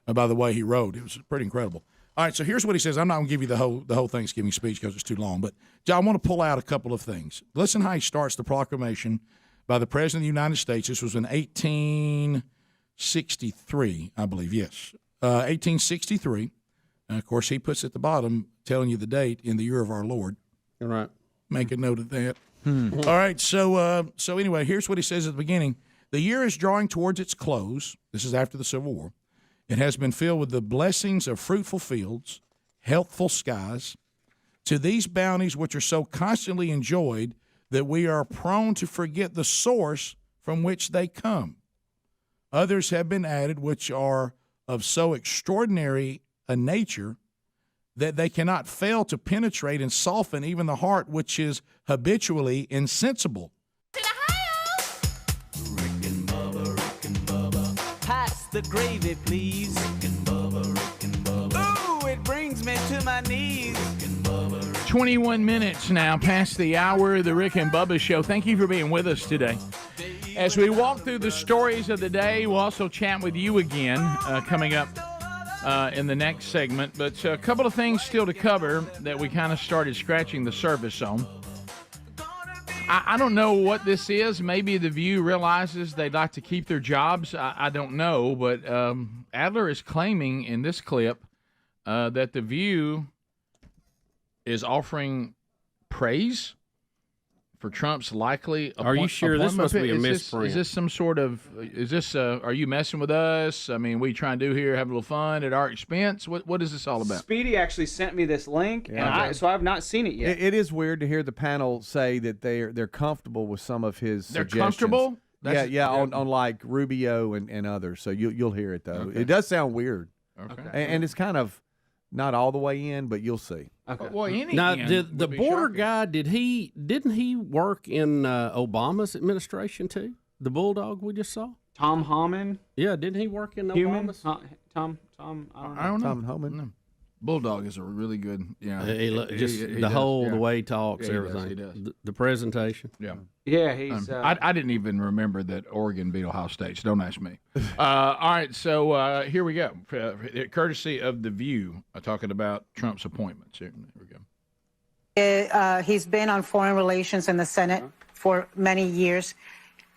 Speaker 21: By the way he wrote, it was pretty incredible. All right, so here's what he says. I'm not going to give you the whole Thanksgiving speech because it's too long, but I want to pull out a couple of things. Listen how he starts the proclamation by the President of the United States. This was in 1863, I believe, yes. 1863. And, of course, he puts at the bottom, telling you the date, in the year of our Lord.
Speaker 16: All right.
Speaker 21: Make a note of that. All right, so anyway, here's what he says at the beginning. The year is drawing towards its close. This is after the Civil War. It has been filled with the blessings of fruitful fields, healthful skies. To these bounties which are so constantly enjoyed that we are prone to forget the source from which they come. Others have been added which are of so extraordinary a nature that they cannot fail to penetrate and soften even the heart which is habitually insensible.
Speaker 1: Pass the gravy, please. Ooh, it brings me to my knees.
Speaker 4: 21 minutes now past the hour of the Rick and Bubba Show. Thank you for being with us today. As we walk through the stories of the day, we'll also chat with you again coming up in the next segment. But a couple of things still to cover that we kind of started scratching the surface on. I don't know what this is. Maybe the View realizes they'd like to keep their jobs. I don't know. But Adler is claiming in this clip that the View is offering praise for Trump's likely appointment.
Speaker 16: Are you sure this must be a misprint?
Speaker 4: Is this some sort of, are you messing with us? I mean, we try and do here, have a little fun at our expense? What is this all about?
Speaker 19: Speedy actually sent me this link, and so I've not seen it yet.
Speaker 2: It is weird to hear the panel say that they're comfortable with some of his suggestions. They're comfortable? On like Rubio and others. So you'll hear it, though. Okay. It does sound weird. Okay. And it's kind of not all the way in, but you'll see.
Speaker 19: Okay.
Speaker 4: Well,
Speaker 16: now, the border guy, didn't he work in Obama's administration too? The bulldog we just saw?
Speaker 19: Tom Homan?
Speaker 16: Yeah, didn't he work in Obama's?
Speaker 19: Tom,
Speaker 4: I don't know.
Speaker 2: Tom Homan.
Speaker 4: No. Bulldog is a really good,
Speaker 16: the way he talks, everything.
Speaker 4: He does.
Speaker 16: The presentation.
Speaker 4: Yeah.
Speaker 19: Yeah, he's.
Speaker 4: I didn't even remember that Oregon beat Ohio State, so don't ask me. All right, so here we go. Courtesy of The View, talking about Trump's appointments. Here we go.
Speaker 8: He's been on foreign relations in the Senate for many years.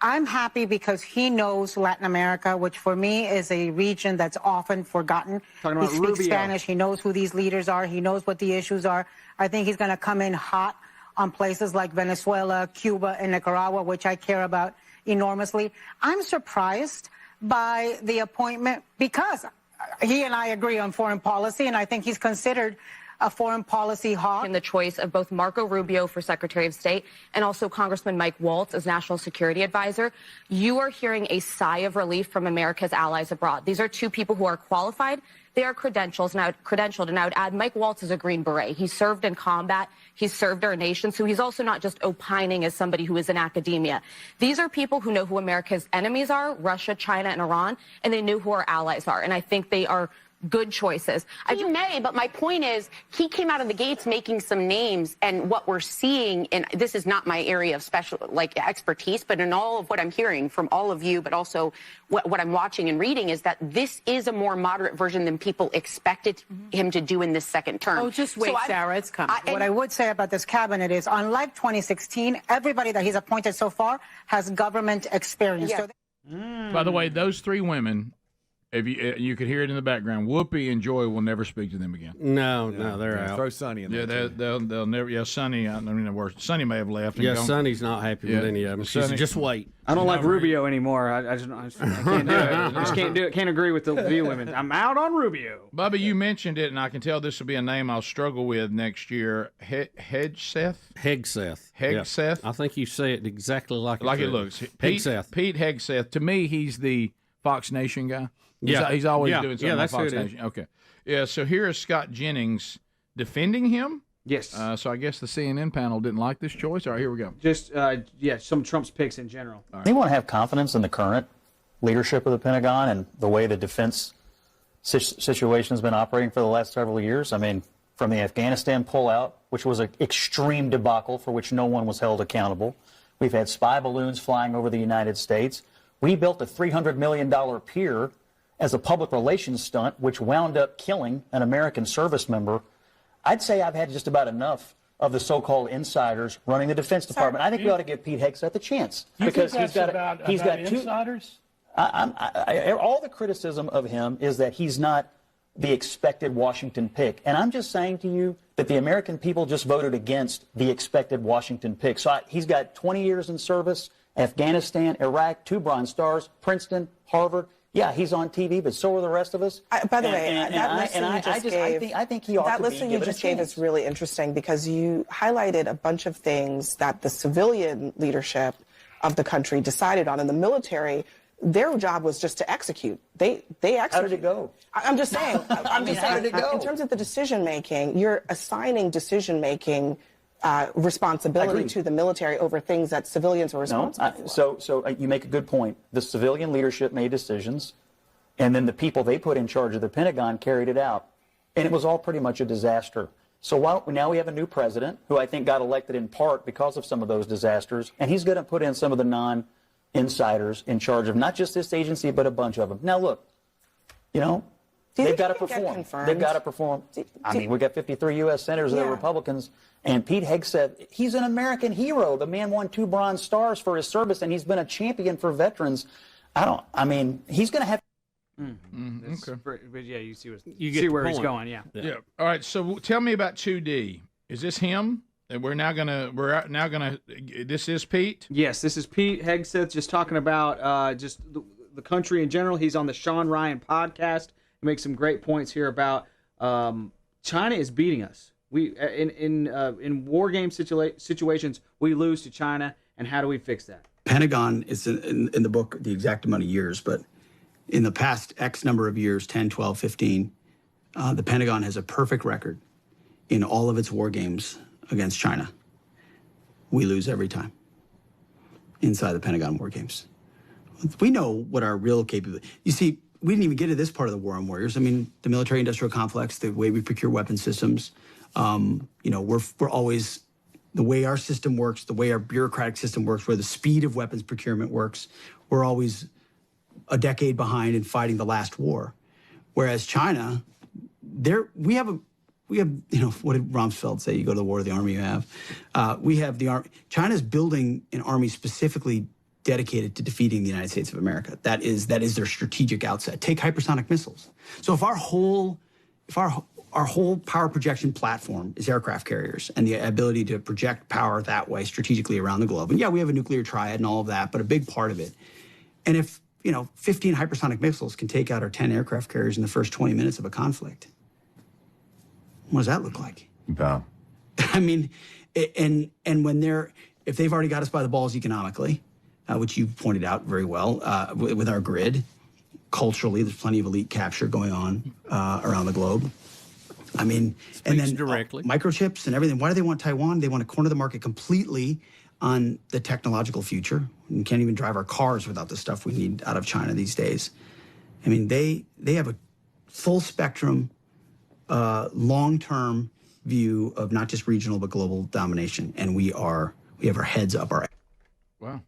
Speaker 8: I'm happy because he knows Latin America, which for me is a region that's often forgotten. He speaks Spanish. He knows who these leaders are. He knows what the issues are. I think he's going to come in hot on places like Venezuela, Cuba, and Nicaragua, which I care about enormously. I'm surprised by the appointment because he and I agree on foreign policy, and I think he's considered a foreign policy hawk.
Speaker 11: In the choice of both Marco Rubio for Secretary of State and also Congressman Mike Waltz as National Security Advisor, you are hearing a sigh of relief from America's allies abroad. These are two people who are qualified They are credentialed, and I would add Mike Waltz is a Green Beret. He served in combat. He's served our nation, so he's also not just opining as somebody who is in academia. These are people who know who America's enemies are, Russia, China, and Iran, and they know who our allies are, and I think they are good choices.
Speaker 6: You may, but my point is he came out of the gates making some names, and what we're seeing, and this is not my area of special expertise, but in all of what I'm hearing from all of you, but also what I'm watching and reading is that this is a more moderate version than people expected him to do in this second term.
Speaker 8: Oh, just wait, Sarah, it's coming. What I would say about this cabinet is, unlike 2016, everybody that he's appointed so far has government experience.
Speaker 6: Yeah.
Speaker 8: So
Speaker 4: By the way, those three women, if you could hear it in the background, Whoopi and Joy will never speak to them again.
Speaker 22: No, they're out.
Speaker 2: Throw Sonny in there.
Speaker 4: Yeah, they'll never. Yeah, Sonny. I mean, Sonny may have left. And
Speaker 22: Yeah,
Speaker 4: gone.
Speaker 22: Sonny's not happy with any of them. She said, just wait.
Speaker 19: I don't like Rubio anymore. I just can't do it. I just can't do it. Can't agree with the view women. I'm out on Rubio.
Speaker 4: Bubba, you mentioned it, and I can tell this will be a name I'll struggle with next year. Hegseth?
Speaker 22: Hegseth.
Speaker 4: Hegseth?
Speaker 22: Yeah. I think you say it exactly like
Speaker 4: it looks.
Speaker 22: Hegseth.
Speaker 4: Pete Hegseth. To me, he's the Fox Nation guy.
Speaker 22: Yeah.
Speaker 4: He's always doing something on
Speaker 22: that's
Speaker 4: Fox
Speaker 22: who it
Speaker 4: Nation. Okay. Yeah, so here is Scott Jennings defending him.
Speaker 19: Yes.
Speaker 4: So I guess the CNN panel didn't like this choice. All right, here we go.
Speaker 19: Just, some of Trump's picks in general.
Speaker 12: They want to have confidence in the current leadership of the Pentagon and the way the defense situation has been operating for the last several years. I mean, from the Afghanistan pullout, which was an extreme debacle for which no one was held accountable. We've had spy balloons flying over the United States. We built a $300 million pier as a public relations stunt, which wound up killing an American service member. I'd say I've had just about enough of the so-called insiders running the Defense Department. I think we ought to give Pete Hegseth a chance because he's got two insiders. All the criticism of him is that he's not the expected Washington pick, and I'm just saying to you that the American people just voted against the expected Washington pick. So he's got 20 years in service, Afghanistan, Iraq, 2 Bronze Stars, Princeton, Harvard. Yeah, he's on TV, but so are the rest of us.
Speaker 23: By the way, that list you just gave,
Speaker 12: I think he ought to be given a chance.
Speaker 23: that list you just gave is really interesting because you highlighted a bunch of things that the civilian leadership of the country decided on. In the military, their job was just to execute. They execute.
Speaker 12: How did it go?
Speaker 23: I'm just saying. How did it go? In terms of the decision making, you're assigning decision making responsibility to the military over things that civilians are responsible for.
Speaker 12: So you make a good point. The civilian leadership made decisions, and then the people they put in charge of the Pentagon carried it out. And it was all pretty much a disaster. So now we have a new president who I think got elected in part because of some of those disasters, and he's going to put in some of the non-insiders in charge of not just this agency, but a bunch of them. Now, look, they've got to perform. They've got to perform. I mean, we got 53 U.S. senators that are Republicans, and Pete Hegseth, he's an American hero. The man won 2 Bronze Stars for his service, and he's been a champion for veterans. He's going to have.
Speaker 19: Okay. But yeah, you see
Speaker 4: where
Speaker 19: he's going. Yeah.
Speaker 4: All right. So tell me about 2D. Is this him? And we're now gonna. This is Pete.
Speaker 19: Yes, this is Pete Hegseth. Just talking about just the country in general. He's on the Sean Ryan podcast. He makes some great points here about China is beating us. We in war game situations we lose to China, and how do we fix that?
Speaker 24: Pentagon is in the book the exact amount of years, but in the past X number of years, 10, 12, 15, the Pentagon has a perfect record in all of its war games against China. We lose every time inside the Pentagon war games. We know what our real capability. You see, we didn't even get to this part of the war on warriors. I mean, the military-industrial complex, the way we procure weapon systems. We're always the way our system works, the way our bureaucratic system works, where the speed of weapons procurement works. We're always a decade behind in fighting the last war, whereas China, we have what did Rumsfeld say? You go to the war to the army you have. We have the army. China's building an army specifically dedicated to defeating the United States of America. That is their strategic outset. Take hypersonic missiles. So if our whole power projection platform is aircraft carriers and the ability to project power that way strategically around the globe, and yeah, we have a nuclear triad and all of that, but a big part of it. And if 15 hypersonic missiles can take out our 10 aircraft carriers in the first 20 minutes of a conflict, what does that look like?
Speaker 12: Wow.
Speaker 24: I mean, and if they've already got us by the balls economically, which you pointed out very well with our grid, culturally, there's plenty of elite capture going on around the globe. I mean, and then
Speaker 16: directly.
Speaker 24: Microchips and everything. Why do they want Taiwan? They want to corner the market completely on the technological future. We can't even drive our cars without the stuff we need out of China these days. I mean, they have a full spectrum, long-term view of not just regional but global domination, and we have our heads up our.
Speaker 4: Wow.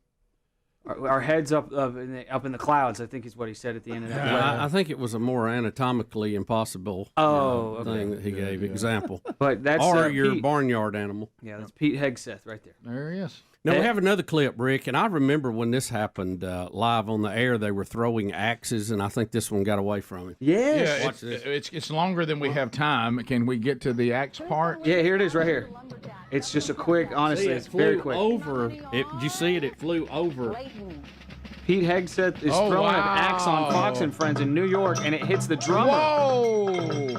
Speaker 19: Our heads up in the clouds, I think is what he said at the end of that.
Speaker 16: I think it was a more anatomically impossible thing that he gave example.
Speaker 19: But that's
Speaker 16: or your
Speaker 19: Pete.
Speaker 16: barnyard animal.
Speaker 19: Yeah, that's Pete Hegseth right there.
Speaker 4: There he is.
Speaker 16: Now, we have another clip, Rick, and I remember when this happened live on the air, they were throwing axes, and I think this one got away from him.
Speaker 19: Yes.
Speaker 4: Yeah, it's longer than we have time. Can we get to the axe part?
Speaker 19: Yeah, here it is right here. It's just a quick, honestly, it's very quick.
Speaker 16: Did you see it? It flew over.
Speaker 19: Pete Hegseth is throwing an axe on Fox and Friends in New York, and it hits the drummer.
Speaker 4: Whoa!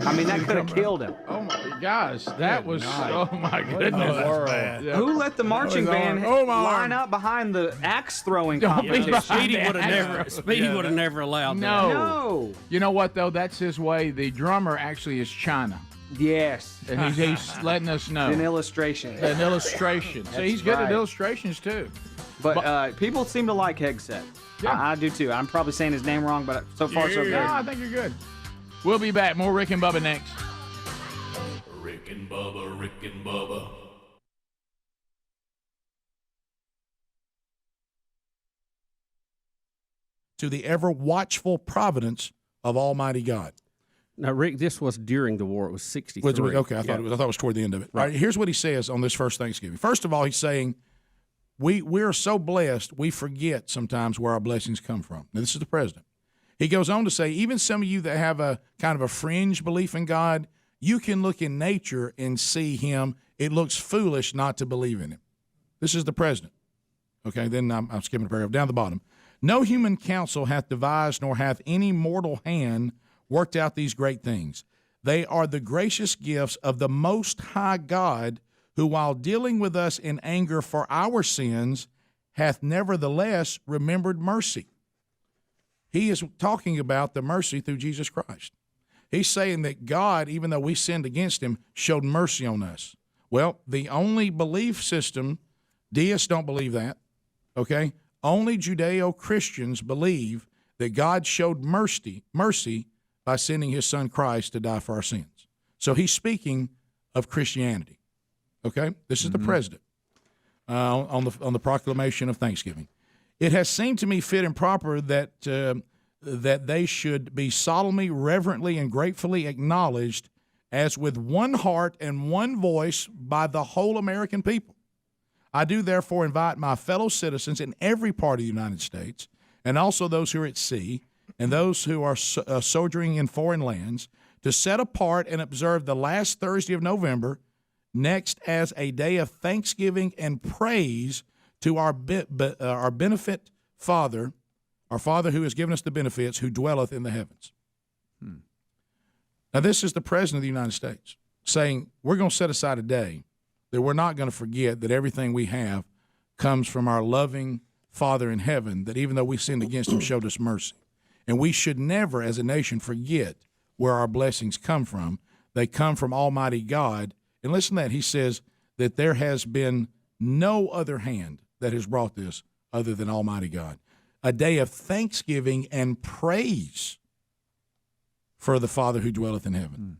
Speaker 19: I mean, that could have killed him.
Speaker 4: Oh my gosh, that was oh my goodness!
Speaker 19: Yeah. Who let the marching band line up behind the axe throwing competition?
Speaker 16: Speedy would have never allowed that.
Speaker 19: No.
Speaker 4: You know what though? That's his way. The drummer actually is China.
Speaker 19: Yes.
Speaker 4: And he's letting us know.
Speaker 19: An illustration.
Speaker 4: An illustration. So he's good at illustrations too.
Speaker 19: But people seem to like Hegseth.
Speaker 4: Yeah.
Speaker 19: I do too. I'm probably saying his name wrong, but so far so good.
Speaker 4: No, I think you're good. We'll be back. More Rick and Bubba next.
Speaker 1: Rick and Bubba, Rick and Bubba.
Speaker 21: To the ever watchful providence of Almighty God.
Speaker 16: Now, Rick, this was during the war. It was 63.
Speaker 21: Okay, I thought it was toward the end of it. Right. Here's what he says on this first Thanksgiving. First of all, he's saying, we're so blessed, we forget sometimes where our blessings come from. Now, this is the president. He goes on to say, even some of you that have a kind of a fringe belief in God, you can look in nature and see him. It looks foolish not to believe in him. This is the president. Okay, then I'm skipping a paragraph down the bottom. No human counsel hath devised, nor hath any mortal hand worked out these great things. They are the gracious gifts of the Most High God, who, while dealing with us in anger for our sins, hath nevertheless remembered mercy. He is talking about the mercy through Jesus Christ. He's saying that God, even though we sinned against him, showed mercy on us. Well, the only belief system, deists don't believe that, okay? Only Judeo-Christians believe that God showed mercy by sending his son Christ to die for our sins. So he's speaking of Christianity, okay? This is the president on the proclamation of Thanksgiving. It has seemed to me fit and proper that they should be solemnly, reverently, and gratefully acknowledged as with one heart and one voice by the whole American people. I do therefore invite my fellow citizens in every part of the United States, and also those who are at sea, and those who are sojourning in foreign lands, to set apart and observe the last Thursday of November next as a day of thanksgiving and praise to our benefit Father, our Father who has given us the benefits, who dwelleth in the heavens. Now, this is the President of the United States saying we're going to set aside a day that we're not going to forget that everything we have comes from our loving Father in heaven, that even though we sinned against him, showed us mercy. And we should never, as a nation, forget where our blessings come from. They come from Almighty God. And listen to that. He says that there has been no other hand that has brought this other than Almighty God. A day of thanksgiving and praise for the Father who dwelleth in heaven.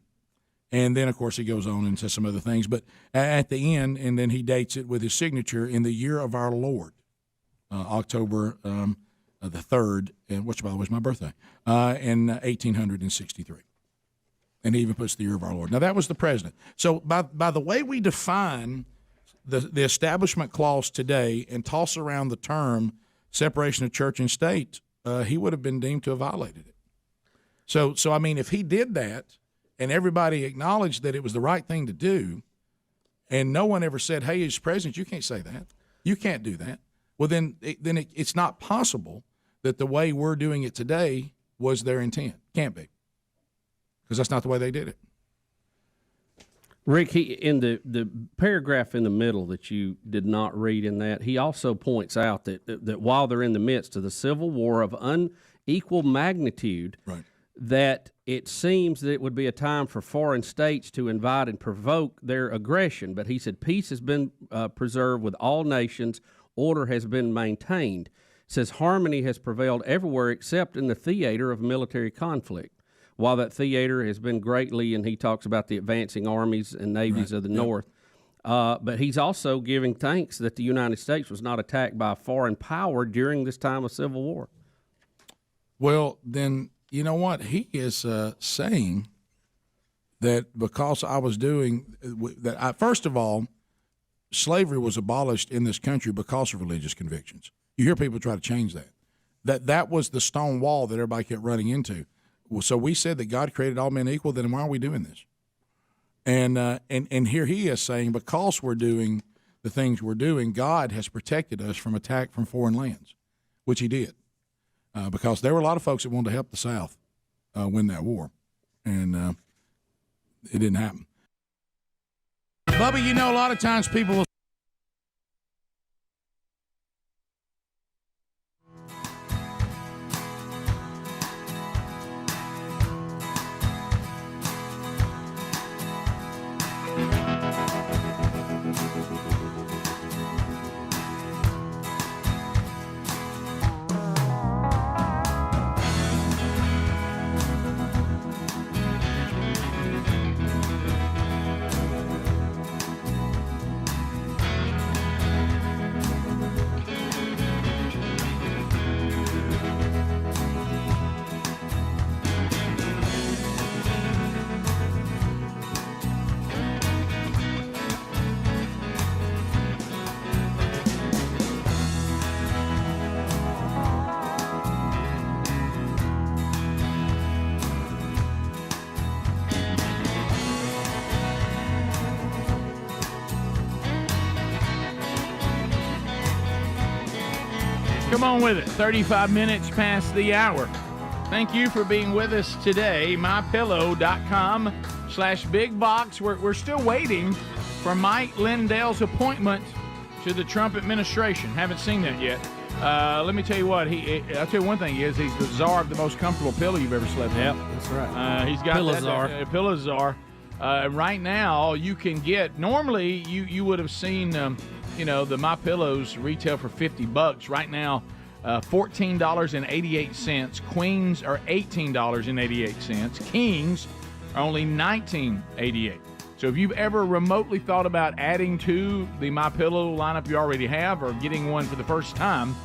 Speaker 21: And then, of course, he goes on and says some other things. But at the end, and then he dates it with his signature, in the year of our Lord, October the 3rd, and which, by the way, was my birthday, in 1863. And he even puts the year of our Lord. Now, that was the president. So by the way we define the Establishment Clause today and toss around the term separation of church and state, he would have been deemed to have violated it. So I mean, if he did that and everybody acknowledged that it was the right thing to do, and no one ever said, hey, as president, you can't say that. You can't do that. Well, then it's not possible that the way we're doing it today was their intent. Can't be. Because that's not the way they did it.
Speaker 16: Rick, in the paragraph in the middle that you did not read in that, he also points out that while they're in the midst of the civil war of
Speaker 22: equal magnitude, that it seems that it would be a time for foreign states to invite and provoke their aggression. But he said peace has been preserved with all nations, order has been maintained. Says harmony has prevailed everywhere except in the theater of military conflict. While that theater has been greatly, and he talks about the advancing armies and navies of the North, but he's also giving thanks that the United States was not attacked by a foreign power during this time of civil war.
Speaker 21: Well, then, you know what? He is saying that because I was doing that, first of all, slavery was abolished in this country because of religious convictions. You hear people try to change that. That was the stone wall that everybody kept running into. Well, so we said that God created all men equal, then why are we doing this? And here he is saying because we're doing the things we're doing, God has protected us from attack from foreign lands, which he did. Because there were a lot of folks that wanted to help the South win that war, and it didn't happen. Bubba, you know, a lot of times people will
Speaker 4: Come on with it. 35 minutes past the hour. Thank you for being with us today. MyPillow.com/bigbox. We're still waiting for Mike Lindell's appointment to the Trump administration. Haven't seen that yet. Let me tell you what. I'll tell you one thing. He's the czar of the most comfortable pillow you've ever slept in.
Speaker 22: Yep, that's right.
Speaker 4: He's got
Speaker 22: Pillow
Speaker 4: that
Speaker 22: czar.
Speaker 4: Pillow czar. Right now, you can get. Normally, you would have seen. The My Pillows retail for $50. Right now, $14.88. Queens are $18.88. Kings are only $19.88. So if you've ever remotely thought about adding to the My Pillow lineup you already have, or getting one for the first time,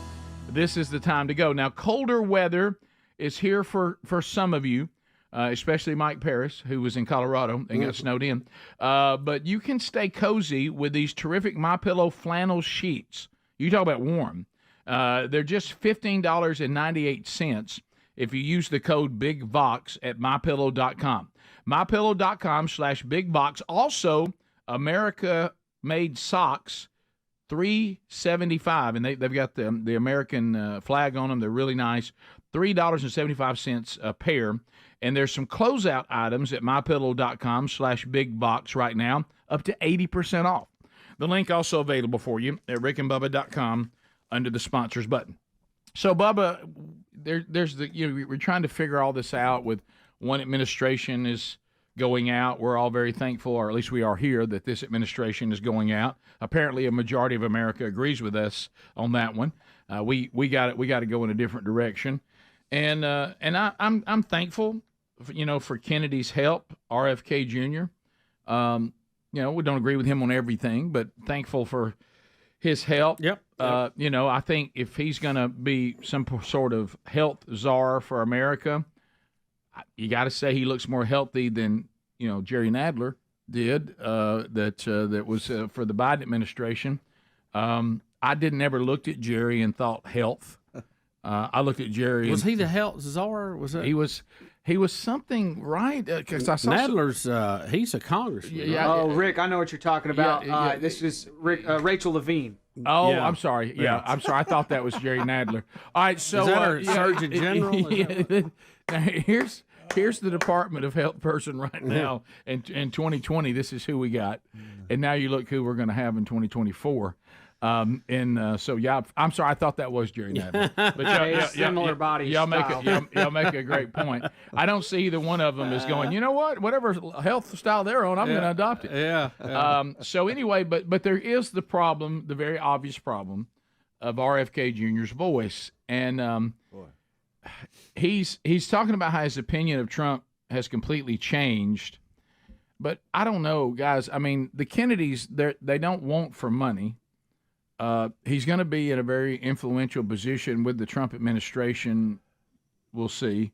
Speaker 4: this is the time to go. Now, colder weather is here for some of you. Especially Mike Paris, who was in Colorado and got snowed in. But you can stay cozy with these terrific MyPillow flannel sheets. You talk about warm. They're just $15.98 if you use the code BIGVOX at MyPillow.com. MyPillow.com/BigBox. Also, America-made socks, $3.75, and they've got the American flag on them. They're really nice. $3.75 a pair. And there's some closeout items at MyPillow.com/BigBox right now, up to 80% off. The link also available for you at rickandbubba.com under the sponsors button. So, Bubba, there's we're trying to figure all this out with one administration is going out. We're all very thankful, or at least we are here, that this administration is going out. Apparently, a majority of America agrees with us on that one. We got to go in a different direction, and I'm thankful, for Kennedy's help, RFK Jr. We don't agree with him on everything, but thankful for his help.
Speaker 22: Yep.
Speaker 4: I think if he's going to be some sort of health czar for America, you got to say he looks more healthy than Jerry Nadler did. That was for the Biden administration. I didn't ever looked at Jerry and thought health. I looked at Jerry.
Speaker 22: Was he the health czar? Was that?
Speaker 4: He was something, right? Because I saw
Speaker 22: Nadler's. He's a congressman.
Speaker 19: Yeah. Rick, I know what you're talking about.
Speaker 4: Yeah.
Speaker 19: This is Rachel Levine.
Speaker 4: Oh,
Speaker 22: Yeah.
Speaker 4: I'm sorry. Yeah, I'm sorry. I thought that was Jerry Nadler. All right, so
Speaker 22: Is that our Surgeon General?
Speaker 4: Now, here's the Department of Health person right now. In 2020, this is who we got, and now you look who we're going to have in 2024.
Speaker 17: So yeah, I'm sorry. I thought that was Jerry Nadler. But
Speaker 19: similar body
Speaker 17: y'all
Speaker 19: style.
Speaker 17: y'all make a great point. I don't see either one of them as going, you know what? Whatever health style they're on, I'm going to adopt it.
Speaker 16: Yeah.
Speaker 17: So anyway, but there is the problem, the very obvious problem of RFK Jr.'s voice, and he's talking about how his opinion of Trump has completely changed. But I don't know, guys. I mean, the Kennedys, they don't want for money. He's going to be in a very influential position with the Trump administration. We'll see.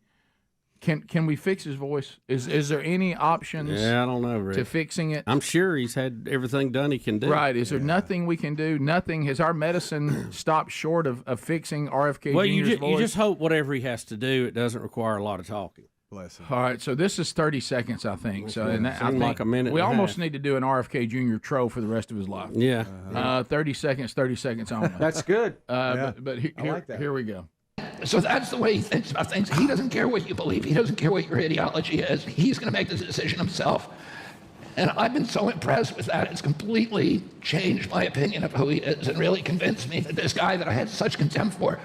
Speaker 17: Can we fix his voice? Is there any options?
Speaker 16: Yeah, I don't know, Rick.
Speaker 17: To fixing it.
Speaker 16: I'm sure he's had everything done he can do.
Speaker 17: Right. Is there nothing we can do? Nothing. Has our medicine stopped short of fixing RFK
Speaker 16: Well,
Speaker 17: Jr.'s voice?
Speaker 16: you just hope whatever he has to do, it doesn't require a lot of talking.
Speaker 2: Bless him.
Speaker 17: All right, so this is 30 seconds, I think. So, and I
Speaker 16: Seemed
Speaker 17: think
Speaker 16: like a minute
Speaker 17: we
Speaker 16: and a
Speaker 17: almost
Speaker 16: half.
Speaker 17: need to do an RFK Jr. tro for the rest of his life.
Speaker 16: Yeah.
Speaker 17: 30 seconds only.
Speaker 19: That's good.
Speaker 17: But here we go.
Speaker 7: So that's the way he thinks about things. He doesn't care what you believe. He doesn't care what your ideology is. He's going to make the decision himself. And I've been so impressed with that. It's completely changed my opinion of who he is and really convinced me that this guy that I had such contempt for,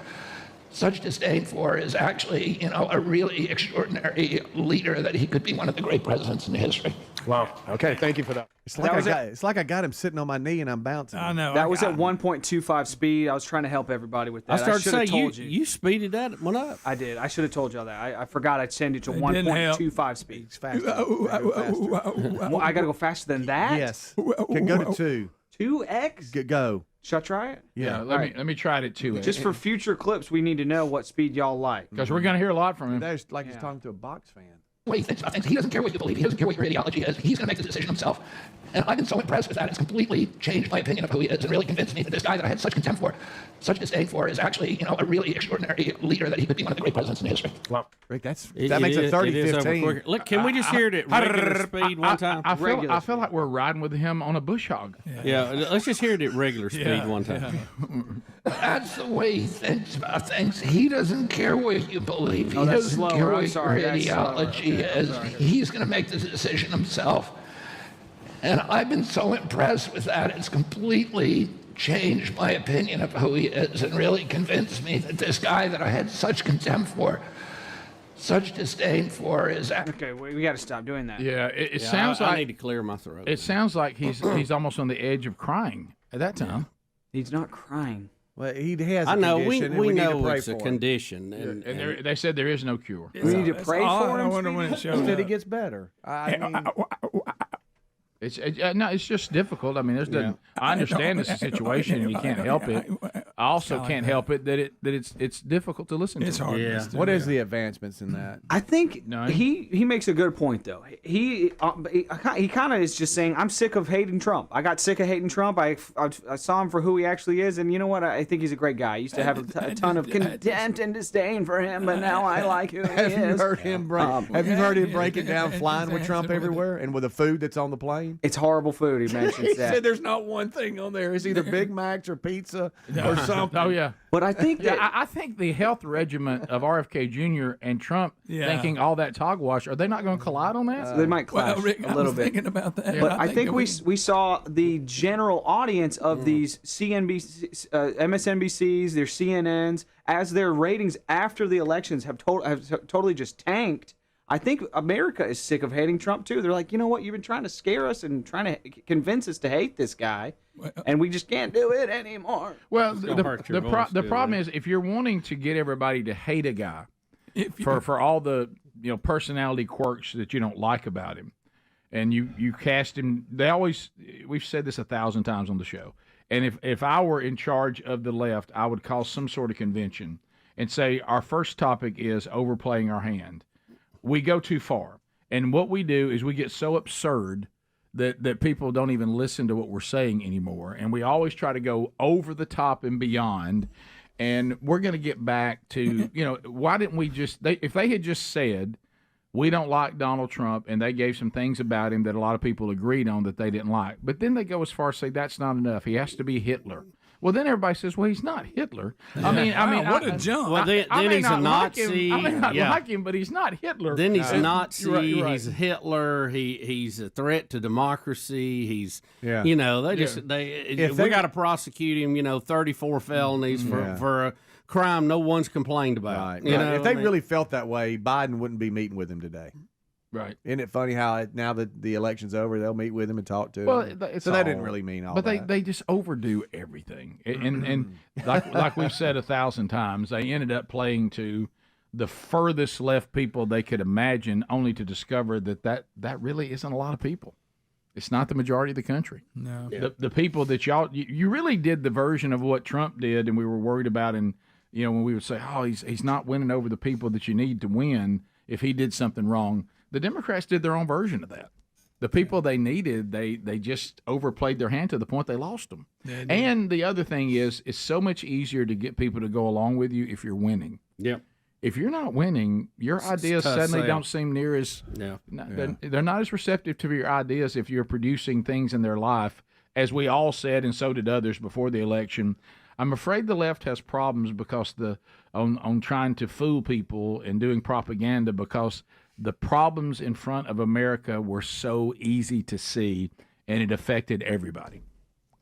Speaker 7: such disdain for, is actually, a really extraordinary leader, that he could be one of the great presidents in history.
Speaker 2: Wow. Okay, thank you for that. It's like I got him sitting on my knee and I'm bouncing.
Speaker 17: I know.
Speaker 19: That was at 1.25 speed. I was trying to help everybody with that.
Speaker 16: I started to
Speaker 19: should have
Speaker 16: say,
Speaker 19: told
Speaker 16: you speeded that one up.
Speaker 19: I did. I should have told y'all that. I forgot I'd send you to
Speaker 17: didn't help.
Speaker 19: 1.25 speed.
Speaker 2: It's faster.
Speaker 19: Well, I got to go faster than that?
Speaker 2: Yes. Can go to 2.
Speaker 19: 2x?
Speaker 2: Go.
Speaker 19: Should I try it?
Speaker 17: Yeah, let me try it at 2.
Speaker 19: Just for future clips, we need to know what speed y'all like.
Speaker 17: Because we're going to hear a lot from him.
Speaker 2: That's like he's talking to a box fan.
Speaker 7: Way he thinks about things. He doesn't care what you believe. He doesn't care what your ideology is. He's going to make the decision himself. And I've been so impressed with that. It's completely changed my opinion of who he is and really convinced me that this guy that I had such contempt for, such disdain for, is actually, a really extraordinary leader, that he could be one of the great presidents in history.
Speaker 2: Wow. Rick, that makes it 30-15.
Speaker 16: Look, can we just hear it at regular speed one time?
Speaker 17: I feel like we're riding with him on a bush hog.
Speaker 16: Yeah, let's just hear it at regular speed one time.
Speaker 7: That's the way he thinks about things. He doesn't care what you believe. He
Speaker 19: that's
Speaker 7: doesn't
Speaker 19: slower.
Speaker 7: care
Speaker 19: I'm
Speaker 7: what
Speaker 19: sorry,
Speaker 7: your
Speaker 19: that's
Speaker 7: ideology is. He's going to make the decision himself. And I've been so impressed with that. It's completely changed my opinion of who he is and really convinced me that this guy that I had such contempt for, such disdain for, is...
Speaker 19: Okay, we got to stop doing that.
Speaker 17: Yeah, it sounds like...
Speaker 16: I need to clear my throat.
Speaker 17: It sounds like he's almost on the edge of crying at that time.
Speaker 19: He's not crying.
Speaker 2: Well, he has a
Speaker 16: I know.
Speaker 2: condition,
Speaker 16: We
Speaker 2: and
Speaker 16: know
Speaker 2: need to pray
Speaker 16: it's a
Speaker 2: for him.
Speaker 16: condition.
Speaker 17: And they said there is no cure.
Speaker 19: We need to pray for him.
Speaker 17: I wonder when it shows
Speaker 2: Instead, he
Speaker 17: up.
Speaker 2: gets better. I mean,
Speaker 17: It's just difficult. I mean, I understand it's a situation and you can't help it. I also can't help it that it's difficult to listen to.
Speaker 3: It's hard.
Speaker 16: Yeah.
Speaker 2: what is the advancemance in that?
Speaker 19: I think
Speaker 17: No.
Speaker 19: he makes a good point though. He kind of is just saying, I'm sick of hating Trump. I got sick of hating Trump. I saw him for who he actually is, and you know what? I think he's a great guy. I used to have a ton of contempt and disdain for him, but now I like who he
Speaker 2: Have
Speaker 19: is.
Speaker 2: you heard him break it down, flying with Trump everywhere and with the food that's on the plane?
Speaker 19: It's horrible food. He mentions
Speaker 2: He
Speaker 19: that.
Speaker 2: said there's not one thing on there. It's either Big Macs or pizza or something.
Speaker 17: Oh yeah.
Speaker 19: But I think that
Speaker 17: I think the health regimen of RFK Jr. and Trump thinking all that hogwash, are they not going to collide on that?
Speaker 19: they might clash
Speaker 3: Rick,
Speaker 19: a
Speaker 3: I
Speaker 19: little
Speaker 3: was
Speaker 19: bit.
Speaker 3: thinking about that.
Speaker 19: But I think we saw the general audience of these CNBC, MSNBCs, their CNNs, as their ratings after the elections have totally just tanked. I think America is sick of hating Trump too. They're like, you know what? You've been trying to scare us and trying to convince us to hate this guy, and we just can't do it anymore.
Speaker 17: Well, the problem is if you're wanting to get everybody to hate a guy for all the personality quirks that you don't like about him, and you cast him, we've said this 1,000 times on the show, and if I were in charge of the left, I would call some sort of convention and say our first topic is overplaying our hand. We go too far. And what we do is we get so absurd that people don't even listen to what we're saying anymore. And we always try to go over the top and beyond. And we're going to get back to, why didn't we if they had just said, we don't like Donald Trump, and they gave some things about him that a lot of people agreed on that they didn't like. But then they go as far as say that's not enough. He has to be Hitler.
Speaker 4: Well, then everybody says, well, he's not Hitler.
Speaker 21: What a jump.
Speaker 16: Well, then he's a Nazi.
Speaker 4: I may not like him, but he's not Hitler.
Speaker 16: Then he's a Nazi.
Speaker 4: Right.
Speaker 16: He's a Hitler. He's a threat to democracy. He's, we got to prosecute him. 34 felonies for a crime no one's complained about.
Speaker 2: Right. If they really felt that way, Biden wouldn't be meeting with him today.
Speaker 4: Right.
Speaker 2: Isn't it funny how now that the election's over, they'll meet with him and talk to him?
Speaker 4: Well,
Speaker 2: so that didn't really mean all that.
Speaker 4: But they just overdo everything. And like we've said 1,000 times, they ended up playing to the furthest left people they could imagine, only to discover that really isn't a lot of people. It's not the majority of the country.
Speaker 21: No.
Speaker 4: The people that you really did the version of what Trump did, and we were worried about, and when we would say, oh, he's not winning over the people that you need to win if he did something wrong. The Democrats did their own version of that. The people they needed, they just overplayed their hand to the point they lost them. Yeah, and the other thing is, it's so much easier to get people to go along with you if you're winning.
Speaker 16: Yep.
Speaker 4: If you're not winning, your ideas suddenly don't seem near as they're not as receptive to your ideas if you're producing things in their life, as we all said, and so did others before the election. I'm afraid the left has problems because on trying to fool people and doing propaganda, because the problems in front of America were so easy to see, and it affected everybody,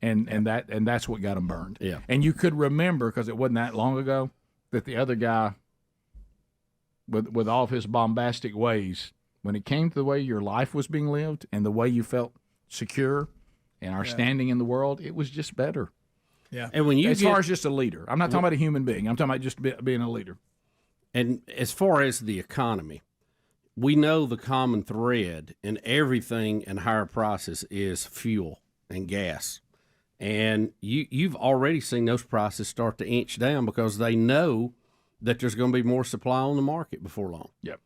Speaker 4: and that's what got them burned.
Speaker 16: Yeah.
Speaker 4: And you could remember, because it wasn't that long ago, that the other guy, with all of his bombastic ways, when it came to the way your life was being lived and the way you felt secure and our standing in the world, it was just better.
Speaker 21: Yeah.
Speaker 16: And when
Speaker 4: as far as just a leader, I'm not talking about a human being. I'm talking about just being a leader.
Speaker 16: And as far as the economy, we know the common thread in everything in higher prices is fuel and gas. And you've already seen those prices start to inch down because they know that there's going to be more supply on the market before long.
Speaker 4: Yep.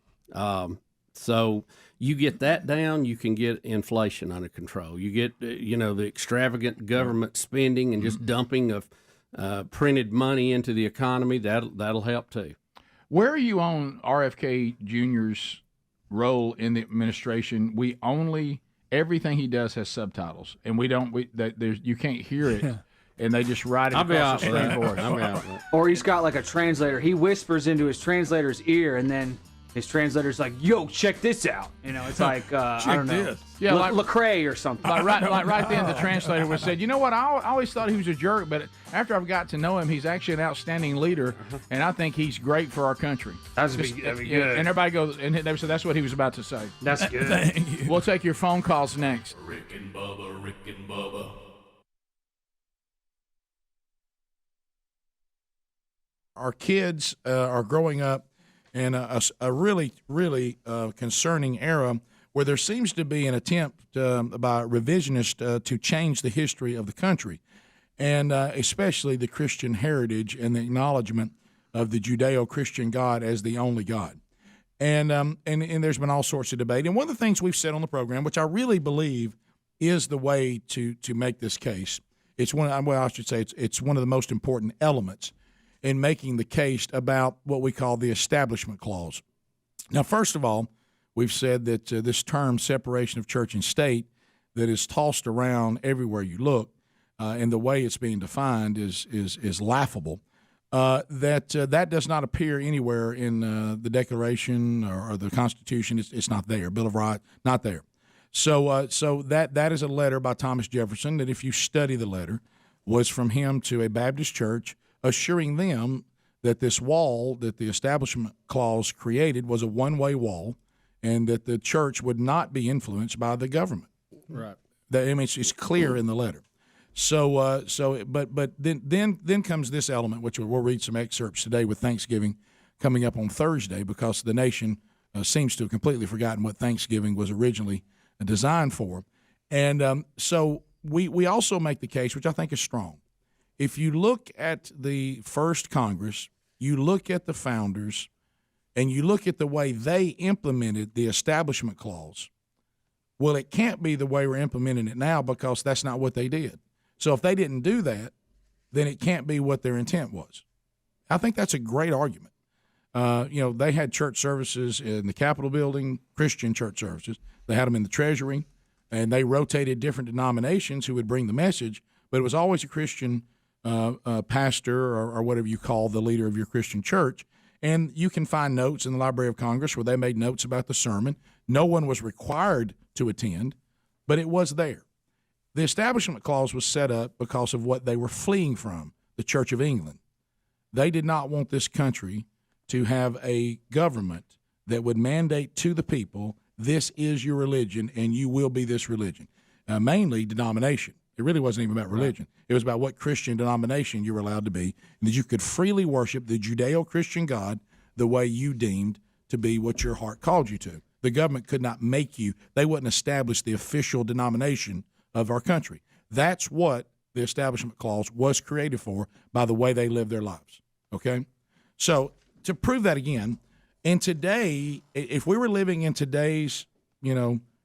Speaker 16: So you get that down, you can get inflation under control. You get, the extravagant government spending and just dumping of printed money into the economy. That'll help too.
Speaker 4: Where are you on RFK Jr.'s role in the administration? Everything he does has subtitles, and you can't hear it. And they just write it across the screen for us.
Speaker 19: Or he's got like a translator. He whispers into his translator's ear, and then his translator's like, "Yo, check this out." It's like I don't know,
Speaker 21: this.
Speaker 4: Yeah, like
Speaker 19: Lecrae or something.
Speaker 4: Right then, the translator was said, "You know what? I always thought he was a jerk, but after I've got to know him, he's actually an outstanding leader, and I think he's great for our country."
Speaker 19: That'd be good.
Speaker 4: And everybody goes, and they said that's what he was about to say.
Speaker 19: That's good.
Speaker 21: Thank you.
Speaker 4: We'll take your phone calls next.
Speaker 1: Rick and Bubba.
Speaker 21: Our kids are growing up in a really, really concerning era where there seems to be an attempt by revisionists to change the history of the country, and especially the Christian heritage and the acknowledgement of the Judeo-Christian God as the only God. And there's been all sorts of debate. And one of the things we've said on the program, which I really believe is the way to make this case, it's one of the most important elements in making the case about what we call the Establishment Clause. Now, first of all, we've said that this term separation of church and state that is tossed around everywhere you look, and the way it's being defined is laughable. That does not appear anywhere in the Declaration or the Constitution. It's not there. Bill of Rights, not there. So that is a letter by Thomas Jefferson that, if you study the letter, was from him to a Baptist church, assuring them that this wall that the Establishment Clause created was a one-way wall, and that the church would not be influenced by the government.
Speaker 16: Right.
Speaker 21: It's clear in the letter. But then comes this element, which we'll read some excerpts today with Thanksgiving coming up on Thursday, because the nation seems to have completely forgotten what Thanksgiving was originally designed for. And so we also make the case, which I think is strong. If you look at the first Congress, you look at the founders, and you look at the way they implemented the Establishment Clause, well, it can't be the way we're implementing it now, because that's not what they did. So if they didn't do that, then it can't be what their intent was. I think that's a great argument. They had church services in the Capitol building, Christian church services. They had them in the Treasury, and they rotated different denominations who would bring the message, but it was always a Christian pastor or whatever you call the leader of your Christian church. And you can find notes in the Library of Congress where they made notes about the sermon. No one was required to attend, but it was there. The Establishment Clause was set up because of what they were fleeing from, the Church of England. They did not want this country to have a government that would mandate to the people, this is your religion and you will be this religion. Mainly denomination. It really wasn't even about religion. It was about what Christian denomination you were allowed to be, and that you could freely worship the Judeo-Christian God the way you deemed to be what your heart called you to. The government could not make you. They wouldn't establish the official denomination of our country. That's what the Establishment Clause was created for by the way they live their lives. Okay? So to prove that again, and today, if we were living in today's,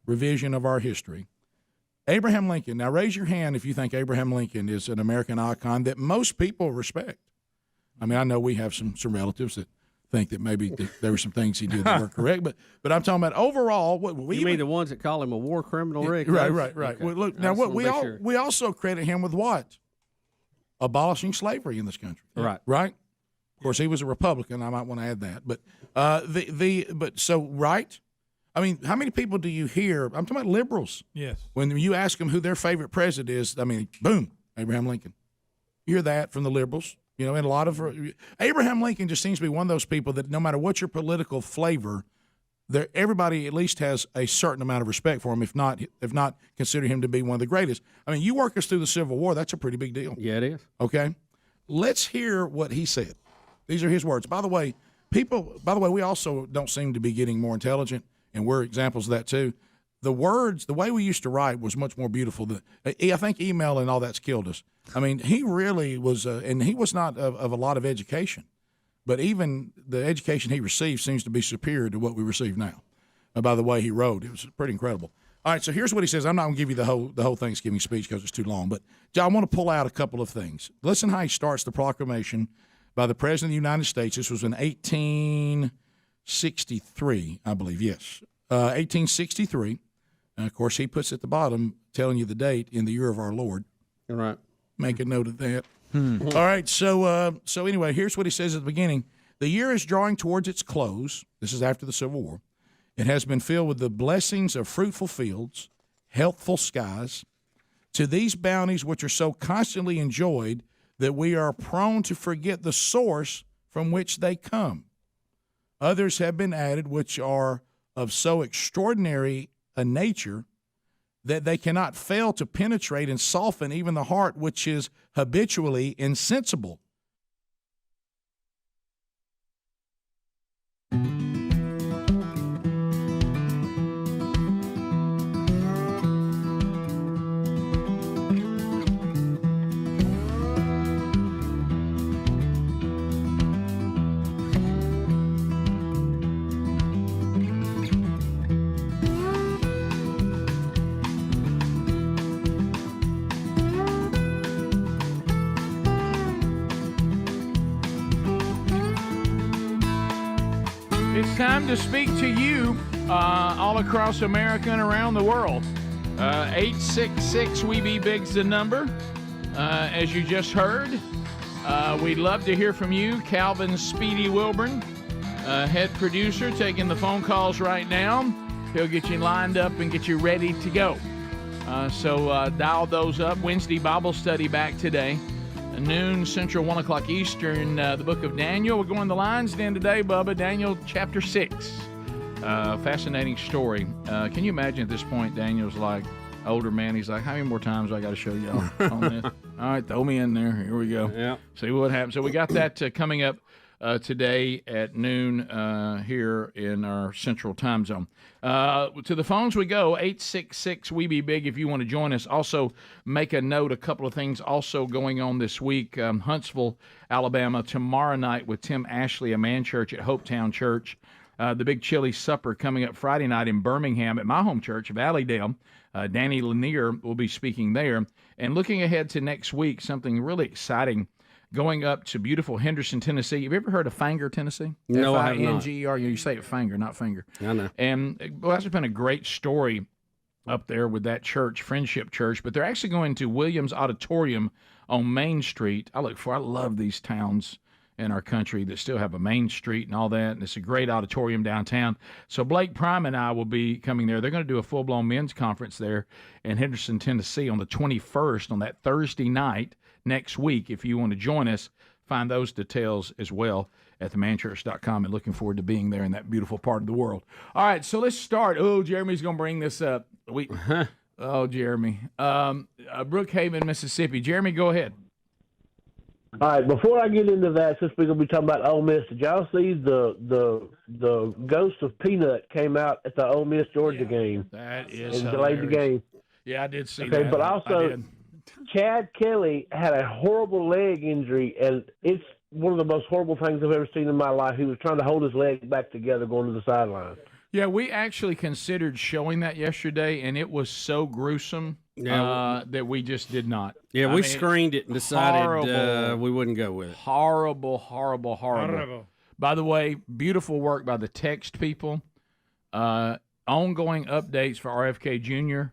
Speaker 21: revision of our history, Abraham Lincoln, now raise your hand if you think Abraham Lincoln is an American icon that most people respect. I mean, I know we have some relatives that think that maybe there were some things he did that weren't correct, but I'm talking about overall.
Speaker 22: You mean the ones that call him a war criminal, Rick?
Speaker 21: Right. Okay. Well, look, now we also credit him with what? Abolishing slavery in this country. Right. Of course, he was a Republican. I might want to add that, but right. I mean, how many people do you hear? I'm talking about liberals.
Speaker 17: Yes.
Speaker 21: When you ask them who their favorite president is, I mean, boom, Abraham Lincoln. You hear that from the liberals, and a lot of Abraham Lincoln just seems to be one of those people that no matter what your political flavor, everybody at least has a certain amount of respect for him, if not consider him to be one of the greatest. I mean, you work us through the Civil War, that's a pretty big deal.
Speaker 22: Yeah, it is.
Speaker 21: Okay, let's hear what he said. These are his words. By the way, we also don't seem to be getting more intelligent. And we're examples of that too. The words, the way we used to write was much more beautiful. I think email and all that's killed us. I mean, he really was, and he was not of a lot of education, but even the education he received seems to be superior to what we receive now. By the way he wrote, it was pretty incredible. All right, so here's what he says. I'm not going to give you the whole Thanksgiving speech because it's too long, but I want to pull out a couple of things. Listen how he starts the proclamation by the President of the United States. This was in 1863, I believe, yes. 1863. And, of course, he puts at the bottom, telling you the date, in the year of our Lord.
Speaker 22: All right.
Speaker 21: Make a note of that. All right, so anyway, here's what he says at the beginning. The year is drawing towards its close. This is after the Civil War. It has been filled with the blessings of fruitful fields, healthful skies. To these bounties which are so constantly enjoyed that we are prone to forget the source from which they come. Others have been added which are of so extraordinary a nature that they cannot fail to penetrate and soften even the heart which is habitually insensible.
Speaker 4: It's time to speak to you all across America and around the world. 866-WE-BE-BIG's the number, as you just heard. We'd love to hear from you. Calvin Speedy Wilburn, head producer, taking the phone calls right now. He'll get you lined up and get you ready to go. So dial those up. Wednesday Bible study back today. Noon Central, 1 o'clock Eastern, the book of Daniel. We're going the lines then today, Bubba. Daniel chapter 6. Fascinating story. Can you imagine at this point, Daniel's like, older man, he's like, how many more times do I got to show y'all on this? All right, throw me in there. Here we go.
Speaker 22: Yeah.
Speaker 4: See what happens. So we got that coming up today at noon here in our central time zone. To the phones we go, 866-WE-BE-BIG if you want to join us. Also, make a note, a couple of things also going on this week. Huntsville, Alabama, tomorrow night with Tim Ashley, a man church at Hopetown Church. The big chili supper coming up Friday night in Birmingham at my home church, Valleydale. Danny Lanier will be speaking there. And looking ahead to next week, something really exciting going up to beautiful Henderson, Tennessee. Have you ever heard of Fanger, Tennessee?
Speaker 22: No, I have not.
Speaker 4: F-I-N-G-E-R. You say it Fanger, not Finger.
Speaker 22: I know.
Speaker 4: And well, that's been a great story up there with that church, Friendship Church, but they're actually going to Williams Auditorium on Main Street. I love these towns in our country that still have a Main Street and all that, and it's a great auditorium downtown. So Blake Prime and I will be coming there. They're going to do a full-blown men's conference there in Henderson, Tennessee on the 21st, on that Thursday night next week. If you want to join us, find those details as well at themanchurch.com, and looking forward to being there in that beautiful part of the world. All right, so let's start. Oh, Jeremy's going to bring this up. Jeremy. Brookhaven, Mississippi. Jeremy, go ahead.
Speaker 13: All right, before I get into that, since we're going to be talking about Ole Miss, did y'all see the ghost of Peanut came out at the Ole Miss Georgia game?
Speaker 4: That is
Speaker 13: and delayed the game.
Speaker 4: Yeah, I did see
Speaker 13: that.
Speaker 4: that.
Speaker 13: But also, Chad Kelly had a horrible leg injury, and it's one of the most horrible things I've ever seen in my life. He was trying to hold his leg back together going to the sideline.
Speaker 4: Yeah, we actually considered showing that yesterday, and it was so gruesome that we just did not.
Speaker 16: Yeah, we screened it and decided we wouldn't go with it.
Speaker 4: Horrible. By the way, beautiful work by the text people. Ongoing updates for RFK Jr.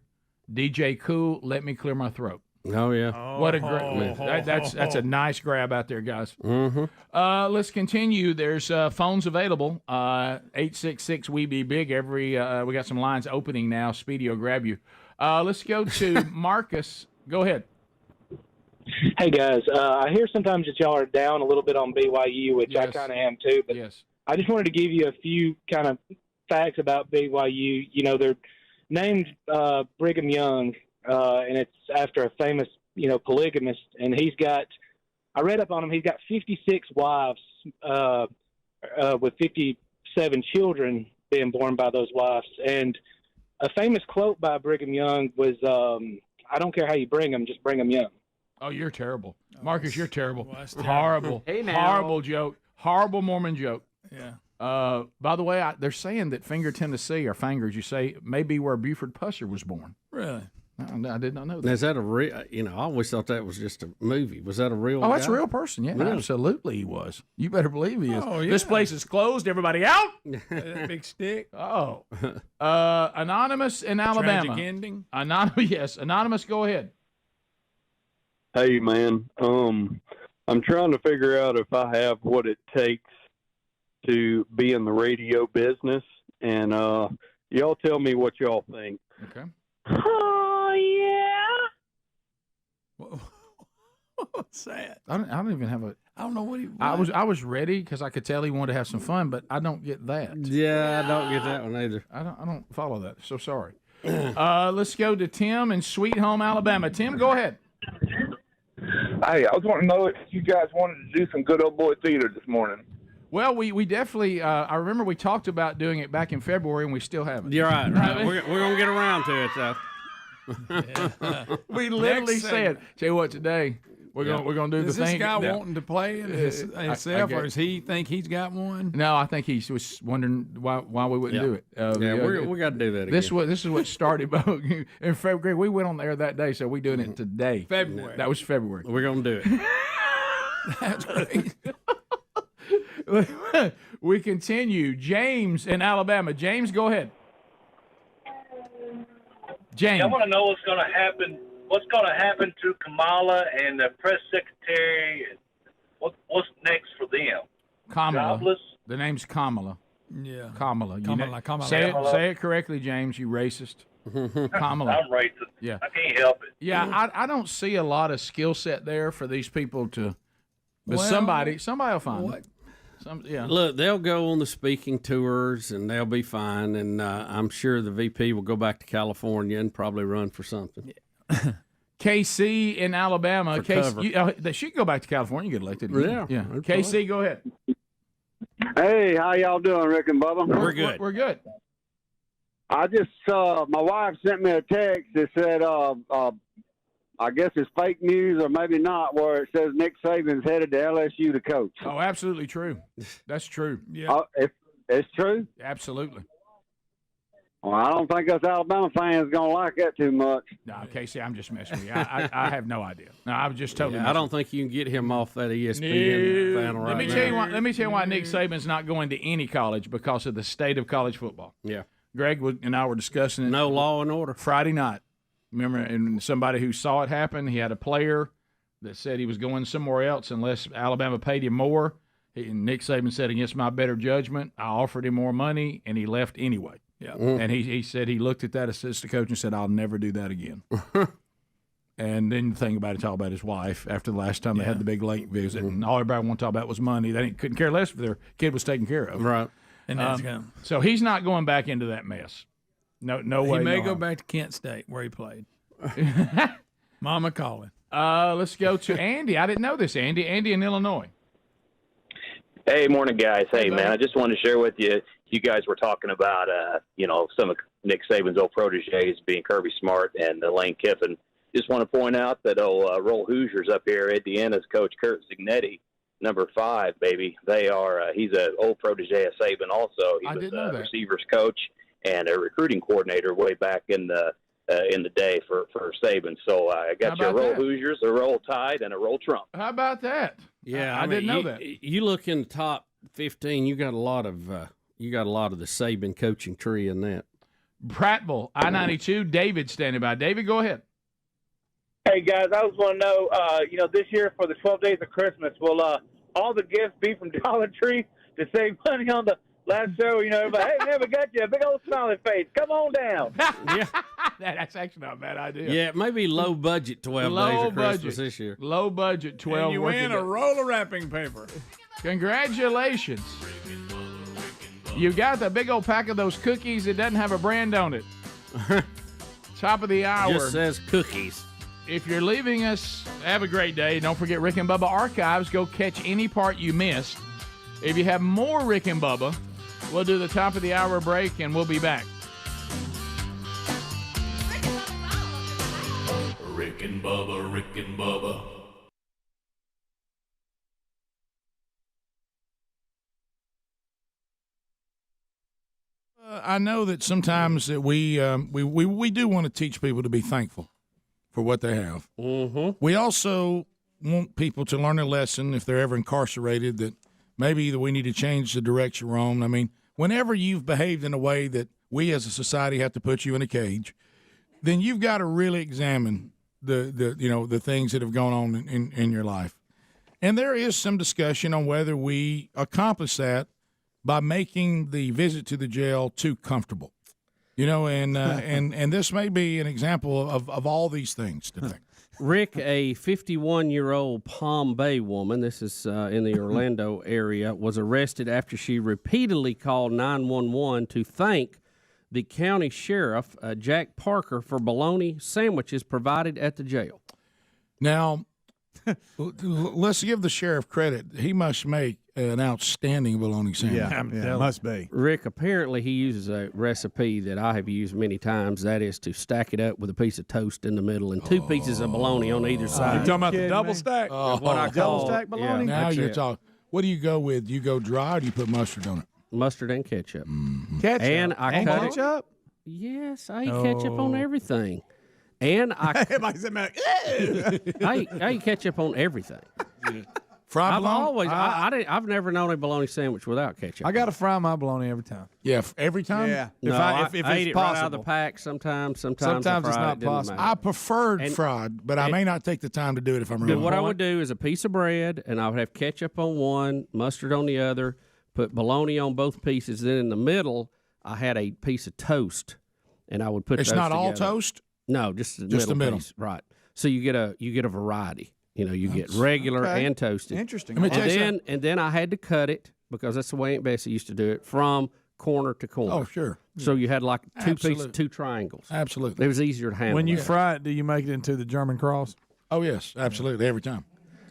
Speaker 4: DJ Cool, let me clear my throat.
Speaker 16: Oh, yeah.
Speaker 4: What a great that's a nice grab out there, guys.
Speaker 16: Mm-hmm.
Speaker 4: Let's continue. There's phones available. 866-WE-BE-BIG. We got some lines opening now. Speedy will grab you. Let's go to Marcus. Go ahead.
Speaker 14: Hey, guys. I hear sometimes that y'all are down a little bit on BYU, which I kind of am too. But I just wanted to give you a few kind of facts about BYU. You know, they're named Brigham Young. And it's after a famous, polygamist, and I read up on him, he's got 56 wives with 57 children being born by those wives. And a famous quote by Brigham Young was, I don't care how you bring them, just bring them young.
Speaker 4: Oh, you're terrible. Marcus, you're terrible.
Speaker 14: Well,
Speaker 4: Horrible.
Speaker 14: Hey, now.
Speaker 4: Horrible joke. Horrible Mormon joke.
Speaker 3: Yeah.
Speaker 4: By the way, they're saying that Finger, Tennessee, or Fingers, you say, may be where Buford Pusser was born.
Speaker 3: Really?
Speaker 4: I did not know that.
Speaker 16: Is that a real? I always thought that was just a movie. Was that a real?
Speaker 4: Oh, that's
Speaker 16: guy?
Speaker 4: a real person. Yeah,
Speaker 16: Really?
Speaker 4: absolutely, he was. You better believe he is.
Speaker 3: Oh, yeah.
Speaker 4: This place is closed. Everybody out.
Speaker 3: That big stick.
Speaker 4: Oh, Anonymous in Alabama.
Speaker 3: Tragic ending.
Speaker 4: Yes, Anonymous. Go ahead.
Speaker 15: Hey, man. I'm trying to figure out if I have what it takes to be in the radio business, and y'all tell me what y'all think.
Speaker 4: Okay.
Speaker 15: Oh, yeah.
Speaker 3: What's that?
Speaker 4: I don't even have a.
Speaker 3: I don't know what he.
Speaker 4: I was ready because I could tell he wanted to have some fun, but I don't get that.
Speaker 16: Yeah, I don't get that one either.
Speaker 4: I don't follow that. So sorry. Let's go to Tim in Sweet Home, Alabama. Tim, go ahead.
Speaker 18: Hey, I was wanting to know if you guys wanted to do some good old boy theater this morning.
Speaker 4: Well, we definitely. I remember we talked about doing it back in February, and we still haven't.
Speaker 16: You're right. We're gonna get around to it though.
Speaker 4: We literally said, "Tell you what, today we're gonna do
Speaker 3: is
Speaker 4: the
Speaker 3: this
Speaker 4: thing."
Speaker 3: guy wanting to play it himself, or does he think he's got one?
Speaker 4: No, I think he was wondering why we wouldn't do it.
Speaker 16: We got to do that.
Speaker 4: This is what started. In February, we went on the air that day, so we're doing it today.
Speaker 3: February.
Speaker 4: That was February.
Speaker 16: We're gonna do it.
Speaker 3: That's great.
Speaker 4: We continue. James in Alabama. James, go ahead. James.
Speaker 25: I want to know what's going to happen. What's going to happen to Kamala and the press secretary? What's next for them?
Speaker 4: Kamala.
Speaker 25: Jobless?
Speaker 4: The name's Kamala.
Speaker 3: Yeah.
Speaker 4: Kamala.
Speaker 3: Kamala.
Speaker 4: Say it correctly, James. You racist. Kamala.
Speaker 25: I'm racist.
Speaker 4: Yeah.
Speaker 25: I can't help it.
Speaker 4: Yeah, I don't see a lot of skill set there for these people to. But somebody will find it.
Speaker 16: Look, they'll go on the speaking tours and they'll be fine. And I'm sure the VP will go back to California and probably run for something.
Speaker 4: KC in Alabama. KC, she can go back to California and get elected.
Speaker 16: Yeah.
Speaker 4: KC, go ahead.
Speaker 15: Hey, how y'all doing, Rick and Bubba?
Speaker 16: We're good.
Speaker 4: We're good.
Speaker 15: I just my wife sent me a text that said, I guess it's fake news or maybe not, where it says Nick Saban's headed to LSU to coach.
Speaker 4: Oh, absolutely true. That's true.
Speaker 15: Yeah. It's true?
Speaker 4: Absolutely.
Speaker 15: Well, I don't think us Alabama fans going to like that too much.
Speaker 4: No, Casey, I'm just messing with you. I have no idea. No, I was just totally
Speaker 16: I don't think you can get him off that ESPN panel right now.
Speaker 4: Let me tell you why Nick Saban's not going to any college because of the state of college football.
Speaker 16: Yeah.
Speaker 17: Greg and I were discussing it.
Speaker 16: No Law and Order.
Speaker 17: Friday night. Remember, and somebody who saw it happen, he had a player that said he was going somewhere else unless Alabama paid him more. And Nick Saban said, against my better judgment, I offered him more money, and he left anyway.
Speaker 3: Yeah.
Speaker 17: And he said he looked at that assistant coach and said, I'll never do that again. And then the thing about it, talk about his wife after the last time they had the big late visit, and all everybody wanted to talk about was money. They couldn't care less if their kid was taken care of.
Speaker 16: Right.
Speaker 3: And that's gonna,
Speaker 17: so he's not going back into that mess. No way.
Speaker 3: He may
Speaker 17: no
Speaker 3: go
Speaker 17: harm.
Speaker 3: back to Kent State where he played. Mama calling.
Speaker 17: Let's go to Andy. I didn't know this, Andy. Andy in Illinois.
Speaker 5: Hey, morning, guys. Hey,
Speaker 17: buddy.
Speaker 5: man, I just wanted to share with you. You guys were talking about, some of Nick Saban's old proteges being Kirby Smart and Lane Kiffin. Just want to point out that Roll Hoosiers up here, Indiana's coach Kurt Zignetti, number 5, baby. They are. He's an old protege of Saban. Also, he was a receivers coach and a recruiting coordinator way back in the day for Saban. So I got you a Roll Hoosiers, a Roll Tide, and a Roll Trump.
Speaker 17: How about that?
Speaker 16: Yeah,
Speaker 17: I didn't know that.
Speaker 16: You look in the top 15, you got a lot of the Saban coaching tree in that.
Speaker 17: Prattville, I-92. David standing by. David, go ahead.
Speaker 25: Hey, guys, I just want to know, this year for the 12 days of Christmas, will all the gifts be from Dollar Tree to save money on the last show? Everybody, hey, man, we got you a big old smiley face. Come on down.
Speaker 16: Yeah.
Speaker 17: That's actually not a bad idea.
Speaker 16: Yeah, maybe low budget 12 days of Christmas this year.
Speaker 17: Low budget 12.
Speaker 3: And you win a roll of wrapping paper.
Speaker 17: Congratulations. You got the big old pack of those cookies that doesn't have a brand on it. Top of the hour.
Speaker 16: Just says cookies.
Speaker 17: If you're leaving us, have a great day. Don't forget Rick and Bubba Archives. Go catch any part you missed. If you have more Rick and Bubba, we'll do the top of the hour break, and we'll be back.
Speaker 1: Rick and Bubba, Rick and Bubba.
Speaker 21: I know that sometimes that we do want to teach people to be thankful for what they have.
Speaker 16: Mm-hmm.
Speaker 21: We also want people to learn a lesson if they're ever incarcerated that maybe either we need to change the direction we're on. I mean, whenever you've behaved in a way that we as a society have to put you in a cage, then you've got to really examine the things that have gone on in your life. And there is some discussion on whether we accomplish that by making the visit to the jail too comfortable. And this may be an example of all these things today.
Speaker 16: Rick, a 51-year-old Palm Bay woman, this is in the Orlando area, was arrested after she repeatedly called 911 to thank the county sheriff, Jack Parker, for bologna sandwiches provided at the jail.
Speaker 21: Now, let's give the sheriff credit. He must make an outstanding bologna sandwich.
Speaker 2: Yeah, must be.
Speaker 16: Rick, apparently he uses a recipe that I have used many times. That is to stack it up with a piece of toast in the middle and 2 pieces of bologna on either side.
Speaker 2: You're talking about the double stack?
Speaker 16: What I call
Speaker 2: double stack bologna?
Speaker 21: Now
Speaker 16: that's
Speaker 21: you're
Speaker 16: it.
Speaker 21: talking. What do you go with? You go dry or do you put mustard on it?
Speaker 16: Mustard and ketchup.
Speaker 2: Ketchup?
Speaker 16: And I cut it.
Speaker 2: ketchup?
Speaker 16: Yes, I eat ketchup on everything. And I eat ketchup on everything.
Speaker 21: Fried
Speaker 16: I've
Speaker 21: bologna?
Speaker 16: always I've never known a bologna sandwich without ketchup.
Speaker 3: I got to fry my bologna every time.
Speaker 21: Yeah, every time?
Speaker 2: Yeah.
Speaker 16: No,
Speaker 2: If
Speaker 16: I
Speaker 2: it's
Speaker 16: eat it
Speaker 2: possible.
Speaker 16: right out of the pack sometimes.
Speaker 3: Sometimes
Speaker 16: I
Speaker 3: it's
Speaker 16: fry
Speaker 3: not
Speaker 16: it, doesn't
Speaker 3: possible.
Speaker 16: matter.
Speaker 21: I preferred fried, but I may not take the time to do it if I'm really
Speaker 16: What I would do is a piece of bread, and I would have ketchup on one, mustard on the other, put bologna on both pieces. Then in the middle, I had a piece of toast, and I would put
Speaker 21: It's
Speaker 16: those
Speaker 21: not all
Speaker 16: together.
Speaker 21: toast?
Speaker 16: No, just the
Speaker 21: Just the middle.
Speaker 16: piece. Right. So you get a variety. You get regular
Speaker 2: okay.
Speaker 16: and toasted.
Speaker 2: Interesting.
Speaker 16: And then I had to cut it because that's the way Aunt Bessie used to do it from corner to corner.
Speaker 21: Oh, sure.
Speaker 16: So you had like two
Speaker 21: Absolutely.
Speaker 16: pieces, 2 triangles.
Speaker 21: Absolutely.
Speaker 16: It was easier to handle.
Speaker 3: When you
Speaker 16: that.
Speaker 3: fry it, do you make it into the German cross?
Speaker 21: Oh, yes, absolutely, every time.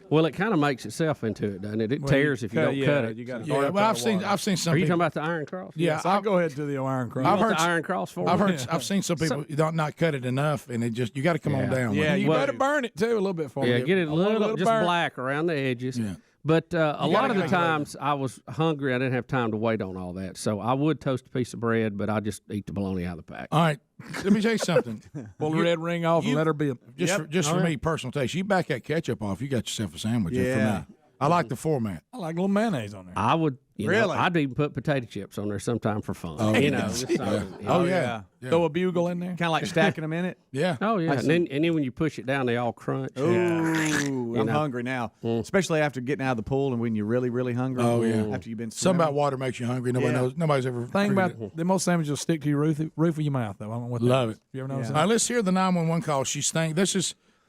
Speaker 16: Well, it kind of makes itself into it, doesn't it? It
Speaker 3: Well,
Speaker 16: tears if you don't cut it.
Speaker 3: You got
Speaker 21: Yeah, well, I've seen some
Speaker 16: Are you
Speaker 21: people.
Speaker 16: talking about the Iron Cross?
Speaker 21: Yeah,
Speaker 3: Yes, I'll go ahead to the Iron cross.
Speaker 21: I've
Speaker 16: You want
Speaker 21: heard
Speaker 16: the Iron Cross for
Speaker 21: I've
Speaker 16: me?
Speaker 21: heard. I've seen some people don't not cut it enough, and you got to come on down.
Speaker 3: Yeah,
Speaker 21: with it.
Speaker 3: you
Speaker 16: Well-
Speaker 3: better burn it too a little bit for me.
Speaker 16: Yeah, get it
Speaker 3: I want
Speaker 16: a little just
Speaker 3: burnt.
Speaker 16: black around the edges.
Speaker 21: Yeah.
Speaker 16: But a lot of the
Speaker 21: make it
Speaker 16: times I was hungry. I didn't have time to wait on all that. So I would toast a piece of bread, but I just eat the bologna out of the pack.
Speaker 21: All right, let me tell you something.
Speaker 3: Pull the red ring off and let her be.
Speaker 21: Just for me, personal taste. You back that ketchup off, you got yourself a sandwich. For me. I like the format.
Speaker 17: I like a little mayonnaise on there.
Speaker 22: I would.
Speaker 17: Really?
Speaker 22: I'd even put potato chips on there sometime for fun.
Speaker 21: Oh,
Speaker 22: you know.
Speaker 21: yeah.
Speaker 22: just
Speaker 21: Yeah.
Speaker 22: something, you
Speaker 21: Oh,
Speaker 22: know.
Speaker 21: yeah.
Speaker 17: Throw a bugle in there.
Speaker 2: Kind of like stacking them in it.
Speaker 21: Yeah.
Speaker 22: Oh yeah. And then when you push it down, they all crunch.
Speaker 2: Ooh,
Speaker 22: You
Speaker 2: I'm
Speaker 22: know.
Speaker 2: hungry now, especially after getting out of the pool and when you're really, really hungry.
Speaker 21: Oh, yeah.
Speaker 2: After you've been
Speaker 21: Something about
Speaker 2: swimming.
Speaker 21: water makes you hungry. Nobody
Speaker 2: Yeah.
Speaker 21: knows. Nobody's ever
Speaker 17: Thing
Speaker 21: figured
Speaker 17: about the most sandwiches will stick to your roof of your mouth, though. I don't know what that
Speaker 21: Love
Speaker 17: is.
Speaker 21: it.
Speaker 17: You ever notice
Speaker 21: All
Speaker 17: that?
Speaker 21: right, let's hear the 911 call. She's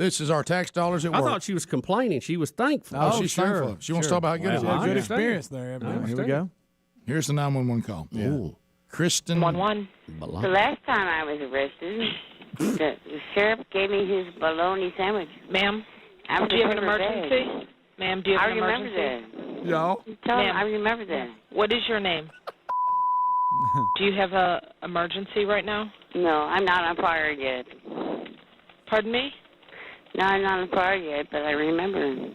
Speaker 21: this is our tax dollars at
Speaker 22: I
Speaker 21: work.
Speaker 22: thought she was complaining. She was thankful.
Speaker 21: Oh, she's thankful. She wants to talk about how good it is.
Speaker 17: Well, good
Speaker 22: understand.
Speaker 17: experience there.
Speaker 22: I
Speaker 17: evidently.
Speaker 21: Here we
Speaker 22: understand.
Speaker 21: go. Here's the 911 call.
Speaker 22: Ooh.
Speaker 21: Kristen.
Speaker 6: 111. The last time I was arrested, the sheriff gave me his bologna sandwich. Ma'am, I was do you have an in paper emergency? bag. Ma'am, do you have I an remember emergency? that.
Speaker 21: Yo.
Speaker 6: Tell him Ma'am. I remember that.
Speaker 9: What is your name? Do you have a emergency right now?
Speaker 6: No, I'm not on fire yet.
Speaker 9: Pardon me?
Speaker 6: No, I'm not on fire yet, but I remember him.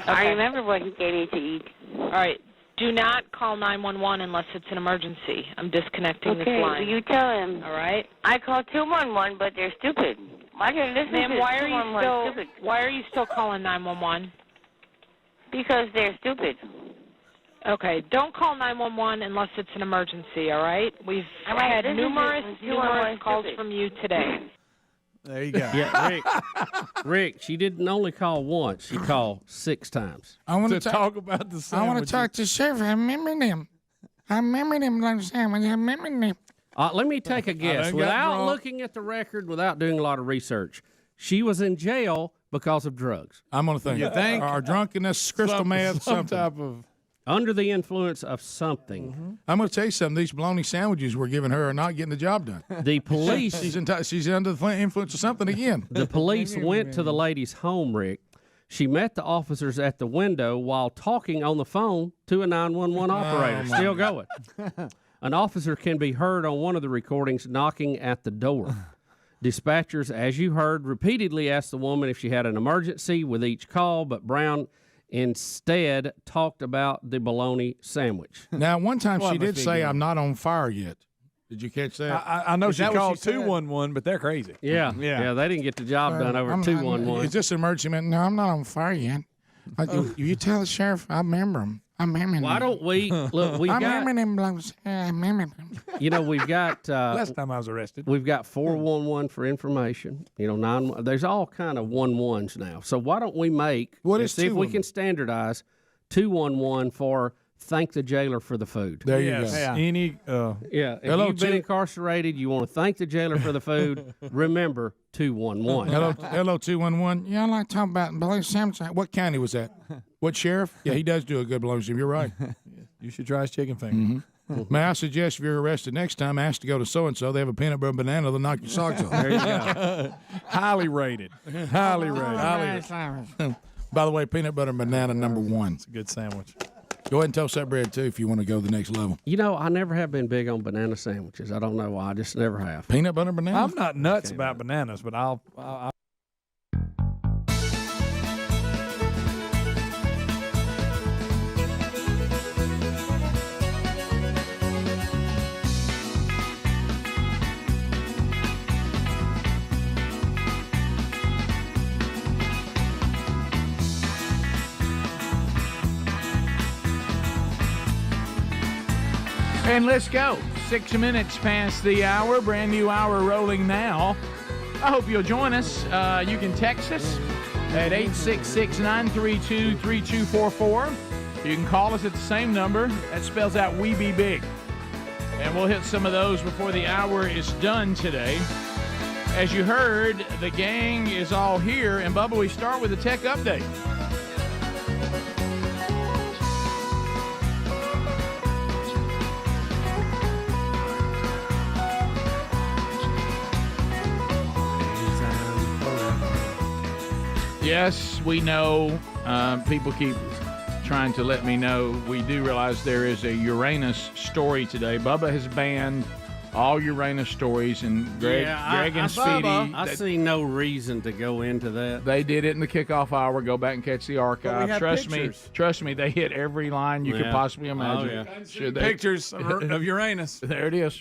Speaker 6: I remember what he gave me to eat.
Speaker 9: All right. Do not call 911 unless it's an emergency. I'm disconnecting this
Speaker 6: Okay,
Speaker 9: line.
Speaker 6: you tell him.
Speaker 9: All right.
Speaker 6: I called 211, but they're stupid. Why don't you listen
Speaker 9: Ma'am,
Speaker 6: to
Speaker 9: why are
Speaker 6: 211 stupid?
Speaker 9: you still calling 911?
Speaker 6: Because they're stupid.
Speaker 9: Okay, don't call 911 unless it's an emergency, all right? We've
Speaker 6: All right,
Speaker 9: had
Speaker 6: this is
Speaker 9: numerous
Speaker 6: it. 211
Speaker 9: calls
Speaker 6: stupid.
Speaker 9: from you today.
Speaker 2: There you go.
Speaker 22: Yeah, Rick, she didn't only call once. She called 6 times.
Speaker 21: I want
Speaker 17: To talk about the
Speaker 21: I want
Speaker 17: sandwiches.
Speaker 21: to talk to Sheriff. I remember them. I remember them lunch sandwich. I remember them.
Speaker 22: Let me take a guess.
Speaker 21: done got
Speaker 22: Without
Speaker 21: drunk.
Speaker 22: looking at the record, without doing a lot of research, she was in jail because of drugs.
Speaker 21: I'm going to think.
Speaker 22: You think?
Speaker 21: Or drunkenness, crystal meth,
Speaker 17: some
Speaker 21: something.
Speaker 17: type of.
Speaker 22: Under the influence of something.
Speaker 21: I'm going to tell you something. These bologna sandwiches we're giving her are not getting the job done.
Speaker 22: The police.
Speaker 21: She's under the influence of something again.
Speaker 22: The police went to the lady's home, Rick. She met the officers at the window while talking on the phone to a 911 operator.
Speaker 21: my
Speaker 22: Still
Speaker 21: God.
Speaker 22: going. An officer can be heard on one of the recordings knocking at the door. Dispatchers, as you heard, repeatedly asked the woman if she had an emergency with each call, but Brown instead talked about the bologna sandwich.
Speaker 21: Now, one time
Speaker 17: Well,
Speaker 21: she
Speaker 17: it must
Speaker 21: did
Speaker 17: be
Speaker 21: say,
Speaker 17: good.
Speaker 21: I'm not on fire yet. Did you catch that?
Speaker 17: I know
Speaker 21: Is
Speaker 17: she
Speaker 21: that what
Speaker 17: called
Speaker 21: said?
Speaker 17: 211, but they're crazy.
Speaker 22: Yeah, they didn't get the job done over 211.
Speaker 21: Is this an emergency? Man? No, I'm not on fire yet. You tell the sheriff I remember him. I remember him.
Speaker 22: Why don't we look? We've
Speaker 21: I
Speaker 22: got,
Speaker 21: remember them blokes. I remember them.
Speaker 22: you know, we've got
Speaker 17: Last time I was arrested.
Speaker 22: we've got 411 for information. You know, 9. There's all kind of 11s now. So why don't we make?
Speaker 21: What
Speaker 22: and
Speaker 21: is
Speaker 22: see if we
Speaker 21: 211?
Speaker 22: can standardize 211 for thank the jailer for the food.
Speaker 21: There you
Speaker 17: Yes.
Speaker 21: go.
Speaker 2: Yeah.
Speaker 17: Any.
Speaker 22: Yeah, if
Speaker 21: Hello,
Speaker 22: you've been
Speaker 21: two-
Speaker 22: incarcerated, you want to thank the jailer for the food. Remember 211.
Speaker 21: Hello, 211. Yeah, I like to talk about bologna sandwich. What county was that? What sheriff? Yeah, he does do a good bologna sandwich. You're right.
Speaker 17: You should try his chicken finger.
Speaker 21: May I suggest if you're arrested next time, ask to go to so-and-so. They have a peanut butter banana. They'll knock your socks off.
Speaker 22: There you go.
Speaker 17: Highly rated. Highly rated.
Speaker 21: By the way, peanut butter banana #1.
Speaker 17: It's a good sandwich.
Speaker 21: Go ahead and toast that bread, too, if you want to go to the next level.
Speaker 22: You know, I never have been big on banana sandwiches. I don't know why. I just never have.
Speaker 21: Peanut butter banana?
Speaker 17: I'm not nuts about bananas, but I'll
Speaker 4: And let's go. 6 minutes past the hour. Brand new hour rolling now. I hope you'll join us. You can text us at 866-932-3244. You can call us at the same number. That spells out We Be Big. And we'll hit some of those before the hour is done today. As you heard, the gang is all here. And Bubba, we start with a tech update. Yes, we know. People keep trying to let me know. We do realize there is a Uranus story today. Bubba has banned all Uranus stories, and Greg and Speedy.
Speaker 22: I see no reason to go into that.
Speaker 4: They did it in the kickoff hour. Go back and catch the archive.
Speaker 22: have
Speaker 4: Trust me, they hit every line you could
Speaker 22: Yeah.
Speaker 4: possibly imagine.
Speaker 22: Oh, yeah.
Speaker 4: Should they-
Speaker 17: pictures of Uranus.
Speaker 4: There it is.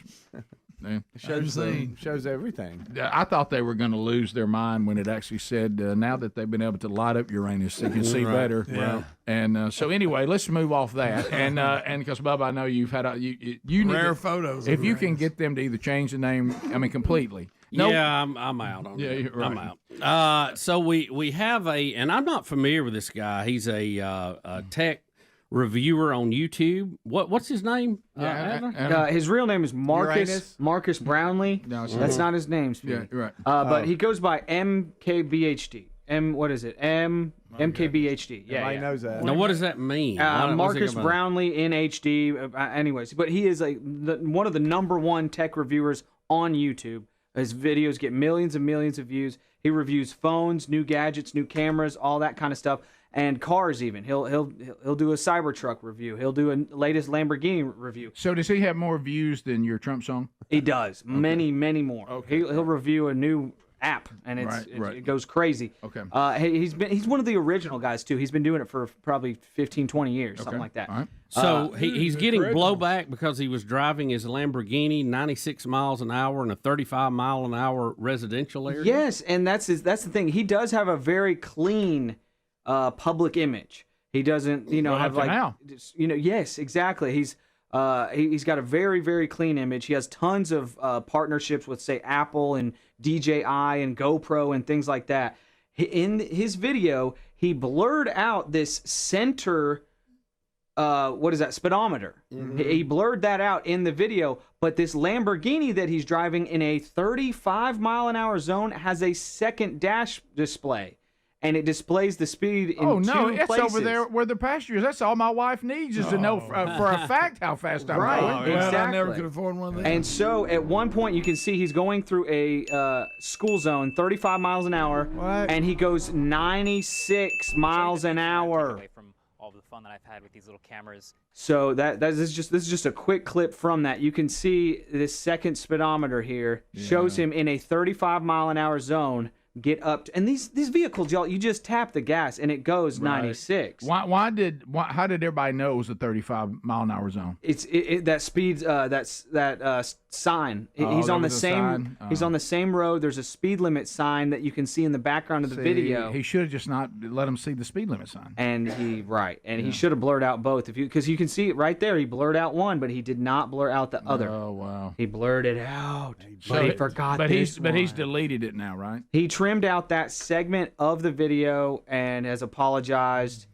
Speaker 17: Yeah.
Speaker 2: Shows everything.
Speaker 17: I thought they were going to lose their mind when it actually said now that they've been able to light up Uranus, they can see better.
Speaker 21: Yeah.
Speaker 17: And so anyway, let's move off that. And because Bubba, I know you've had you need
Speaker 21: rare
Speaker 17: to,
Speaker 21: photos.
Speaker 17: If
Speaker 21: of
Speaker 17: you
Speaker 21: Uranus.
Speaker 17: can get them to either change the name, I mean, completely. No,
Speaker 16: Yeah, I'm out on
Speaker 17: Yeah,
Speaker 16: it.
Speaker 17: you're right.
Speaker 16: I'm out. So we have and I'm not familiar with this guy. He's a tech reviewer on YouTube. What's his name?
Speaker 19: His real name is
Speaker 2: Uranus?
Speaker 19: Marcus Brownlee.
Speaker 17: No, it's
Speaker 19: That's
Speaker 17: not.
Speaker 19: not his name.
Speaker 17: Yeah,
Speaker 19: Speedy.
Speaker 17: right.
Speaker 19: But he goes by MKBHD. What is it? MKBHD. Yeah,
Speaker 2: Everybody
Speaker 19: yeah.
Speaker 2: knows that.
Speaker 16: Now, what does that mean? What's
Speaker 19: Marcus
Speaker 16: it about?
Speaker 19: Brownlee in HD. Anyways, but he is one of the #1 tech reviewers on YouTube. His videos get millions and millions of views. He reviews phones, new gadgets, new cameras, all that kind of stuff, and cars. Even he'll do a Cybertruck review. He'll do a latest Lamborghini review.
Speaker 17: So does he have more views than your Trump song?
Speaker 19: He does many more.
Speaker 17: Okay.
Speaker 19: He'll review a new app, and it goes crazy.
Speaker 17: Okay.
Speaker 19: He's one of the original guys too. He's been doing it for probably 15, 20 years, something like that.
Speaker 17: All right.
Speaker 16: So he's getting blowback because he was driving his Lamborghini 96 miles an hour in a 35-mile-an-hour residential area.
Speaker 19: Yes, and that's the thing. He does have a very clean public image. He doesn't, have like
Speaker 17: now.
Speaker 19: Yes, exactly. He's got a very, very clean image. He has tons of partnerships with, say, Apple and DJI and GoPro and things like that. In his video, he blurred out this center. What is that? Speedometer.
Speaker 2: Mm-hmm.
Speaker 19: He blurred that out in the video, but this Lamborghini that he's driving in a 35-mile-an-hour zone has a second dash display, and it displays the speed in two
Speaker 17: it's
Speaker 19: places.
Speaker 17: over there where the pasture is. That's all my wife needs is to know for a fact how fast I'm
Speaker 19: Right,
Speaker 17: going.
Speaker 19: exactly.
Speaker 21: I never could afford one of these.
Speaker 19: And so at one point you can see he's going through a school zone, 35 miles an hour, and he goes 96 miles an hour.
Speaker 8: From all the fun that I've had with these little cameras.
Speaker 19: So this is just a quick clip from that. You can see this second speedometer here shows him in a 35-mile-an-hour zone get up to, and these vehicles, y'all, you just tap the gas and it goes 96.
Speaker 17: How did everybody know it was a 35-mile-an-hour zone?
Speaker 19: It's that speeds that sign. He's on the same he's on the same road. There's a speed limit sign that you can see in the background of the video.
Speaker 17: He should have just not let him see the speed limit sign.
Speaker 19: And he should have blurred out both because you can see it right there. He blurred out one, but he did not blur out the other.
Speaker 17: Oh wow!
Speaker 19: He blurred it out, but he forgot.
Speaker 17: But
Speaker 19: he's
Speaker 17: he's deleted it now, right?
Speaker 19: He trimmed out that segment of the video and has apologized,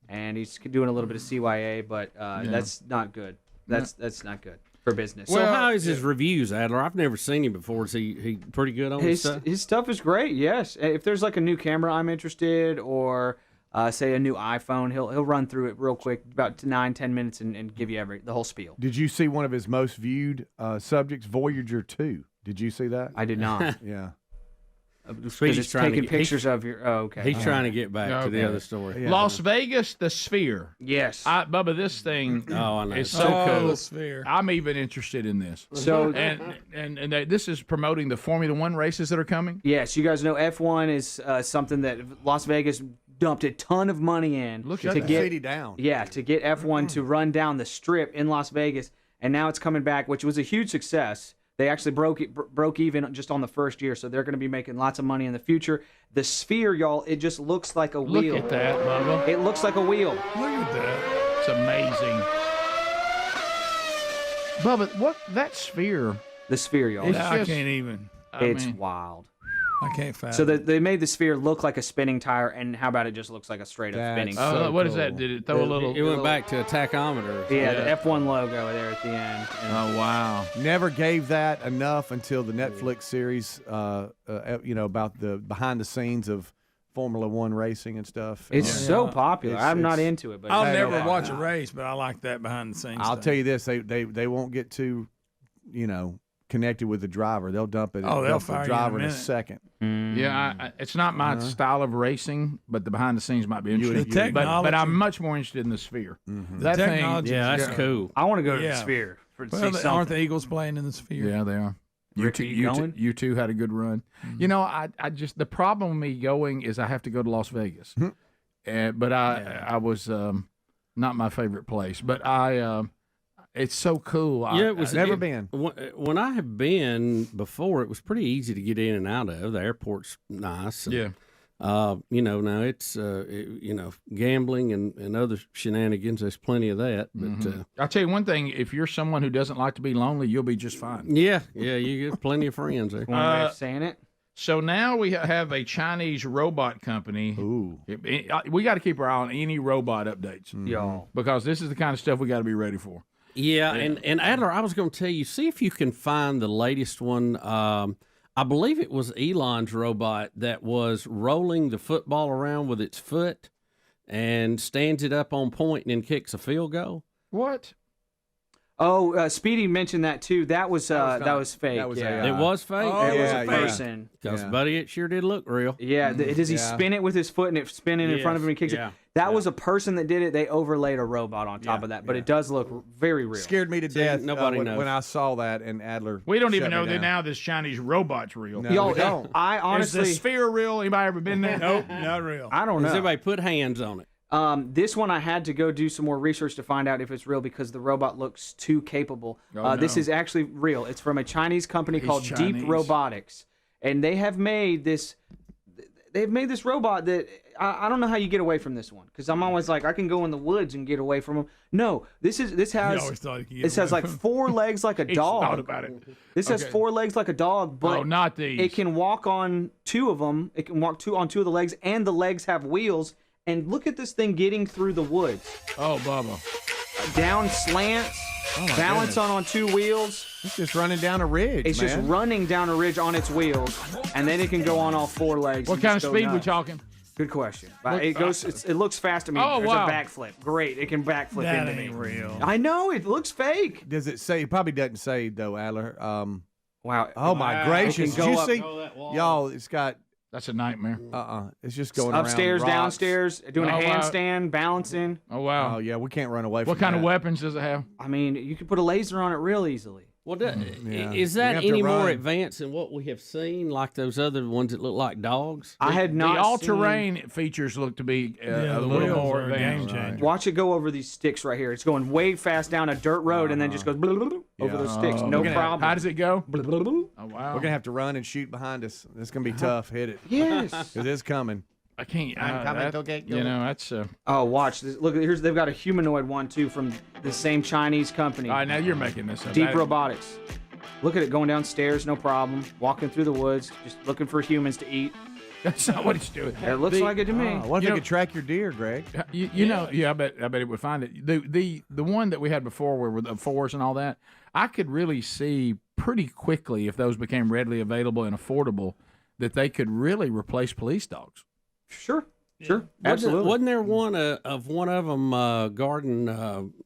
Speaker 19: and he's doing a little bit of CYA, but that's not good. That's not good for business.
Speaker 16: So how is his reviews, Adler? I've never seen him before. Is he pretty good on his stuff?
Speaker 19: His stuff is great. Yes, if there's like a new camera I'm interested, or say a new iPhone, he'll run through it real quick, about 9-10 minutes, and give you the whole spiel.
Speaker 2: Did you see one of his most viewed subjects, Voyager 2? Did you see that?
Speaker 19: I did not.
Speaker 2: Yeah.
Speaker 19: Because it's taking pictures of your. Oh, okay.
Speaker 16: He's trying to get back to the other story.
Speaker 17: Yeah. Las Vegas, the Sphere.
Speaker 19: Yes.
Speaker 17: Bubba, this thing
Speaker 16: I know.
Speaker 17: is so cool.
Speaker 21: The Sphere.
Speaker 17: I'm even interested in this.
Speaker 19: So
Speaker 17: and this is promoting the Formula One races that are coming.
Speaker 19: Yes, you guys know F1 is something that Las Vegas dumped a ton of money in
Speaker 2: Look
Speaker 19: to
Speaker 2: at the
Speaker 19: get
Speaker 2: city down.
Speaker 19: Yeah, to get F1 to run down the strip in Las Vegas, and now it's coming back, which was a huge success. They actually broke even just on the first year, so they're going to be making lots of money in the future. The Sphere, y'all, it just looks like a wheel.
Speaker 17: Look at that, Bubba.
Speaker 19: It looks like a wheel.
Speaker 21: Look at that.
Speaker 17: It's amazing. Bubba, what that Sphere?
Speaker 19: The Sphere, y'all.
Speaker 21: I can't even.
Speaker 19: It's wild.
Speaker 21: I can't fathom.
Speaker 19: So they made the Sphere look like a spinning tire, and how about it just looks like a straight up spinning?
Speaker 17: What is that? Did it throw a little?
Speaker 16: It went back to a tachometer.
Speaker 19: Yeah, the F1 logo there at the end.
Speaker 17: Oh wow!
Speaker 2: Never gave that enough until the Netflix series, about the behind the scenes of Formula One racing and stuff.
Speaker 19: It's so popular. I'm not into it, but
Speaker 21: I'll never watch a race, but I like that behind the scenes.
Speaker 2: I'll
Speaker 21: stuff.
Speaker 2: tell you this: they won't get too, connected with the driver. They'll dump it.
Speaker 21: Oh, they'll fire
Speaker 2: the driver
Speaker 21: you in a
Speaker 2: in a
Speaker 21: minute.
Speaker 2: second.
Speaker 17: Yeah, it's not my style of racing, but the behind the scenes might be interesting.
Speaker 21: The
Speaker 17: But I'm much more interested in the Sphere. That thing,
Speaker 21: technology
Speaker 16: that's cool.
Speaker 19: I want to go to the Sphere for see something.
Speaker 21: Aren't the Eagles playing in the Sphere?
Speaker 17: Yeah, they are.
Speaker 19: Rick, are you going?
Speaker 17: You two had a good run. I just the problem with me going is I have to go to Las Vegas, but I was not my favorite place. But
Speaker 4: It's so cool.
Speaker 22: Yeah, it was
Speaker 2: never been.
Speaker 22: When I have been before, it was pretty easy to get in and out of. The airport's nice. And,
Speaker 4: Yeah.
Speaker 22: Now it's gambling and other shenanigans. There's plenty of that. But
Speaker 4: I'll tell you one thing: if you're someone who doesn't like to be lonely, you'll be just fine.
Speaker 22: yeah, you get plenty of friends there.
Speaker 19: One way of saying it.
Speaker 4: So now we have a Chinese robot company.
Speaker 2: Ooh.
Speaker 4: We got to keep our eye on any robot updates.
Speaker 19: Y'all.
Speaker 4: Because this is the kind of stuff we got to be ready for.
Speaker 22: Yeah, and Adler, I was going to tell you, see if you can find the latest one. I believe it was Elon's robot that was rolling the football around with its foot and stands it up on point and then kicks a field goal.
Speaker 4: What?
Speaker 19: Oh, Speedy mentioned that too. That was fake.
Speaker 2: That was
Speaker 22: It was fake.
Speaker 19: It was a person.
Speaker 22: Because, buddy, it sure did look real.
Speaker 19: Yeah, does he spin it with his foot and it's spinning in front of him and kicks it? That was a person that did it. They overlaid a robot on top of that, but it does look very real.
Speaker 2: Scared me to death
Speaker 22: nobody knows.
Speaker 2: when I saw that, and Adler.
Speaker 4: We don't even
Speaker 2: shut me
Speaker 4: know that
Speaker 2: down.
Speaker 4: now this Chinese robot's real.
Speaker 2: No, we don't.
Speaker 19: I honestly,
Speaker 4: is the sphere real? Anybody ever been there?
Speaker 17: Nope, not real.
Speaker 19: I don't know.
Speaker 22: Does everybody put hands on it?
Speaker 19: This one I had to go do some more research to find out if it's real because the robot looks too capable. This is actually real. It's from a Chinese company called Deep Robotics, and they have made this. They've made this robot that I don't know how you get away from this one because I'm always like I can go in the woods and get away from them. No, this has like 4 legs like a dog.
Speaker 4: Thought about it.
Speaker 19: This has 4 legs like a dog, but
Speaker 4: not these.
Speaker 19: It can walk on 2 of them. It can walk on 2 of the legs, and the legs have wheels. And look at this thing getting through the woods.
Speaker 4: Oh, Bubba.
Speaker 19: Down slants, balance on 2 wheels.
Speaker 2: It's just running down a ridge.
Speaker 19: It's just running down a ridge on its wheels, and then it can go on all 4 legs.
Speaker 4: What kind of speed we talking?
Speaker 19: Good question. It goes. It looks fast to me.
Speaker 4: Oh,
Speaker 19: There's
Speaker 4: wow.
Speaker 19: a backflip. Great. It can backflip
Speaker 17: That
Speaker 19: into
Speaker 17: ain't
Speaker 19: me.
Speaker 17: real.
Speaker 19: I know. It looks fake.
Speaker 2: Does it say? It probably doesn't say though, Adler.
Speaker 19: Wow.
Speaker 2: Oh my gracious!
Speaker 19: It can
Speaker 2: Did you
Speaker 19: go
Speaker 2: see,
Speaker 19: up-
Speaker 2: y'all? It's got.
Speaker 4: That's a nightmare.
Speaker 2: It's just going
Speaker 19: Upstairs,
Speaker 2: around rocks.
Speaker 19: downstairs, doing a handstand, balancing.
Speaker 4: Oh wow.
Speaker 2: Oh yeah, we can't run away from
Speaker 4: What kind of
Speaker 2: that.
Speaker 4: weapons does it have?
Speaker 19: I mean, you could put a laser on it real easily.
Speaker 22: Well,
Speaker 2: yeah.
Speaker 22: is
Speaker 2: You
Speaker 22: that
Speaker 2: have to
Speaker 22: any more
Speaker 2: run.
Speaker 22: advanced than what we have seen, like those other ones that look like dogs?
Speaker 19: I had not
Speaker 4: The all-terrain features look to be a
Speaker 17: the
Speaker 4: little
Speaker 17: wheels
Speaker 4: more
Speaker 17: are a game
Speaker 4: advanced.
Speaker 17: changer.
Speaker 19: Watch it go over these sticks right here. It's going way fast down a dirt road and then just goes over those sticks. No problem.
Speaker 4: How does it go? Oh wow.
Speaker 2: We're gonna have to run and shoot behind us. It's gonna be tough. Hit it.
Speaker 19: Yes.
Speaker 2: Because it's coming.
Speaker 4: I can't.
Speaker 2: coming to get you.
Speaker 4: You know, that's.
Speaker 19: Oh, watch this. Look, they've got a humanoid one too from the same Chinese company.
Speaker 4: All right, now you're making this up.
Speaker 19: Deep Robotics. Look at it going downstairs, no problem. Walking through the woods, just looking for humans to eat.
Speaker 4: That's not what it's doing.
Speaker 19: It looks like it to me.
Speaker 2: What if they could track your deer, Greg?
Speaker 4: You know, I bet it would find it. The one that we had before, where with the 4s and all that, I could really see pretty quickly if those became readily available and affordable, that they could really replace police dogs.
Speaker 19: Sure. Absolutely.
Speaker 22: Wasn't there one of them guarding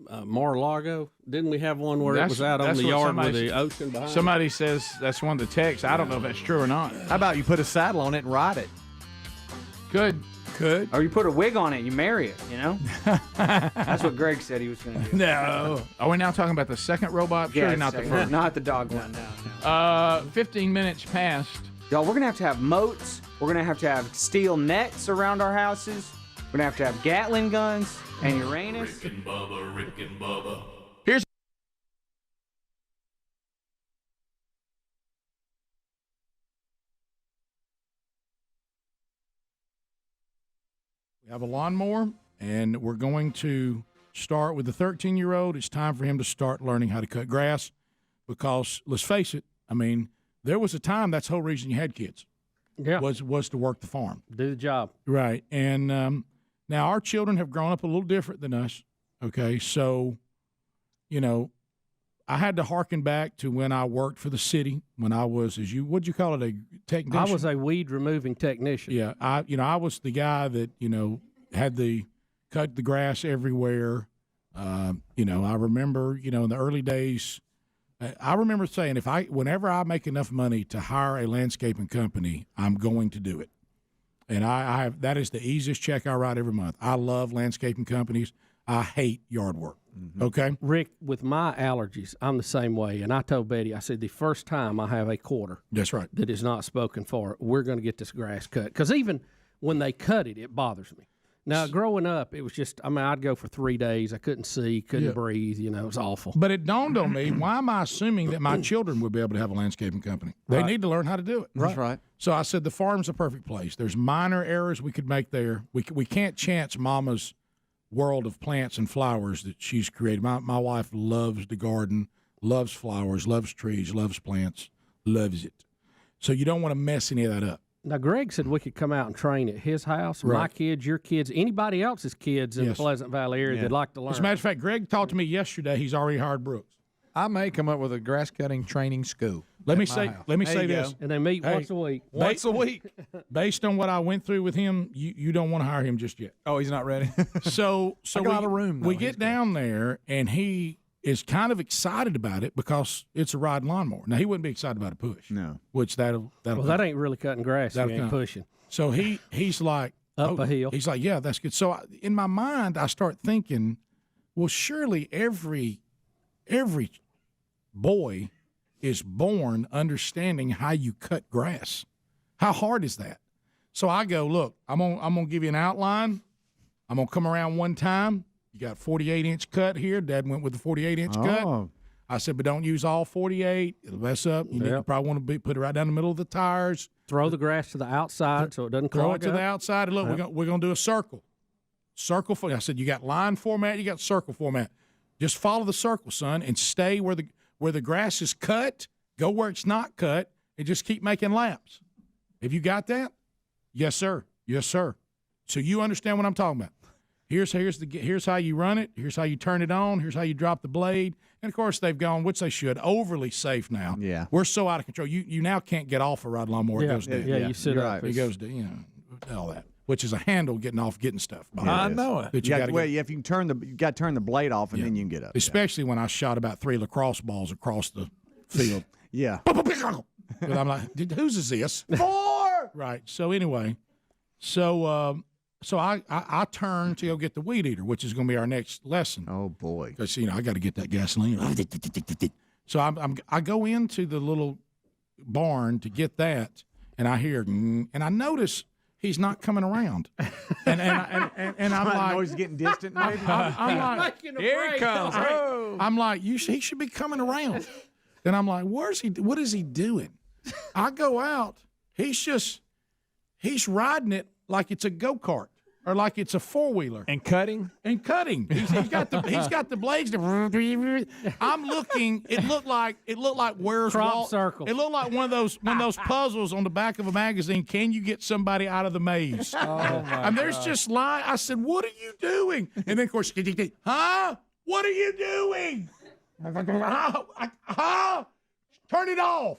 Speaker 22: Mar-a-Lago? Didn't we have one where it was out on the
Speaker 4: what
Speaker 22: yard with the ocean behind?
Speaker 4: Somebody says that's one of the texts. I don't know if that's true or not.
Speaker 2: How about you put a saddle on it and ride it?
Speaker 4: Could.
Speaker 19: Or you put a wig on it, you marry it, you know? That's what Greg said he was going to do.
Speaker 4: No. Are we now talking about the second robot?
Speaker 19: Yeah,
Speaker 4: Surely not the first.
Speaker 19: Not the dog one. No.
Speaker 4: 15 minutes past.
Speaker 19: Y'all, we're going to have moats. We're going to have steel nets around our houses. We're going to have Gatling guns and Uranus.
Speaker 1: Rick and Bubba.
Speaker 4: Here's.
Speaker 21: We have a lawnmower, and we're going to start with the 13-year-old. It's time for him to start learning how to cut grass because, let's face it, I mean, there was a time that's the whole reason you had kids.
Speaker 22: Yeah.
Speaker 21: Was to work the farm.
Speaker 22: Do the job.
Speaker 21: Right. And now our children have grown up a little different than us. Okay. So, you know, I had to hearken back to when I worked for the city, when I was, what'd you call it, a technician?
Speaker 22: I was a weed removing technician.
Speaker 21: Yeah. I was the guy that, had cut the grass everywhere. I remember, in the early days, I remember saying, whenever I make enough money to hire a landscaping company, I'm going to do it. And that is the easiest check I write every month. I love landscaping companies. I hate yard work. Okay?
Speaker 22: Rick, with my allergies, I'm the same way. And I told Betty, I said, the first time I have a quarter
Speaker 21: that's right
Speaker 22: that is not spoken for, we're going to get this grass cut. Because even when they cut it, it bothers me. Now, growing up, it was just, I mean, I'd go for 3 days. I couldn't see, couldn't breathe. You know, it was awful.
Speaker 21: But it dawned on me, why am I assuming that my children would be able to have a landscaping company? They need to learn how to do it.
Speaker 2: That's right.
Speaker 21: So I said the farm's a perfect place. There's minor errors we could make there. We can't chance Mama's world of plants and flowers that she's created. My wife loves the garden, loves flowers, loves trees, loves plants, loves it. So you don't want to mess any of that up.
Speaker 22: Now, Greg said we could come out and train at his house, my kids, your kids, anybody else's kids in the Pleasant Valley area that'd like to learn.
Speaker 21: As a matter of fact, Greg talked to me yesterday. He's already hired Brooks.
Speaker 3: I may come up with a grass cutting training school.
Speaker 21: Let me say this.
Speaker 22: And they meet once a week.
Speaker 3: Once a week.
Speaker 21: Based on what I went through with him, you don't want to hire him just yet.
Speaker 3: Oh, he's not ready.
Speaker 21: So
Speaker 3: I got a lot of room, though.
Speaker 21: We get down there, and he is kind of excited about it because it's a riding lawnmower. Now, he wouldn't be excited about a push.
Speaker 2: No.
Speaker 21: Which that'll
Speaker 22: Well, that ain't really cutting grass. You ain't pushing.
Speaker 21: So he's like
Speaker 22: up a hill.
Speaker 21: He's like, yeah, that's good. So in my mind, I start thinking, well, surely every boy is born understanding how you cut grass. How hard is that? So I go, look, I'm gonna give you an outline. I'm gonna come around one time. You got 48-inch cut here. Dad went with the 48-inch cut. I said, but don't use all 48. It'll mess up. You probably want to put it right down the middle of the tires.
Speaker 22: Throw the grass to the outside so it doesn't clog up.
Speaker 21: Throw it to the outside. And look, we're gonna do a circle. Circle. I said, you got line format. You got circle format. Just follow the circle, son, and stay where the grass is cut. Go where it's not cut, and just keep making laps. Have you got that? Yes, sir. Yes, sir. So you understand what I'm talking about. Here's how you run it. Here's how you turn it on. Here's how you drop the blade. And, of course, they've gone, which they should, overly safe now.
Speaker 2: Yeah.
Speaker 21: We're so out of control. You now can't get off a ride lawnmower. It goes down.
Speaker 22: Yeah, you sit up.
Speaker 21: It goes down, all that, which is a handle getting stuff.
Speaker 3: I know it.
Speaker 2: If you can turn you got to turn the blade off, and then you can get up.
Speaker 21: Especially when I shot about 3 lacrosse balls across the field.
Speaker 2: Yeah.
Speaker 21: But I'm like, whose is this? 4! Right. So anyway, so I turn to go get the weed eater, which is going to be our next lesson.
Speaker 2: Oh boy,
Speaker 21: because I got to get that gasoline. So I go into the little barn to get that, and I hear, and I notice he's not coming around, and I'm like,
Speaker 2: he's getting distant. Maybe
Speaker 21: I'm like,
Speaker 3: here he comes. Oh.
Speaker 21: I'm like, he should be coming around. And I'm like, where's he? What is he doing? I go out. He's riding it like it's a go-kart or like it's a four-wheeler.
Speaker 3: And cutting?
Speaker 21: He's got the blades. I'm looking. It looked like where's
Speaker 22: crop circle.
Speaker 21: It looked like one of those puzzles on the back of a magazine. Can you get somebody out of the maze? And there's just line. I said, what are you doing? And then of course, huh? What are you doing? Huh? Turn it off.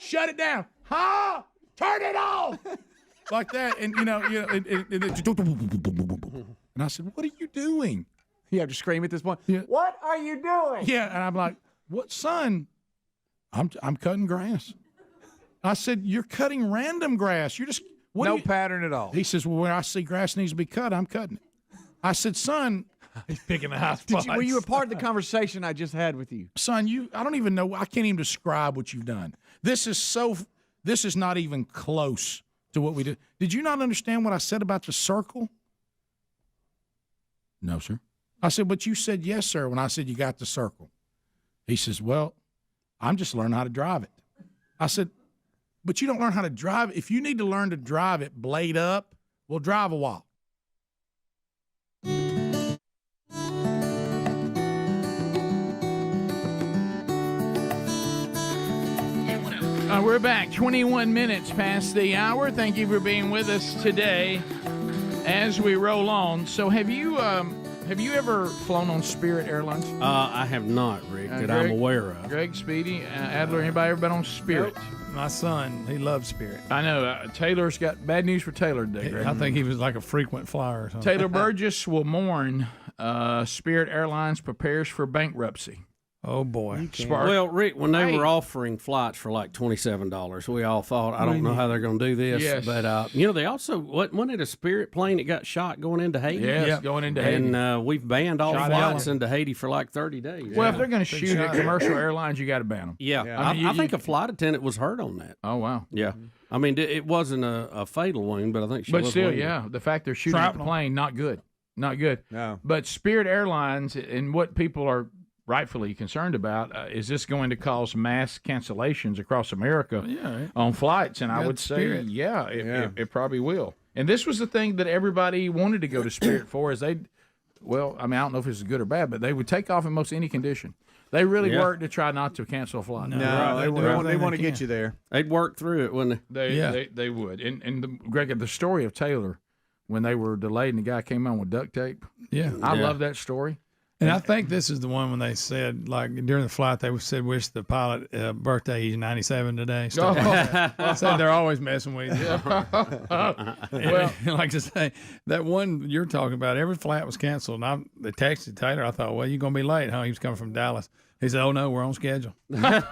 Speaker 21: Shut it down. Huh? Turn it off. Like that, and and I said, "What are you doing?"
Speaker 2: You have to scream at this point.
Speaker 21: Yeah.
Speaker 2: What are you doing?
Speaker 21: Yeah, and I'm like, "What, son? I'm cutting grass." I said, "You're cutting random grass. You're just
Speaker 3: no pattern at all."
Speaker 21: He says, "Well, when I see grass needs to be cut, I'm cutting it." I said, "Son."
Speaker 3: He's picking the high spots.
Speaker 2: Were you a part of the conversation I just had with you?
Speaker 21: Son, I don't even know. I can't even describe what you've done. This is not even close to what we did. Did you not understand what I said about the circle? No, sir. I said, but you said yes, sir, when I said you got the circle. He says, well, I'm just learning how to drive it. I said, but you don't learn how to drive it. If you need to learn to drive it blade up, we'll drive a while.
Speaker 4: We're back 21 minutes past the hour. Thank you for being with us today as we roll on. So have you ever flown on Spirit Airlines?
Speaker 22: I have not, Rick, that I'm aware of.
Speaker 4: Greg, Speedy, Adler, anybody ever been on Spirit?
Speaker 3: Nope. My son, he loves Spirit.
Speaker 4: I know. Taylor's got bad news for Taylor today, Greg.
Speaker 3: I think he was like a frequent flyer or something.
Speaker 4: Taylor Burgess will mourn Spirit Airlines prepares for bankruptcy.
Speaker 3: Oh boy!
Speaker 22: Well, Rick, when they were offering flights for like $27, we all thought, I don't know how they're going to do this.
Speaker 4: Yes.
Speaker 22: But they also wasn't it a Spirit plane that got shot going into Haiti?
Speaker 4: Yes, going into Haiti.
Speaker 22: And we've banned all
Speaker 4: Shot
Speaker 22: flights
Speaker 4: out.
Speaker 22: into Haiti for like 30 days.
Speaker 4: Well, if they're going to shoot at commercial airlines, you got to ban them.
Speaker 22: Yeah, I think a flight attendant was hurt on that.
Speaker 4: Oh wow.
Speaker 22: Yeah, I mean it wasn't a fatal wound, but I think she
Speaker 4: But
Speaker 22: was
Speaker 4: still,
Speaker 22: wounded.
Speaker 4: yeah, the fact they're shooting at the plane, not good. Not good.
Speaker 2: No.
Speaker 4: But Spirit Airlines, and what people are rightfully concerned about, is this going to cause mass cancellations across America on flights? And I would say, it probably will. And this was the thing that everybody wanted to go to Spirit for, is I don't know if it's good or bad, but they would take off in most any condition. They really worked to try not to cancel a flight.
Speaker 2: No, they want to get you there.
Speaker 22: They'd work through it, wouldn't they?
Speaker 4: They would. And Greg, the story of Taylor, when they were delayed and the guy came on with duct tape.
Speaker 3: Yeah.
Speaker 4: I love that story.
Speaker 3: And I think this is the one when they said, like, during the flight, they said, wish the pilot birthday, he's 97 today. Stuff like that. So they're always messing with you. Well, like I say, that one you're talking about, every flight was canceled. And they texted Taylor. I thought, well, you're going to be late, huh? He was coming from Dallas. He said, oh, no, we're on schedule. They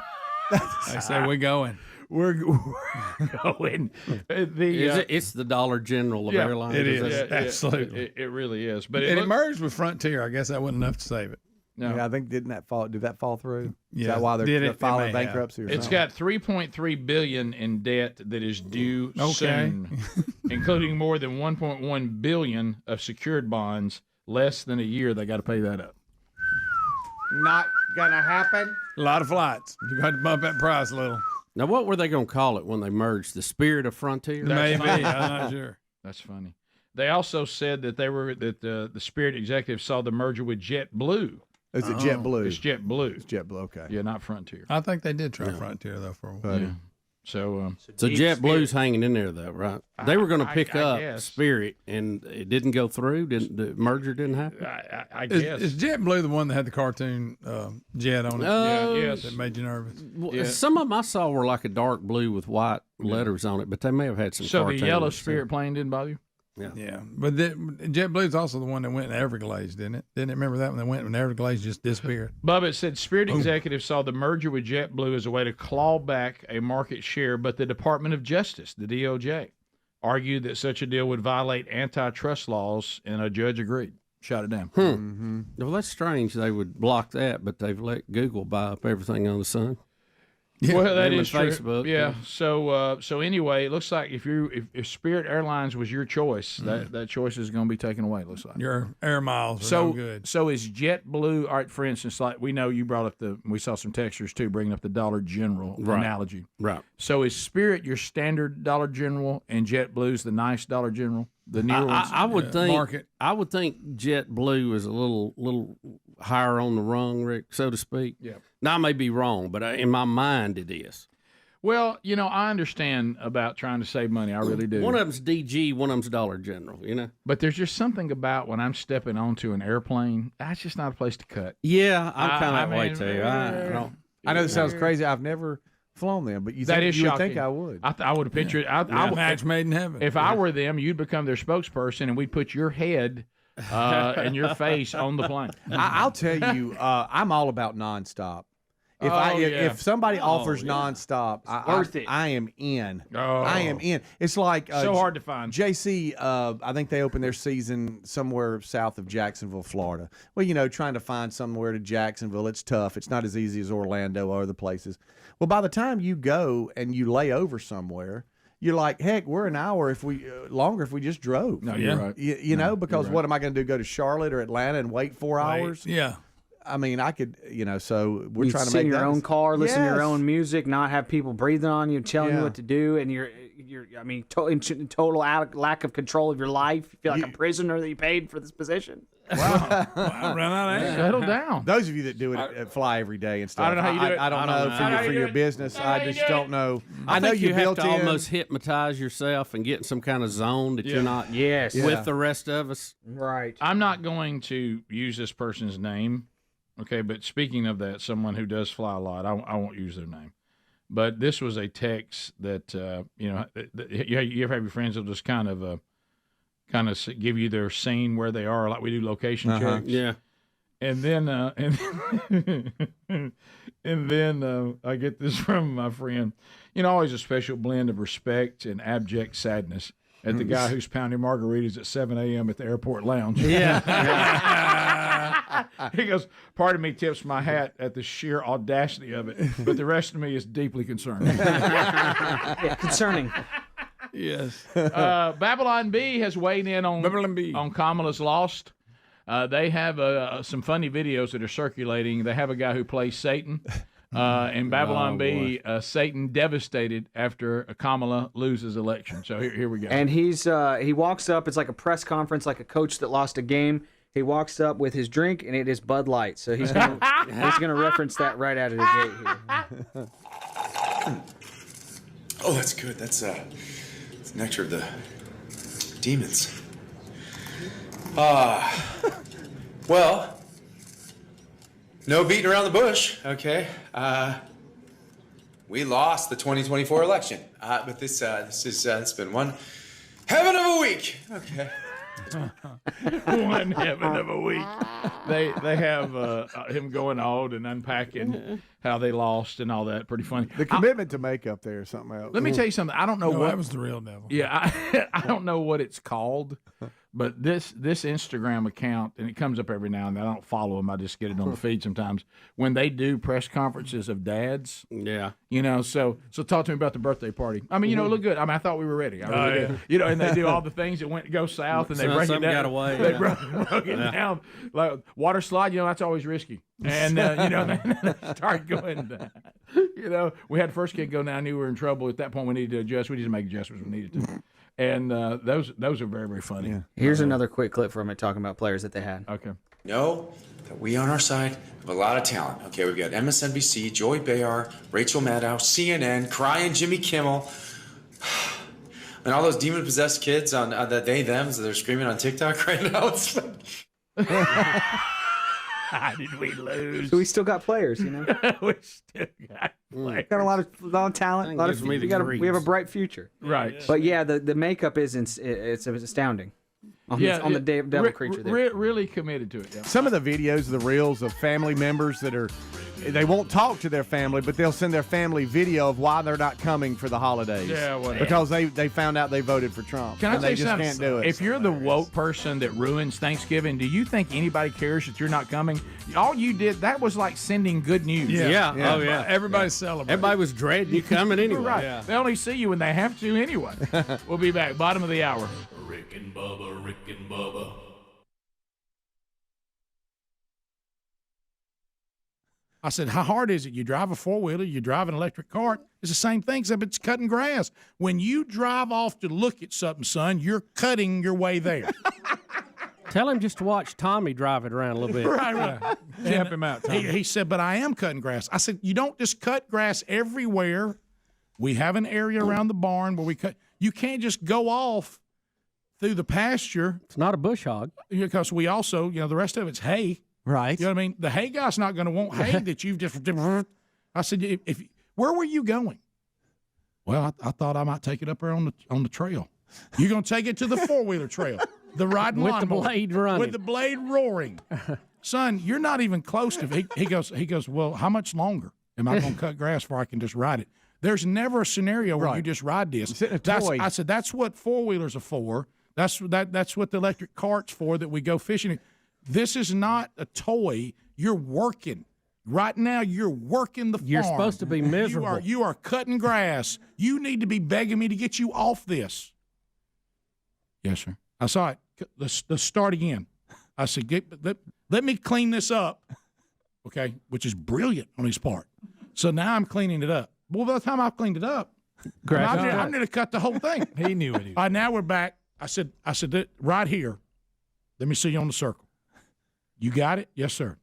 Speaker 3: said, we're going.
Speaker 4: We're going.
Speaker 22: It's the Dollar General of airlines.
Speaker 3: It is. Absolutely.
Speaker 4: It really is. But
Speaker 3: it merged with Frontier. I guess that wasn't enough to save it.
Speaker 2: No. Yeah, I think did that fall through?
Speaker 3: Yeah.
Speaker 2: Is that why they're filing bankruptcy? Or
Speaker 4: it's got $3.3 billion in debt that is due
Speaker 3: Okay.
Speaker 4: soon, including more than $1.1 billion of secured bonds. Less than a year, they got to pay that up.
Speaker 2: Not gonna happen.
Speaker 3: A lot of flights. You got to bump that price a little.
Speaker 22: Now, what were they going to call it when they merged? The Spirit of Frontier?
Speaker 3: Maybe. I'm not sure.
Speaker 4: That's funny. They also said that the Spirit executives saw the merger with JetBlue.
Speaker 2: Is it JetBlue?
Speaker 4: It's JetBlue.
Speaker 2: It's JetBlue. Okay.
Speaker 4: Yeah, not Frontier.
Speaker 3: I think they did try Frontier, though, for a while.
Speaker 4: Yeah. So
Speaker 22: JetBlue's hanging in there, though, right? They were going to pick up
Speaker 4: guess.
Speaker 22: Spirit, and it didn't go through. The merger didn't happen.
Speaker 4: I guess.
Speaker 3: Is JetBlue the one that had the cartoon jet on it?
Speaker 4: Yes.
Speaker 3: That made you nervous.
Speaker 22: Well, some of them I saw were like a dark blue with white letters on it, but they may have had some.
Speaker 4: So the
Speaker 22: cartoons.
Speaker 4: yellow Spirit plane didn't bother you?
Speaker 3: Yeah. But JetBlue's also the one that went in Everglades, didn't it? Didn't it remember that when they went when Everglades just disappeared?
Speaker 4: Bubba, it said Spirit executives saw the merger with JetBlue as a way to claw back a market share, but the Department of Justice, the DOJ, argued that such a deal would violate antitrust laws, and a judge agreed. Shot it down.
Speaker 22: Mm-hmm. Well, that's strange. They would block that, but they've let Google buy up everything on the Sun.
Speaker 4: Yeah, well, that is true.
Speaker 22: Facebook.
Speaker 4: Yeah. So anyway, it looks like if Spirit Airlines was your choice, that choice is going to be taken away. It looks like
Speaker 3: your air miles are no good.
Speaker 4: So is JetBlue? All right. For instance, like we know you brought up we saw some textures too, bringing up the Dollar General analogy.
Speaker 22: Right.
Speaker 4: So is Spirit your standard Dollar General, and JetBlue's the nice Dollar General? The newer ones.
Speaker 22: I would think.
Speaker 3: Market.
Speaker 22: I would think JetBlue is a little higher on the rung, Rick, so to speak.
Speaker 4: Yeah.
Speaker 22: Now I may be wrong, but in my mind it is.
Speaker 4: Well, I understand about trying to save money. I really do.
Speaker 22: One of them's DG, one of them's Dollar General,
Speaker 4: But there's just something about when I'm stepping onto an airplane, that's just not a place to cut.
Speaker 22: Yeah, I'm kind of that way too.
Speaker 2: I know this sounds crazy. I've never flown them, but you would think I would.
Speaker 4: I would have pictured.
Speaker 3: Match made in heaven.
Speaker 4: If I were them, you'd become their spokesperson, and we'd put your head and your face on the plane.
Speaker 2: I'll tell you, I'm all about nonstop. If somebody offers nonstop, I am in. I am in. It's like
Speaker 4: so hard to find.
Speaker 2: JC, I think they opened their season somewhere south of Jacksonville, Florida. Well, trying to find somewhere to Jacksonville, it's tough. It's not as easy as Orlando or other places. Well, by the time you go and you lay over somewhere, you're like, heck, we're an hour longer if we just drove.
Speaker 4: No, you're right.
Speaker 2: You know, because what am I going to do? Go to Charlotte or Atlanta and wait 4 hours?
Speaker 3: Yeah.
Speaker 2: I mean, I could, so we're trying to
Speaker 19: sit
Speaker 2: make
Speaker 19: in your own car, listen to your
Speaker 2: Yes.
Speaker 19: own music, not have people breathing on you, telling you what to do, and you're in total lack of control of your life. You feel like a prisoner that you paid for this position.
Speaker 3: Wow. I ran out of air.
Speaker 4: Settle down.
Speaker 2: Those of you that do it fly every day and stuff.
Speaker 4: I don't know how you do it.
Speaker 2: I don't know for your business. I just don't know. I know
Speaker 22: think
Speaker 2: you
Speaker 22: you have
Speaker 2: built
Speaker 22: to
Speaker 2: in.
Speaker 22: almost hypnotize yourself and get in some kind of zone that you're not with the rest of us.
Speaker 19: Right.
Speaker 4: I'm not going to use this person's name, okay? But speaking of that, someone who does fly a lot, I won't use their name. But this was a text that you ever have your friends that'll just kind of give you their scene where they are, like we do location checks.
Speaker 22: Yeah.
Speaker 3: And then I get this from my friend. Always a special blend of respect and abject sadness at the guy who's pounding margaritas at 7 a.m. at the airport lounge.
Speaker 22: Yeah.
Speaker 3: He goes, part of me tips my hat at the sheer audacity of it, but the rest of me is deeply concerned.
Speaker 19: Concerning.
Speaker 3: Yes.
Speaker 4: Babylon B has weighed in on Kamala's Lost. They have some funny videos that are circulating. They have a guy who plays Satan. In Babylon B, Satan devastated after Kamala loses election. So here we go.
Speaker 19: And he walks up. It's like a press conference, like a coach that lost a game. He walks up with his drink, and it is Bud Light. So he's gonna reference that right out of the gate here.
Speaker 10: Oh, that's good. That's nectar of the demons. Well, no beating around the bush, okay? We lost the 2024 election, but it's been one heaven of a week, okay?
Speaker 4: One heaven of a week. They have him going on and unpacking how they lost and all that. Pretty funny.
Speaker 2: The commitment to makeup there is something else.
Speaker 4: Let me tell you something. I don't know what
Speaker 3: that was the real devil.
Speaker 4: Yeah, I don't know what it's called, but this Instagram account, and it comes up every now and then. I don't follow them. I just get it on the feed sometimes. When they do press conferences of dads, so talk to me about the birthday party. I mean, look good. I mean, I thought we were ready. I really did. And they do all the things that go south, and they break it down.
Speaker 22: Got away.
Speaker 4: They broke it down like water slide. That's always risky. And they start going. We had first kid go down. I knew we were in trouble. At that point, we needed to adjust. We just make adjustments we needed to. And those are very, very funny. Yeah.
Speaker 19: Here's another quick clip from it talking about players that they had.
Speaker 4: Okay.
Speaker 10: Know that we on our side have a lot of talent. Okay, we've got MSNBC, Joy Behar, Rachel Maddow, CNN, crying Jimmy Kimmel, and all those demon-possessed kids on the they/thems that they're screaming on TikTok right now. It's like...
Speaker 4: How did we lose?
Speaker 19: So we still got players,
Speaker 4: we still got players.
Speaker 19: Got a lot of talent. We have a bright future.
Speaker 4: Right.
Speaker 19: But yeah, the makeup is it's astounding. On the devil creature there.
Speaker 4: Really committed to it. Yeah.
Speaker 2: Some of the videos, the reels of family members that they won't talk to their family, but they'll send their family video of why they're not coming for the holidays.
Speaker 4: Yeah, whatever.
Speaker 2: Because they found out they voted for Trump.
Speaker 4: Can I tell you something?
Speaker 2: Can't do it.
Speaker 4: If you're the woke person that ruins Thanksgiving, do you think anybody cares that you're not coming? All you did, that was like sending good news.
Speaker 22: Yeah. Oh, yeah.
Speaker 3: Everybody's celebrating.
Speaker 22: Everybody was dreading you coming anyway.
Speaker 4: Right.
Speaker 22: Yeah.
Speaker 4: They only see you when they have to anyway. We'll be back. Bottom of the hour.
Speaker 1: Rick and Bubba, Rick and Bubba.
Speaker 21: I said, how hard is it? You drive a four-wheeler, you drive an electric cart. It's the same thing, except it's cutting grass. When you drive off to look at something, son, you're cutting your way there.
Speaker 22: Tell him just to watch Tommy drive it around a little bit.
Speaker 21: Right.
Speaker 3: Help him out, Tommy.
Speaker 21: He said, but I am cutting grass. I said, you don't just cut grass everywhere. We have an area around the barn where we cut. You can't just go off through the pasture.
Speaker 22: It's not a bush hog.
Speaker 21: Because we also, the rest of it's hay.
Speaker 2: Right.
Speaker 21: You know what I mean? The hay guy's not going to want hay that you've just. I said, where were you going? Well, I thought I might take it up there on the trail. You're going to take it to the four-wheeler trail, the riding
Speaker 22: with
Speaker 21: lawnmower,
Speaker 22: the blade running,
Speaker 21: with the blade roaring. Son, you're not even close to it. He goes. Well, how much longer am I going to cut grass before I can just ride it? There's never a scenario where you just ride this. I said that's what four-wheelers are for. That's what the electric cart's for, that we go fishing. This is not a toy. You're working. Right now, you're working the farm.
Speaker 22: You're supposed to be miserable.
Speaker 21: You are cutting grass. You need to be begging me to get you off this. Yes, sir. I saw it. Let's start again. I said, let me clean this up, okay, which is brilliant on his part. So now I'm cleaning it up. Well, by the time I've cleaned it up, I'm going to cut the whole thing.
Speaker 3: He knew it.
Speaker 21: All right, now we're back. I said, right here, let me see you on the circle. You got it? Yes, sir.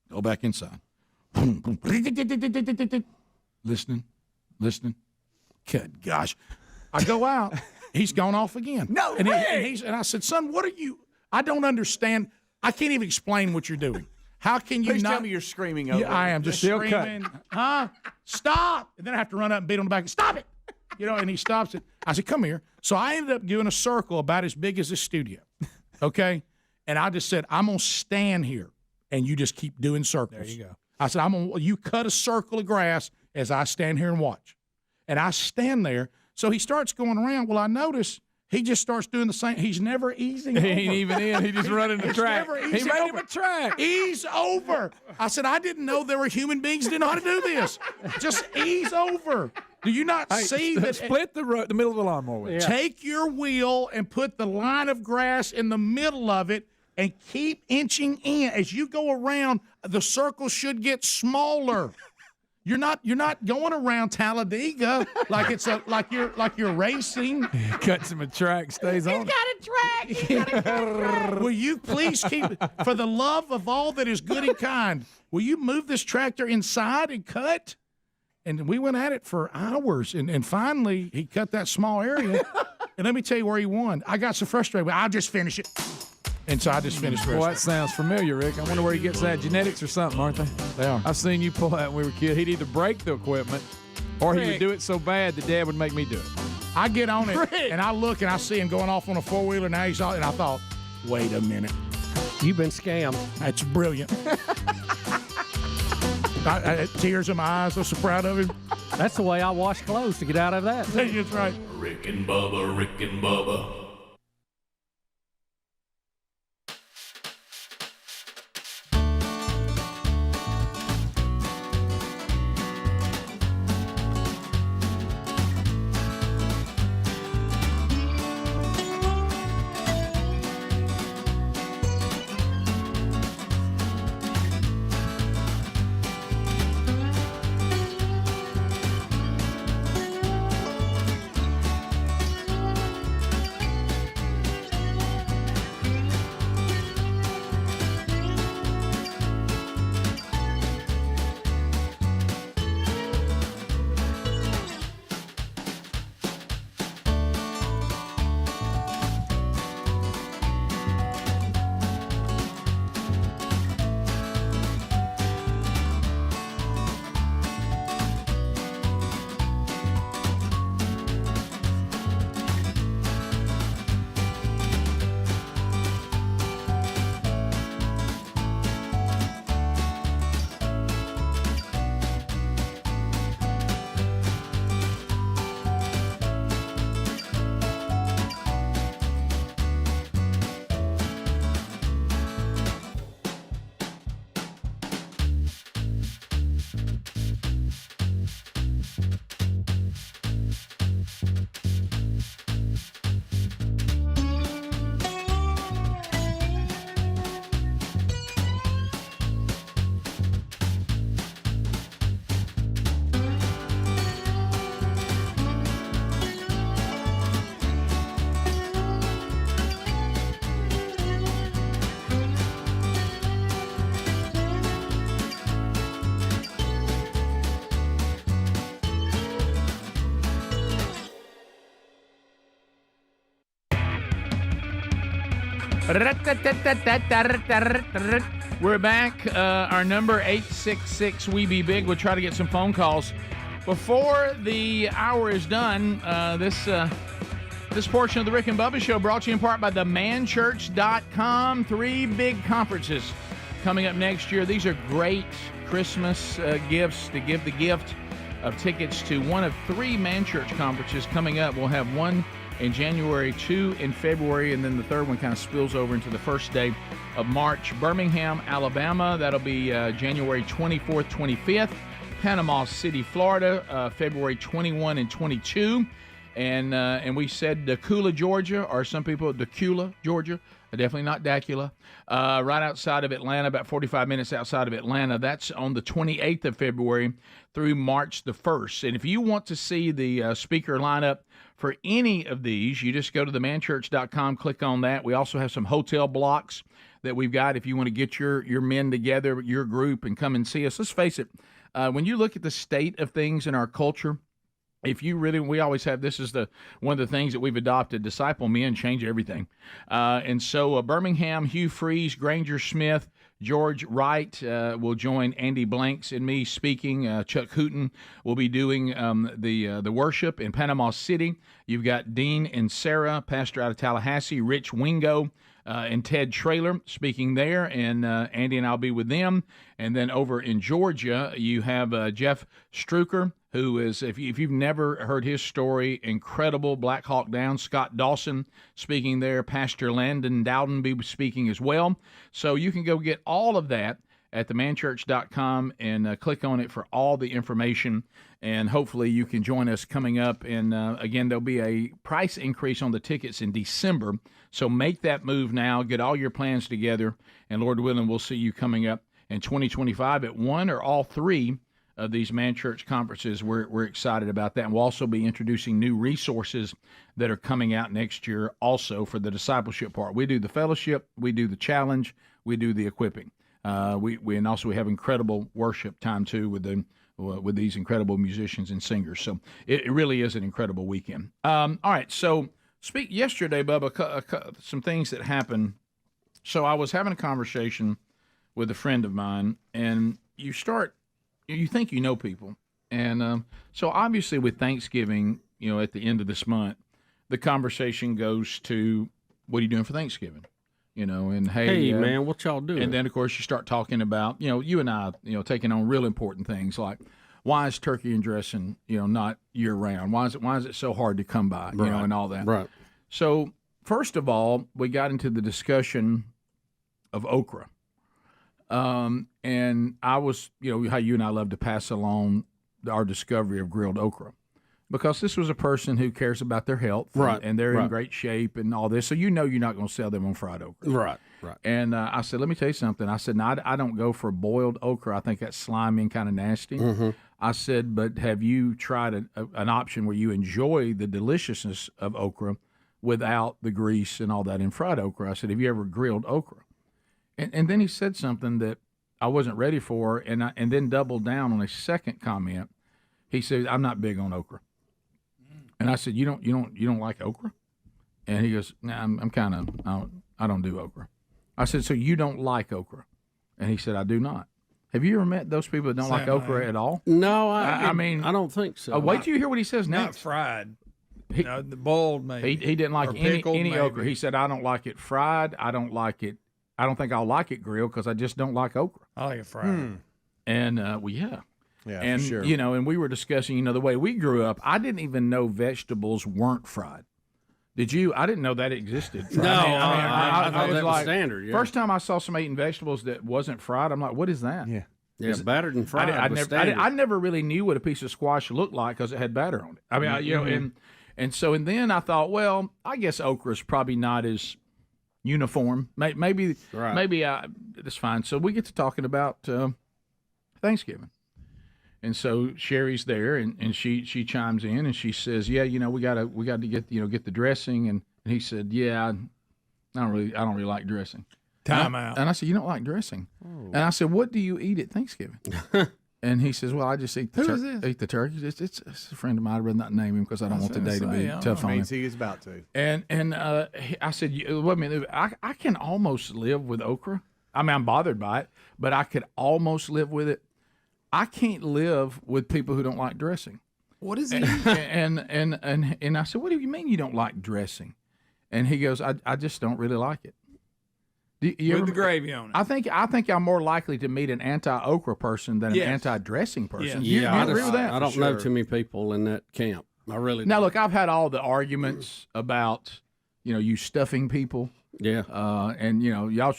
Speaker 21: Go back inside. Listening. Good gosh. I go out. He's gone off again.
Speaker 2: No
Speaker 21: and
Speaker 2: way!
Speaker 21: And I said, son, what are you? I don't understand. I can't even explain what you're doing. How can you
Speaker 2: Please
Speaker 21: not?
Speaker 2: tell me you're screaming over.
Speaker 21: Yeah, I am just
Speaker 2: Still
Speaker 21: screaming. Huh? Stop! And then I have to run up and beat on the back. Stop it! And he stops it. I said, come here. So I ended up doing a circle about as big as this studio. Okay? And I just said, I'm going to stand here and you just keep doing circles.
Speaker 17: There you go.
Speaker 21: I said, you cut a circle of grass as I stand here and watch. And I stand there. So he starts going around. Well, I notice he just starts doing the same. He's never easing over.
Speaker 17: He ain't even in. He just running the track. He made him a track.
Speaker 21: Ease over. I said, I didn't know there were human beings that didn't know how to do this. Just ease over. Do you not see that?
Speaker 17: Split the middle of the lawnmower with.
Speaker 21: Take your wheel and put the line of grass in the middle of it and keep inching in. As you go around, the circle should get smaller. You're not going around Talladega like you're racing.
Speaker 17: Cuts him a track, stays on.
Speaker 21: He's got a track. Will you please keep, for the love of all that is good and kind, will you move this tractor inside and cut? And we went at it for hours, and finally he cut that small area. And let me tell you where he won. I got so frustrated. I'll just finish it. And so I just finished the rest.
Speaker 17: Boy, that sounds familiar, Rick. I wonder where he gets that. Genetics or something, aren't they?
Speaker 21: They are.
Speaker 17: I've seen you pull that when we were kids. He'd either break the equipment or he would do it so bad that Dad would make me do it.
Speaker 21: I get on it, and I look, and I see him going off on a four-wheeler. Now he's on, and I thought, wait a minute.
Speaker 22: You've been scammed.
Speaker 21: That's brilliant. I had tears in my eyes. I was so proud of him.
Speaker 22: That's the way I wash clothes to get out of that.
Speaker 21: That's right.
Speaker 1: Rick and Bubba, Rick and Bubba.
Speaker 4: We're back. Our number 866 We Be Big. We'll try to get some phone calls before the hour is done. This portion of the Rick and Bubba Show brought to you in part by themanchurch.com. 3 big conferences coming up next year. These are great Christmas gifts to give the gift of tickets to one of 3 Man Church conferences coming up. We'll have one in January, 2 in February, and then the third one kind of spills over into the first day of March. Birmingham, Alabama, that'll be January 24th, 25th. Panama City, Florida, February 21 and 22. And we said Decula, Georgia, or some people Decula, Georgia. Definitely not Dacula. Right outside of Atlanta, about 45 minutes outside of Atlanta. That's on the 28th of February through March the 1st. And if you want to see the speaker lineup for any of these, you just go to themanchurch.com, click on that. We also have some hotel blocks that we've got if you want to get your men together, your group, and come and see us. Let's face it, when you look at the state of things in our culture, if you really, we always have, this is one of the things that we've adopted, disciple men, change everything. And so Birmingham, Hugh Freeze, Granger Smith, George Wright will join Andy Blanks and me speaking. Chuck Hooten will be doing the worship in Panama City. You've got Dean and Sarah, pastor out of Tallahassee, Rich Wingo, and Ted Traylor speaking there, and Andy and I'll be with them. And then over in Georgia, you have Jeff Struker, who is, if you've never heard his story, incredible, Black Hawk Down. Scott Dawson speaking there. Pastor Landon Dowden be speaking as well. So you can go get all of that at themanchurch.com and click on it for all the information. And hopefully you can join us coming up. And again, there'll be a price increase on the tickets in December. So make that move now. Get all your plans together. And Lord willing, we'll see you coming up in 2025 at one or all three of these Man Church conferences. We're excited about that. And we'll also be introducing new resources that are coming out next year also for the discipleship part. We do the fellowship, we do the challenge, we do the equipping. We have incredible worship time too with these incredible musicians and singers. So it really is an incredible weekend. All right, so yesterday, Bubba, some things that happened. So I was having a conversation with a friend of mine, and you think you know people, and so obviously with Thanksgiving, at the end of this month, the conversation goes to, what are you doing for Thanksgiving? And hey
Speaker 22: man, what y'all doing?
Speaker 4: And then, of course, you start talking about, you and I, taking on real important things like, why is turkey and dressing, not year round? Why is it so hard to come by, and all that?
Speaker 22: Right.
Speaker 4: So, first of all, we got into the discussion of okra. And I was, how you and I love to pass along our discovery of grilled okra, because this was a person who cares about their health,
Speaker 22: right,
Speaker 4: and they're in great shape and all this. So you're not going to sell them on fried okra.
Speaker 22: Right.
Speaker 4: And I said, let me tell you something. I said, no, I don't go for boiled okra. I think that's slimy and kind of nasty.
Speaker 22: Mm-hmm.
Speaker 4: I said, but have you tried an option where you enjoy the deliciousness of okra without the grease and all that in fried okra? I said, have you ever grilled okra? And then he said something that I wasn't ready for, and then doubled down on a second comment. He said, I'm not big on okra. And I said, you don't like okra? And he goes, nah, I'm kind of, I don't do okra. I said, so you don't like okra? And he said, I do not. Have you ever met those people that don't like okra at all?
Speaker 22: No, I mean, I don't think so.
Speaker 4: Wait till you hear what he says next.
Speaker 17: Not fried. The boiled maybe.
Speaker 4: He didn't like any okra. He said, I don't like it fried. I don't like it. I don't think I'll like it grilled because I just don't like okra.
Speaker 17: I like it fried.
Speaker 4: And yeah.
Speaker 2: Yeah,
Speaker 4: and
Speaker 2: for sure.
Speaker 4: And we were discussing, the way we grew up. I didn't even know vegetables weren't fried. Did you? I didn't know that existed.
Speaker 22: No, I thought that was standard. Yeah.
Speaker 4: First time I saw somebody eating vegetables that wasn't fried, I'm like, what is that?
Speaker 2: Yeah.
Speaker 22: Yeah, battered and fried.
Speaker 4: I never really knew what a piece of squash looked like because it had batter on it. I mean, and then I thought, well, I guess okra is probably not as uniform. Maybe that's fine. So we get to talking about Thanksgiving. And so Sherry's there, and she chimes in, and she says, "Yeah, we got to get the dressing." And he said, "Yeah, I don't really like dressing."
Speaker 17: Time out.
Speaker 4: And I said, "You don't like dressing?" And I said, "What do you eat at Thanksgiving?" And he says, "Well, I just eat the turkey. It's a friend of mine. I'd rather not name him because I don't want the day to be tough on him."
Speaker 2: He is about to.
Speaker 4: And I said, "Wait a minute. I can almost live with okra. I mean, I'm bothered by it, but I could almost live with it. I can't live with people who don't like dressing."
Speaker 17: What is it?
Speaker 4: And I said, "What do you mean you don't like dressing?" And he goes, "I just don't really like it."
Speaker 17: With the gravy on it.
Speaker 4: I think I'm more likely to meet an anti-okra person than an anti-dressing person.
Speaker 22: Yeah,
Speaker 4: you agree with that?
Speaker 22: I don't know too many people in that camp. I really don't.
Speaker 4: Now, look, I've had all the arguments about, you stuffing people.
Speaker 22: Yeah.
Speaker 4: And y'all,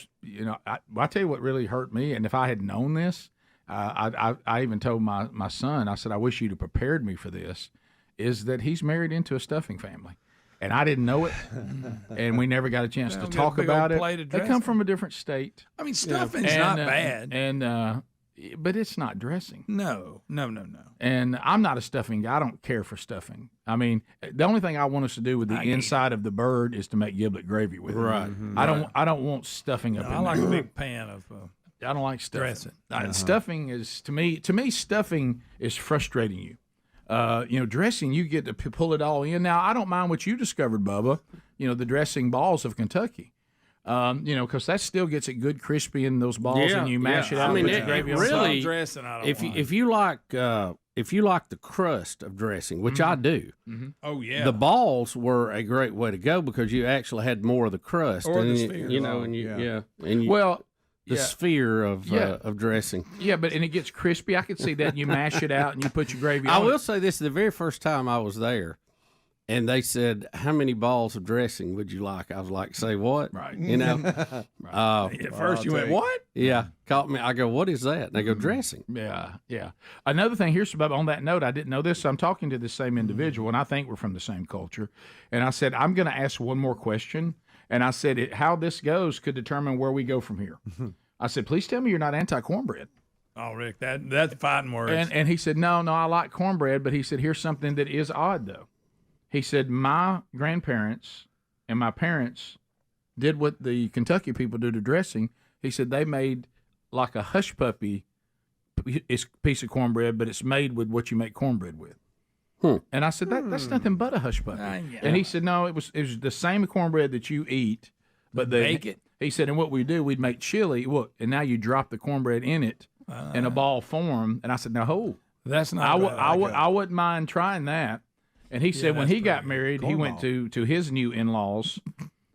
Speaker 4: I tell you what really hurt me, and if I had known this, I even told my son, I said, I wish you'd have prepared me for this, is that he's married into a stuffing family. And I didn't know it, and we never got a chance to talk about it. They come from a different state.
Speaker 17: I mean, stuffing's not bad.
Speaker 4: But it's not dressing.
Speaker 17: No.
Speaker 4: And I'm not a stuffing guy. I don't care for stuffing. I mean, the only thing I want us to do with the inside of the bird is to make giblet gravy with it.
Speaker 22: Right.
Speaker 4: I don't want stuffing up in there.
Speaker 17: I like a big pan of
Speaker 4: I don't like stuffing.
Speaker 17: Dressing.
Speaker 4: Stuffing is, to me, stuffing is frustrating you. Dressing, you get to pull it all in. Now, I don't mind what you discovered, Bubba, the dressing balls of Kentucky. Because that still gets it good crispy in those balls, and you mash it out.
Speaker 22: I mean,
Speaker 4: and put your gravy on
Speaker 22: really,
Speaker 4: top.
Speaker 17: Dressing, I don't
Speaker 22: if you like if you like the crust of dressing, which I do,
Speaker 17: Oh yeah,
Speaker 22: the balls were a great way to go because you actually had more of the crust,
Speaker 17: Or the
Speaker 22: and
Speaker 17: sphere.
Speaker 22: you know,
Speaker 17: Oh,
Speaker 22: and you,
Speaker 17: yeah.
Speaker 22: and you,
Speaker 4: Well,
Speaker 22: the
Speaker 4: yeah.
Speaker 22: sphere of dressing.
Speaker 4: Yeah, but and it gets crispy. I could see that. And you mash it out and you put your gravy
Speaker 22: I
Speaker 4: on.
Speaker 22: will say this: the very first time I was there, and they said, "How many balls of dressing would you like?" I was like, "Say what?"
Speaker 4: Right.
Speaker 22: You know.
Speaker 17: At first you went, what?
Speaker 22: Yeah, caught me. I go, "What is that?" And they go, "Dressing."
Speaker 4: Yeah, yeah. Another thing, here's Bubba, on that note, I didn't know this. So I'm talking to the same individual, and I think we're from the same culture. And I said, I'm going to ask one more question. And I said, how this goes could determine where we go from here. I said, please tell me you're not anti-cornbread.
Speaker 17: Oh, Rick, that's fighting words.
Speaker 4: And he said, no, I like cornbread. But he said, here's something that is odd, though. He said, my grandparents and my parents did what the Kentucky people do to dressing. He said they made like a hush puppy piece of cornbread, but it's made with what you make cornbread with. And I said, that's nothing but a hush puppy.
Speaker 17: Yeah.
Speaker 4: And he said, no, it was the same cornbread that you eat, but they
Speaker 17: Bake it.
Speaker 4: He said, and what we do, we'd make chili. Look, and now you drop the cornbread in it in a ball form. And I said, no,
Speaker 17: that's not.
Speaker 4: I wouldn't mind trying that. And he said when he got married, he went to his new in-laws,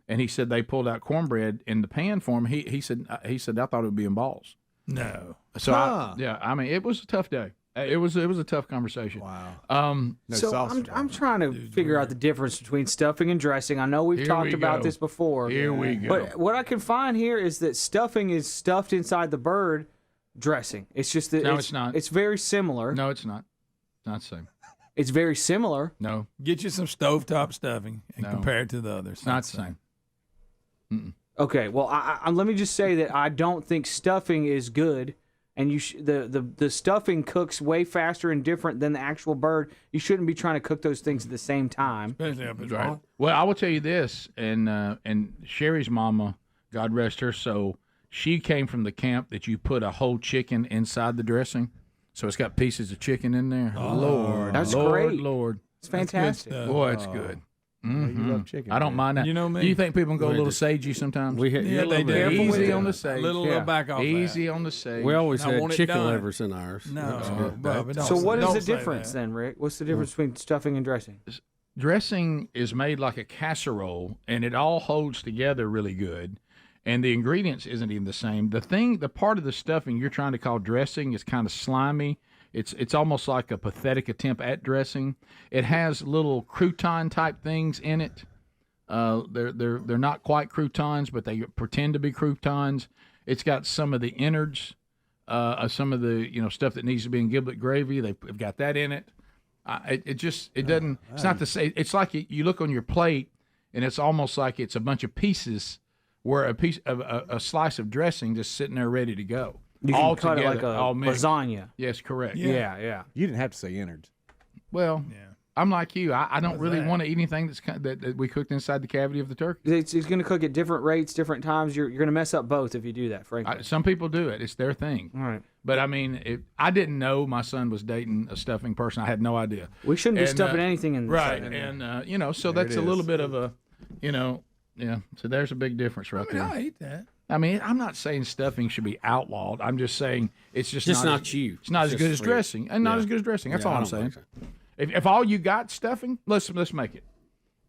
Speaker 4: and he said they pulled out cornbread in the pan for him. He said I thought it would be in balls.
Speaker 17: No.
Speaker 4: So I mean, it was a tough day. It was a tough conversation.
Speaker 2: Wow.
Speaker 19: I'm trying to figure out the difference between stuffing and dressing. I know we've
Speaker 4: Here
Speaker 19: talked
Speaker 4: we
Speaker 19: about
Speaker 4: go.
Speaker 19: this before.
Speaker 4: Here we go.
Speaker 19: But what I can find here is that stuffing is stuffed inside the bird dressing. It's just that
Speaker 4: No, it's not.
Speaker 19: It's very similar.
Speaker 4: No, it's not. It's not the same.
Speaker 19: It's very similar.
Speaker 4: No.
Speaker 17: Get you some stovetop stuffing and compare it to the others.
Speaker 4: It's not the same.
Speaker 19: Okay, well, I let me just say that I don't think stuffing is good, and the stuffing cooks way faster and different than the actual bird. You shouldn't be trying to cook those things at the same time.
Speaker 17: Especially up his
Speaker 4: Right. Well, I will tell you this, and Sherry's mama, God rest her soul, she came from the camp that you put a whole chicken inside the dressing, so it's got pieces of chicken in there. Lord,
Speaker 19: That's
Speaker 4: Lord,
Speaker 19: great.
Speaker 4: Lord,
Speaker 19: It's fantastic.
Speaker 4: boy, it's good.
Speaker 2: You love chicken.
Speaker 4: I don't mind that.
Speaker 17: You know me.
Speaker 4: Do you think people can go a little sagey sometimes?
Speaker 17: Yeah, they do.
Speaker 4: Easy on the sage.
Speaker 17: Little back off.
Speaker 4: Easy on the sage.
Speaker 22: We always
Speaker 17: I
Speaker 22: had
Speaker 17: want it
Speaker 22: chicken
Speaker 17: done.
Speaker 22: livers in ours.
Speaker 17: No,
Speaker 22: That's good.
Speaker 17: Bubba, don't
Speaker 19: So what is
Speaker 17: don't
Speaker 19: the
Speaker 17: say
Speaker 19: difference
Speaker 17: that.
Speaker 19: then, Rick? What's the difference between stuffing and dressing?
Speaker 4: Dressing is made like a casserole, and it all holds together really good. And the ingredients isn't even the same. The part of the stuffing you're trying to call dressing is kind of slimy. It's almost like a pathetic attempt at dressing. It has little crouton type things in it. They're not quite croutons, but they pretend to be croutons. It's got some of the innards, some of the stuff that needs to be in giblet gravy. They've got that in it. It doesn't. It's not the same. It's like you look on your plate, and it's almost like it's a bunch of pieces, where a piece of a slice of dressing just sitting there ready to go.
Speaker 19: You can
Speaker 4: all
Speaker 19: cut it
Speaker 4: together,
Speaker 19: like a
Speaker 4: all mixed.
Speaker 19: lasagna.
Speaker 4: Yes, correct.
Speaker 19: Yeah.
Speaker 2: You didn't have to say innards.
Speaker 4: Well, I'm like you. I don't really want to eat anything that we cooked inside the cavity of the turkey.
Speaker 19: It's going to cook at different rates, different times. You're going to mess up both if you do that, frankly.
Speaker 4: Some people do it. It's their thing.
Speaker 19: All right.
Speaker 4: But I mean, I didn't know my son was dating a stuffing person. I had no idea.
Speaker 19: We shouldn't be
Speaker 4: And,
Speaker 19: stuffing anything in
Speaker 4: right.
Speaker 19: stuffing.
Speaker 4: And so
Speaker 2: There
Speaker 4: that's
Speaker 2: it
Speaker 4: a little
Speaker 2: is.
Speaker 4: bit of a, So there's a big difference right there.
Speaker 17: I eat that.
Speaker 4: I mean, I'm not saying stuffing should be outlawed. I'm just saying it's just
Speaker 22: not you.
Speaker 4: It's not
Speaker 22: It's
Speaker 4: as good
Speaker 22: just
Speaker 4: as
Speaker 22: for you.
Speaker 4: dressing, and not
Speaker 22: Yeah.
Speaker 4: as good as dressing. That's
Speaker 22: Yeah,
Speaker 4: all
Speaker 22: I
Speaker 4: I'm
Speaker 22: don't
Speaker 4: saying.
Speaker 22: think
Speaker 4: If all you got stuffing, let's make it.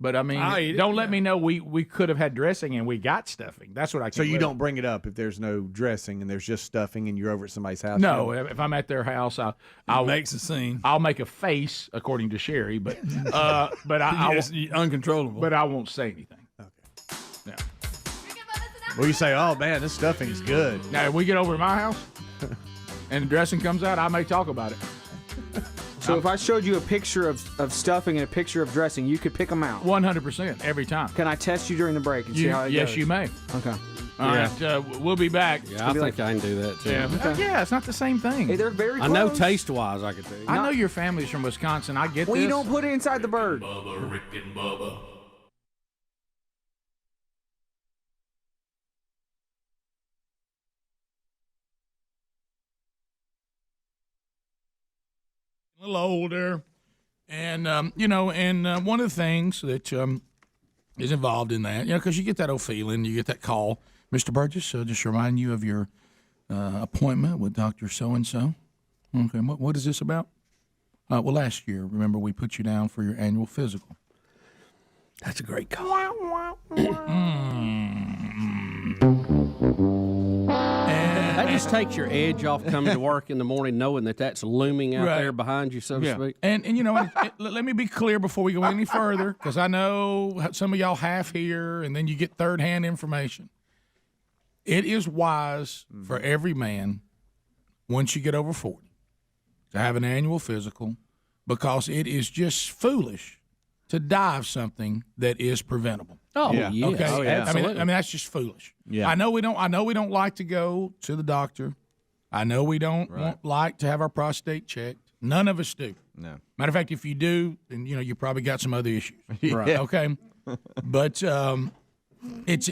Speaker 4: But I mean,
Speaker 17: I'll eat it,
Speaker 4: don't let me know we could have had dressing and we got stuffing. That's what I.
Speaker 2: So
Speaker 4: can't
Speaker 2: you
Speaker 4: live
Speaker 2: don't bring it up if there's no dressing and there's just stuffing and you're over at somebody's house?
Speaker 4: No, if I'm at their house, I'll
Speaker 17: Makes a scene.
Speaker 4: I'll make a face, according to Sherry, but I
Speaker 17: Yes, uncontrollable.
Speaker 4: but I won't say anything.
Speaker 2: Well, you say, oh, man, this stuffing's good.
Speaker 4: Now, if we get over to my house and the dressing comes out, I may talk about it.
Speaker 19: So if I showed you a picture of stuffing and a picture of dressing, you could pick them out.
Speaker 4: 100% every time.
Speaker 19: Can I test you during the break and see how it
Speaker 4: Yes,
Speaker 19: goes?
Speaker 4: you may.
Speaker 19: Okay.
Speaker 4: All right, we'll be back.
Speaker 22: Yeah, I think I can do that too.
Speaker 4: Yeah, it's not the same thing.
Speaker 19: Hey, they're very
Speaker 22: I
Speaker 19: close.
Speaker 22: know taste-wise, I could do.
Speaker 4: I know your family's from Wisconsin. I get
Speaker 19: Well,
Speaker 4: this.
Speaker 19: you don't put it inside the bird.
Speaker 1: Bubba, Rick and Bubba.
Speaker 17: A little older, and one of the things that is involved in that, because you get that old feeling, you get that call, Mr. Burgess, just remind you of your appointment with Dr. So and so. Okay, what is this about?
Speaker 21: Well, last year, remember, we put you down for your annual physical.
Speaker 16: That's a great call. That just takes your edge off coming to work in the morning knowing that that's looming out there behind you, so to speak.
Speaker 21: And you know, let me be clear before we go any further, because I know some of y'all half hear, and then you get third-hand information. It is wise for every man, once you get over 40, to have an annual physical, because it is just foolish to die of something that is preventable.
Speaker 16: Oh,
Speaker 21: yeah.
Speaker 16: Yes.
Speaker 21: Okay.
Speaker 16: Oh, yeah.
Speaker 21: I mean, that's just foolish.
Speaker 2: Yeah.
Speaker 21: I know we don't like to go to the doctor. I know we don't like to have our prostate checked. None of us do.
Speaker 2: No.
Speaker 21: Matter of fact, if you do, then you probably got some other issues.
Speaker 2: Right.
Speaker 21: Okay. But it's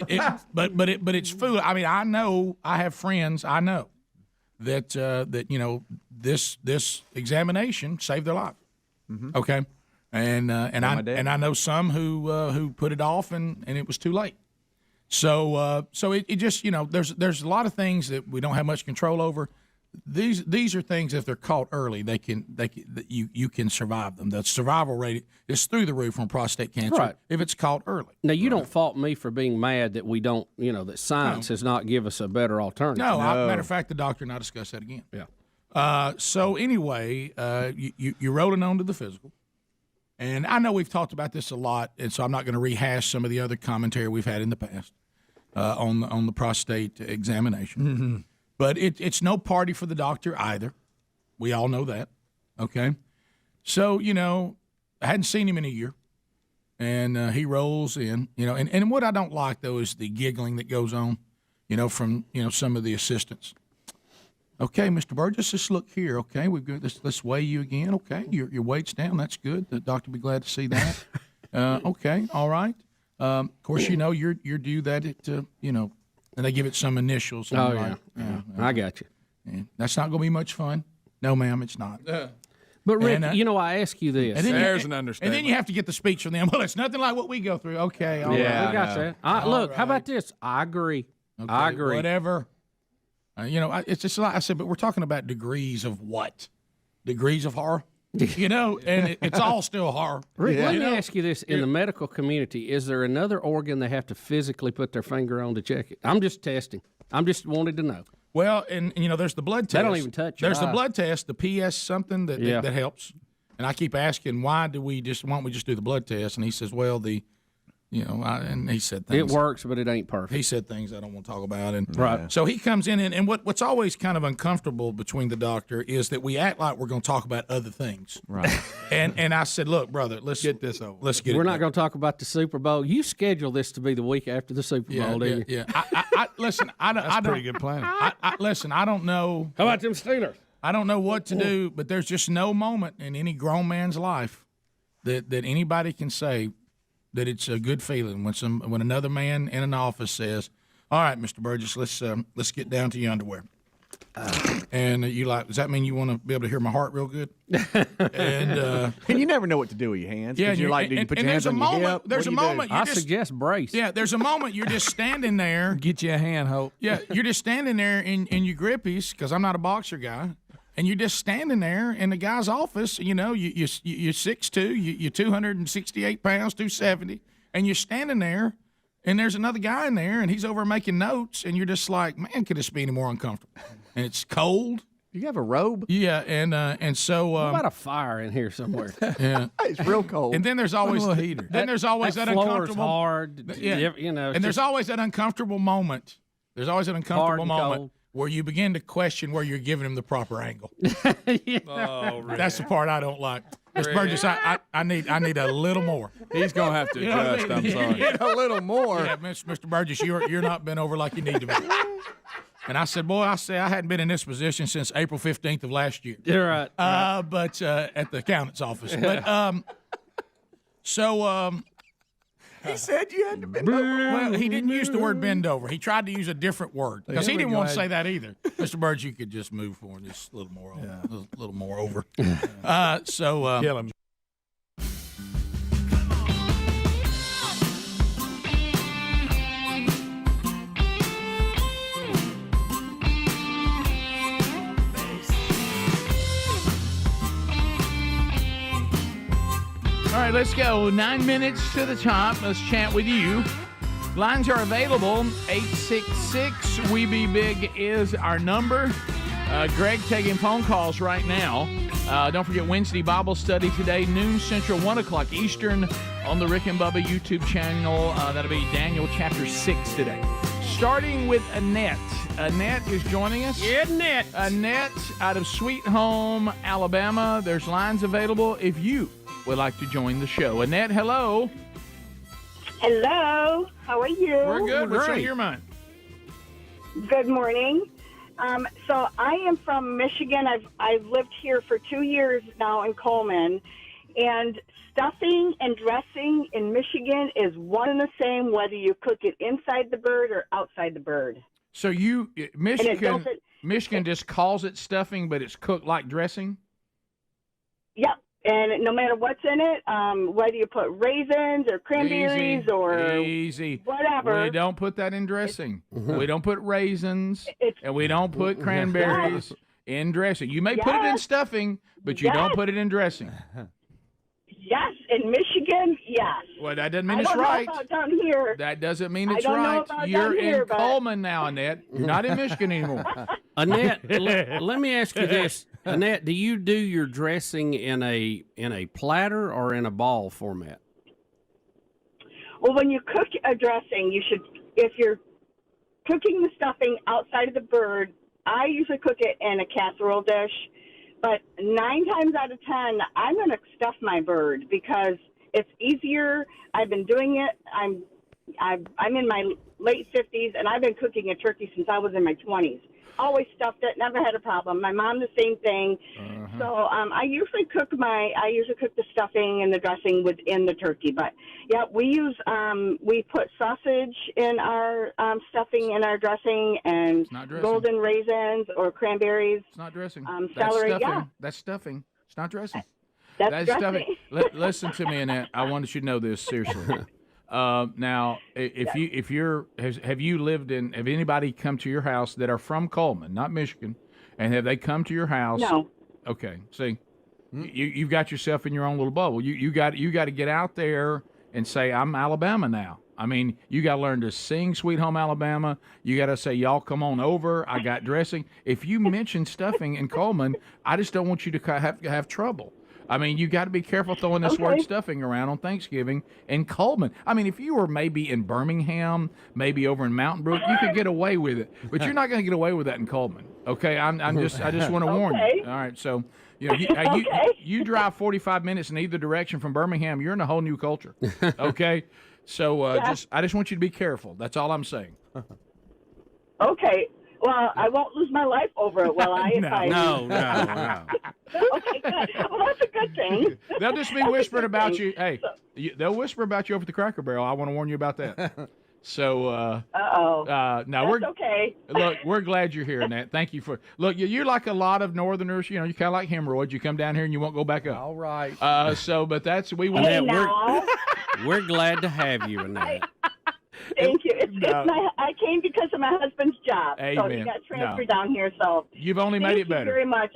Speaker 21: foolish. I mean, I have friends. I know that this examination saved their life.
Speaker 2: Mm-hmm.
Speaker 21: Okay. And I know some who put it off and it was too late. So it just there's a lot of things that we don't have much control over. These are things, if they're caught early, you can survive them. The survival rate is through the roof on prostate cancer if it's caught early.
Speaker 16: Now, you don't fault me for being mad that we don't, that science has not given us a better alternative.
Speaker 21: No, matter of fact, the doctor and I discussed that again.
Speaker 16: Yeah.
Speaker 21: So anyway, you're rolling on to the physical. And I know we've talked about this a lot, and so I'm not going to rehash some of the other commentary we've had in the past on the prostate examination.
Speaker 2: Mm-hmm.
Speaker 21: But it's no party for the doctor either. We all know that. Okay? So, I hadn't seen him in a year, and he rolls in, and what I don't like, though, is the giggling that goes on, from, some of the assistants. Okay, Mr. Burgess, just look here. Okay, we've got let's weigh you again. Okay, your weight's down. That's good. The doctor will be glad to see that. Okay, all right. Of course, you're due that at and they give it some initials.
Speaker 16: Oh yeah. I got you.
Speaker 21: And that's not going to be much fun. No, ma'am, it's not.
Speaker 16: But Rick, I ask you this.
Speaker 21: And then
Speaker 17: There's an understanding.
Speaker 21: And then you have to get the speech from them. Well, it's nothing like what we go through. Okay, all right.
Speaker 16: We got that. Look, how about this? I agree.
Speaker 21: Okay,
Speaker 16: I agree.
Speaker 21: Whatever. It's just like I said, but we're talking about degrees of what? Degrees of horror? And it's all still horror.
Speaker 16: Rick, let me ask you this. In the medical community, is there another organ they have to physically put their finger on to check it? I'm just testing. I'm just wanted to know.
Speaker 21: Well, and there's the blood test.
Speaker 16: They don't even touch your
Speaker 21: There's the
Speaker 16: eye.
Speaker 21: blood test, the PS something that helps. And I keep asking, why don't we just do the blood test? And he says, well, and he said things.
Speaker 16: It works, but it ain't perfect.
Speaker 21: He said things I don't want to talk about. And
Speaker 16: Right.
Speaker 21: So he comes in, and what's always kind of uncomfortable between the doctor is that we act like we're going to talk about other things.
Speaker 2: Right.
Speaker 21: and I said, look, brother, let's
Speaker 17: get this over.
Speaker 21: Let's get
Speaker 16: We're
Speaker 21: it
Speaker 16: not
Speaker 21: done.
Speaker 16: going to talk about the Super Bowl. You schedule this to be the week after the Super Bowl, do you?
Speaker 21: Yeah. I listen,
Speaker 17: That's pretty good planning.
Speaker 21: Listen, I don't know.
Speaker 16: How about them Steelers?
Speaker 21: I don't know what to do, but there's just no moment in any grown man's life that anybody can say that it's a good feeling when another man in an office says, "All right, Mr. Burgess, let's get down to your underwear." And you does that mean you want to be able to hear my heart real good? And
Speaker 2: you never know what to do with your hands.
Speaker 21: Yeah,
Speaker 2: You're like, do you put your hands on your hip?
Speaker 21: There's a moment.
Speaker 16: I suggest brace.
Speaker 21: Yeah, there's a moment you're just standing there.
Speaker 17: Get you a hand, Hope.
Speaker 21: Yeah, you're just standing there in your grippies, because I'm not a boxer guy, and you're just standing there in the guy's office. You're 6'2", you're 268 pounds, 270, and you're standing there, and there's another guy in there, and he's over making notes, and you're just like, man, could this be any more uncomfortable? And it's cold.
Speaker 2: You have a robe?
Speaker 21: Yeah, and so
Speaker 16: What about a fire in here somewhere?
Speaker 21: yeah,
Speaker 2: it's real cold.
Speaker 21: and then there's always
Speaker 17: a heater.
Speaker 21: Then there's always that
Speaker 16: floor's
Speaker 21: uncomfortable
Speaker 16: hard.
Speaker 21: Yeah. And there's always that uncomfortable moment. There's always an uncomfortable
Speaker 16: and
Speaker 21: moment
Speaker 16: cold.
Speaker 21: where you begin to question where you're giving him the proper angle.
Speaker 17: Oh, Rick.
Speaker 21: That's the part I don't like. Mr. Burgess, I need a little more.
Speaker 17: He's going to have to
Speaker 21: You know what I
Speaker 17: adjust.
Speaker 21: mean?
Speaker 17: I'm sorry.
Speaker 2: a little more.
Speaker 21: Yeah, Mr. Burgess, you're not been over like you need to be. And I said, boy, I hadn't been in this position since April 15th of last year.
Speaker 16: You're right.
Speaker 21: But at the accountant's office. But
Speaker 2: He said you had to bend over.
Speaker 21: well, he didn't use the word bend over. He tried to use a different word because he
Speaker 17: Here we
Speaker 21: didn't
Speaker 17: go.
Speaker 21: want to say that either. Mr. Burge, you could just move forward just a little more over. A little more over.
Speaker 17: Kill him.
Speaker 4: right, let's go. 9 minutes to the top. Let's chat with you. Lines are available. 866-WE-BE-BIG is our number. Greg taking phone calls right now. Don't forget Wednesday Bible study today, noon Central, 1 o'clock Eastern on the Rick and Bubba YouTube channel. That'll be Daniel chapter 6 today. Starting with Annette. Annette is joining us.
Speaker 22: Annette.
Speaker 4: Annette out of Sweet Home, Alabama. There's lines available if you would like to join the show. Annette, hello.
Speaker 11: Hello. How are you?
Speaker 4: We're good. What's on your mind?
Speaker 11: Good morning. So I am from Michigan. I've lived here for 2 years now in Coleman, and stuffing and dressing in Michigan is one and the same whether you cook it inside the bird or outside the bird.
Speaker 4: So Michigan just calls it stuffing, but it's cooked like dressing?
Speaker 11: Yep. And no matter what's in it, whether you put raisins or cranberries or whatever.
Speaker 4: We don't put that in dressing. We don't put raisins, and we don't put cranberries in dressing. You may put it in stuffing, but you don't put it in dressing.
Speaker 11: Yes, in Michigan, yes.
Speaker 4: Well, that doesn't mean it's right.
Speaker 11: I don't know about down here.
Speaker 4: That doesn't mean it's
Speaker 11: I don't know
Speaker 4: right.
Speaker 11: about
Speaker 4: You're
Speaker 11: down
Speaker 4: in
Speaker 11: here, but-
Speaker 4: Coleman now, Annette. You're not in Michigan anymore.
Speaker 22: Annette, let me ask you this. Annette, do you do your dressing in a platter or in a ball format?
Speaker 11: Well, when you cook a dressing, you should, if you're cooking the stuffing outside of the bird, I usually cook it in a casserole dish. But 9 times out of 10, I'm going to stuff my bird because it's easier. I've been doing it. I'm in my late 50s, and I've been cooking a turkey since I was in my 20s. Always stuffed it, never had a problem. My mom, the same thing. So I usually cook the stuffing and the dressing within the turkey. But yeah, we put sausage in our stuffing and our dressing, and golden raisins or cranberries.
Speaker 4: It's not dressing.
Speaker 11: Celery,
Speaker 4: That's stuffing.
Speaker 11: yeah.
Speaker 4: That's stuffing. It's not dressing.
Speaker 11: That's
Speaker 4: stuffing. Listen to me, Annette. I wanted you to know this seriously. Now, have anybody come to your house that are from Coleman, not Michigan, and have they come to your house?
Speaker 11: No.
Speaker 4: Okay. See, you've got yourself in your own little bubble. You got to get out there and say, I'm Alabama now. I mean, you got to learn to sing Sweet Home Alabama. You got to say, y'all come on over. I got dressing. If you mention stuffing in Coleman, I just don't want you to have trouble. I mean, you got to be careful throwing this word stuffing around on Thanksgiving in Coleman. I mean, if you were maybe in Birmingham, maybe over in Mountain Brook, you could get away with it. But you're not going to get away with that in Coleman. Okay, I just want to warn you. All right, so you drive 45 minutes in either direction from Birmingham, you're in a whole new culture. Okay, so I just want you to be careful. That's all I'm saying.
Speaker 11: Okay. Well, I won't lose my life over it, will I?
Speaker 22: No.
Speaker 11: Okay, good. Well, that's a good thing.
Speaker 4: They'll just be whispering about you. Hey, they'll whisper about you over the Cracker Barrel. I want to warn you about that. So,
Speaker 11: That's okay.
Speaker 4: Look, we're glad you're here, Annette. Thank you for. Look, you're like a lot of Northerners. You know, you're kind of like hemorrhoids. You come down here and you won't go back up.
Speaker 2: All right.
Speaker 4: But that's we.
Speaker 22: We're glad to have you, Annette.
Speaker 11: Thank you. I came because of my husband's job.
Speaker 4: Amen.
Speaker 11: So he got transferred down here. So
Speaker 4: you've only made it better.
Speaker 11: Thank you very much.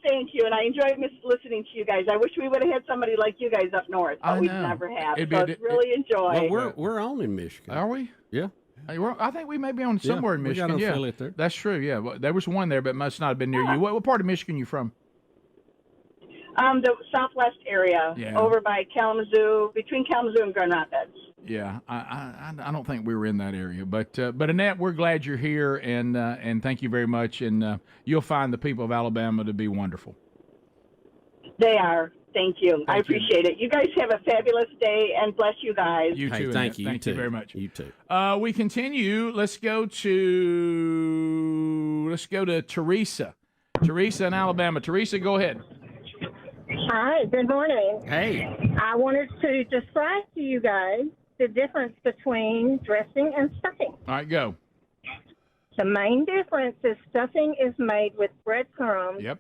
Speaker 11: Thank you, and I enjoy listening to you guys. I wish we would have had somebody like you guys up north, but we never have. It's really enjoy.
Speaker 22: Well, we're on in Michigan.
Speaker 4: Are we?
Speaker 22: Yeah.
Speaker 4: I think we may be on somewhere in Michigan.
Speaker 22: We got an affiliate there.
Speaker 4: That's true. Yeah, well, there was one there, but must not have been near you. What part of Michigan you from?
Speaker 11: The southwest area, over by Kalamazoo, between Kalamazoo and Grand Rapids.
Speaker 4: Yeah, I don't think we were in that area, but Annette, we're glad you're here, and thank you very much, and you'll find the people of Alabama to be wonderful.
Speaker 11: They are. Thank you. I appreciate it. You guys have a fabulous day, and bless you guys.
Speaker 4: You too.
Speaker 22: Thank you.
Speaker 4: Thank you very much.
Speaker 22: You too.
Speaker 4: We continue. Let's go to Teresa. Teresa in Alabama. Teresa, go ahead.
Speaker 12: Hi, good morning.
Speaker 22: Hey.
Speaker 12: I wanted to describe to you guys the difference between dressing and stuffing.
Speaker 4: All right, go.
Speaker 12: The main difference is stuffing is made with breadcrumbs.
Speaker 4: Yep.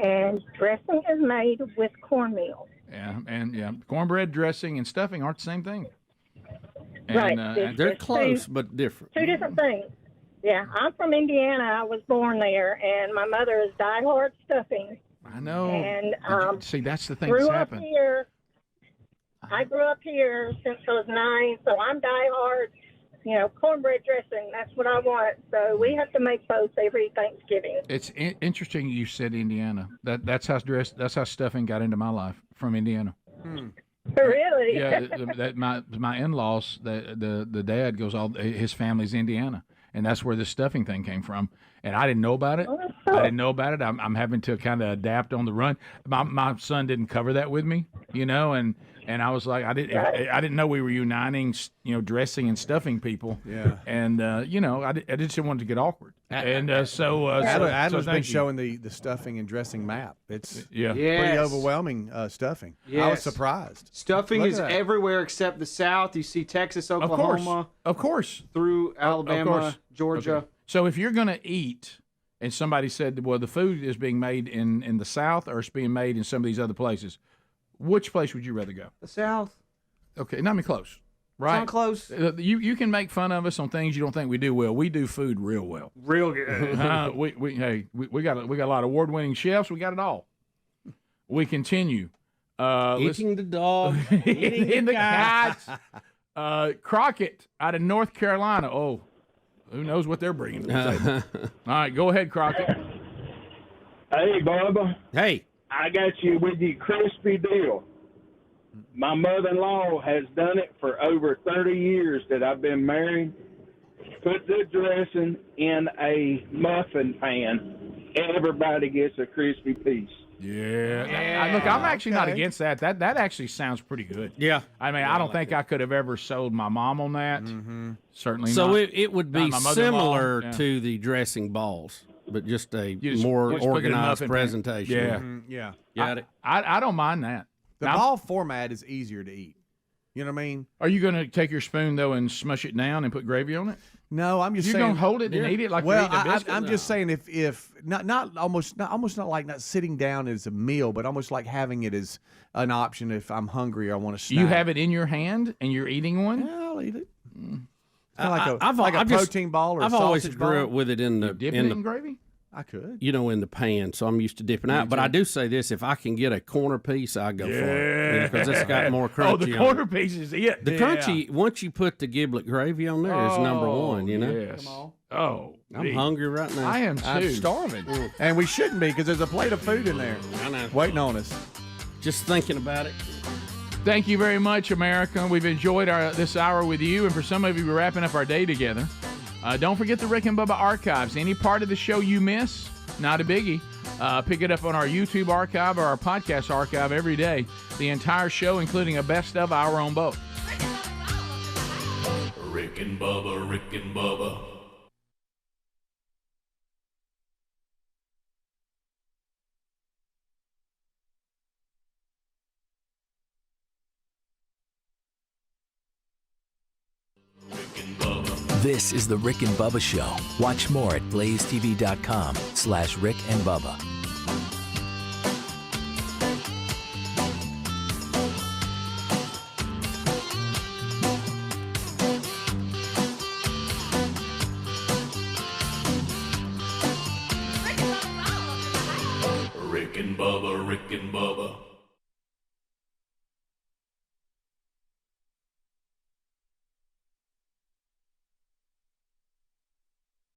Speaker 12: And dressing is made with cornmeal.
Speaker 4: Yeah, cornbread dressing and stuffing aren't the same thing.
Speaker 12: Right.
Speaker 22: They're close, but different.
Speaker 12: Two different things. Yeah, I'm from Indiana. I was born there, and my mother is diehard stuffing
Speaker 4: I know.
Speaker 12: And
Speaker 4: see, that's the thing
Speaker 12: grew
Speaker 4: that's
Speaker 12: up
Speaker 4: happened.
Speaker 12: here. I grew up here since I was 9, so I'm diehard. Cornbread dressing, that's what I want. So we have to make both every Thanksgiving.
Speaker 4: It's interesting you said Indiana. That's how stuffing got into my life, from Indiana.
Speaker 12: Really?
Speaker 4: Yeah, my in-laws, the dad goes, his family's Indiana, and that's where this stuffing thing came from. And I didn't know about it. I'm having to kind of adapt on the run. My son didn't cover that with me, and I was like, I didn't know we were uniting, dressing and stuffing people.
Speaker 2: Yeah.
Speaker 4: And I just didn't want it to get awkward. And
Speaker 2: Adam's been showing the stuffing and dressing map. It's pretty overwhelming stuffing.
Speaker 19: Yes.
Speaker 2: I was surprised.
Speaker 19: Stuffing
Speaker 2: Look
Speaker 19: is
Speaker 2: at that.
Speaker 19: everywhere except the South. You see Texas, Oklahoma.
Speaker 4: Of course.
Speaker 19: Through Alabama, Georgia.
Speaker 4: Okay. So if you're going to eat, and somebody said, well, the food is being made in the South or it's being made in some of these other places, which place would you rather go?
Speaker 19: The South.
Speaker 4: Okay, not me close. Right?
Speaker 19: It's not close.
Speaker 4: You can make fun of us on things you don't think we do well. We do food real well.
Speaker 19: Real good.
Speaker 4: we got a lot of award-winning chefs. We got it all. We continue.
Speaker 16: Eating the dog, eating
Speaker 4: the cats. Crockett out of North Carolina. Oh, who knows what they're bringing to the table. All right, go ahead, Crockett.
Speaker 18: Hey, Bubba.
Speaker 16: Hey.
Speaker 18: I got you with the crispy deal. My mother-in-law has done it for over 30 years that I've been married. Put the dressing in a muffin pan. Everybody gets a crispy piece.
Speaker 4: Yeah. Look, I'm actually not against that. That actually sounds pretty good.
Speaker 16: Yeah.
Speaker 4: I mean, I don't think I could have ever sold my mom on that. Certainly
Speaker 16: so
Speaker 4: not.
Speaker 16: it would be
Speaker 4: Not my mother-in-law.
Speaker 16: similar to the dressing balls, but just a
Speaker 4: just
Speaker 16: more
Speaker 4: put it in a
Speaker 16: organized
Speaker 4: muffin pan.
Speaker 16: presentation.
Speaker 2: Yeah.
Speaker 16: Got it.
Speaker 4: I don't mind that.
Speaker 2: The
Speaker 4: Now,
Speaker 2: ball format is easier to eat. You know what I mean?
Speaker 4: Are you going to take your spoon, though, and smush it down and put gravy on it?
Speaker 2: No, I'm just
Speaker 4: You're
Speaker 2: saying.
Speaker 4: going to hold it and eat it like
Speaker 2: well,
Speaker 4: you're eating a biscuit?
Speaker 2: I'm just saying if not almost not like not sitting down as a meal, but almost like having it as an option if I'm hungry or I want to snack.
Speaker 4: You have it in your hand and you're eating one?
Speaker 2: Yeah, I'll eat it. Kind of
Speaker 16: I've
Speaker 2: like a
Speaker 16: just-
Speaker 2: protein ball or a
Speaker 16: I've always
Speaker 2: sausage
Speaker 16: grew
Speaker 2: ball.
Speaker 16: up with it in the
Speaker 4: Dip it
Speaker 16: in the
Speaker 4: in gravy?
Speaker 2: I could.
Speaker 16: in the pan, so I'm used to dipping out. But I do say this: if I can get a corner piece, I go for it because it's got more crunchy.
Speaker 4: Oh, the
Speaker 16: on
Speaker 4: corner
Speaker 16: it.
Speaker 4: piece is it.
Speaker 16: The crunchy, once you put the giblet gravy on there, is number one.
Speaker 4: Yes. Oh,
Speaker 16: I'm hungry right now.
Speaker 4: I am too.
Speaker 2: I'm starving, and we shouldn't be because there's a plate of food in there
Speaker 16: I know.
Speaker 2: waiting on us.
Speaker 16: Just thinking about it.
Speaker 4: Thank you very much, America. We've enjoyed this hour with you, and for some of you, we're wrapping up our day together. Don't forget the Rick and Bubba archives. Any part of the show you miss, not a biggie. Pick it up on our YouTube archive or our podcast archive every day. The entire show, including a best of our own boat.
Speaker 1: Rick and Bubba, Rick and Bubba.
Speaker 7: This is the Rick and Bubba Show. Watch more at blazetv.com/Rick and Bubba. Rick and Bubba, Rick and Bubba.